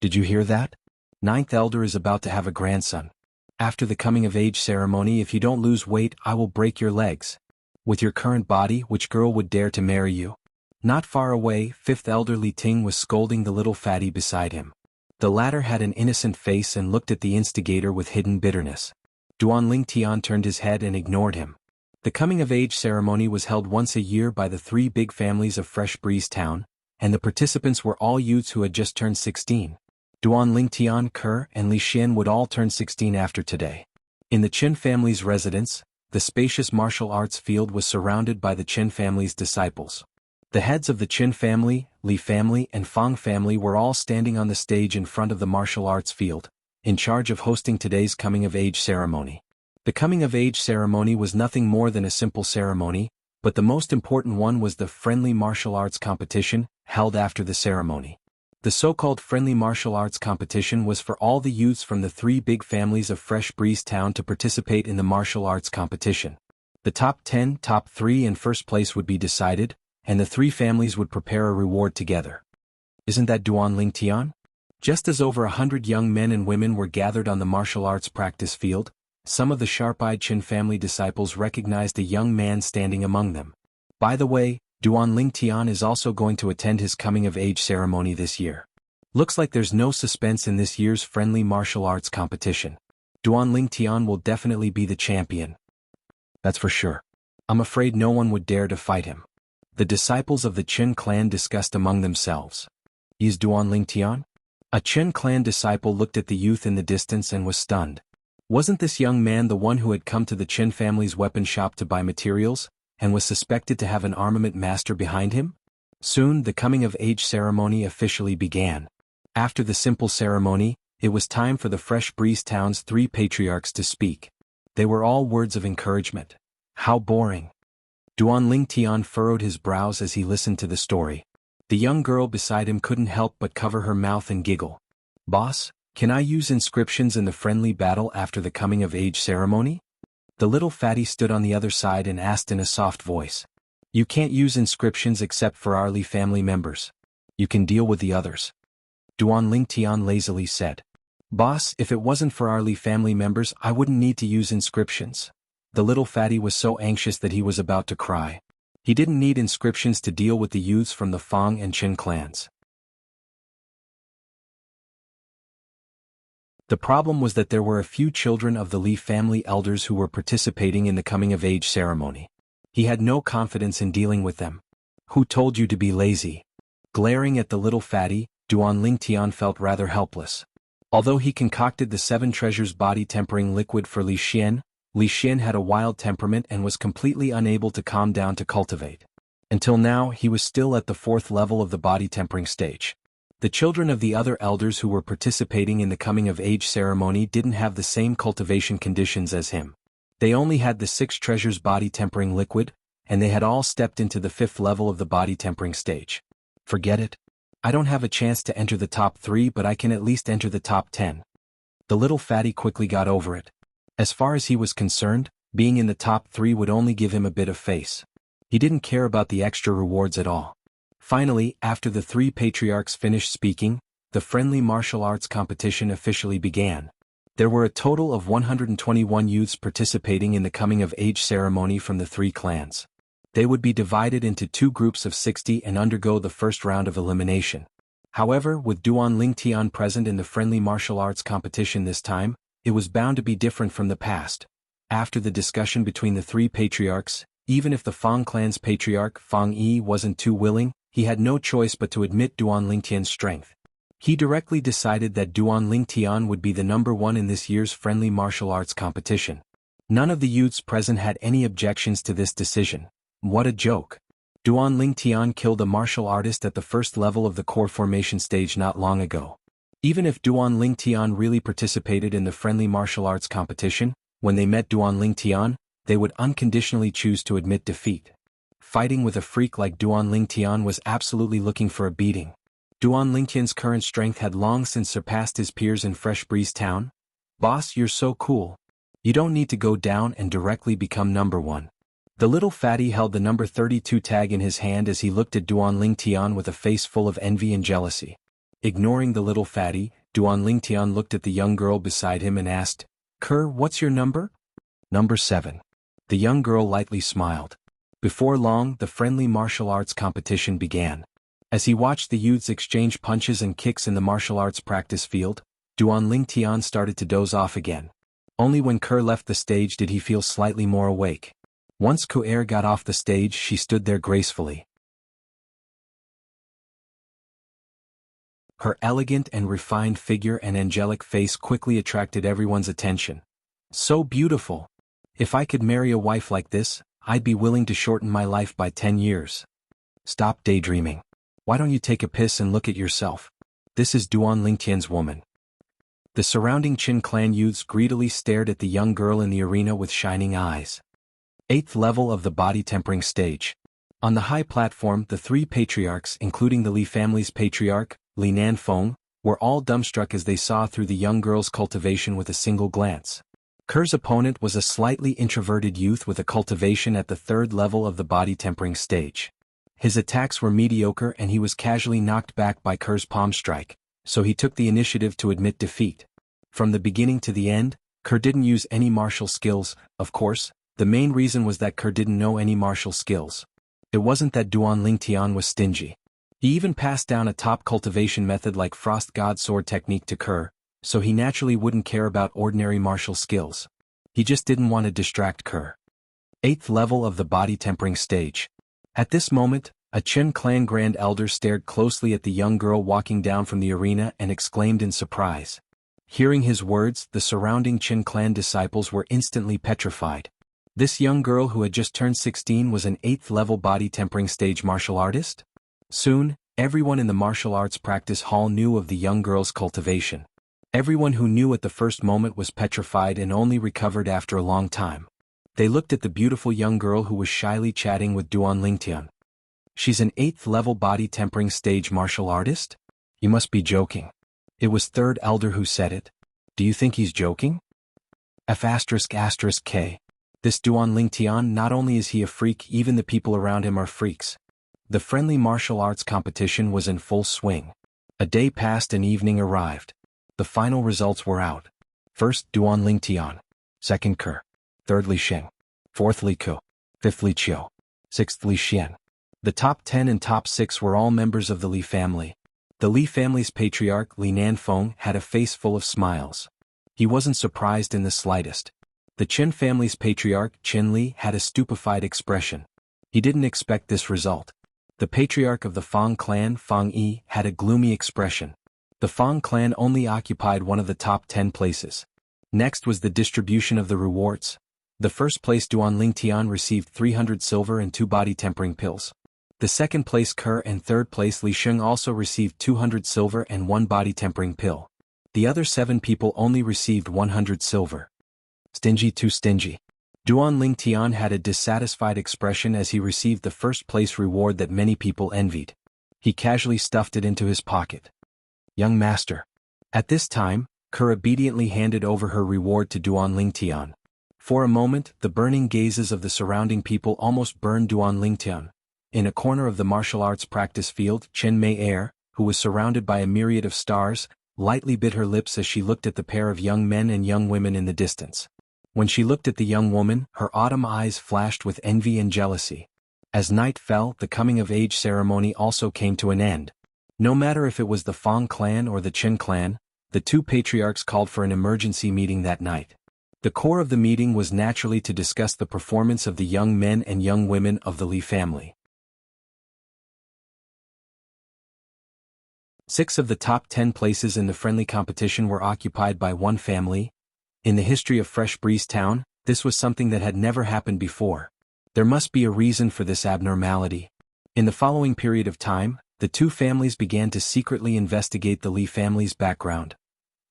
Did you hear that? Ninth elder is about to have a grandson. After the coming-of-age ceremony, if you don't lose weight, I will break your legs. With your current body, which girl would dare to marry you? Not far away, fifth elder Li Ting was scolding the little fatty beside him. The latter had an innocent face and looked at the instigator with hidden bitterness. Duan Ling Tian turned his head and ignored him. The coming-of-age ceremony was held once a year by the three big families of Fresh Breeze Town, and the participants were all youths who had just turned 16. Duan Ling Tian, Kerr, and Li Xian would all turn 16 after today. In the Qin family's residence, the spacious martial arts field was surrounded by the Qin family's disciples. The heads of the Qin family, Li family, and Fang family were all standing on the stage in front of the martial arts field, in charge of hosting today's coming-of-age ceremony. The coming-of-age ceremony was nothing more than a simple ceremony, but the most important one was the friendly martial arts competition, held after the ceremony. The so-called friendly martial arts competition was for all the youths from the three big families of Fresh Breeze Town to participate in the martial arts competition. The top 10, top 3 and first place would be decided, and the three families would prepare a reward together. Isn't that Duan Ling Tian? Just as over 100 young men and women were gathered on the martial arts practice field, some of the sharp-eyed Qin family disciples recognized a young man standing among them. By the way, Duan Ling Tian is also going to attend his coming-of-age ceremony this year. Looks like there's no suspense in this year's friendly martial arts competition. Duan Ling Tian will definitely be the champion. That's for sure. I'm afraid no one would dare to fight him. The disciples of the Qin clan discussed among themselves. Is Duan Ling Tian? A Qin clan disciple looked at the youth in the distance and was stunned. Wasn't this young man the one who had come to the Qin family's weapon shop to buy materials, and was suspected to have an armament master behind him? Soon the coming-of-age ceremony officially began. After the simple ceremony, it was time for the Fresh Breeze Town's three patriarchs to speak. They were all words of encouragement. How boring. Duan Ling Tian furrowed his brows as he listened to the story. The young girl beside him couldn't help but cover her mouth and giggle. Boss, can I use inscriptions in the friendly battle after the coming-of-age ceremony? The little fatty stood on the other side and asked in a soft voice. You can't use inscriptions except for our Li family members. You can deal with the others. Duan Ling Tian lazily said. Boss, if it wasn't for our Li family members, I wouldn't need to use inscriptions. The little fatty was so anxious that he was about to cry. He didn't need inscriptions to deal with the youths from the Fang and Qin clans. The problem was that there were a few children of the Li family elders who were participating in the coming-of-age ceremony. He had no confidence in dealing with them. Who told you to be lazy? Glaring at the little fatty, Duan Ling Tian felt rather helpless. Although he concocted the 7 treasures body-tempering liquid for Li Xian had a wild temperament and was completely unable to calm down to cultivate. Until now, he was still at the 4th level of the body-tempering stage. The children of the other elders who were participating in the coming-of-age ceremony didn't have the same cultivation conditions as him. They only had the 6 treasures body-tempering liquid, and they had all stepped into the 5th level of the body-tempering stage. Forget it. I don't have a chance to enter the top 3, but I can at least enter the top 10. The little fatty quickly got over it. As far as he was concerned, being in the top 3 would only give him a bit of face. He didn't care about the extra rewards at all. Finally, after the three patriarchs finished speaking, the friendly martial arts competition officially began. There were a total of 121 youths participating in the coming-of-age ceremony from the three clans. They would be divided into two groups of 60 and undergo the first round of elimination. However, with Duan Lingtian present in the friendly martial arts competition this time, it was bound to be different from the past. After the discussion between the three patriarchs, even if the Fang clan's patriarch Fang Yi wasn't too willing, he had no choice but to admit Duan Lingtian's strength. He directly decided that Duan Lingtian would be the number one in this year's friendly martial arts competition. None of the youths present had any objections to this decision. What a joke. Duan Lingtian killed a martial artist at the first level of the core formation stage not long ago. Even if Duan Lingtian really participated in the friendly martial arts competition, when they met Duan Lingtian, they would unconditionally choose to admit defeat. Fighting with a freak like Duan Lingtian was absolutely looking for a beating. Duan Lingtian's current strength had long since surpassed his peers in Fresh Breeze Town. Boss, you're so cool. You don't need to go down and directly become number one. The little fatty held the number 32 tag in his hand as he looked at Duan Lingtian with a face full of envy and jealousy. Ignoring the little fatty, Duan Lingtian looked at the young girl beside him and asked, "Kerr, what's your number?" "Number 7. The young girl lightly smiled. Before long, the friendly martial arts competition began. As he watched the youths exchange punches and kicks in the martial arts practice field, Duan Lingtian started to doze off again. Only when Kerr left the stage did he feel slightly more awake. Once Ku'er got off the stage, she stood there gracefully. Her elegant and refined figure and angelic face quickly attracted everyone's attention. So beautiful. If I could marry a wife like this, I'd be willing to shorten my life by 10 years. Stop daydreaming. Why don't you take a piss and look at yourself? This is Duan Lingtian's woman. The surrounding Qin clan youths greedily stared at the young girl in the arena with shining eyes. 8th level of the body tempering stage. On the high platform, the three patriarchs, including the Li family's patriarch, Li Nanfeng, were all dumbstruck as they saw through the young girl's cultivation with a single glance. Kerr's opponent was a slightly introverted youth with a cultivation at the 3rd level of the body tempering stage. His attacks were mediocre and he was casually knocked back by Kerr's palm strike, so he took the initiative to admit defeat. From the beginning to the end, Kerr didn't use any martial skills. Of course, the main reason was that Kerr didn't know any martial skills. It wasn't that Duan Lingtian was stingy. He even passed down a top cultivation method like Frost God Sword technique to Kerr, so he naturally wouldn't care about ordinary martial skills. He just didn't want to distract Kerr. 8th level of the body tempering stage. At this moment, a Qin clan grand elder stared closely at the young girl walking down from the arena and exclaimed in surprise. Hearing his words, the surrounding Qin clan disciples were instantly petrified. This young girl who had just turned 16 was an 8th level body tempering stage martial artist? Soon, everyone in the martial arts practice hall knew of the young girl's cultivation. Everyone who knew at the first moment was petrified and only recovered after a long time. They looked at the beautiful young girl who was shyly chatting with Duan Lingtian. She's an 8th level body tempering stage martial artist? You must be joking. It was 3rd elder who said it. Do you think he's joking? F***K. This Duan Lingtian, not only is he a freak, even the people around him are freaks. The friendly martial arts competition was in full swing. A day passed and evening arrived. The final results were out. 1st Duan Lingtian. 2nd Kerr. 3rd Li Sheng. 4th Li Ku. 5th Li Qiu. 6th Li Xian. The top 10 and top 6 were all members of the Li family. The Li family's patriarch Li Nanfeng had a face full of smiles. He wasn't surprised in the slightest. The Qin family's patriarch Qin Li had a stupefied expression. He didn't expect this result. The patriarch of the Fang clan Fang Yi had a gloomy expression. The Fang clan only occupied one of the top 10 places. Next was the distribution of the rewards. The first place Duan Lingtian received 300 silver and 2 body tempering pills. The second place Kerr and third place Li Sheng also received 200 silver and 1 body tempering pill. The other 7 people only received 100 silver. Stingy, too stingy. Duan Lingtian had a dissatisfied expression as he received the first place reward that many people envied. He casually stuffed it into his pocket. Young master. At this time, Kerr obediently handed over her reward to Duan Lingtian. For a moment, the burning gazes of the surrounding people almost burned Duan Lingtian. In a corner of the martial arts practice field, Chen Mei, who was surrounded by a myriad of stars, lightly bit her lips as she looked at the pair of young men and young women in the distance. When she looked at the young woman, her autumn eyes flashed with envy and jealousy. As night fell, the coming-of-age ceremony also came to an end. No matter if it was the Fang clan or the Chen clan, the two patriarchs called for an emergency meeting that night. The core of the meeting was naturally to discuss the performance of the young men and young women of the Li family. 6 of the top 10 places in the friendly competition were occupied by one family. In the history of Fresh Breeze Town, this was something that had never happened before. There must be a reason for this abnormality. In the following period of time, the two families began to secretly investigate the Li family's background.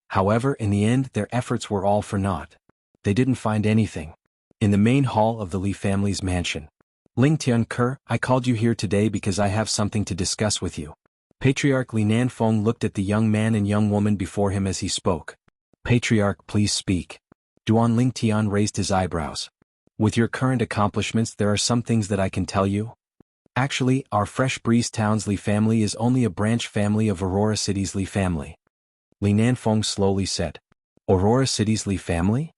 However, in the end, their efforts were all for naught. They didn't find anything. In the main hall of the Li family's mansion. Ling Tianke, I called you here today because I have something to discuss with you. Patriarch Li Nanfeng looked at the young man and young woman before him as he spoke. Patriarch, please speak. Duan Lingtian raised his eyebrows. With your current accomplishments, there are some things that I can tell you. Actually, our Fresh Breeze Town's Li family is only a branch family of Aurora City's Li family. Li Nanfeng slowly said. Aurora City's Li family?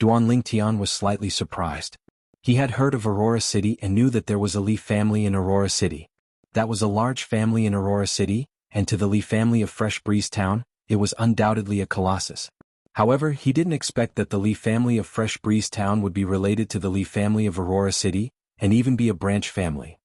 Duan Lingtian was slightly surprised. He had heard of Aurora City and knew that there was a Li family in Aurora City. That was a large family in Aurora City, and to the Li family of Fresh Breeze Town, it was undoubtedly a colossus. However, he didn't expect that the Li family of Fresh Breeze Town would be related to the Li family of Aurora City, and even be a branch family.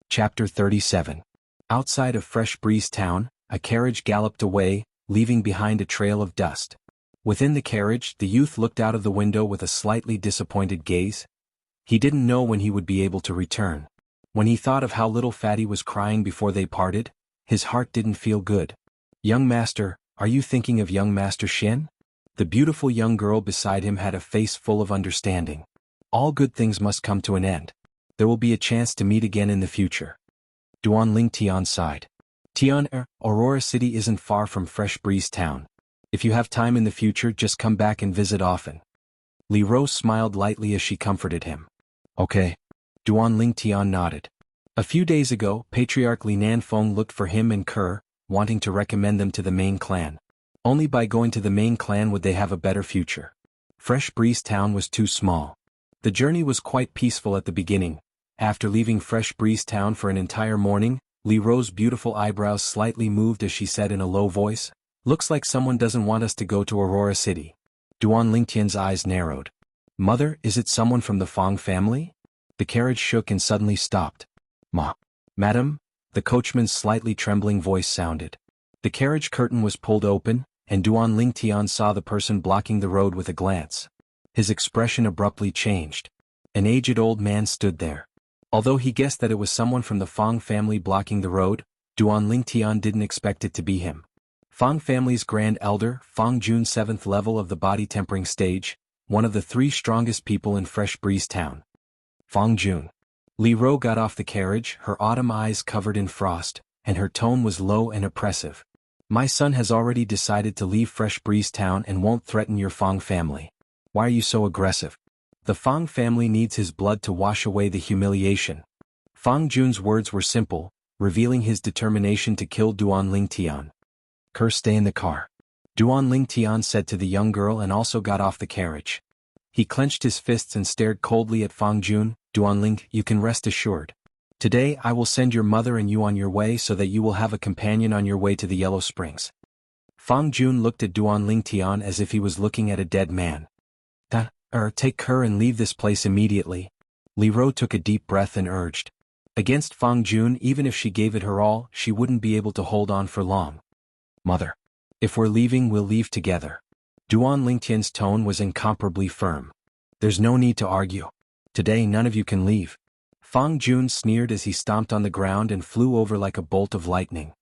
Chapter 37. Outside of Fresh Breeze Town, a carriage galloped away, leaving behind a trail of dust. Within the carriage, the youth looked out of the window with a slightly disappointed gaze. He didn't know when he would be able to return. When he thought of how little Fatty was crying before they parted, his heart didn't feel good. Young master, are you thinking of young master Shin? The beautiful young girl beside him had a face full of understanding. All good things must come to an end. There will be a chance to meet again in the future. Duan Lingtian sighed. Aurora City isn't far from Fresh Breeze Town. If you have time in the future, just come back and visit often. Li Rose smiled lightly as she comforted him. Okay. Duan Lingtian nodded. A few days ago, Patriarch Li Nanfeng looked for him and Kerr, wanting to recommend them to the main clan. Only by going to the main clan would they have a better future. Fresh Breeze Town was too small. The journey was quite peaceful at the beginning. After leaving Fresh Breeze Town for an entire morning, Li Rose's beautiful eyebrows slightly moved as she said in a low voice, "Looks like someone doesn't want us to go to Aurora City." Duan Lingtian's eyes narrowed. Mother, is it someone from the Fang family? The carriage shook and suddenly stopped. Madam, the coachman's slightly trembling voice sounded. The carriage curtain was pulled open, and Duan Lingtian saw the person blocking the road with a glance. His expression abruptly changed. An aged old man stood there. Although he guessed that it was someone from the Fang family blocking the road, Duan Lingtian didn't expect it to be him. Fang family's grand elder, Fang Jun 7th level of the body tempering stage, one of the 3 strongest people in Fresh Breeze Town. Fang Jun. Li Ro got off the carriage, her autumn eyes covered in frost, and her tone was low and oppressive. My son has already decided to leave Fresh Breeze Town and won't threaten your Fang family. Why are you so aggressive? The Fang family needs his blood to wash away the humiliation. Fang Jun's words were simple, revealing his determination to kill Duan Lingtian. Kerr, stay in the car. Duan Lingtian said to the young girl and also got off the carriage. He clenched his fists and stared coldly at Fang Jun. Duan Ling, you can rest assured. Today I will send your mother and you on your way so that you will have a companion on your way to the Yellow Springs. Fang Jun looked at Duan Lingtian as if he was looking at a dead man. Take Kerr and leave this place immediately. Li Ro took a deep breath and urged. Against Fang Jun, even if she gave it her all, she wouldn't be able to hold on for long. Mother. If we're leaving, we'll leave together. Duan Lingtian's tone was incomparably firm. There's no need to argue. Today none of you can leave. Fang Jun sneered as he stomped on the ground and flew over like a bolt of lightning.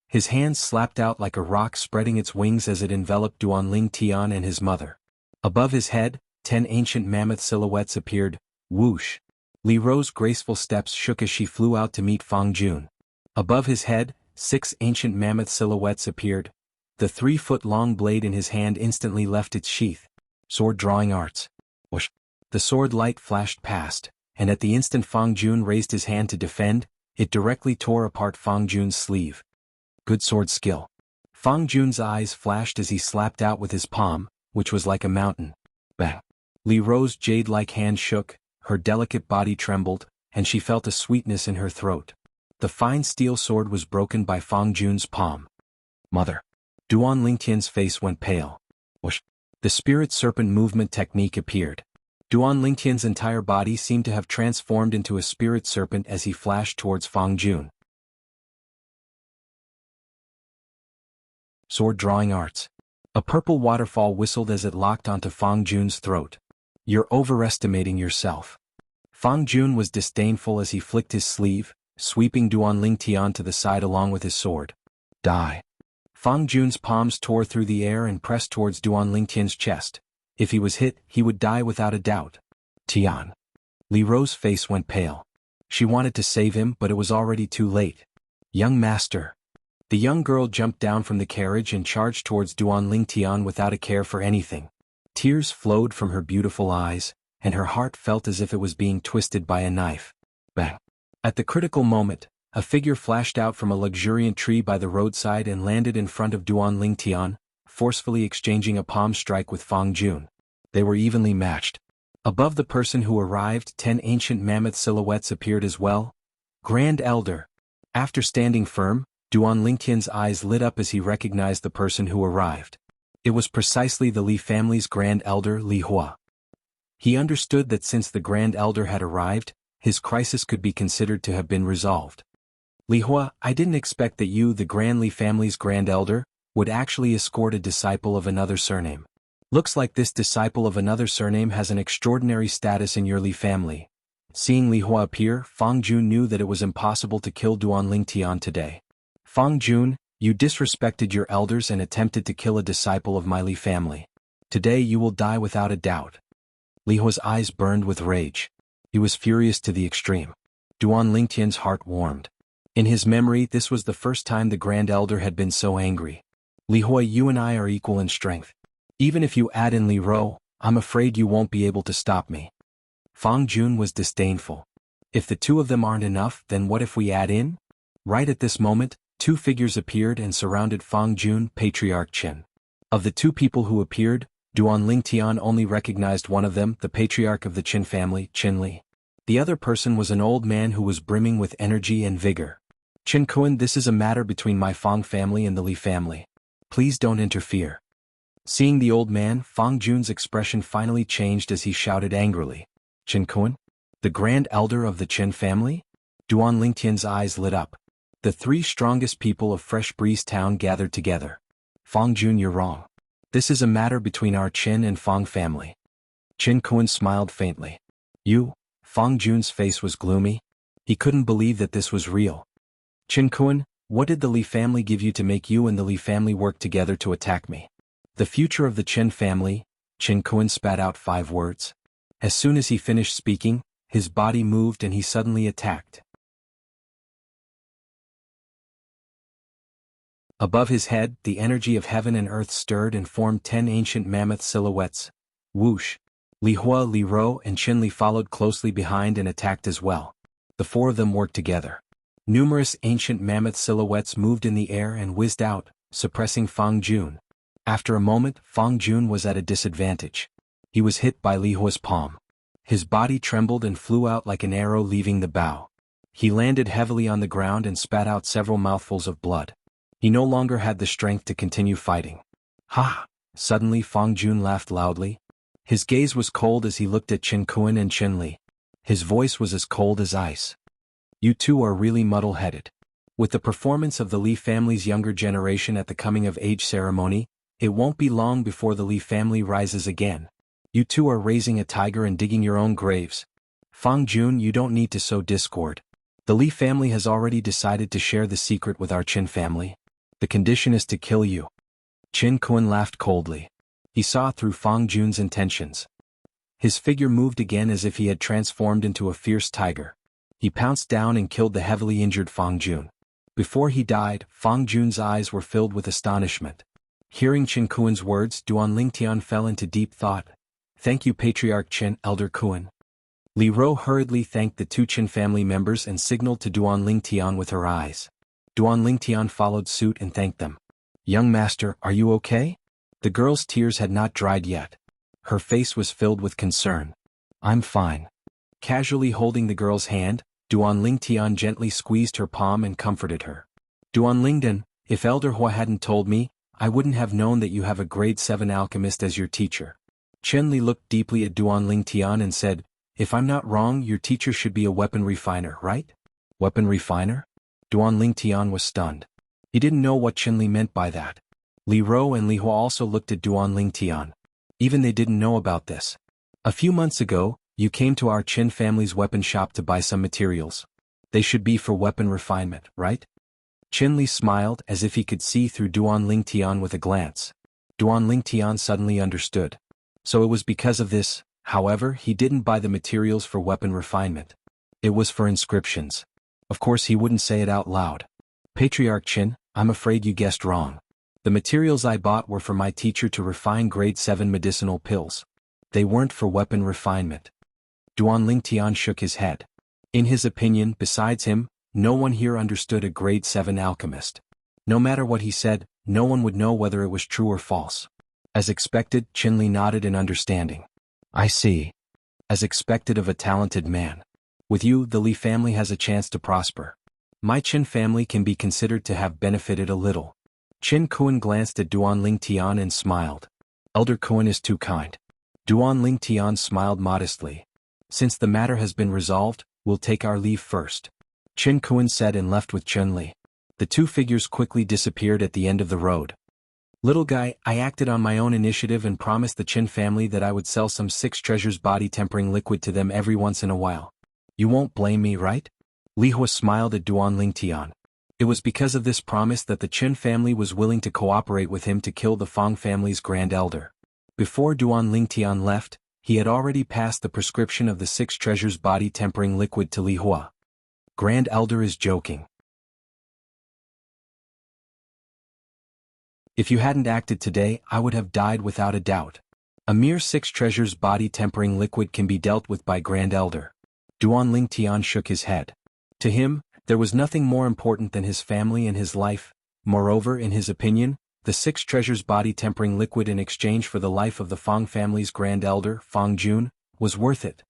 His hands slapped out like a rock, spreading its wings as it enveloped Duan Lingtian and his mother. Above his head, 10 ancient mammoth silhouettes appeared. Whoosh! Li Ro's graceful steps shook as she flew out to meet Fang Jun. Above his head, 6 ancient mammoth silhouettes appeared. The 3-foot-long blade in his hand instantly left its sheath. Sword drawing arts. Whoosh. The sword light flashed past, and at the instant Fang Jun raised his hand to defend, it directly tore apart Fang Jun's sleeve. Good sword skill. Fang Jun's eyes flashed as he slapped out with his palm, which was like a mountain. Bang. Li Ro's jade-like hand shook, her delicate body trembled, and she felt a sweetness in her throat. The fine steel sword was broken by Fang Jun's palm. Mother. Duan Lingtian's face went pale. Whoosh. The spirit serpent movement technique appeared. Duan Lingtian's entire body seemed to have transformed into a spirit serpent as he flashed towards Fang Jun. Sword drawing arts. A purple waterfall whistled as it locked onto Fang Jun's throat. You're overestimating yourself. Fang Jun was disdainful as he flicked his sleeve, sweeping Duan Lingtian to the side along with his sword. Die. Fang Jun's palms tore through the air and pressed towards Duan Lingtian's chest. If he was hit, he would die without a doubt. Tian. Li Ro's face went pale. She wanted to save him, but it was already too late. Young master. The young girl jumped down from the carriage and charged towards Duan Lingtian without a care for anything. Tears flowed from her beautiful eyes, and her heart felt as if it was being twisted by a knife. Bang. At the critical moment, a figure flashed out from a luxuriant tree by the roadside and landed in front of Duan Lingtian, forcefully exchanging a palm strike with Fang Jun. They were evenly matched. Above the person who arrived, 10 ancient mammoth silhouettes appeared as well. Grand Elder. After standing firm, Duan Lingtian's eyes lit up as he recognized the person who arrived. It was precisely the Li family's Grand Elder, Li Hua. He understood that since the Grand Elder had arrived, his crisis could be considered to have been resolved. Li Hua, I didn't expect that you, the Grand Li family's Grand Elder, would actually escort a disciple of another surname. Looks like this disciple of another surname has an extraordinary status in your Li family. Seeing Li Hua appear, Fang Jun knew that it was impossible to kill Duan Lingtian today. Fang Jun, you disrespected your elders and attempted to kill a disciple of my Li family. Today you will die without a doubt. Li Hua's eyes burned with rage. He was furious to the extreme. Duan Lingtian's heart warmed. In his memory, this was the first time the Grand Elder had been so angry. Li Hua, you and I are equal in strength. Even if you add in Li Ro, I'm afraid you won't be able to stop me. Fang Jun was disdainful. If the two of them aren't enough, then what if we add in? Right at this moment, 2 figures appeared and surrounded Fang Jun, Patriarch Qin. Of the 2 people who appeared, Duan Lingtian only recognized one of them, the Patriarch of the Qin family, Qin Li. The other person was an old man who was brimming with energy and vigor. Qin Kuan, this is a matter between my Fang family and the Li family. Please don't interfere. Seeing the old man, Fang Jun's expression finally changed as he shouted angrily. Qin Kuan? The Grand Elder of the Qin family? Duan Lingtian's eyes lit up. The 3 strongest people of Fresh Breeze Town gathered together. Fang Jun, you're wrong. This is a matter between our Qin and Fang family. Qin Kuan smiled faintly. You? Fang Jun's face was gloomy. He couldn't believe that this was real. Qin Kuan, what did the Li family give you to make you and the Li family work together to attack me? The future of the Qin family. Qin Kuan spat out 5 words. As soon as he finished speaking, his body moved and he suddenly attacked. Above his head, the energy of heaven and earth stirred and formed 10 ancient mammoth silhouettes. Whoosh! Li Hua, Li Ro, and Qin Li followed closely behind and attacked as well. The 4 of them worked together. Numerous ancient mammoth silhouettes moved in the air and whizzed out, suppressing Fang Jun. After a moment, Fang Jun was at a disadvantage. He was hit by Li Hua's palm. His body trembled and flew out like an arrow leaving the bow. He landed heavily on the ground and spat out several mouthfuls of blood. He no longer had the strength to continue fighting. Ha! Suddenly Fang Jun laughed loudly. His gaze was cold as he looked at Qin Kuan and Qin Li. His voice was as cold as ice. You two are really muddle-headed. With the performance of the Li family's younger generation at the coming-of-age ceremony, it won't be long before the Li family rises again. You two are raising a tiger and digging your own graves. Fang Jun, you don't need to sow discord. The Li family has already decided to share the secret with our Qin family. The condition is to kill you. Qin Kuan laughed coldly. He saw through Fang Jun's intentions. His figure moved again as if he had transformed into a fierce tiger. He pounced down and killed the heavily injured Fang Jun. Before he died, Fang Jun's eyes were filled with astonishment. Hearing Qin Kuan's words, Duan Lingtian fell into deep thought. "Thank you, Patriarch Qin, Elder Kuan." Li Ro hurriedly thanked the two Qin family members and signaled to Duan Lingtian with her eyes. Duan Lingtian followed suit and thanked them. "Young master, are you okay?" The girl's tears had not dried yet. Her face was filled with concern. "I'm fine." Casually holding the girl's hand, Duan Lingtian gently squeezed her palm and comforted her. "Duan Lingdan, if Elder Hua hadn't told me, I wouldn't have known that you have a grade 7 alchemist as your teacher." Chen Li looked deeply at Duan Lingtian and said, "If I'm not wrong, your teacher should be a weapon refiner, right?" "Weapon refiner?" Duan Lingtian was stunned. He didn't know what Chen Li meant by that. Li Ro and Li Hua also looked at Duan Lingtian. Even they didn't know about this. "A few months ago, you came to our Qin family's weapon shop to buy some materials. They should be for weapon refinement, right?" Chen Li smiled as if he could see through Duan Lingtian with a glance. Duan Lingtian suddenly understood. So it was because of this. However, he didn't buy the materials for weapon refinement. It was for inscriptions. Of course he wouldn't say it out loud. "Patriarch Qin, I'm afraid you guessed wrong. The materials I bought were for my teacher to refine grade 7 medicinal pills. They weren't for weapon refinement." Duan Lingtian shook his head. In his opinion, besides him, no one here understood a grade 7 alchemist. No matter what he said, no one would know whether it was true or false. As expected, Qin Li nodded in understanding. "I see. As expected of a talented man. With you, the Li family has a chance to prosper. My Qin family can be considered to have benefited a little." Qin Kuan glanced at Duan Lingtian and smiled. "Elder Kuan is too kind." Duan Lingtian smiled modestly. "Since the matter has been resolved, we'll take our leave first." Qin Kuan said and left with Chen Li. The two figures quickly disappeared at the end of the road. "Little guy, I acted on my own initiative and promised the Qin family that I would sell some 6 treasures body tempering liquid to them every once in a while. You won't blame me, right?" Li Hua smiled at Duan Lingtian. It was because of this promise that the Qin family was willing to cooperate with him to kill the Fang family's grand elder. Before Duan Lingtian left, he had already passed the prescription of the 6 treasures body tempering liquid to Li Hua. "Grand elder is joking. If you hadn't acted today, I would have died without a doubt. A mere 6 treasures body tempering liquid can be dealt with by grand elder." Duan Lingtian shook his head. To him, there was nothing more important than his family and his life. Moreover, in his opinion, the 6 treasures body tempering liquid in exchange for the life of the Fang family's grand elder, Fang Jun, was worth it.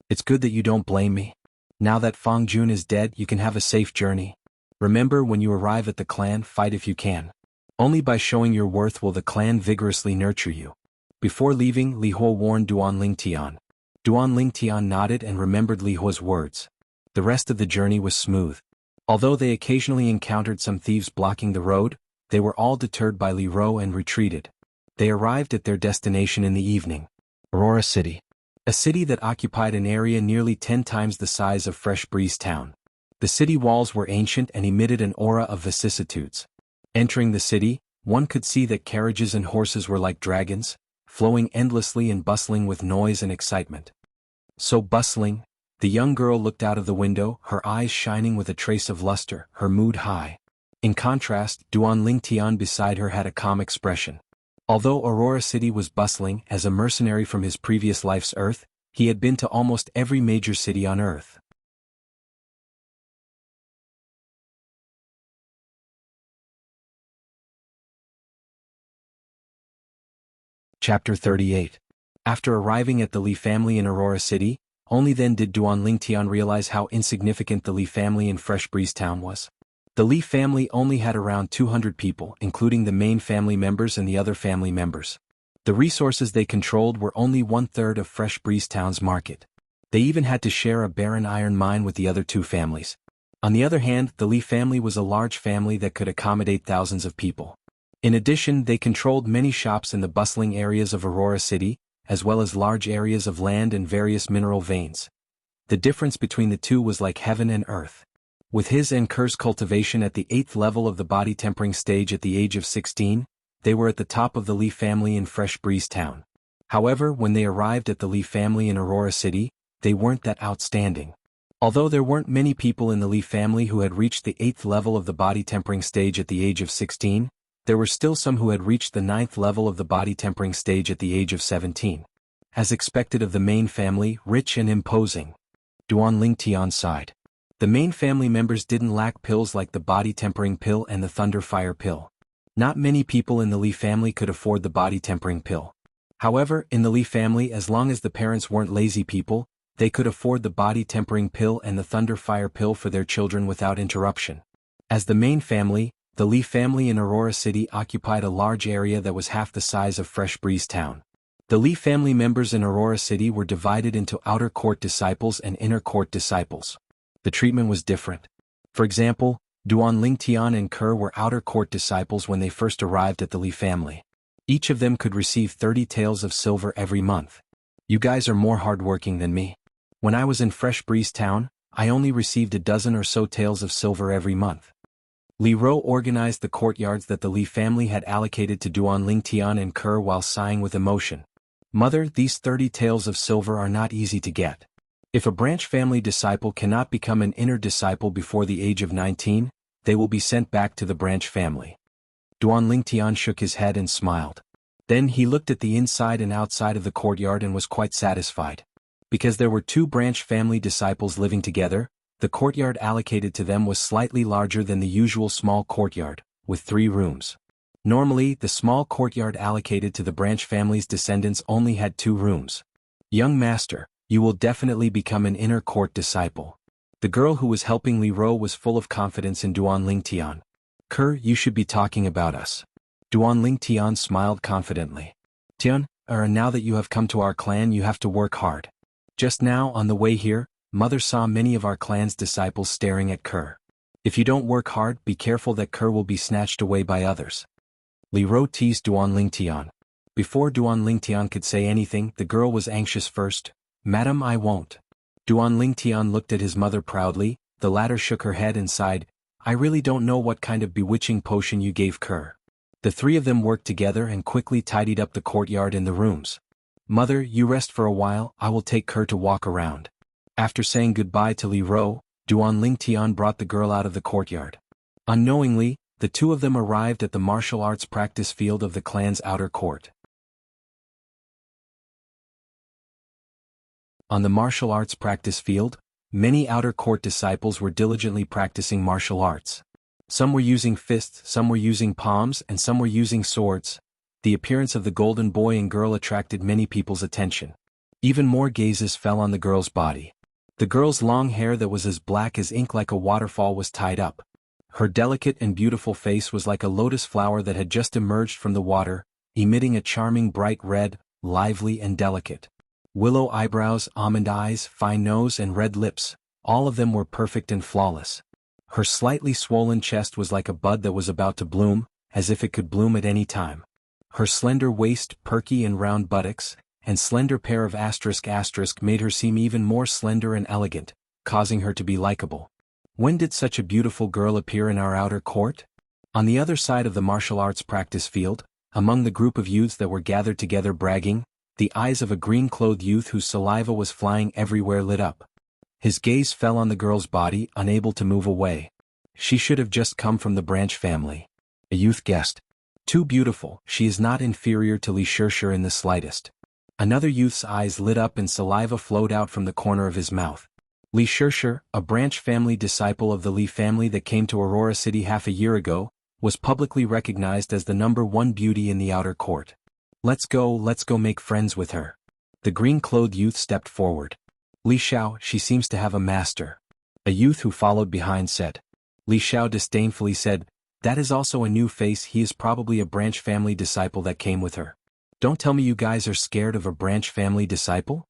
"It's good that you don't blame me. Now that Fang Jun is dead, you can have a safe journey. Remember, when you arrive at the clan, fight if you can. Only by showing your worth will the clan vigorously nurture you." Before leaving, Li Hua warned Duan Lingtian. Duan Lingtian nodded and remembered Li Hua's words. The rest of the journey was smooth. Although they occasionally encountered some thieves blocking the road, they were all deterred by Li Ro and retreated. They arrived at their destination in the evening. Aurora City. A city that occupied an area nearly 10 times the size of Fresh Breeze Town. The city walls were ancient and emitted an aura of vicissitudes. Entering the city, one could see that carriages and horses were like dragons, flowing endlessly and bustling with noise and excitement. So bustling, the young girl looked out of the window, her eyes shining with a trace of luster, her mood high. In contrast, Duan Lingtian beside her had a calm expression. Although Aurora City was bustling, as a mercenary from his previous life's Earth, he had been to almost every major city on Earth. Chapter 38. After arriving at the Li family in Aurora City, only then did Duan Lingtian realize how insignificant the Li family in Fresh Breeze Town was. The Li family only had around 200 people, including the main family members and the other family members. The resources they controlled were only 1/3 of Fresh Breeze Town's market. They even had to share a barren iron mine with the other 2 families. On the other hand, the Li family was a large family that could accommodate thousands of people. In addition, they controlled many shops in the bustling areas of Aurora City, as well as large areas of land and various mineral veins. The difference between the two was like heaven and earth. With his and Kerr's cultivation at the 8th level of the body tempering stage at the age of 16, they were at the top of the Li family in Fresh Breeze Town. However, when they arrived at the Li family in Aurora City, they weren't that outstanding. Although there weren't many people in the Li family who had reached the 8th level of the body tempering stage at the age of 16, there were still some who had reached the 9th level of the body tempering stage at the age of 17. As expected of the main family, rich and imposing. Duan Lingtian sighed. The main family members didn't lack pills like the body tempering pill and the thunder fire pill. Not many people in the Li family could afford the body tempering pill. However, in the Li family, as long as the parents weren't lazy people, they could afford the body tempering pill and the thunder fire pill for their children without interruption. As the main family, the Li family in Aurora City occupied a large area that was half the size of Fresh Breeze Town. The Li family members in Aurora City were divided into outer court disciples and inner court disciples. The treatment was different. For example, Duan Lingtian and Kerr were outer court disciples when they first arrived at the Li family. Each of them could receive 30 taels of silver every month. You guys are more hardworking than me. When I was in Fresh Breeze Town, I only received a dozen or so taels of silver every month. Li Ro organized the courtyards that the Li family had allocated to Duan Lingtian and Kerr while sighing with emotion. Mother, these 30 taels of silver are not easy to get. If a branch family disciple cannot become an inner disciple before the age of 19, they will be sent back to the branch family. Duan Lingtian shook his head and smiled. Then he looked at the inside and outside of the courtyard and was quite satisfied. Because there were 2 branch family disciples living together, the courtyard allocated to them was slightly larger than the usual small courtyard, with 3 rooms. Normally, the small courtyard allocated to the branch family's descendants only had 2 rooms. Young master, you will definitely become an inner court disciple. The girl who was helping Li Ro was full of confidence in Duan Lingtian. Kerr, you should be talking about us. Duan Lingtian smiled confidently. Tian, now that you have come to our clan, you have to work hard. Just now, on the way here, Mother saw many of our clan's disciples staring at Kerr. If you don't work hard, be careful that Kerr will be snatched away by others. Li Ro teased Duan Lingtian. Before Duan Lingtian could say anything, the girl was anxious first. Madam, I won't. Duan Lingtian looked at his mother proudly. The latter shook her head and sighed. I really don't know what kind of bewitching potion you gave Kerr. The 3 of them worked together and quickly tidied up the courtyard and the rooms. Mother, you rest for a while, I will take Kerr to walk around. After saying goodbye to Li Ro, Duan Lingtian brought the girl out of the courtyard. Unknowingly, the 2 of them arrived at the martial arts practice field of the clan's outer court. On the martial arts practice field, many outer court disciples were diligently practicing martial arts. Some were using fists, some were using palms, and some were using swords. The appearance of the golden boy and girl attracted many people's attention. Even more gazes fell on the girl's body. The girl's long hair that was as black as ink like a waterfall was tied up. Her delicate and beautiful face was like a lotus flower that had just emerged from the water, emitting a charming bright red, lively and delicate. Willow eyebrows, almond eyes, fine nose and red lips, all of them were perfect and flawless. Her slightly swollen chest was like a bud that was about to bloom, as if it could bloom at any time. Her slender waist, perky and round buttocks, and slender pair of asterisk made her seem even more slender and elegant, causing her to be likable. When did such a beautiful girl appear in our outer court? On the other side of the martial arts practice field, among the group of youths that were gathered together bragging, the eyes of a green-clothed youth whose saliva was flying everywhere lit up. His gaze fell on the girl's body, unable to move away. She should have just come from the branch family. A youth guessed. Too beautiful, she is not inferior to Li Shishir in the slightest. Another youth's eyes lit up and saliva flowed out from the corner of his mouth. Li Shishir, a branch family disciple of the Li family that came to Aurora City half a year ago, was publicly recognized as the #1 beauty in the outer court. Let's go make friends with her. The green-clothed youth stepped forward. Li Xiao, she seems to have a master. A youth who followed behind said. Li Xiao disdainfully said, that is also a new face, he is probably a branch family disciple that came with her. Don't tell me you guys are scared of a branch family disciple?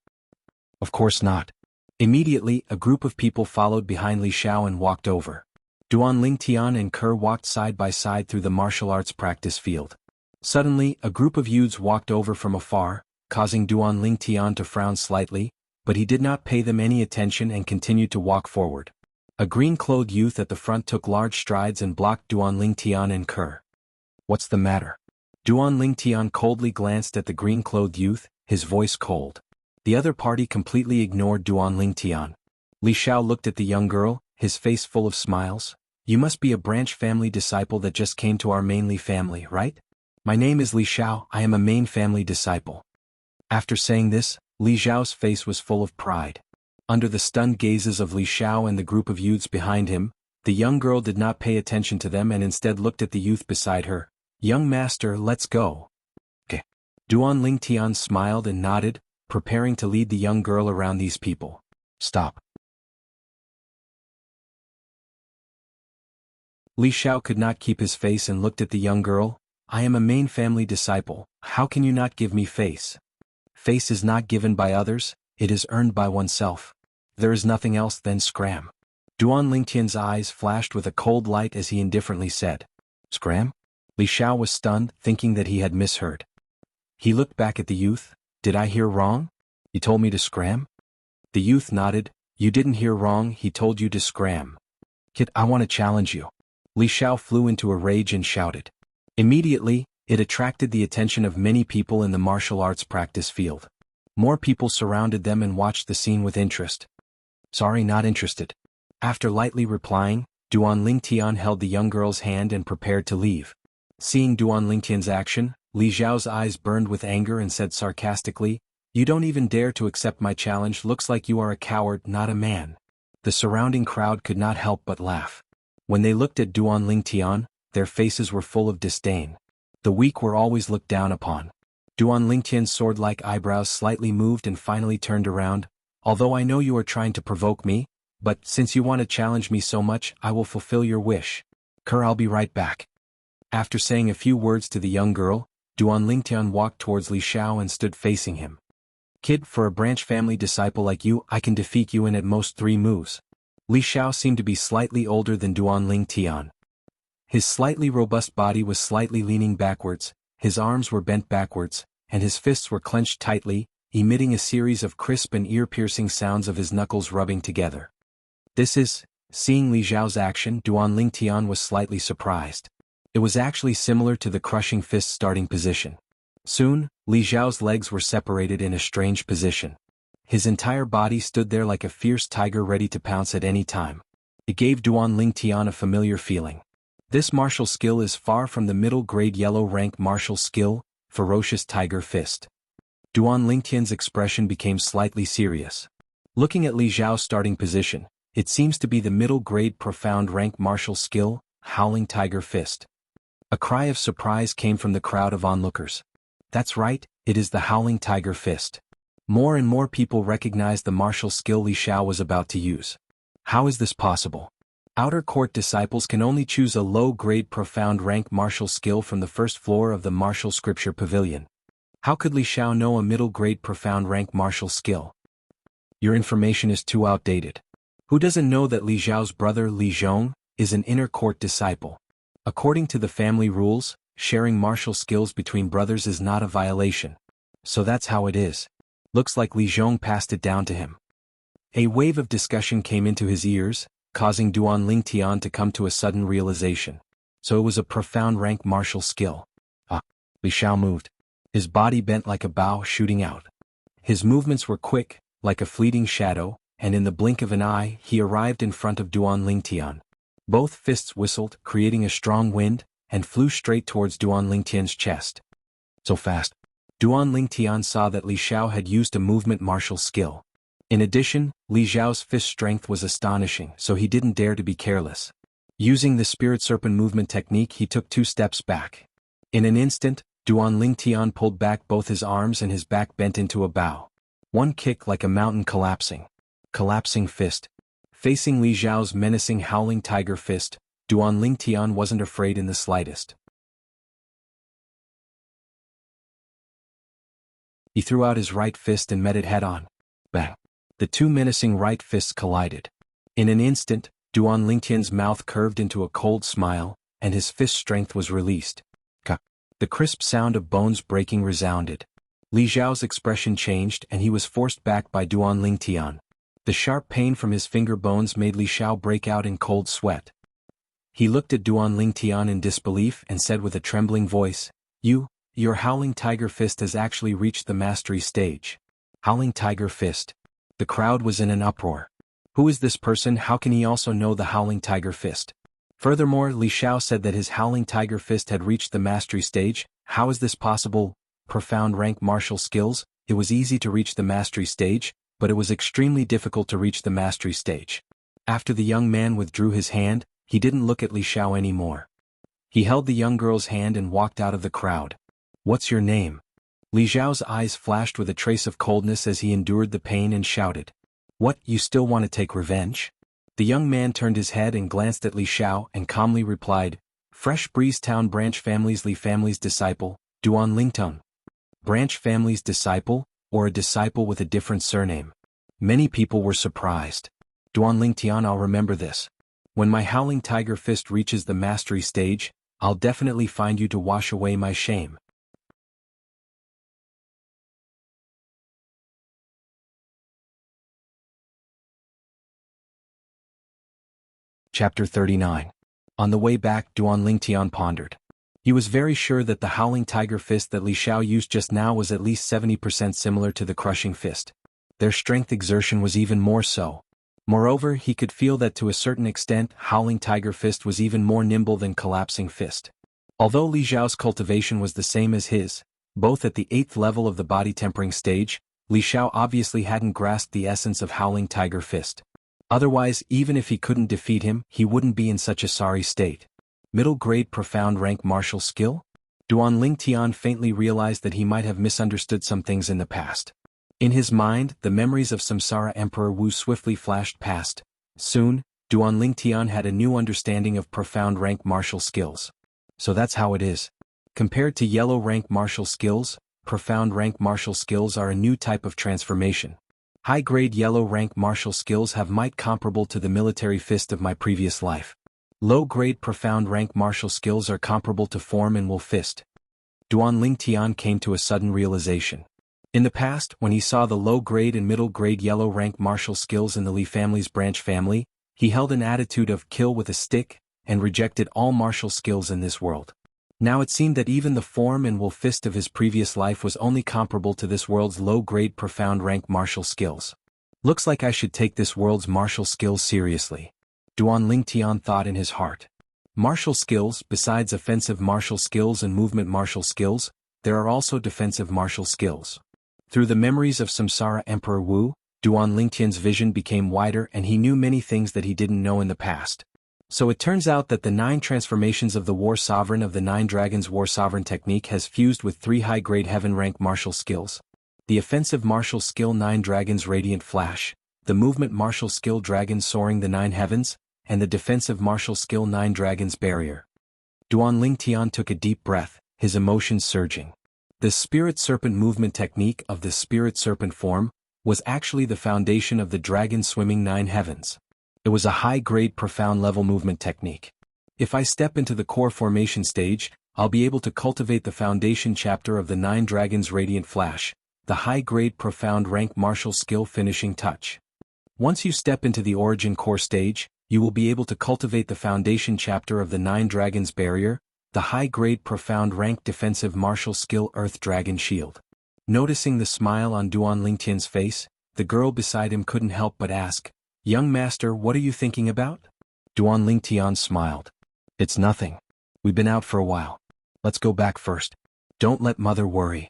Of course not. Immediately, a group of people followed behind Li Xiao and walked over. Duan Lingtian and Kerr walked side by side through the martial arts practice field. Suddenly, a group of youths walked over from afar, causing Duan Lingtian to frown slightly, but he did not pay them any attention and continued to walk forward. A green-clothed youth at the front took large strides and blocked Duan Lingtian and Kerr. What's the matter? Duan Lingtian coldly glanced at the green-clothed youth. his voice cold. The other party completely ignored Duan Lingtian. Li Xiao looked at the young girl, his face full of smiles. You must be a branch family disciple that just came to our mainly family, right? My name is Li Xiao, I am a main family disciple. After saying this, Li Xiao's face was full of pride. Under the stunned gazes of Li Xiao and the group of youths behind him, the young girl did not pay attention to them and instead looked at the youth beside her. Young master, let's go. Okay. Duan Lingtian smiled and nodded, preparing to lead the young girl around these people. Stop. Li Xiao could not keep his face and looked at the young girl. I am a main family disciple, how can you not give me face? Face is not given by others, it is earned by oneself. There is nothing else than scram. Duan Lingtian's eyes flashed with a cold light as he indifferently said. Scram? Li Xiao was stunned, thinking that he had misheard. He looked back at the youth. Did I hear wrong? He told me to scram? The youth nodded. You didn't hear wrong, he told you to scram. Kid, I want to challenge you. Li Xiao flew into a rage and shouted. Immediately, it attracted the attention of many people in the martial arts practice field. More people surrounded them and watched the scene with interest. Sorry, not interested. After lightly replying, Duan Lingtian held the young girl's hand and prepared to leave. Seeing Duan Lingtian's action, Li Xiao's eyes burned with anger and said sarcastically, You don't even dare to accept my challenge, looks like you are a coward, not a man. The surrounding crowd could not help but laugh. When they looked at Duan Lingtian, their faces were full of disdain. The weak were always looked down upon. Duan Lingtian's sword-like eyebrows slightly moved and finally turned around. Although I know you are trying to provoke me, but since you want to challenge me so much, I will fulfill your wish. I'll be right back. After saying a few words to the young girl, Duan Lingtian walked towards Li Xiao and stood facing him. Kid, for a branch family disciple like you, I can defeat you in at most 3 moves. Li Xiao seemed to be slightly older than Duan Lingtian. His slightly robust body was slightly leaning backwards, his arms were bent backwards, and his fists were clenched tightly, emitting a series of crisp and ear-piercing sounds of his knuckles rubbing together. Seeing Li Xiao's action, Duan Lingtian was slightly surprised. It was actually similar to the crushing fist starting position. Soon, Li Xiao's legs were separated in a strange position. His entire body stood there like a fierce tiger ready to pounce at any time. It gave Duan Lingtian a familiar feeling. This martial skill is far from the middle-grade yellow-rank martial skill, Ferocious Tiger Fist. Duan Lingtian's expression became slightly serious. Looking at Li Xiao's starting position, it seems to be the middle-grade profound-rank martial skill, Howling Tiger Fist. A cry of surprise came from the crowd of onlookers. That's right, it is the Howling Tiger Fist. More and more people recognized the martial skill Li Xiao was about to use. How is this possible? Outer court disciples can only choose a low-grade profound-rank martial skill from the first floor of the Martial Scripture Pavilion. How could Li Xiao know a middle-grade profound-rank martial skill? Your information is too outdated. Who doesn't know that Li Xiao's brother Li Zhong is an inner court disciple? According to the family rules, sharing martial skills between brothers is not a violation. So that's how it is. Looks like Li Zhong passed it down to him. A wave of discussion came into his ears, causing Duan Lingtian to come to a sudden realization. So it was a profound rank martial skill. Li Xiao moved. His body bent like a bow shooting out. His movements were quick, like a fleeting shadow, and in the blink of an eye, he arrived in front of Duan Lingtian. Both fists whistled, creating a strong wind, and flew straight towards Duan Lingtian's chest. So fast. Duan Lingtian saw that Li Xiao had used a movement martial skill. In addition, Li Xiao's fist strength was astonishing, so he didn't dare to be careless. Using the Spirit Serpent movement technique, he took 2 steps back. In an instant, Duan Lingtian pulled back both his arms and his back bent into a bow. One kick like a mountain collapsing. Collapsing fist. Facing Li Xiao's menacing Howling Tiger Fist, Duan Lingtian wasn't afraid in the slightest. He threw out his right fist and met it head-on. Bang! The 2 menacing right fists collided. In an instant, Duan Lingtian's mouth curved into a cold smile, and his fist strength was released. The crisp sound of bones breaking resounded. Li Xiao's expression changed and he was forced back by Duan Lingtian. The sharp pain from his finger bones made Li Xiao break out in cold sweat. He looked at Duan Lingtian in disbelief and said with a trembling voice, You your Howling Tiger Fist has actually reached the mastery stage. Howling Tiger Fist. The crowd was in an uproar. Who is this person? How can he also know the Howling Tiger Fist? Furthermore, Li Xiao said that his Howling Tiger Fist had reached the mastery stage. How is this possible? Profound rank martial skills. It was easy to reach the mastery stage, but it was extremely difficult to reach the mastery stage. After the young man withdrew his hand, he didn't look at Li Xiao anymore. He held the young girl's hand and walked out of the crowd. What's your name? Li Xiao's eyes flashed with a trace of coldness as he endured the pain and shouted. What, you still want to take revenge? The young man turned his head and glanced at Li Xiao and calmly replied, Fresh Breeze Town Branch Family's Li family's disciple, Duan Lingtong. Branch family's disciple, or a disciple with a different surname? Many people were surprised. Duan Lingtian, I'll remember this. When my Howling Tiger Fist reaches the mastery stage, I'll definitely find you to wash away my shame. Chapter 39. On the way back, Duan Lingtian pondered. He was very sure that the Howling Tiger Fist that Li Xiao used just now was at least 70% similar to the Crushing Fist. Their strength exertion was even more so. Moreover, he could feel that to a certain extent, Howling Tiger Fist was even more nimble than Collapsing Fist. Although Li Xiao's cultivation was the same as his, both at the 8th level of the body tempering stage, Li Xiao obviously hadn't grasped the essence of Howling Tiger Fist. Otherwise, even if he couldn't defeat him, he wouldn't be in such a sorry state. Middle grade profound rank martial skill? Duan Lingtian faintly realized that he might have misunderstood some things in the past. In his mind, the memories of Samsara Emperor Wu swiftly flashed past. Soon, Duan Lingtian had a new understanding of profound rank martial skills. So that's how it is. Compared to yellow rank martial skills, profound rank martial skills are a new type of transformation. High-grade yellow rank martial skills have might comparable to the military fist of my previous life. Low-grade profound rank martial skills are comparable to form and will fist. Duan Lingtian came to a sudden realization. In the past, when he saw the low-grade and middle-grade yellow rank martial skills in the Li family's branch family, he held an attitude of kill with a stick, and rejected all martial skills in this world. Now it seemed that even the form and will fist of his previous life was only comparable to this world's low-grade profound rank martial skills. Looks like I should take this world's martial skills seriously. Duan Lingtian thought in his heart. Martial skills, besides offensive martial skills and movement martial skills, there are also defensive martial skills. Through the memories of Samsara Emperor Wu, Duan Lingtian's vision became wider and he knew many things that he didn't know in the past. So it turns out that the 9 transformations of the War Sovereign of the 9 Dragons War Sovereign technique has fused with 3 high-grade heaven rank martial skills. The offensive martial skill 9 Dragons Radiant Flash, the movement martial skill Dragon Soaring the 9 Heavens, and the defensive martial skill 9 Dragons Barrier. Duan Lingtian took a deep breath, his emotions surging. The Spirit Serpent movement technique of the Spirit Serpent form was actually the foundation of the Dragon Swimming 9 Heavens. It was a high-grade profound level movement technique. If I step into the core formation stage, I'll be able to cultivate the foundation chapter of the 9 Dragons Radiant Flash, the high-grade profound rank martial skill finishing touch. Once you step into the origin core stage, you will be able to cultivate the foundation chapter of the 9 Dragons Barrier, the high-grade profound rank defensive martial skill Earth Dragon Shield. Noticing the smile on Duan Lingtian's face, the girl beside him couldn't help but ask, "Young master, what are you thinking about?" Duan Lingtian smiled. "It's nothing. We've been out for a while. Let's go back first. Don't let mother worry."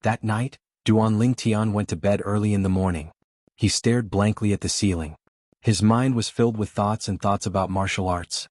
That night, Duan Lingtian went to bed early in the morning. He stared blankly at the ceiling. His mind was filled with thoughts and thoughts about martial arts.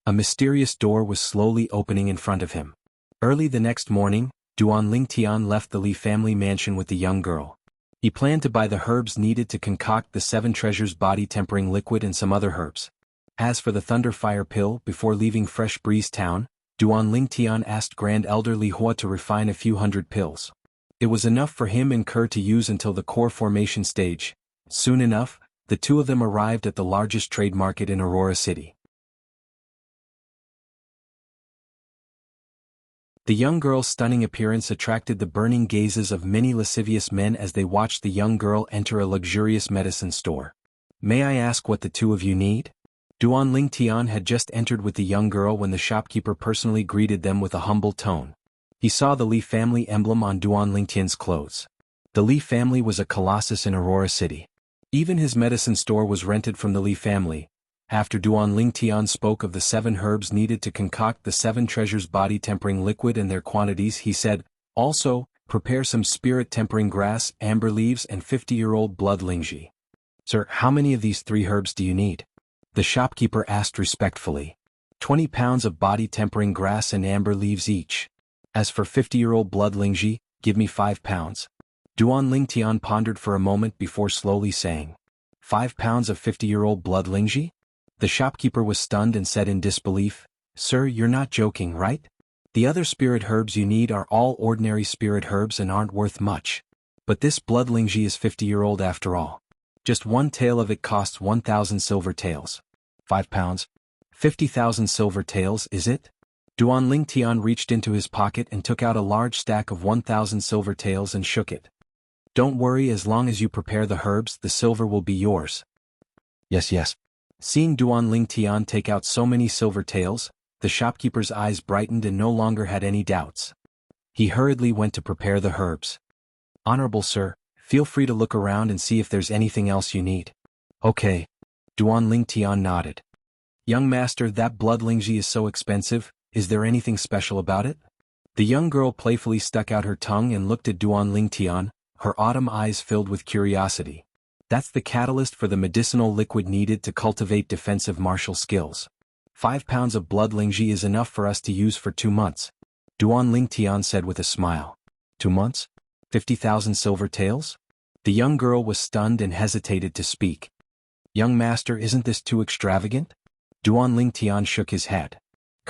A mysterious door was slowly opening in front of him. Early the next morning, Duan Lingtian left the Li family mansion with the young girl. He planned to buy the herbs needed to concoct the 7 treasures body tempering liquid and some other herbs. As for the Thunder Fire pill, before leaving Fresh Breeze Town, Duan Lingtian asked Grand Elder Li Hua to refine a few hundred pills. It was enough for him and Kerr to use until the core formation stage. Soon enough, the two of them arrived at the largest trade market in Aurora City. The young girl's stunning appearance attracted the burning gazes of many lascivious men as they watched the young girl enter a luxurious medicine store. "May I ask what the two of you need?" Duan Lingtian had just entered with the young girl when the shopkeeper personally greeted them with a humble tone. He saw the Li family emblem on Duan Lingtian's clothes. The Li family was a colossus in Aurora City. Even his medicine store was rented from the Li family. After Duan Lingtian spoke of the 7 herbs needed to concoct the 7 treasures body-tempering liquid and their quantities, he said, also, prepare some spirit-tempering grass, amber leaves and 50-year-old blood lingji. Sir, how many of these 3 herbs do you need? The shopkeeper asked respectfully. 20 pounds of body-tempering grass and amber leaves each. As for 50-year-old blood lingji, give me 5 pounds. Duan Lingtian pondered for a moment before slowly saying, 5 pounds of 50-year-old blood lingji? The shopkeeper was stunned and said in disbelief, Sir, you're not joking, right? The other spirit herbs you need are all ordinary spirit herbs and aren't worth much. But this blood lingji is 50-year-old after all. Just 1 tael of it costs 1,000 silver taels. 5 pounds? 50,000 silver taels, is it? Duan Lingtian reached into his pocket and took out a large stack of 1,000 silver taels and shook it. Don't worry, as long as you prepare the herbs, the silver will be yours. Yes. Seeing Duan Lingtian take out so many silver taels, the shopkeeper's eyes brightened and no longer had any doubts. He hurriedly went to prepare the herbs. Honorable sir, feel free to look around and see if there's anything else you need. Okay. Duan Lingtian nodded. Young master, that blood lingji is so expensive, is there anything special about it? The young girl playfully stuck out her tongue and looked at Duan Lingtian, her autumn eyes filled with curiosity. That's the catalyst for the medicinal liquid needed to cultivate defensive martial skills. 5 pounds of blood lingji is enough for us to use for 2 months. Duan Lingtian said with a smile. 2 months? 50,000 silver taels? The young girl was stunned and hesitated to speak. Young master, isn't this too extravagant? Duan Lingtian shook his head.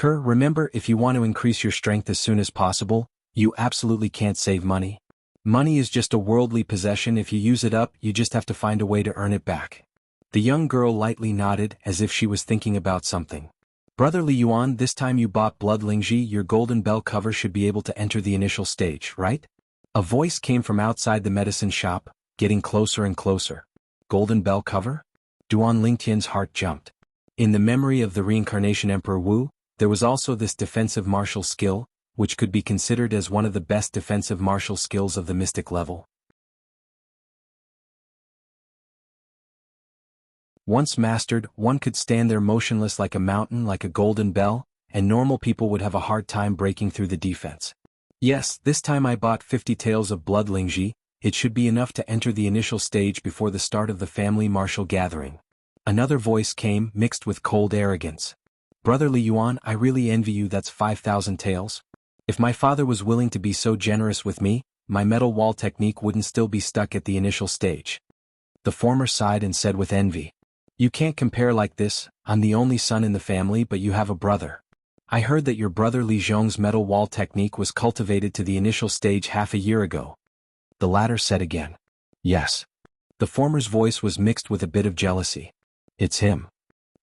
Remember, if you want to increase your strength as soon as possible, you absolutely can't save money. Money is just a worldly possession. If you use it up, you just have to find a way to earn it back. The young girl lightly nodded as if she was thinking about something. Brother Li Yuan, this time you bought blood lingji, your golden bell cover should be able to enter the initial stage, right? A voice came from outside the medicine shop, getting closer and closer. Golden bell cover? Duan Lingtian's heart jumped. In the memory of the reincarnation Emperor Wu, there was also this defensive martial skill, which could be considered as one of the best defensive martial skills of the mystic level. Once mastered, one could stand there motionless like a mountain, like a golden bell, and normal people would have a hard time breaking through the defense. Yes, this time I bought 50 taels of blood lingji, it should be enough to enter the initial stage before the start of the family martial gathering. Another voice came, mixed with cold arrogance. Brother Li Yuan, I really envy you, that's 5,000 taels. If my father was willing to be so generous with me, my metal wall technique wouldn't still be stuck at the initial stage. The former sighed and said with envy. You can't compare like this, I'm the only son in the family, but you have a brother. I heard that your brother Li Zhong's metal wall technique was cultivated to the initial stage half a year ago. The latter said again. Yes. The former's voice was mixed with a bit of jealousy. It's him.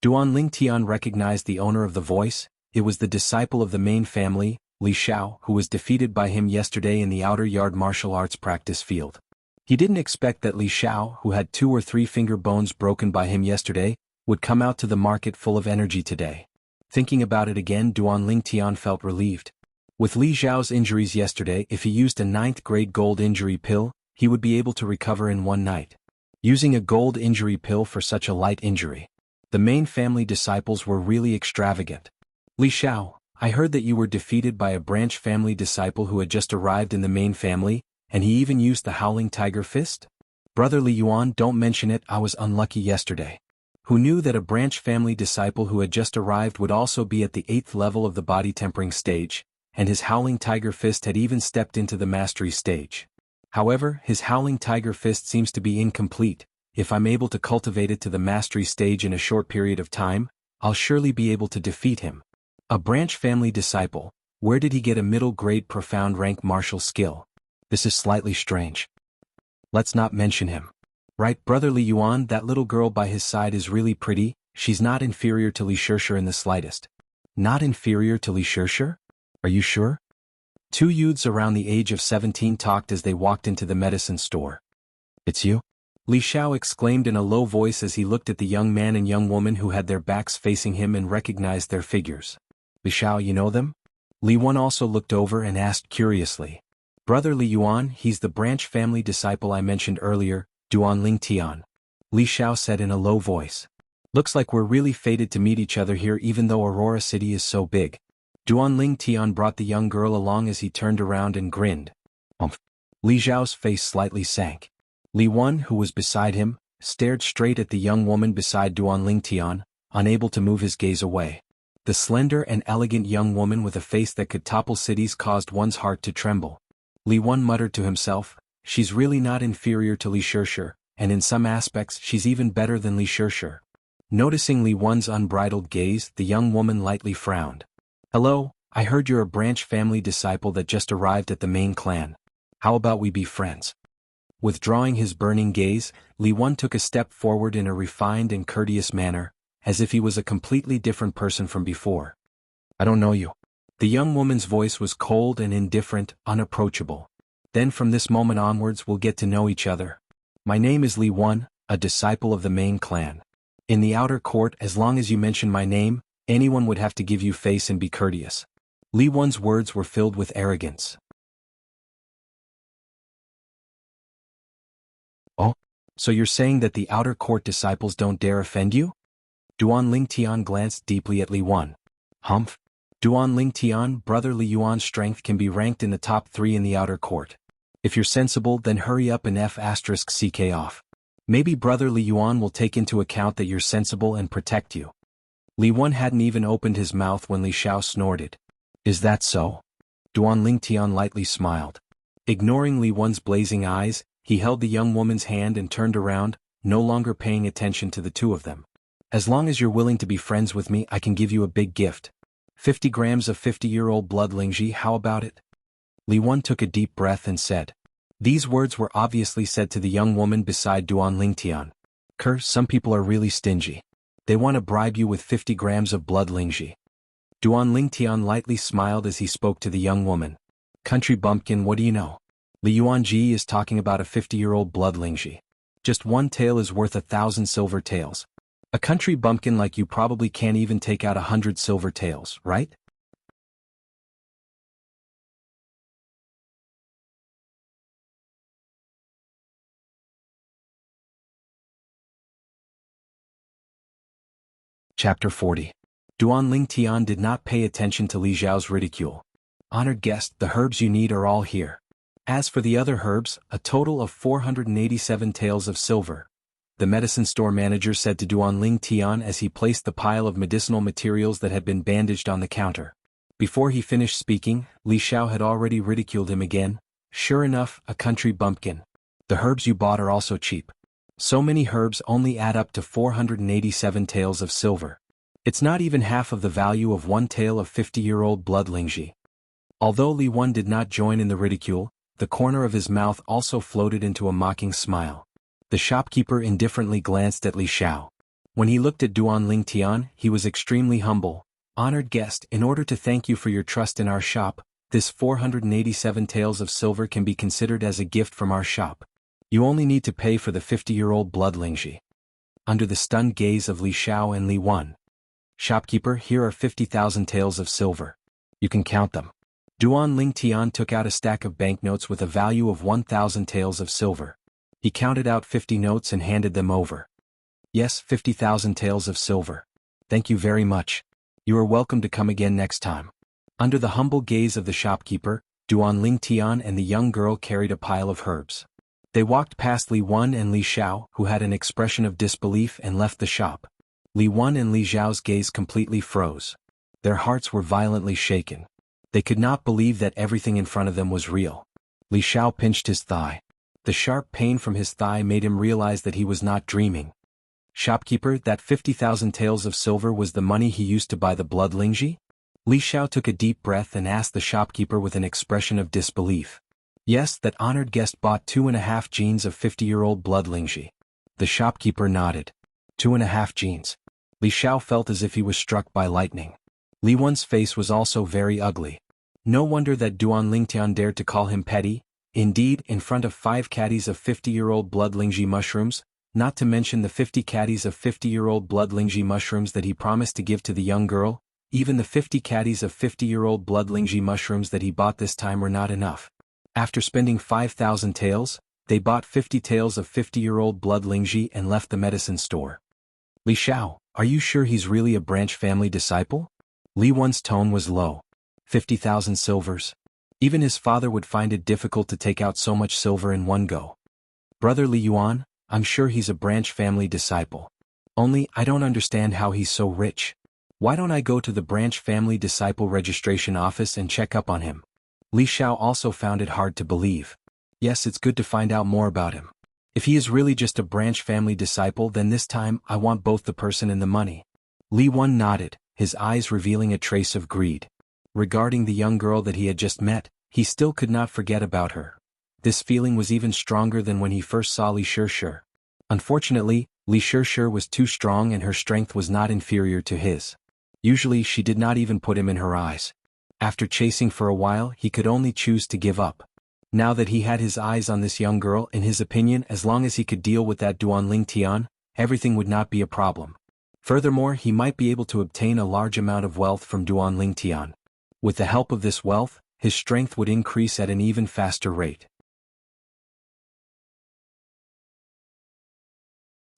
Duan Lingtian recognized the owner of the voice. It was the disciple of the main family, Li Xiao, who was defeated by him yesterday in the outer yard martial arts practice field. He didn't expect that Li Xiao, who had 2 or 3 finger bones broken by him yesterday, would come out to the market full of energy today. Thinking about it again, Duan Lingtian felt relieved. With Li Xiao's injuries yesterday, if he used a 9th grade gold injury pill, he would be able to recover in 1 night. Using a gold injury pill for such a light injury. The main family disciples were really extravagant. Li Xiao, I heard that you were defeated by a branch family disciple who had just arrived in the main family, and he even used the Howling Tiger Fist? Brother Li Yuan, don't mention it, I was unlucky yesterday. Who knew that a branch family disciple who had just arrived would also be at the 8th level of the body tempering stage, and his Howling Tiger Fist had even stepped into the mastery stage. However, his Howling Tiger Fist seems to be incomplete. If I'm able to cultivate it to the mastery stage in a short period of time, I'll surely be able to defeat him. A branch family disciple, where did he get a middle grade profound rank martial skill? This is slightly strange. Let's not mention him. Right, Brother Li Yuan, that little girl by his side is really pretty, she's not inferior to Li Shishir in the slightest. Not inferior to Li Shishir? Are you sure? 2 youths around the age of 17 talked as they walked into the medicine store. It's you? Li Xiao exclaimed in a low voice as he looked at the young man and young woman who had their backs facing him and recognized their figures. Li Xiao, you know them? Li Wan also looked over and asked curiously. Brother Li Yuan, he's the branch family disciple I mentioned earlier, Duan Ling Tian. Li Xiao said in a low voice. Looks like we're really fated to meet each other here even though Aurora City is so big. Duan Ling Tian brought the young girl along as he turned around and grinned. Li Xiao's face slightly sank. Li Wan, who was beside him, stared straight at the young woman beside Duan Ling Tian, unable to move his gaze away. The slender and elegant young woman with a face that could topple cities caused one's heart to tremble. Li Wan muttered to himself, she's really not inferior to Li Shishir, and in some aspects she's even better than Li Shishir. Noticing Li Wan's unbridled gaze, the young woman lightly frowned. Hello, I heard you're a branch family disciple that just arrived at the main clan. How about we be friends? Withdrawing his burning gaze, Li Wan took a step forward in a refined and courteous manner, as if he was a completely different person from before. I don't know you. The young woman's voice was cold and indifferent, unapproachable. Then from this moment onwards we'll get to know each other. My name is Li Wan, a disciple of the main clan. In the outer court, as long as you mention my name, anyone would have to give you face and be courteous. Li Wan's words were filled with arrogance. Oh, so you're saying that the outer court disciples don't dare offend you? Duan Ling Tian glanced deeply at Li Wan. Humph. Duan Ling Tian, brother Li Yuan's strength can be ranked in the top 3 in the outer court. If you're sensible, then hurry up and F***ck off. Maybe brother Li Yuan will take into account that you're sensible and protect you. Li Wan hadn't even opened his mouth when Li Xiao snorted. Is that so? Duan Ling Tian lightly smiled. Ignoring Li Wan's blazing eyes, he held the young woman's hand and turned around, no longer paying attention to the two of them. As long as you're willing to be friends with me, I can give you a big gift. 50 grams of 50-year-old blood Lingji, how about it? Li Wan took a deep breath and said. These words were obviously said to the young woman beside Duan Ling Tian. Some people are really stingy. They want to bribe you with 50 grams of blood Lingji. Duan Ling Tian lightly smiled as he spoke to the young woman. Country bumpkin, what do you know? Li Yuanji is talking about a 50-year-old blood Lingji. Just one tail is worth 1,000 silver taels. A country bumpkin like you probably can't even take out 100 silver taels, right? Chapter 40. Duan Ling Tian did not pay attention to Li Xiao's ridicule. Honored guest, the herbs you need are all here. As for the other herbs, a total of 487 taels of silver. The medicine store manager said to Duan Ling Tian as he placed the pile of medicinal materials that had been bandaged on the counter. Before he finished speaking, Li Xiao had already ridiculed him again. Sure enough, a country bumpkin. The herbs you bought are also cheap. So many herbs only add up to 487 taels of silver. It's not even half of the value of one tael of 50-year-old blood Lingji. Although Li Wan did not join in the ridicule, the corner of his mouth also floated into a mocking smile. The shopkeeper indifferently glanced at Li Xiao. When he looked at Duan Ling Tian, he was extremely humble. Honored guest, in order to thank you for your trust in our shop, this 487 taels of silver can be considered as a gift from our shop. You only need to pay for the 50-year-old blood Lingji. Under the stunned gaze of Li Xiao and Li Wan. Shopkeeper, here are 50,000 taels of silver. You can count them. Duan Ling Tian took out a stack of banknotes with a value of 1,000 taels of silver. He counted out 50 notes and handed them over. Yes, 50,000 taels of silver. Thank you very much. You are welcome to come again next time. Under the humble gaze of the shopkeeper, Duan Ling Tian and the young girl carried a pile of herbs. They walked past Li Wan and Li Xiao, who had an expression of disbelief, and left the shop. Li Wan and Li Xiao's gaze completely froze. Their hearts were violently shaken. They could not believe that everything in front of them was real. Li Xiao pinched his thigh. The sharp pain from his thigh made him realize that he was not dreaming. Shopkeeper, that 50,000 taels of silver was the money he used to buy the blood Lingji? Li Xiao took a deep breath and asked the shopkeeper with an expression of disbelief. Yes, that honored guest bought 2.5 jeans of 50-year-old blood Lingji. The shopkeeper nodded. 2.5 jeans. Li Xiao felt as if he was struck by lightning. Li Wan's face was also very ugly. No wonder that Duan Ling Tian dared to call him petty. Indeed, in front of 5 caddies of 50-year-old blood Lingji mushrooms, not to mention the 50 caddies of 50-year-old blood Lingji mushrooms that he promised to give to the young girl, even the 50 caddies of 50-year-old blood lingji mushrooms that he bought this time were not enough. After spending 5,000 taels, they bought 50 taels of 50-year-old blood lingji and left the medicine store. Li Xiao, are you sure he's really a branch family disciple? Li Wen's tone was low. 50,000 silvers. Even his father would find it difficult to take out so much silver in one go. Brother Li Yuan, I'm sure he's a branch family disciple. Only, I don't understand how he's so rich. Why don't I go to the branch family disciple registration office and check up on him? Li Xiao also found it hard to believe. Yes, it's good to find out more about him. If he is really just a branch family disciple, then this time I want both the person and the money. Li Wen nodded, his eyes revealing a trace of greed. Regarding the young girl that he had just met, he still could not forget about her. This feeling was even stronger than when he first saw Li Shishir. Unfortunately, Li Shishir was too strong and her strength was not inferior to his. Usually she did not even put him in her eyes. After chasing for a while, he could only choose to give up. Now that he had his eyes on this young girl, in his opinion, as long as he could deal with that Duanling Tian, everything would not be a problem. Furthermore, he might be able to obtain a large amount of wealth from Duanling Tian. With the help of this wealth, his strength would increase at an even faster rate.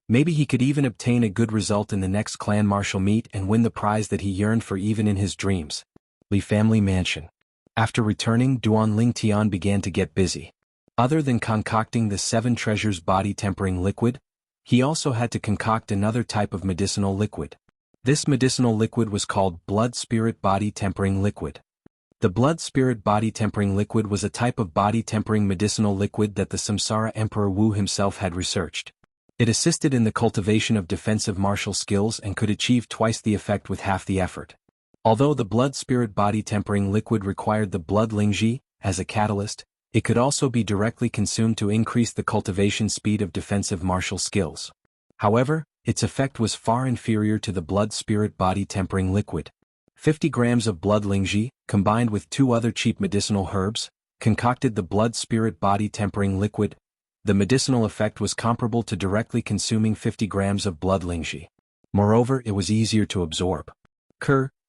Maybe he could even obtain a good result in the next clan martial meet and win the prize that he yearned for even in his dreams. Li Family Mansion. After returning, Duanling Tian began to get busy. Other than concocting the 7 treasures body-tempering liquid, he also had to concoct another type of medicinal liquid. This medicinal liquid was called blood-spirit body-tempering liquid. The blood-spirit body-tempering liquid was a type of body-tempering medicinal liquid that the Samsara Emperor Wu himself had researched. It assisted in the cultivation of defensive martial skills and could achieve twice the effect with half the effort. Although the blood-spirit body-tempering liquid required the blood lingji as a catalyst, it could also be directly consumed to increase the cultivation speed of defensive martial skills. However, its effect was far inferior to the blood-spirit body-tempering liquid. 50 grams of blood lingji, combined with 2 other cheap medicinal herbs, concocted the blood-spirit body-tempering liquid. The medicinal effect was comparable to directly consuming 50 grams of blood lingji. Moreover, it was easier to absorb.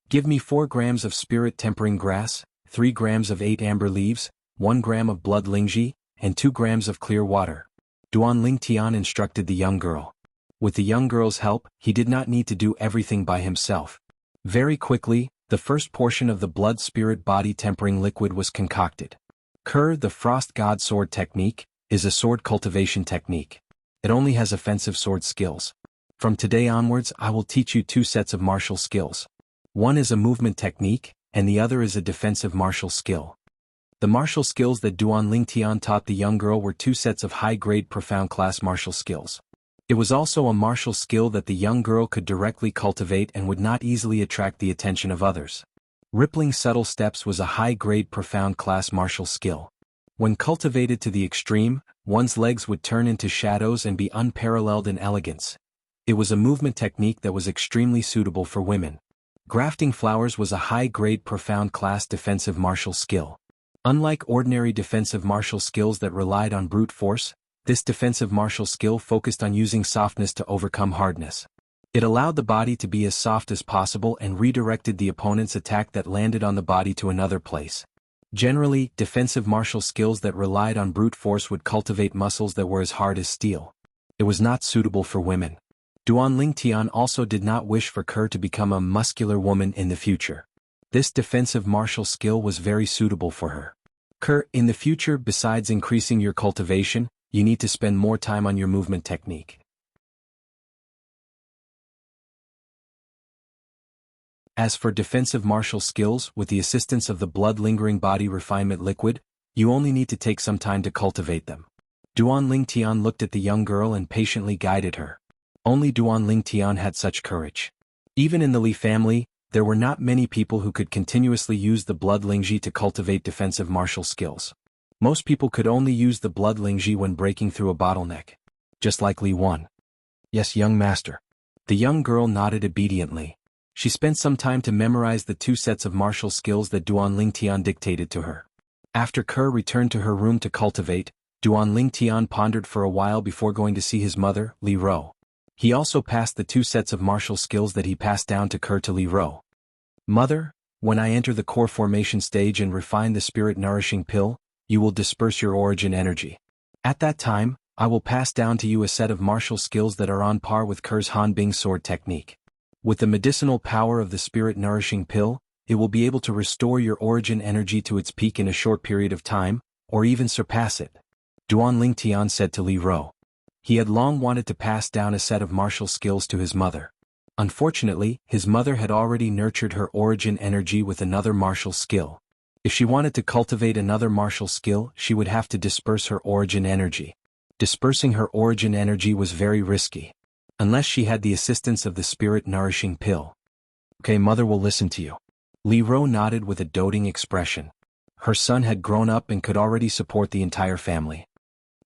Give me 4 grams of spirit-tempering grass, 3 grams of 8 amber leaves, 1 gram of blood lingji, and 2 grams of clear water. Duanling Tian instructed the young girl. With the young girl's help, he did not need to do everything by himself. Very quickly, the first portion of the blood-spirit body-tempering liquid was concocted. The Frost God Sword Technique is a sword cultivation technique. It only has offensive sword skills. From today onwards, I will teach you 2 sets of martial skills. One is a movement technique, and the other is a defensive martial skill. The martial skills that Duanling Tian taught the young girl were 2 sets of high-grade profound class martial skills. It was also a martial skill that the young girl could directly cultivate and would not easily attract the attention of others. Rippling subtle steps was a high-grade profound class martial skill. When cultivated to the extreme, one's legs would turn into shadows and be unparalleled in elegance. It was a movement technique that was extremely suitable for women. Grafting flowers was a high-grade profound class defensive martial skill. Unlike ordinary defensive martial skills that relied on brute force, this defensive martial skill focused on using softness to overcome hardness. It allowed the body to be as soft as possible and redirected the opponent's attack that landed on the body to another place. Generally, defensive martial skills that relied on brute force would cultivate muscles that were as hard as steel. It was not suitable for women. Duanling Tian also did not wish for to become a muscular woman in the future. This defensive martial skill was very suitable for her. In the future, besides increasing your cultivation, you need to spend more time on your movement technique. As for defensive martial skills, with the assistance of the blood-lingering body refinement liquid, you only need to take some time to cultivate them. Duanling Tian looked at the young girl and patiently guided her. Only Duanling Tian had such courage. Even in the Li family, there were not many people who could continuously use the blood lingji to cultivate defensive martial skills. Most people could only use the blood lingji when breaking through a bottleneck. Just like Li Wen. Yes, young master. The young girl nodded obediently. She spent some time to memorize the 2 sets of martial skills that Duanling Tian dictated to her. After returned to her room to cultivate, Duanling Tian pondered for a while before going to see his mother, Li Ro. He also passed the 2 sets of martial skills that he passed down to Li Ro. Mother, when I enter the core formation stage and refine the spirit-nourishing pill, you will disperse your origin energy. At that time, I will pass down to you a set of martial skills that are on par with Ker's Hanbing sword technique. With the medicinal power of the spirit-nourishing pill, it will be able to restore your origin energy to its peak in a short period of time, or even surpass it. Duan Lingtian said to Li Ro. He had long wanted to pass down a set of martial skills to his mother. Unfortunately, his mother had already nurtured her origin energy with another martial skill. If she wanted to cultivate another martial skill, she would have to disperse her origin energy. Dispersing her origin energy was very risky. Unless she had the assistance of the spirit-nourishing pill. Okay, mother will listen to you. Li Ro nodded with a doting expression. Her son had grown up and could already support the entire family.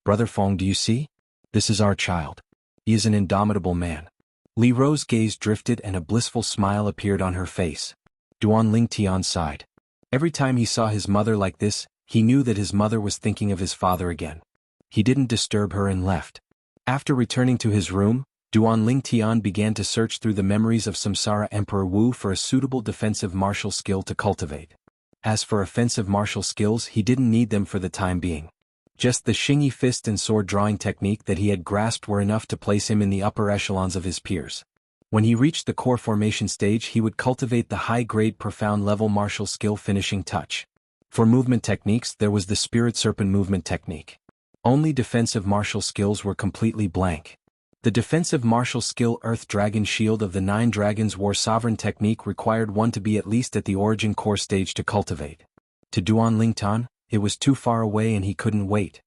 Brother Feng, do you see? This is our child. He is an indomitable man. Li Ro's gaze drifted and a blissful smile appeared on her face. Duan Lingtian sighed. Every time he saw his mother like this, he knew that his mother was thinking of his father again. He didn't disturb her and left. After returning to his room, Duan Lingtian began to search through the memories of Samsara Emperor Wu for a suitable defensive martial skill to cultivate. As for offensive martial skills, he didn't need them for the time being. Just the Xingyi fist and sword drawing technique that he had grasped were enough to place him in the upper echelons of his peers. When he reached the core formation stage, he would cultivate the high-grade profound level martial skill finishing touch. For movement techniques, there was the Spirit Serpent movement technique. Only defensive martial skills were completely blank. The defensive martial skill Earth Dragon Shield of the Nine Dragons War Sovereign technique required one to be at least at the origin core stage to cultivate. To Duan Lingtian, it was too far away and he couldn't wait.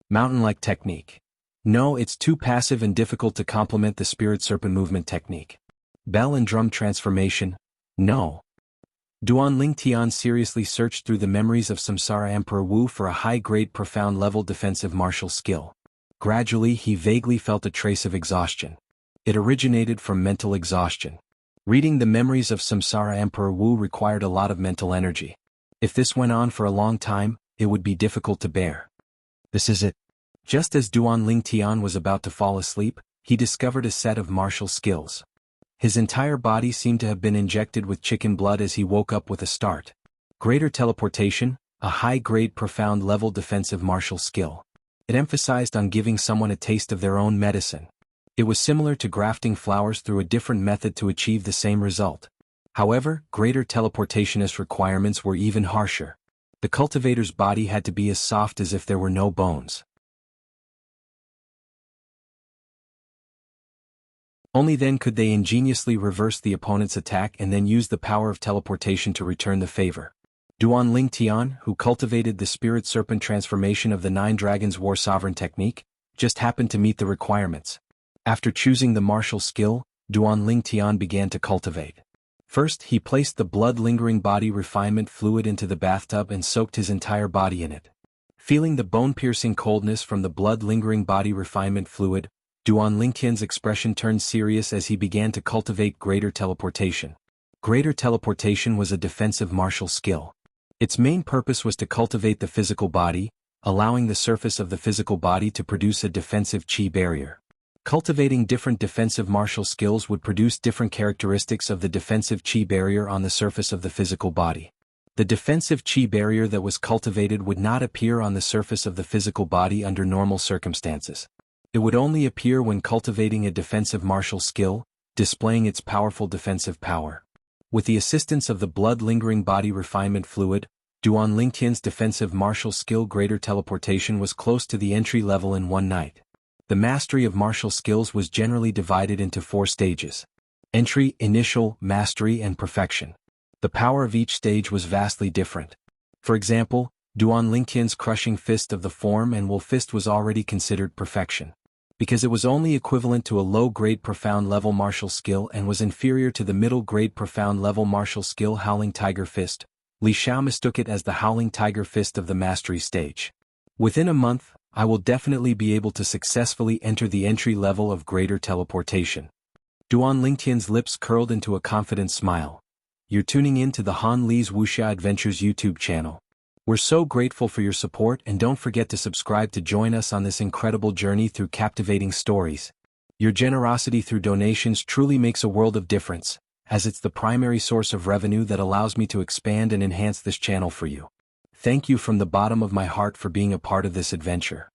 Mountain-like technique. No, it's too passive and difficult to complement the Spirit Serpent movement technique. Bell and drum transformation. No. Duan Lingtian seriously searched through the memories of Samsara Emperor Wu for a high-grade profound level defensive martial skill. Gradually he vaguely felt a trace of exhaustion. It originated from mental exhaustion. Reading the memories of Samsara Emperor Wu required a lot of mental energy. If this went on for a long time, it would be difficult to bear. This is it. Just as Duan Lingtian was about to fall asleep, he discovered a set of martial skills. His entire body seemed to have been injected with chicken blood as he woke up with a start. Greater teleportation, a high-grade profound level defensive martial skill. It emphasized on giving someone a taste of their own medicine. It was similar to grafting flowers through a different method to achieve the same result. However, greater teleportationist requirements were even harsher. The cultivator's body had to be as soft as if there were no bones. Only then could they ingeniously reverse the opponent's attack and then use the power of teleportation to return the favor. Duan Lingtian, who cultivated the Spirit Serpent transformation of the Nine Dragons War Sovereign technique, just happened to meet the requirements. After choosing the martial skill, Duan Lingtian began to cultivate. First, he placed the blood-lingering body refinement fluid into the bathtub and soaked his entire body in it. Feeling the bone-piercing coldness from the blood-lingering body refinement fluid, Duan Lingtian's expression turned serious as he began to cultivate greater teleportation. Greater teleportation was a defensive martial skill. Its main purpose was to cultivate the physical body, allowing the surface of the physical body to produce a defensive chi barrier. Cultivating different defensive martial skills would produce different characteristics of the defensive chi barrier on the surface of the physical body. The defensive chi barrier that was cultivated would not appear on the surface of the physical body under normal circumstances. It would only appear when cultivating a defensive martial skill, displaying its powerful defensive power. With the assistance of the blood-lingering body refinement fluid, Duan Lingtian's defensive martial skill greater teleportation was close to the entry level in one night. The mastery of martial skills was generally divided into 4 stages. Entry, initial, mastery, and perfection. The power of each stage was vastly different. For example, Duan Lingtian's crushing fist of the form and will fist was already considered perfection. Because it was only equivalent to a low-grade profound level martial skill and was inferior to the middle-grade profound level martial skill Howling Tiger Fist, Li Xiao mistook it as the Howling Tiger Fist of the mastery stage. Within a month, I will definitely be able to successfully enter the entry level of greater teleportation. Duan Lingtian's lips curled into a confident smile. You're tuning in to the Han Li's Wuxia Adventures YouTube channel. We're so grateful for your support and don't forget to subscribe to join us on this incredible journey through captivating stories. Your generosity through donations truly makes a world of difference, as it's the primary source of revenue that allows me to expand and enhance this channel for you. Thank you from the bottom of my heart for being a part of this adventure.